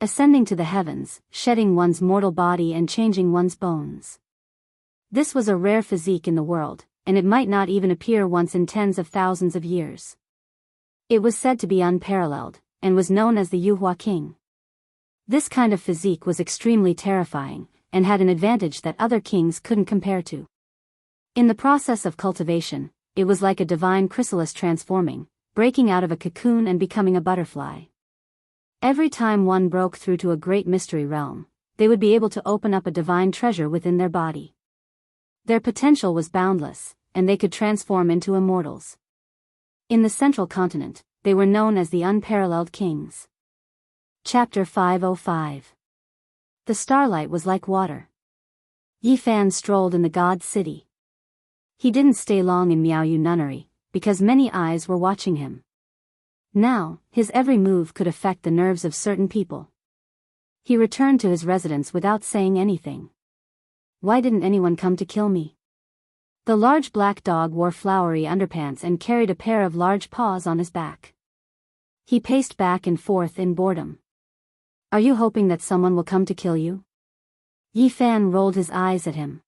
Ascending to the heavens, shedding one's mortal body and changing one's bones. This was a rare physique in the world, and it might not even appear once in tens of thousands of years. It was said to be unparalleled, and was known as the Yuhua King. This kind of physique was extremely terrifying, and had an advantage that other kings couldn't compare to. In the process of cultivation, it was like a divine chrysalis transforming, breaking out of a cocoon and becoming a butterfly. Every time one broke through to a great mystery realm, they would be able to open up a divine treasure within their body. Their potential was boundless, and they could transform into immortals. In the Central Continent, they were known as the Unparalleled Kings. Chapter 505. The starlight was like water. Yi Fan strolled in the god city. He didn't stay long in Miaoyu Nunnery, because many eyes were watching him. Now, his every move could affect the nerves of certain people. He returned to his residence without saying anything. Why didn't anyone come to kill me? The large black dog wore flowery underpants and carried a pair of large paws on his back. He paced back and forth in boredom. Are you hoping that someone will come to kill you? Yi Fan rolled his eyes at him.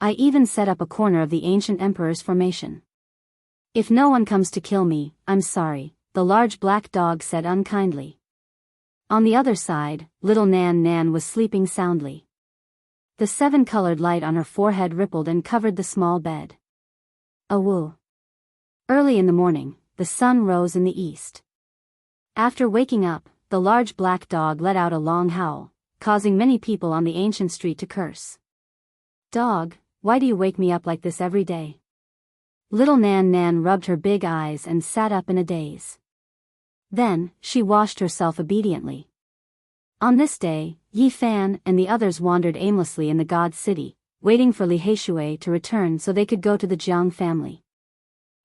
I even set up a corner of the ancient emperor's formation. If no one comes to kill me, I'm sorry, the large black dog said unkindly. On the other side, little Nan Nan was sleeping soundly. The seven-colored light on her forehead rippled and covered the small bed. Awoo. Early in the morning, the sun rose in the east. After waking up, the large black dog let out a long howl, causing many people on the ancient street to curse. Dog, why do you wake me up like this every day? Little Nan Nan rubbed her big eyes and sat up in a daze. Then, she washed herself obediently. On this day, Yi Fan and the others wandered aimlessly in the god city, waiting for Li Heishui to return so they could go to the Jiang family.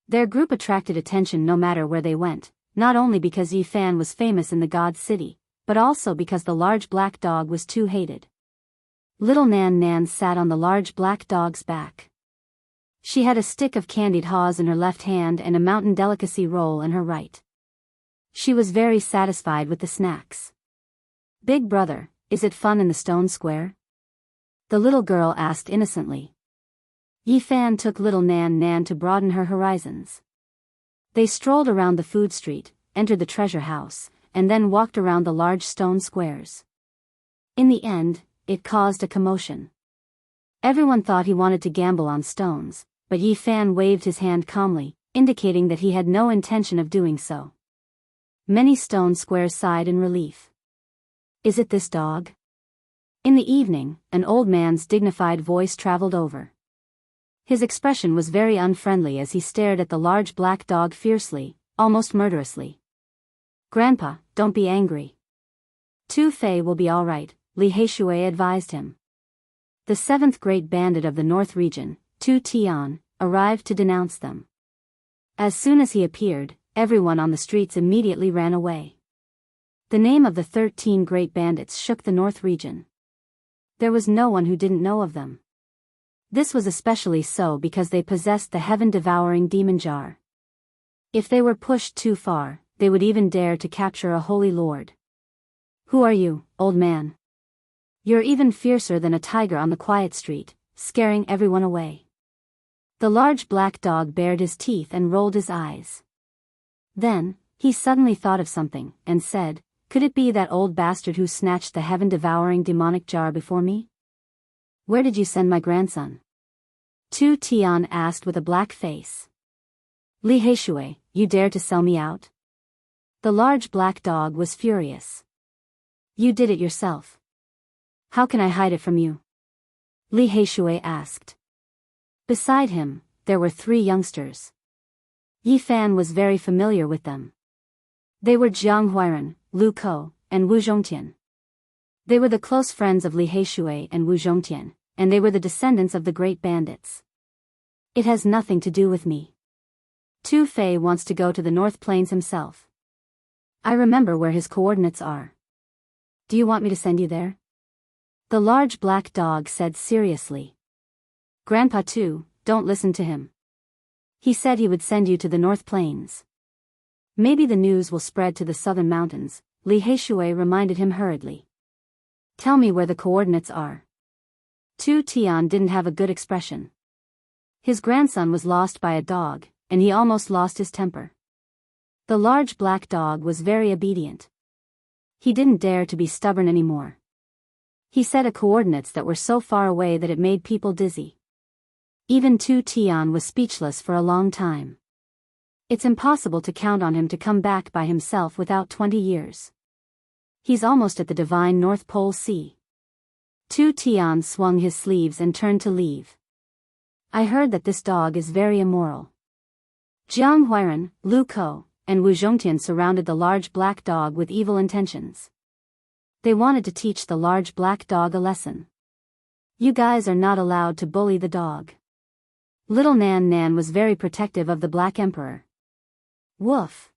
Their group attracted attention no matter where they went, not only because Yi Fan was famous in the god city, but also because the large black dog was too hated. Little Nan Nan sat on the large black dog's back. She had a stick of candied haws in her left hand and a mountain delicacy roll in her right. She was very satisfied with the snacks. Big brother, is it fun in the stone square? The little girl asked innocently. Yi Fan took little Nan Nan to broaden her horizons. They strolled around the food street, entered the treasure house, and then walked around the large stone squares. In the end, it caused a commotion. Everyone thought he wanted to gamble on stones, but Yi Fan waved his hand calmly, indicating that he had no intention of doing so. Many stone squares sighed in relief. Is it this dog? In the evening, an old man's dignified voice traveled over. His expression was very unfriendly as he stared at the large black dog fiercely, almost murderously. Grandpa, don't be angry. Tu Fei will be all right, Li Heishui advised him. The seventh great bandit of the north region, Tu Tian, arrived to denounce them. As soon as he appeared, everyone on the streets immediately ran away. The name of the 13 great bandits shook the north region. There was no one who didn't know of them. This was especially so because they possessed the heaven-devouring demon jar. If they were pushed too far, they would even dare to capture a holy lord. Who are you, old man? You're even fiercer than a tiger on the quiet street, scaring everyone away. The large black dog bared his teeth and rolled his eyes. Then, he suddenly thought of something, and said, could it be that old bastard who snatched the heaven-devouring demonic jar before me? Where did you send my grandson? Tu Tian asked with a black face. Li Heishui, you dare to sell me out? The large black dog was furious. You did it yourself. How can I hide it from you? Li Heishui asked. Beside him, there were 3 youngsters. Yi Fan was very familiar with them. They were Jiang Huiran, Lu Ko, and Wu Zhongtian. They were the close friends of Li Heishui and Wu Zhongtian, and they were the descendants of the great bandits. It has nothing to do with me. Tu Fei wants to go to the North Plains himself. I remember where his coordinates are. Do you want me to send you there? The large black dog said seriously. Grandpa too, don't listen to him. He said he would send you to the North Plains. Maybe the news will spread to the southern mountains, Li Heishui reminded him hurriedly. Tell me where the coordinates are. Tu Tian didn't have a good expression. His grandson was lost by a dog, and he almost lost his temper. The large black dog was very obedient. He didn't dare to be stubborn anymore. He set coordinates that were so far away that it made people dizzy. Even Tu Tian was speechless for a long time. It's impossible to count on him to come back by himself without 20 years. He's almost at the divine North Pole Sea. Tu Tian swung his sleeves and turned to leave. I heard that this dog is very immoral. Jiang Huiran, Lu Ko, and Wu Zhongtian surrounded the large black dog with evil intentions. They wanted to teach the large black dog a lesson. You guys are not allowed to bully the dog. Little Nan Nan was very protective of the Black Emperor. Woof!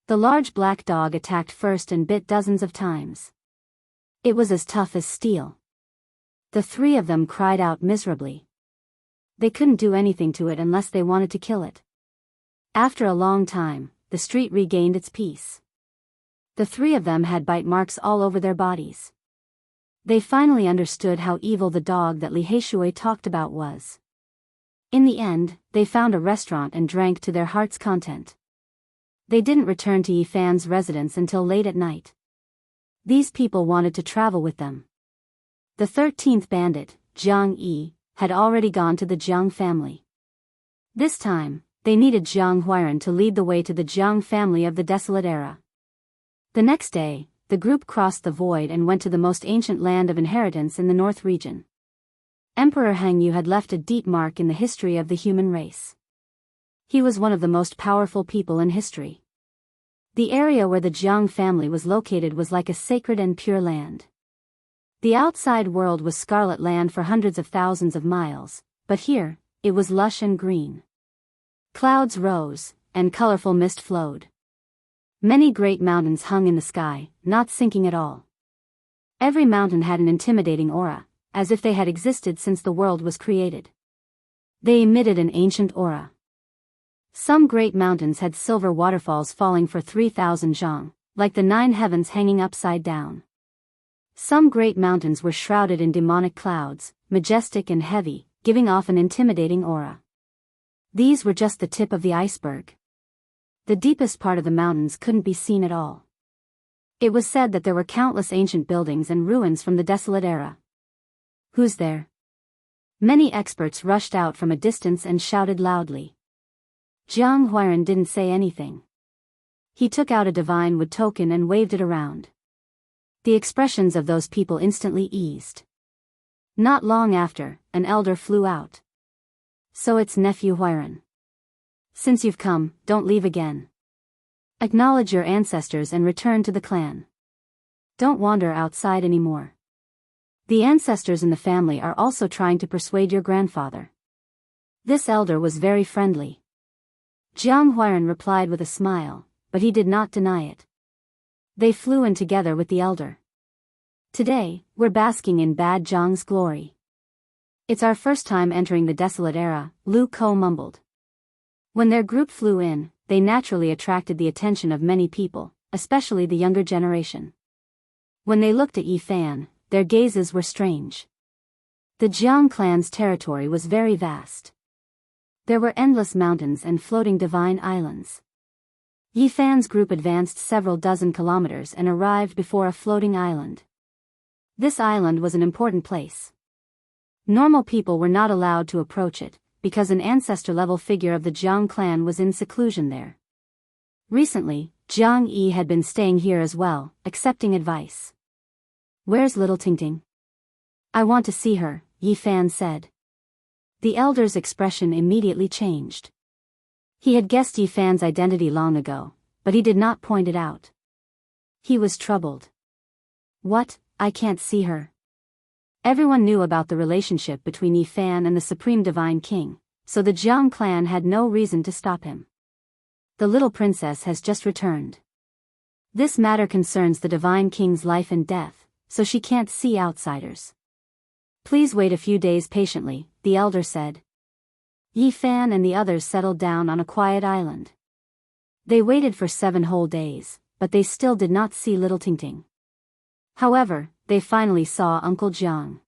The large black dog attacked first and bit dozens of times. It was as tough as steel. The 3 of them cried out miserably. They couldn't do anything to it unless they wanted to kill it. After a long time, the street regained its peace. The 3 of them had bite marks all over their bodies. They finally understood how evil the dog that Li Heishui talked about was. In the end, they found a restaurant and drank to their heart's content. They didn't return to Yifan's residence until late at night. These people wanted to travel with them. The 13th bandit, Jiang Yi, had already gone to the Jiang family. This time, they needed Jiang Huairan to lead the way to the Jiang family of the Desolate Era. The next day, the group crossed the void and went to the most ancient land of inheritance in the North region. Emperor Hangyu had left a deep mark in the history of the human race. He was one of the most powerful people in history. The area where the Jiang family was located was like a sacred and pure land. The outside world was scarlet land for hundreds of thousands of miles, but here, it was lush and green. Clouds rose, and colorful mist flowed. Many great mountains hung in the sky, not sinking at all. Every mountain had an intimidating aura, as if they had existed since the world was created. They emitted an ancient aura. Some great mountains had silver waterfalls falling for 3,000 zhang, like the 9 heavens hanging upside down. Some great mountains were shrouded in demonic clouds, majestic and heavy, giving off an intimidating aura. These were just the tip of the iceberg. The deepest part of the mountains couldn't be seen at all. It was said that there were countless ancient buildings and ruins from the Desolate Era. Who's there? Many experts rushed out from a distance and shouted loudly. Jiang Huairan didn't say anything. He took out a divine wood token and waved it around. The expressions of those people instantly eased. Not long after, an elder flew out. So it's nephew Huairan. Since you've come, don't leave again. Acknowledge your ancestors and return to the clan. Don't wander outside anymore. The ancestors in the family are also trying to persuade your grandfather. This elder was very friendly. Jiang Huairan replied with a smile, but he did not deny it. They flew in together with the elder. Today, we're basking in Bad Zhang's glory. It's our first time entering the Desolate Era, Lu Ko mumbled. When their group flew in, they naturally attracted the attention of many people, especially the younger generation. When they looked at Yifan, their gazes were strange. The Jiang clan's territory was very vast. There were endless mountains and floating divine islands. Yifan's group advanced several dozen kilometers and arrived before a floating island. This island was an important place. Normal people were not allowed to approach it, because an ancestor-level figure of the Jiang clan was in seclusion there. Recently, Jiang Yi had been staying here as well, accepting advice. Where's little Tingting? I want to see her, Yifan said. The elder's expression immediately changed. He had guessed Yifan's identity long ago, but he did not point it out. He was troubled. What, I can't see her? Everyone knew about the relationship between Yifan and the Supreme Divine King, so the Jiang clan had no reason to stop him. The little princess has just returned. This matter concerns the Divine King's life and death, so she can't see outsiders. Please wait a few days patiently, the elder said. Yifan and the others settled down on a quiet island. They waited for 7 whole days, but they still did not see little Tingting. However, they finally saw Uncle Jiang.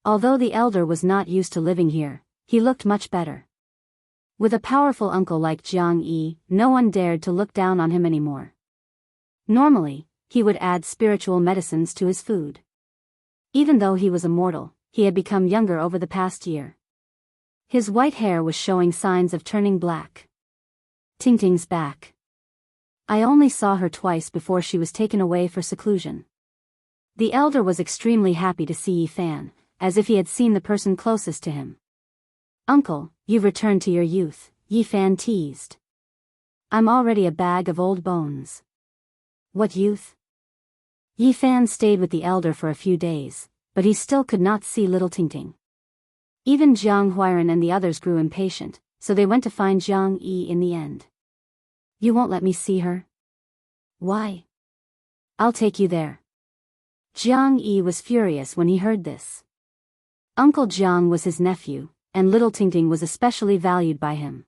Although the elder was not used to living here, he looked much better. With a powerful uncle like Jiang Yi, no one dared to look down on him anymore. Normally, he would add spiritual medicines to his food. Even though he was immortal, he had become younger over the past year. His white hair was showing signs of turning black. Tingting's back. I only saw her twice before she was taken away for seclusion. The elder was extremely happy to see Yifan, as if he had seen the person closest to him. Uncle, you've returned to your youth, Yifan teased. I'm already a bag of old bones. What youth? Yifan stayed with the elder for a few days, but he still could not see little Tingting. Even Jiang Huairan and the others grew impatient, so they went to find Jiang Yi in the end. You won't let me see her? Why? I'll take you there. Jiang Yi was furious when he heard this. Uncle Jiang was his nephew, and little Tingting was especially valued by him.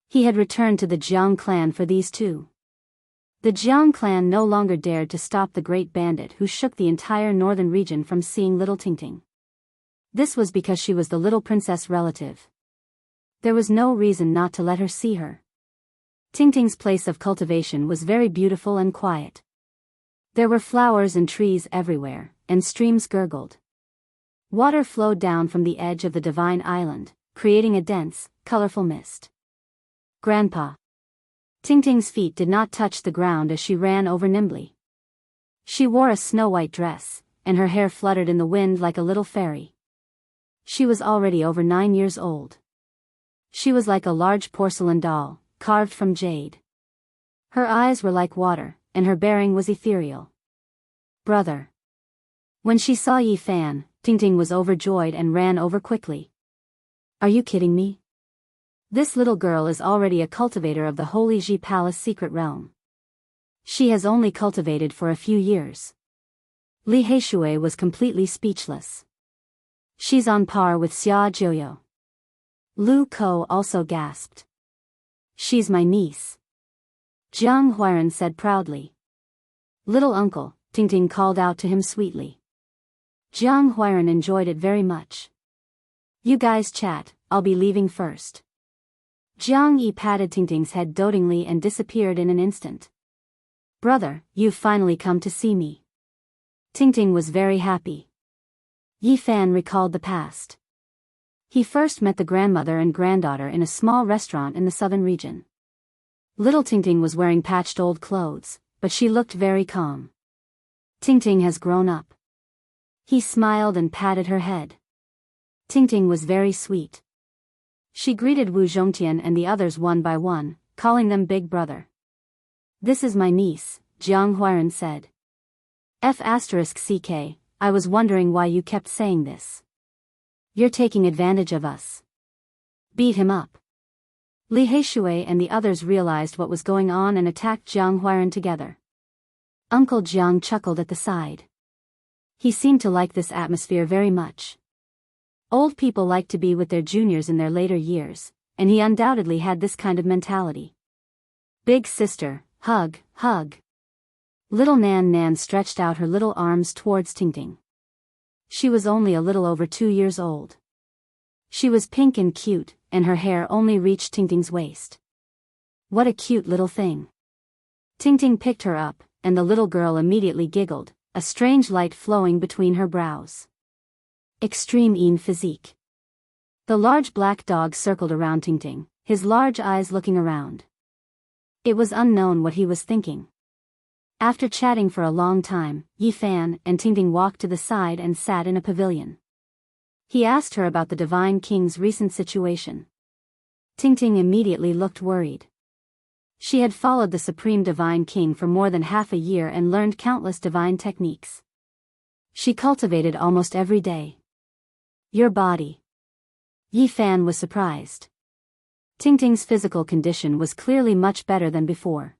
He had returned to the Jiang clan for these two. The Jiang clan no longer dared to stop the great bandit who shook the entire northern region from seeing little Tingting. This was because she was the little princess relative. There was no reason not to let her see her. Tingting's place of cultivation was very beautiful and quiet. There were flowers and trees everywhere, and streams gurgled. Water flowed down from the edge of the divine island, creating a dense, colorful mist. Grandpa. Tingting's feet did not touch the ground as she ran over nimbly. She wore a snow-white dress, and her hair fluttered in the wind like a little fairy. She was already over 9 years old. She was like a large porcelain doll, carved from jade. Her eyes were like water, and her bearing was ethereal. Brother. When she saw Yi Fan, Tingting was overjoyed and ran over quickly. Are you kidding me? This little girl is already a cultivator of the Holy Ji Palace secret realm. She has only cultivated for a few years. Li Heishui was completely speechless. She's on par with Xia Jiuyo. Lu Ko also gasped. She's my niece. Jiang Huiran said proudly. Little uncle, Tingting called out to him sweetly. Jiang Huiran enjoyed it very much. You guys chat, I'll be leaving first. Jiang Yi patted Tingting's head dotingly and disappeared in an instant. Brother, you've finally come to see me. Tingting was very happy. Yi Fan recalled the past. He first met the grandmother and granddaughter in a small restaurant in the southern region. Little Tingting was wearing patched old clothes, but she looked very calm. Tingting has grown up. He smiled and patted her head. Tingting was very sweet. She greeted Wu Zhongtian and the others one by one, calling them Big Brother. This is my niece, Jiang Huiran said. F***ck, I was wondering why you kept saying this. You're taking advantage of us. Beat him up. Li Heishui and the others realized what was going on and attacked Jiang Huiran together. Uncle Jiang chuckled at the side. He seemed to like this atmosphere very much. Old people like to be with their juniors in their later years, and he undoubtedly had this kind of mentality. Big sister, hug, hug. Little Nan Nan stretched out her little arms towards Tingting. She was only a little over 2 years old. She was pink and cute, and her hair only reached Tingting's waist. What a cute little thing. Tingting picked her up, and the little girl immediately giggled, a strange light flowing between her brows. Extreme physique. The large black dog circled around Tingting, his large eyes looking around. It was unknown what he was thinking. After chatting for a long time, Yi Fan and Tingting walked to the side and sat in a pavilion. He asked her about the Divine King's recent situation. Tingting immediately looked worried. She had followed the Supreme Divine King for more than half a year and learned countless divine techniques. She cultivated almost every day. Your body. Yi Fan was surprised. Tingting's physical condition was clearly much better than before.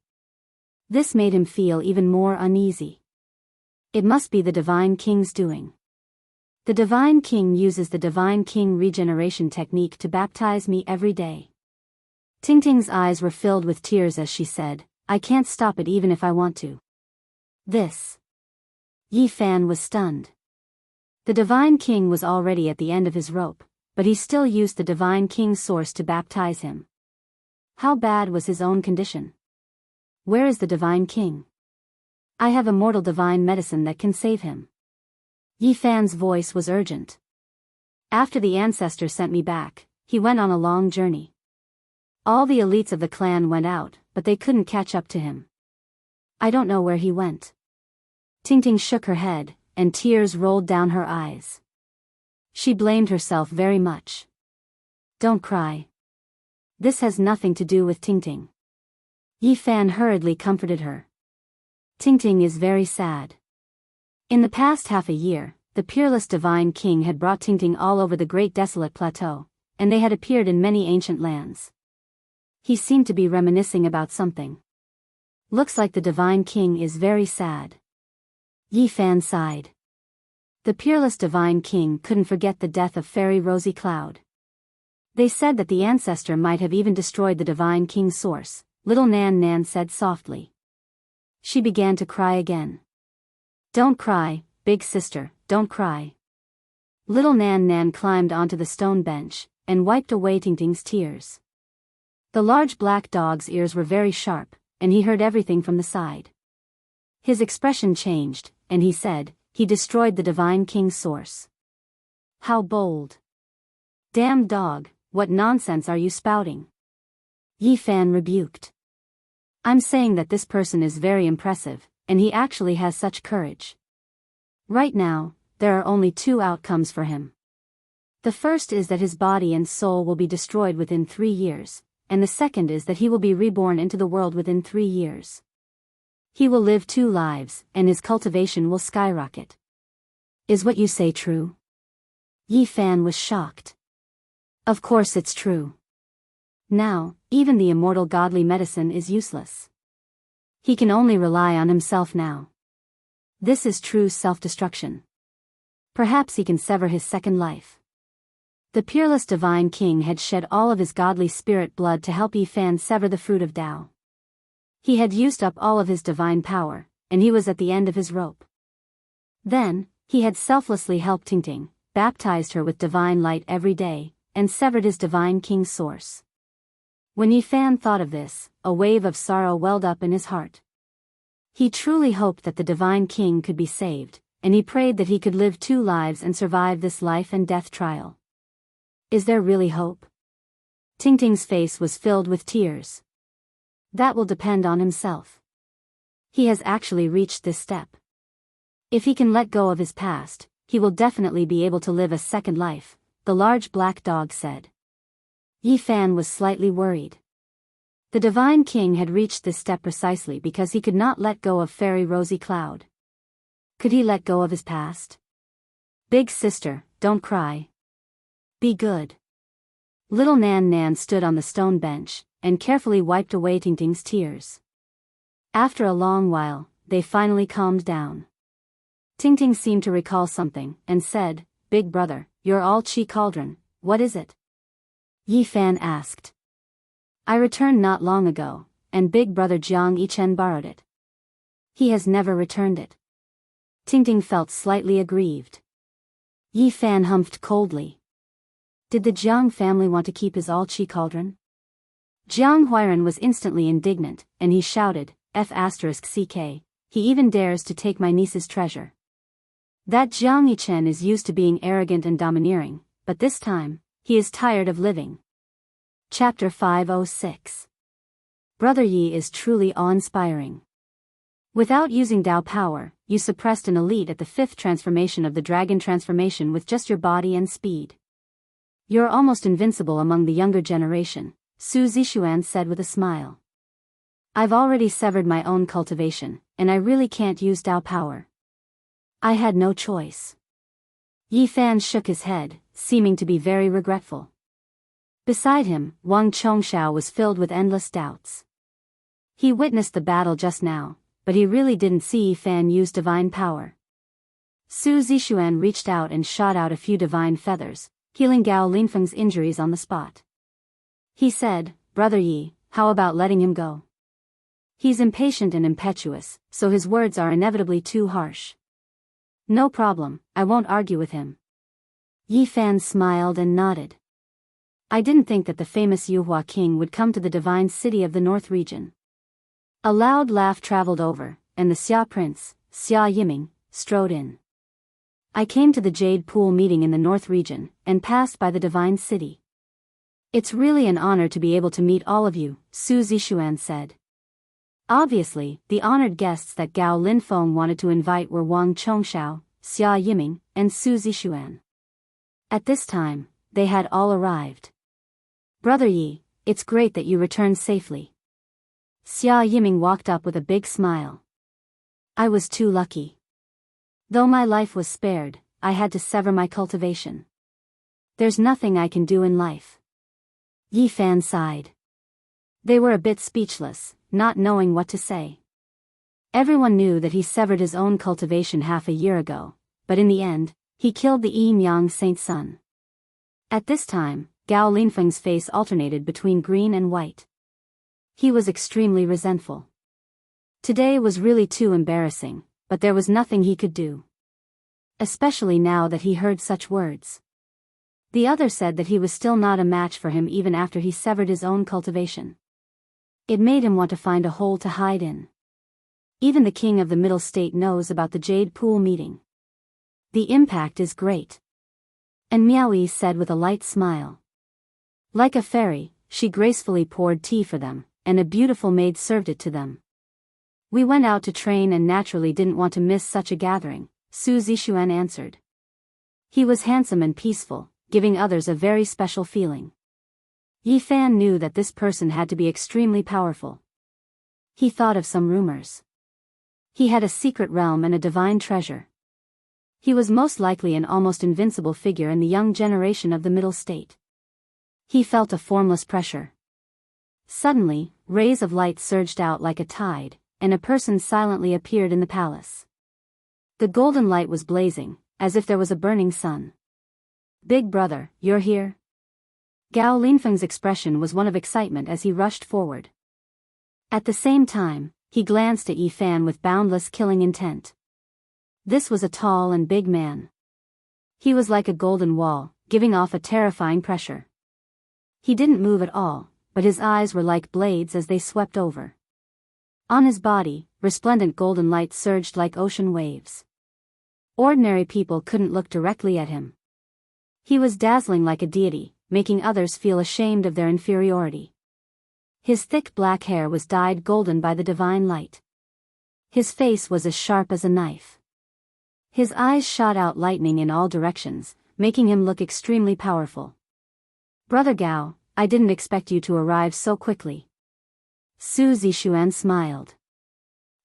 This made him feel even more uneasy. It must be the Divine King's doing. The Divine King uses the Divine King regeneration technique to baptize me every day. Tingting's eyes were filled with tears as she said, I can't stop it even if I want to. This. Yi Fan was stunned. The Divine King was already at the end of his rope, but he still used the Divine King's source to baptize him. How bad was his own condition? Where is the Divine King? I have immortal divine medicine that can save him. Yi Fan's voice was urgent. After the ancestor sent me back, he went on a long journey. All the elites of the clan went out, but they couldn't catch up to him. I don't know where he went. Tingting shook her head, and tears rolled down her eyes. She blamed herself very much. Don't cry. This has nothing to do with Tingting. Yi Fan hurriedly comforted her. Tingting is very sad. In the past half a year, the peerless Divine King had brought Tingting all over the Great Desolate Plateau, and they had appeared in many ancient lands. He seemed to be reminiscing about something. Looks like the Divine King is very sad. Yi Fan sighed. The peerless Divine King couldn't forget the death of Fairy Rosy Cloud. They said that the ancestor might have even destroyed the Divine King's source, little Nan Nan said softly. She began to cry again. Don't cry, big sister, don't cry. Little Nan Nan climbed onto the stone bench, and wiped away Tingting's tears. The large black dog's ears were very sharp, and he heard everything from the side. His expression changed, and he said, "He destroyed the Divine King's source." "How bold." "Damn dog, what nonsense are you spouting?" Yi Fan rebuked. "I'm saying that this person is very impressive, and he actually has such courage. Right now, there are only two outcomes for him. The first is that his body and soul will be destroyed within 3 years, and the second is that he will be reborn into the world within 3 years. He will live 2 lives, and his cultivation will skyrocket. Is what you say true?" Yi Fan was shocked. "Of course it's true. Now, even the immortal godly medicine is useless. He can only rely on himself now. This is true self-destruction. Perhaps he can sever his second life." The peerless Divine King had shed all of his godly spirit blood to help Yi Fan sever the fruit of Tao. He had used up all of his divine power, and he was at the end of his rope. Then, he had selflessly helped Tingting, baptized her with divine light every day, and severed his Divine King's source. When Yi Fan thought of this, a wave of sorrow welled up in his heart. He truly hoped that the Divine King could be saved, and he prayed that he could live 2 lives and survive this life and death trial. Is there really hope? Tingting's face was filled with tears. That will depend on himself. He has actually reached this step. If he can let go of his past, he will definitely be able to live a second life, the large black dog said. Yi Fan was slightly worried. The Divine King had reached this step precisely because he could not let go of Fairy Rosy Cloud. Could he let go of his past? "Big sister, don't cry. Be good." Little Nan Nan stood on the stone bench, and carefully wiped away Tingting's tears. After a long while, they finally calmed down. Tingting seemed to recall something, and said, "Big brother, your all-chi cauldron, what is it?" Yi Fan asked. "I returned not long ago, and big brother Jiang Yichen borrowed it. He has never returned it." Tingting felt slightly aggrieved. Yi Fan humphed coldly. Did the Jiang family want to keep his all-chi cauldron? Jiang Huiran was instantly indignant, and he shouted, "F***ck, he even dares to take my niece's treasure. That Jiang Yichen is used to being arrogant and domineering, but this time, he is tired of living." Chapter 506. Brother Yi is truly awe-inspiring. Without using Tao power, you suppressed an elite at the 5th transformation of the dragon transformation with just your body and speed. You're almost invincible among the younger generation, Su Zixuan said with a smile. "I've already severed my own cultivation, and I really can't use Tao power. I had no choice." Yi Fan shook his head, seeming to be very regretful. Beside him, Wang Chongxiao was filled with endless doubts. He witnessed the battle just now, but he really didn't see Yi Fan use divine power. Su Zixuan reached out and shot out a few divine feathers, healing Gao Linfeng's injuries on the spot. He said, "Brother Yi, how about letting him go? He's impatient and impetuous, so his words are inevitably too harsh." "No problem, I won't argue with him." Yi Fan smiled and nodded. "I didn't think that the famous Yuhua king would come to the divine city of the North region." A loud laugh traveled over, and the Xia prince, Xia Yiming, strode in. "I came to the Jade Pool meeting in the North region, and passed by the divine city. It's really an honor to be able to meet all of you," Su Zixuan said. Obviously, the honored guests that Gao Linfeng wanted to invite were Wang Chongxiao, Xia Yiming, and Su Zixuan. At this time, they had all arrived. "Brother Yi, it's great that you returned safely." Xia Yiming walked up with a big smile. "I was too lucky. Though my life was spared, I had to sever my cultivation. There's nothing I can do in life." Yi Fan sighed. They were a bit speechless, not knowing what to say. Everyone knew that he severed his own cultivation half a year ago, but in the end, he killed the Yi Miang Saint Sun. At this time, Gao Linfeng's face alternated between green and white. He was extremely resentful. Today was really too embarrassing, but there was nothing he could do. Especially now that he heard such words. The other said that he was still not a match for him even after he severed his own cultivation. It made him want to find a hole to hide in. Even the king of the Middle State knows about the Jade Pool meeting. The impact is great. And Miaoyi said with a light smile. Like a fairy, she gracefully poured tea for them, and a beautiful maid served it to them. We went out to train and naturally didn't want to miss such a gathering, Su Zixuan answered. He was handsome and peaceful, giving others a very special feeling. Yi Fan knew that this person had to be extremely powerful. He thought of some rumors. He had a secret realm and a divine treasure. He was most likely an almost invincible figure in the young generation of the Middle State. He felt a formless pressure. Suddenly, rays of light surged out like a tide, and a person silently appeared in the palace. The golden light was blazing, as if there was a burning sun. Big brother, you're here? Gao Linfeng's expression was one of excitement as he rushed forward. At the same time, he glanced at Yi Fan with boundless killing intent. This was a tall and big man. He was like a golden wall, giving off a terrifying pressure. He didn't move at all, but his eyes were like blades as they swept over. On his body, resplendent golden light surged like ocean waves. Ordinary people couldn't look directly at him. He was dazzling like a deity, making others feel ashamed of their inferiority. His thick black hair was dyed golden by the divine light. His face was as sharp as a knife. His eyes shot out lightning in all directions, making him look extremely powerful. Brother Gao, I didn't expect you to arrive so quickly. Su Zixuan smiled.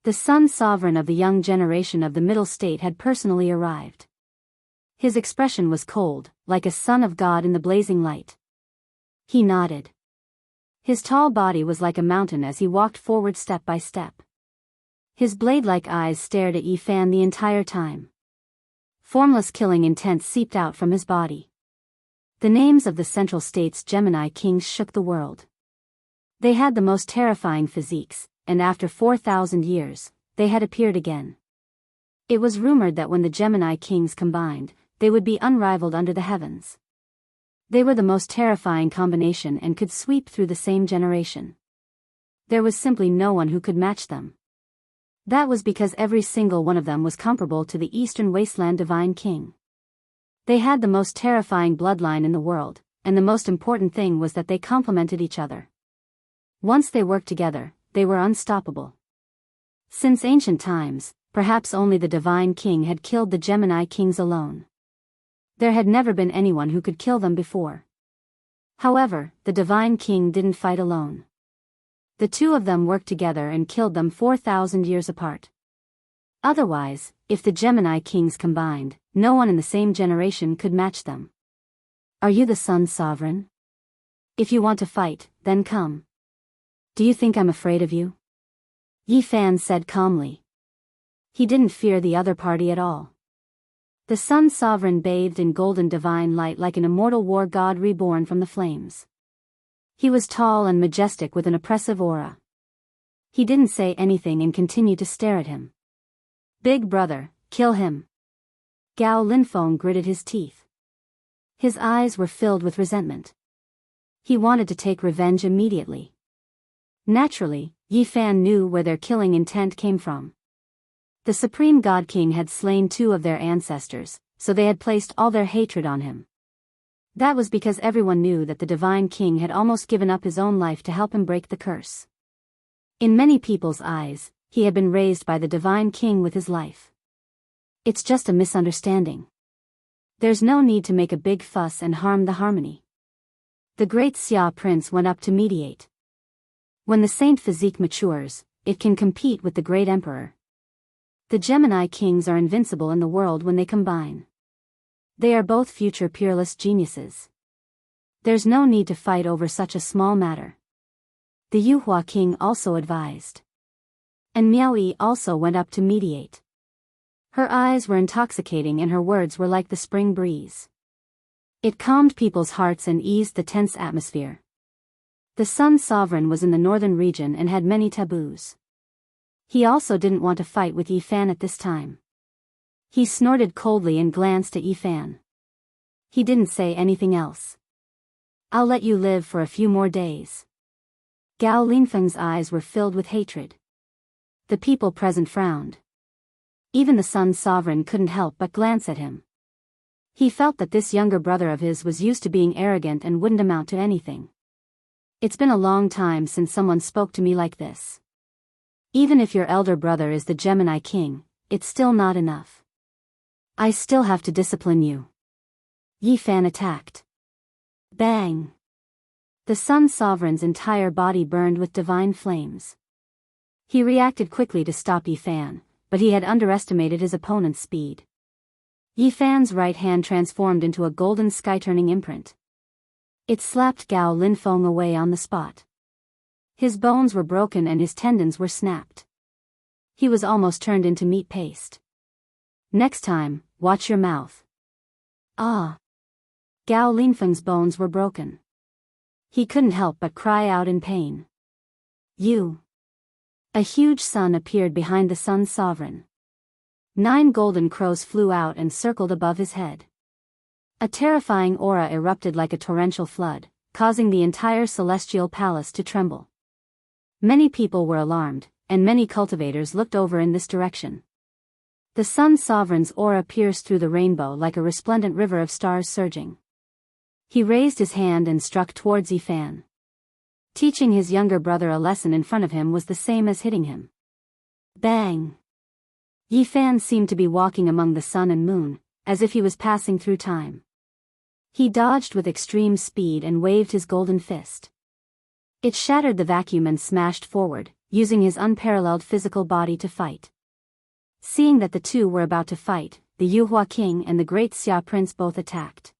The Sun Sovereign of the young generation of the Middle State had personally arrived. His expression was cold, like a son of God in the blazing light. He nodded. His tall body was like a mountain as he walked forward step by step. His blade-like eyes stared at Yi Fan the entire time. Formless killing intent seeped out from his body. The names of the Central State's Gemini kings shook the world. They had the most terrifying physiques, and after 4,000 years, they had appeared again. It was rumored that when the Gemini kings combined, they would be unrivaled under the heavens. They were the most terrifying combination and could sweep through the same generation. There was simply no one who could match them. That was because every single one of them was comparable to the Eastern Wasteland Divine King. They had the most terrifying bloodline in the world, and the most important thing was that they complemented each other. Once they worked together, they were unstoppable. Since ancient times, perhaps only the Divine King had killed the Gemini kings alone. There had never been anyone who could kill them before. However, the Divine King didn't fight alone. The two of them worked together and killed them 4,000 years apart. Otherwise, if the Gemini kings combined, no one in the same generation could match them. Are you the Sun Sovereign? If you want to fight, then come. Do you think I'm afraid of you? Yi Fan said calmly. He didn't fear the other party at all. The Sun Sovereign bathed in golden divine light like an immortal war god reborn from the flames. He was tall and majestic with an oppressive aura. He didn't say anything and continued to stare at him. Big brother, kill him. Gao Linfeng gritted his teeth. His eyes were filled with resentment. He wanted to take revenge immediately. Naturally, Yi Fan knew where their killing intent came from. The Supreme God King had slain two of their ancestors, so they had placed all their hatred on him. That was because everyone knew that the Divine King had almost given up his own life to help him break the curse. In many people's eyes, he had been raised by the Divine King with his life. It's just a misunderstanding. There's no need to make a big fuss and harm the harmony. The great Xia Prince went up to mediate. When the Saint physique matures, it can compete with the great Emperor. The Gemini kings are invincible in the world when they combine. They are both future peerless geniuses. There's no need to fight over such a small matter. The Yuhua king also advised. And Miaoyi also went up to mediate. Her eyes were intoxicating and her words were like the spring breeze. It calmed people's hearts and eased the tense atmosphere. The Sun Sovereign was in the northern region and had many taboos. He also didn't want to fight with Yi Fan at this time. He snorted coldly and glanced at Yi Fan. He didn't say anything else. I'll let you live for a few more days. Gao Linfeng's eyes were filled with hatred. The people present frowned. Even the Sun Sovereign couldn't help but glance at him. He felt that this younger brother of his was used to being arrogant and wouldn't amount to anything. It's been a long time since someone spoke to me like this. Even if your elder brother is the Gemini King, it's still not enough. I still have to discipline you. Yi Fan attacked. Bang! The Sun Sovereign's entire body burned with divine flames. He reacted quickly to stop Yi Fan, but he had underestimated his opponent's speed. Yi Fan's right hand transformed into a golden sky-turning imprint. It slapped Gao Linfeng away on the spot. His bones were broken and his tendons were snapped. He was almost turned into meat paste. Next time, watch your mouth. Ah! Gao Linfeng's bones were broken. He couldn't help but cry out in pain. You! A huge sun appeared behind the Sun Sovereign. 9 golden crows flew out and circled above his head. A terrifying aura erupted like a torrential flood, causing the entire celestial palace to tremble. Many people were alarmed, and many cultivators looked over in this direction. The Sun Sovereign's aura pierced through the rainbow like a resplendent river of stars surging. He raised his hand and struck towards Yi Fan. Teaching his younger brother a lesson in front of him was the same as hitting him. Bang! Yi Fan seemed to be walking among the sun and moon, as if he was passing through time. He dodged with extreme speed and waved his golden fist. It shattered the vacuum and smashed forward, using his unparalleled physical body to fight. Seeing that the two were about to fight, the Yuhua King and the Great Xia Prince both attacked.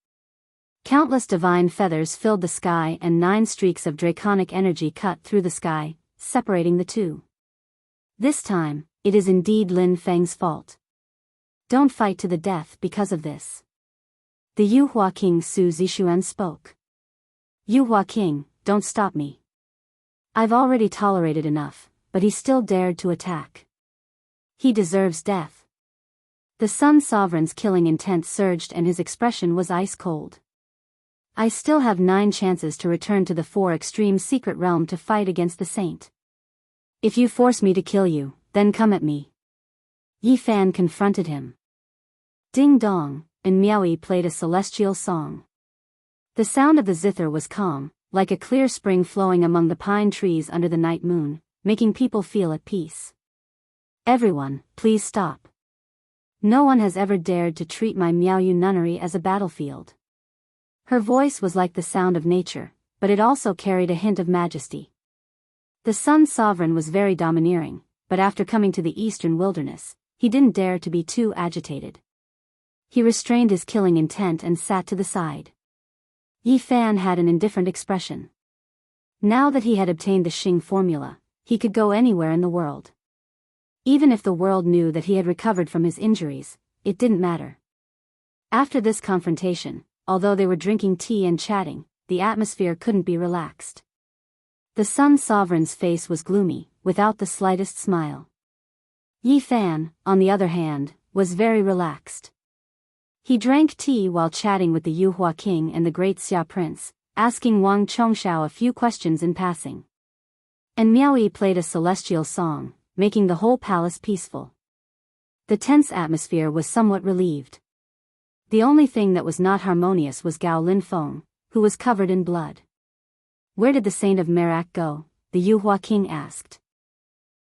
Countless divine feathers filled the sky and 9 streaks of draconic energy cut through the sky, separating the two. This time, it is indeed Lin Feng's fault. Don't fight to the death because of this. The Yuhua King Su Zixuan spoke. Yuhua King, don't stop me. I've already tolerated enough, but he still dared to attack. He deserves death. The Sun Sovereign's killing intent surged and his expression was ice cold. I still have 9 chances to return to the 4 extreme secret realm to fight against the saint. If you force me to kill you, then come at me. Yi Fan confronted him. Ding dong, and Miaoyi played a celestial song. The sound of the zither was calm, like a clear spring flowing among the pine trees under the night moon, making people feel at peace. Everyone, please stop. No one has ever dared to treat my Miaoyu nunnery as a battlefield. Her voice was like the sound of nature, but it also carried a hint of majesty. The Sun Sovereign was very domineering, but after coming to the eastern wilderness, he didn't dare to be too agitated. He restrained his killing intent and sat to the side. Yi Fan had an indifferent expression. Now that he had obtained the Xing formula, he could go anywhere in the world. Even if the world knew that he had recovered from his injuries, it didn't matter. After this confrontation, although they were drinking tea and chatting, the atmosphere couldn't be relaxed. The Sun Sovereign's face was gloomy, without the slightest smile. Yi Fan, on the other hand, was very relaxed. He drank tea while chatting with the Yuhua King and the Great Xia Prince, asking Wang Chongshao a few questions in passing. And Miaoyi played a celestial song, making the whole palace peaceful. The tense atmosphere was somewhat relieved. The only thing that was not harmonious was Gao Linfeng, who was covered in blood. Where did the Saint of Merak go? The Yuhua King asked.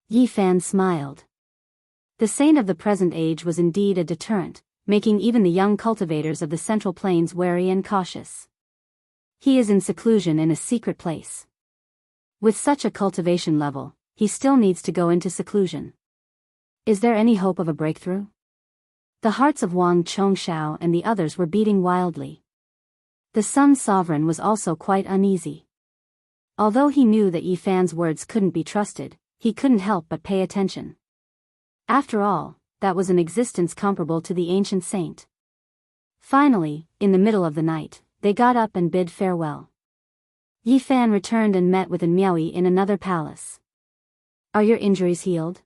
Yi Fan smiled. The saint of the present age was indeed a deterrent, making even the young cultivators of the Central Plains wary and cautious. He is in seclusion in a secret place. With such a cultivation level, he still needs to go into seclusion. Is there any hope of a breakthrough? The hearts of Wang Chongshao and the others were beating wildly. The Sun Sovereign was also quite uneasy. Although he knew that Yi Fan's words couldn't be trusted, he couldn't help but pay attention. After all, that was an existence comparable to the ancient saint. Finally, in the middle of the night, they got up and bid farewell. Yi Fan returned and met with Miaoyi in another palace. Are your injuries healed?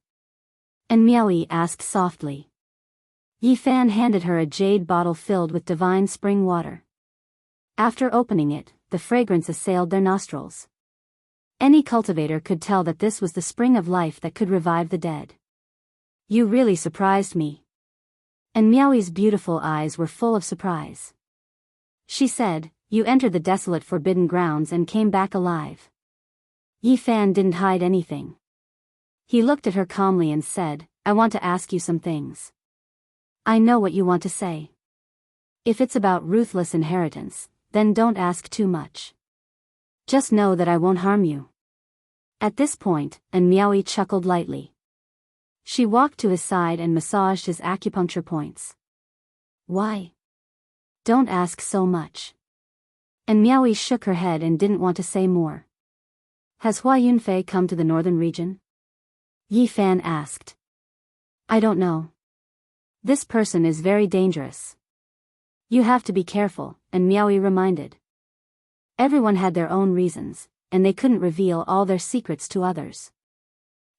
And Miaoyi asked softly. Yi Fan handed her a jade bottle filled with divine spring water. After opening it, the fragrance assailed their nostrils. Any cultivator could tell that this was the spring of life that could revive the dead. You really surprised me. And Meowie's beautiful eyes were full of surprise. She said, you entered the desolate forbidden grounds and came back alive. Yi Fan didn't hide anything. He looked at her calmly and said, I want to ask you some things. I know what you want to say. If it's about ruthless inheritance, then don't ask too much. Just know that I won't harm you. At this point, and Meowie chuckled lightly. She walked to his side and massaged his acupuncture points. Why? Don't ask so much. And Meowie shook her head and didn't want to say more. Has Hua Yunfei come to the northern region? Yi Fan asked. I don't know. This person is very dangerous. You have to be careful, and Meowie reminded. Everyone had their own reasons, and they couldn't reveal all their secrets to others.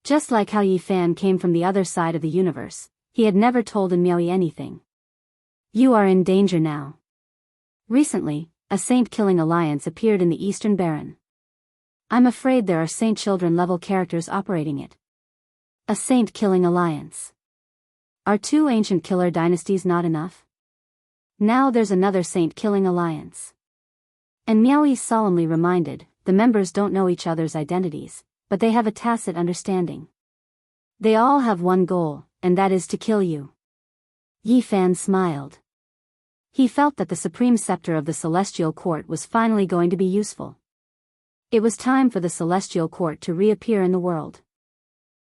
Just like how Yi Fan came from the other side of the universe, he had never told Meowie anything. You are in danger now. Recently, a saint-killing alliance appeared in the Eastern Baron. I'm afraid there are saint children-level characters operating it. A saint-killing alliance. Are 2 ancient killer dynasties not enough? Now there's another saint-killing alliance. And Meowie solemnly reminded, the members don't know each other's identities, but they have a tacit understanding. They all have one goal, and that is to kill you. Yi Fan smiled. He felt that the supreme scepter of the Celestial Court was finally going to be useful. It was time for the Celestial Court to reappear in the world.